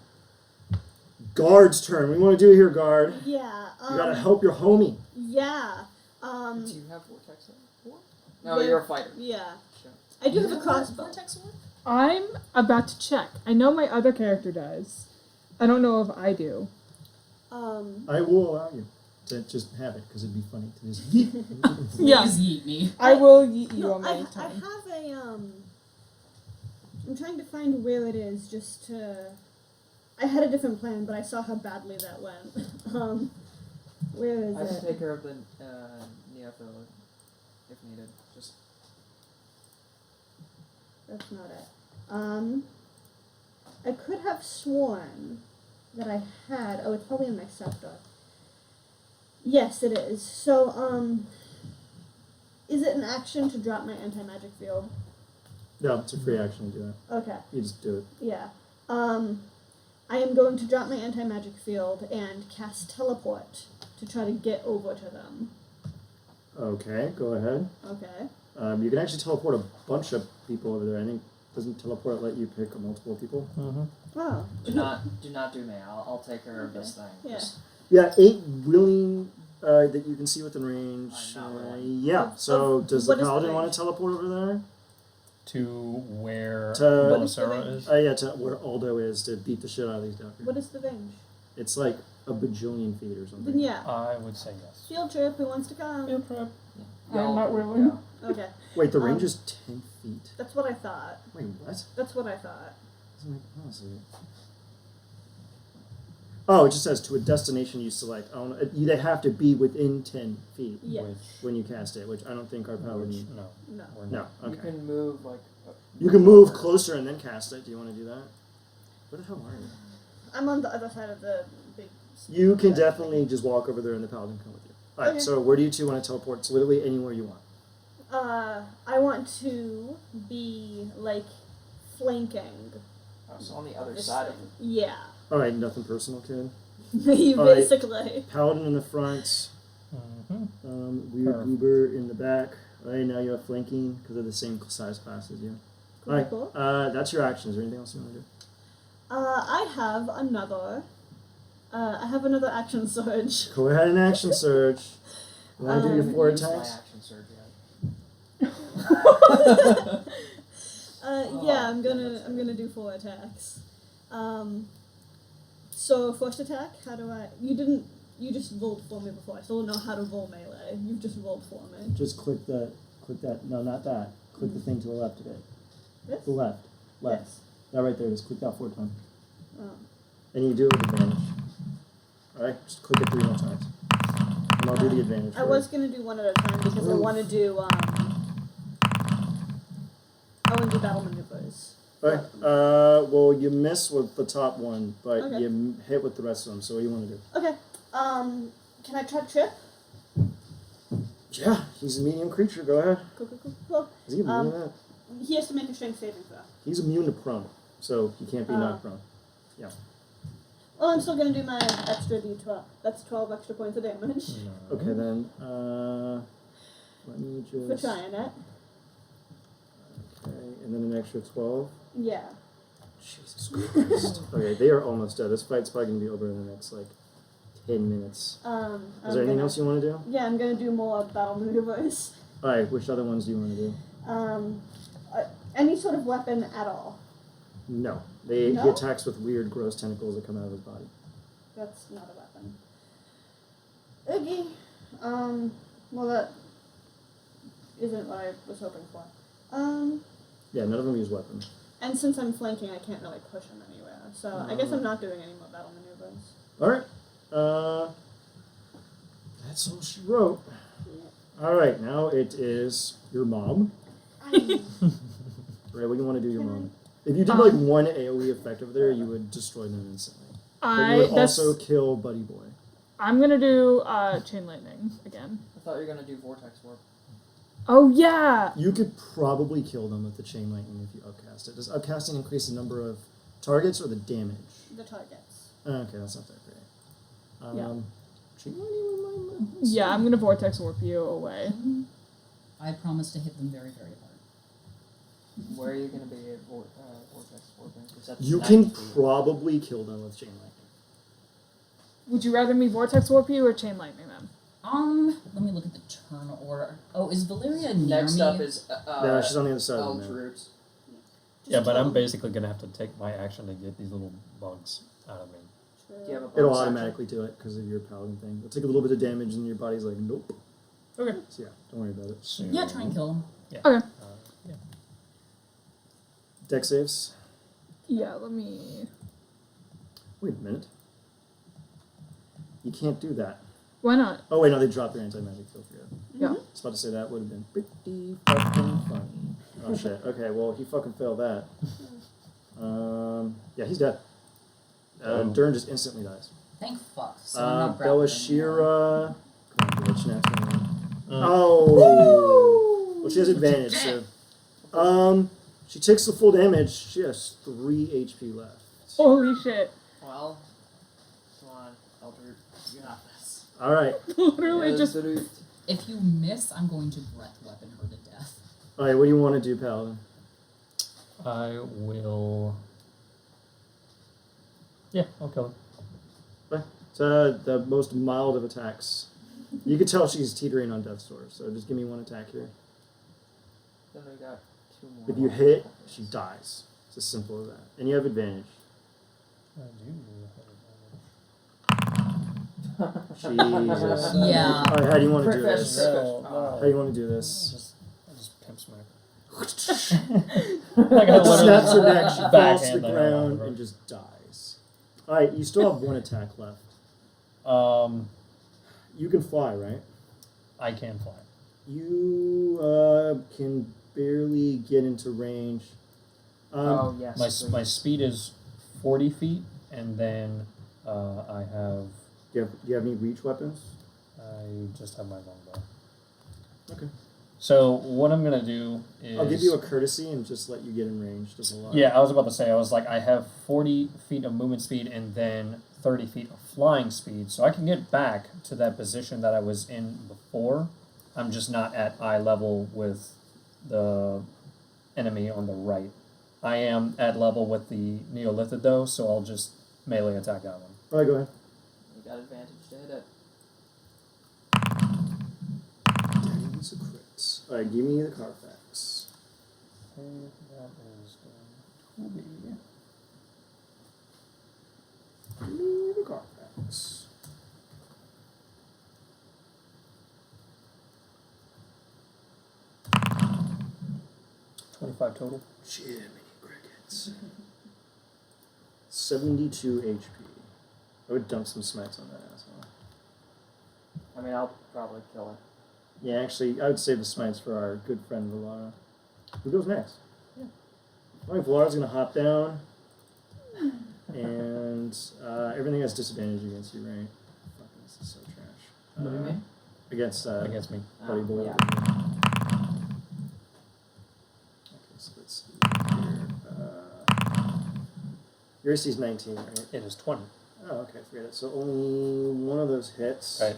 Guard's turn. What do you want to do here, Guard? Yeah. You gotta help your homie. Yeah. Do you have vortex sword? No, with- you're a fighter. Yeah. Sure. I do have a crossbow. Vortex sword? I'm about to check. I know my other character does. I don't know if I do. I will allow you to just have it, because it'd be funny to just yeet. Yeah. Please eat me. I will yeet you No, on I my time. have a I'm trying to find where it is just to. I had a different plan, but I saw how badly that went. Where is I can it? take care of the Neothod if needed. Just That's not it. I could have sworn that I had. Oh, it's probably in my scepter. Yes, it is. So, is it an action to drop my anti-magic field? No, it's a free action to do that. Okay. You just do it. Yeah. I am going to drop my anti-magic field and cast teleport to try to get over to them. Okay, go ahead. Okay. You can actually teleport a bunch of people over there. I think doesn't teleport let you pick multiple people? Mm-hmm. Oh. do not do me. I'll take care of this thing. Yeah. Just- Yeah, 8 willing that you can see within range. I'm not willing. Yeah. So does the what is the paladin want range? to teleport over there? To where To- Valaara is? Yeah, to where Aldo is to beat the shit out of these down here. What is the range? It's like a bajillion feet or something. Then yeah. I would say yes. Field trip. Who wants to come? trip. Y'all- I'm not willing. yeah. Okay. Wait, the range is 10 feet. That's what I thought. Wait, what? That's what I thought. Doesn't make sense. Oh, it just says to a destination you select. Oh, they have to be within 10 feet Yes. Which, when you cast it, which I don't think our paladin. no. No. We're No, not. okay. You can move like. You can move closer and then cast it. Do you want to do that? Where the hell are you? I'm on the other side of the big. You can definitely just walk over there and the paladin come with you. Alright, Okay. so where do you two want to teleport? It's literally anywhere you want. I want to be like flanking. So on the other this side of thing. it. Yeah. Alright, nothing personal, kid. You Alright. basically. Paladin in the front, Mm-hmm. weird Perf. goober in the back. Alright, now you have flanking because they're the same size class as you. Cool, Alright, cool. that's your action. Is there anything else you want to do? I have another. I have another action surge. Go ahead and action surge. You want to do your 4 Use my attacks? action surge yet. Yeah, I'm gonna do 4 attacks. So first attack, how do I? You just rolled for me before. I still don't know how to roll melee. You've just rolled for me. Just click that. No, not that. Click the thing to the left of it. This? The left. Left. Yes. That right there. Just click that 4 times. Oh. And you do it with advantage. Alright, just click it 3 more times. And I'll do the advantage. I for was you. gonna do one at a time because I want to do I want to do battle maneuvers. Alright, well, you miss with the top one, but Okay. you hit with the rest of them, so what do you want to do? Okay. Can I try trip? Yeah, he's a medium creature, go ahead. Cool. Is he immune to that? He has to make a strength saving throw. He's immune to prone, so he can't be knocked prone. Well, I'm still gonna do my extra d12. That's 12 extra points of damage Okay, then, let me for just... trying it. Okay, and then an extra 12. Yeah. Jesus Christ. Okay, they are almost dead. This fight's probably going to be over in the next, 10 minutes. Is there anything else you want to do? Yeah, I'm gonna do more battle maneuvers. Alright, which other ones do you want to do? Any sort of weapon at all. No. He No? attacks with weird, gross tentacles that come out of his body. That's not a weapon. Okay. Well, that isn't what I was hoping for. Yeah, none of them use weapons. And since I'm flanking, I can't really push him anywhere. So I guess I'm not doing any more battle maneuvers. Alright. That's That's all she wrote. All right, now it is your mom. I, Right, what do you want to do, your mom? If you did like one AoE effect over there, you would destroy them instantly. But you would also kill Buddy Boy. I'm gonna do chain lightning again. I thought you were gonna do vortex warp. Oh yeah. You could probably kill them with the chain lightning if you upcast it. Does upcasting increase the number of targets or the damage? The targets. Okay, that's not that great. Yeah. Chain lightning would mind Yeah, I'm gonna vortex warp you away. I promise to hit them very, very hard. Where are you gonna be at vortex warping? 'Cause that's You 90 can feet. probably kill them with chain lightning. Would you rather me vortex warp you or chain lightning them? Let me look at the turn order. Oh, is Valaara near Next me? up is No, she's on the other side of Elm the map. Roots. Yeah, but I'm basically gonna have to take my action to get these little bugs out of me. Do you have a It'll bonus automatically do it because of your paladin thing. It'll take a little bit of damage and your body's like, nope. Okay. So yeah, don't worry about it. So, Yeah, try and kill him. Okay. Yeah. Deck saves. Yeah, let me. Wait a minute. You can't do that. Why not? Oh wait, no, they dropped their anti-magic field for you. Yeah. I was about to say that would have been pretty fucking funny. Oh shit. Okay, well he fucking failed that. Yeah, he's dead. Dyrrn just instantly dies. Thank fuck. So I'm not grappling Belashyrra. Come on, bitch, natural one. Uh, Oh. Well, she has advantage. So, she takes the full damage. She has 3 HP left. Holy shit. Well, come on, Elder, you got this. All right. Literally just. If you miss, I'm going to breath weapon her to death. All right. What do you want to do, Paladin? I will. Yeah, I'll kill him. It's the most mild of attacks. You can tell she's teetering on death's door. So just give me one attack here. Then we got 2 more. If you hit, she dies. It's as simple as that. And you have advantage. I do Jesus. Yeah. All right. How do you want to do Crit this? fish. How do you want to do this? I just pimp smack. Like I It snaps her literally neck. She falls to backhand the the hell out of ground her. and just dies. All right. You still have one attack left. You can fly, right? I can fly. You can barely get into range. Oh, yes. My speed is 40 feet, and then I have Do you have any reach weapons? I just have my longbow. Okay. So what I'm gonna do is I'll give you a courtesy and just let you get in range. Does a lot. Yeah, I was about to say, I was like, I have 40 feet of movement speed and then 30 feet of flying speed, so I can get back to that position that I was in before. I'm just not at eye level with the enemy on the right. I am at level with the Neolithid though, so I'll just melee attack that one. All right, go ahead. You got advantage to hit it. That is a crit. All right, give me the Carfax. Okay, that is going to be... Give me the Carfax. $25 total. Jiminy crickets. 72 HP. I would dump some smites on that asshole. I mean, I'll probably kill it. Yeah, actually, I would save the smites for our good friend Valaara. Who goes next? Yeah. All right, Valaara's gonna hop down, and everything has disadvantage against you, right? Fucking, this is so trash. What do you mean? Against Against me. Buddy Boy. Yeah. Okay, so let's see here. Your AC is 19, right? It is 20. Oh, okay, forget it. So only one of those hits. Right.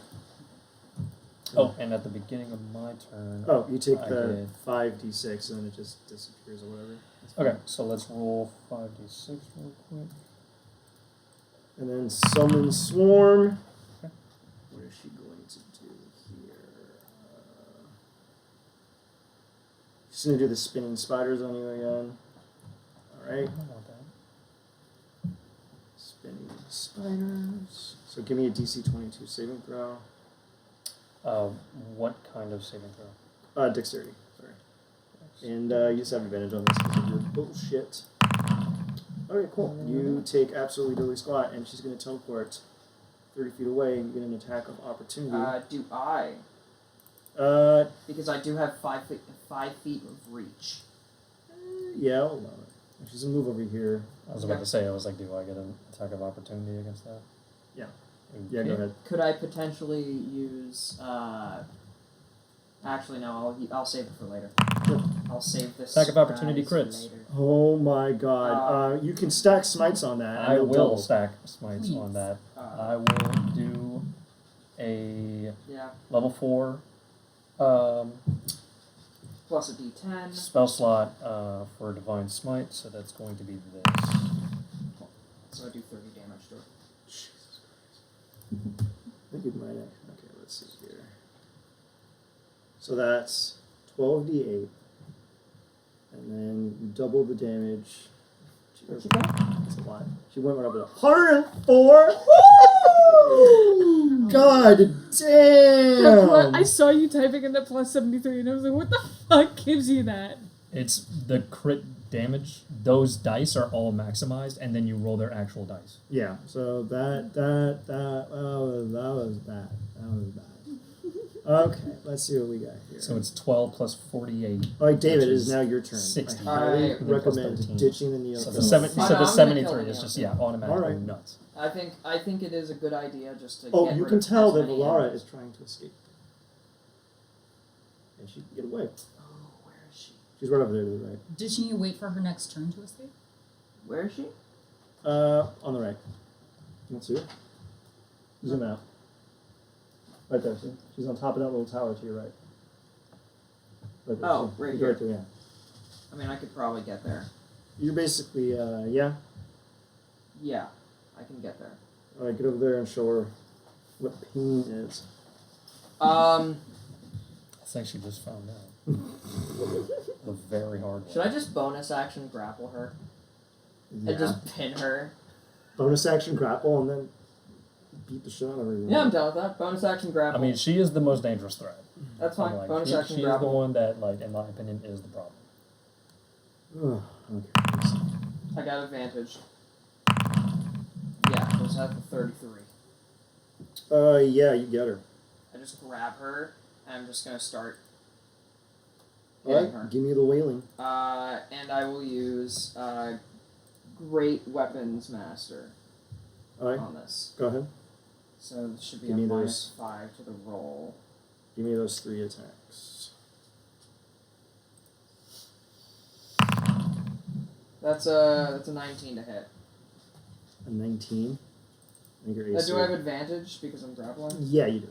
Oh, and at the beginning of my turn... Oh, you take I the did. 5d6 and then it just disappears or whatever. Okay, so let's roll 5d6 real quick. And then summon Swarm. Okay. What is she going to do here? She's going to do the spinning spiders on you again. Alright. I don't want that. Spinning spiders. So give me a DC 22 saving throw. What kind of saving throw? Dexterity. Sorry. And you just have advantage on this because of your bullshit. Okay, cool. You take absolutely diddly squat, and she's going to teleport 30 feet away, you get an attack of opportunity. Do I? Because I do have 5 feet of reach. Yeah, I'll allow it. She's gonna move over here. I was about to say, I was like, do I get an attack of opportunity against that? Yeah. Okay. Yeah, go ahead. Could I potentially use? Actually, no. I'll save it for later. Sure. I'll save this. Attack of opportunity guys crits. later. Oh my god. You can stack smites on that. and I it'll will double. stack smites Please. on that. I will do a Yeah. level 4 Plus a D10. spell slot for Divine Smite, so that's going to be this. So I do 30 damage to it. I think it might actually. Okay, let's see here. So that's 12d8. And then you double the damage. Where'd she go? That's a lot. She went right up to 104? God damn! I saw you typing in the plus 73 and I was like, what the fuck gives you that? It's the crit damage. Those dice are all maximized, and then you roll their actual dice. Yeah, so that was bad. Okay, let's see what we got here. So it's 12 plus 48. All right, David, which it is is now your turn. 60. I highly Alright. recommend 13. ditching the Neo. So the Oh, so no, the I'm gonna 73 kill is the just Neo. automatically Alright. nuts. I think it is a good idea just to. Oh, get you rid can of tell as that many Valaara enemies. is trying to escape. And she can get away. Oh, where is she? She's right over there to the right. Does she need to wait for her next turn to escape? Where is she? On the right. Let's see her. Zoom out. Right there, see? She's on top of that little tower to your right. Right there. Oh, see? right She's here. there, yeah. I mean, I could probably get there. You're basically, yeah. Yeah, I can get there. Alright, get over there and show her what pain is. I think she just found out. The very hard one. Should I just bonus action grapple her Yeah. and just pin her? Bonus action grapple and then beat the shit out of her. Yeah, I'm done with that. Bonus action I grapple. mean, she is the most dangerous threat. That's fine. I'm like, Bonus she action is the grapple. one that, like, in my opinion, is the problem. Oh, okay. Let's see. I got advantage. Yeah, it was at the 33. Yeah, you get her. I just grab her and I'm just gonna start hitting her. Alright, give me the wailing. And I will use Great Weapons Master Alright, on this. go ahead. So this should be Give a me minus 5 to the roll. Give me those 3 attacks. That's a 19 to hit. A 19. I think your AC. Do I have advantage because I'm grappling? Yeah, you do.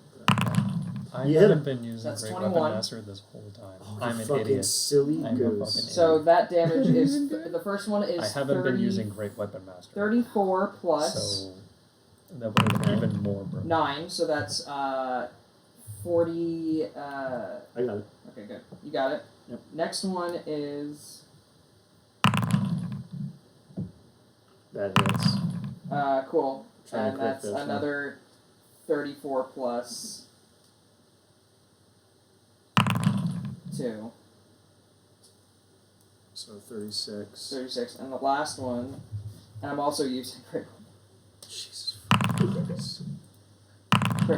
I You hit haven't been using That's Great 21. Weapon Master this whole time. Oh, I'm you an fucking idiot. silly I'm a goose. fucking So that damage is Even the first one is I haven't 30, been using Great Weapon Master. 34 plus So that would have been even more broken. 9, so that's 40. I got it. Okay, good. You got it. Yep. Next one is That hits. cool, Try and and crit that's this one. another 34 plus 2, So 36. 36, and the last one, and I'm also using crit Jesus fucking Christ.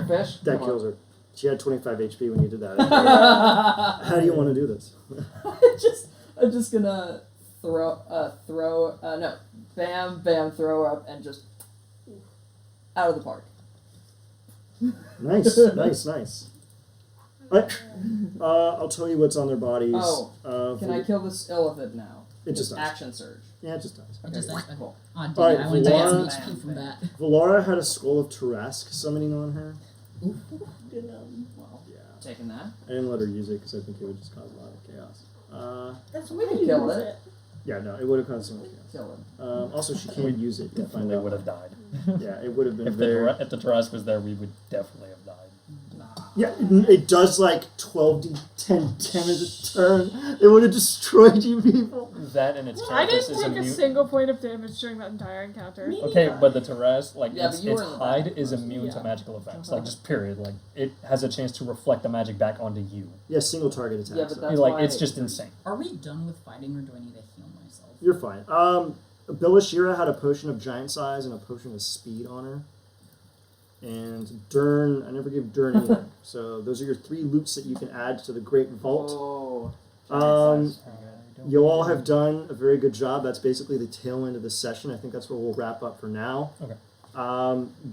fish. That Come kills her. She had 25 HP when you did that. on. How do you want to do this? I'm just gonna bam, throw up, and just out of the park. Nice. Right. I'll tell you what's on their bodies. Oh, Can I Val- kill this elephant now? It just With dies. action surge. Yeah, it just dies. It just Okay, dies. cool. Oh, damn Alright, it. I went to get some Valaara- HP from that. Valaara had a Skull of Tarask summoning on her. Well, Yeah. taking that. I didn't let her use it because I think it would just cause a lot of chaos. That's We why can you kill use it. Yeah, no, it would have caused so much chaos. Kill it. Also, she can't use it. You'll find Definitely out. would have died. Yeah, it would have been If very. if the Tarrasque was there, we would definitely have died. Yeah, it does like 12d10 damage a turn. It would have destroyed you people. That and its I carapace didn't is take a immune. single point of damage during that entire encounter. Me Okay, neither. but the Tarrasque, like Yeah, its, but you its were in the hide back is first. immune to Yeah. magical effects. Uh-huh. Like just period. Like it has a chance to reflect the magic back onto you. Yeah, single target attacks. Yeah, but so that's Like why it's just insane. Are we done with fighting or do I need to heal myself? You're fine. Belashyrra had a potion of giant size and a potion of speed on her. and Dyrrn. I never gave Dyrrn anything. So those are your 3 loots that you can add to the Great Vault. Oh. You all have done a very good job. That's basically the tail end of the session. I think that's where we'll wrap up for now. Okay.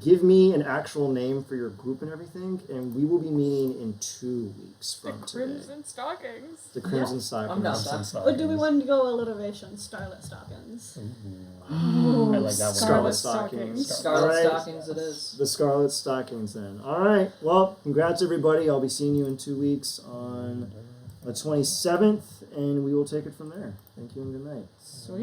Give me an actual name for your group and everything, and we will be meeting in 2 weeks The from today. Crimson Stockings. The Crimson Stockings. I'm down for that. Or do we want to go alliteration? Scarlet Stockings. I like that one. Scarlet Scarlet Stockings. Stockings. Scarlet Alright. Stockings it is. The Scarlet Stockings, then. All right. Well, congrats, everybody. I'll be seeing you in 2 weeks on the 27th, and we will take it from there. Thank you and good night. Sweet.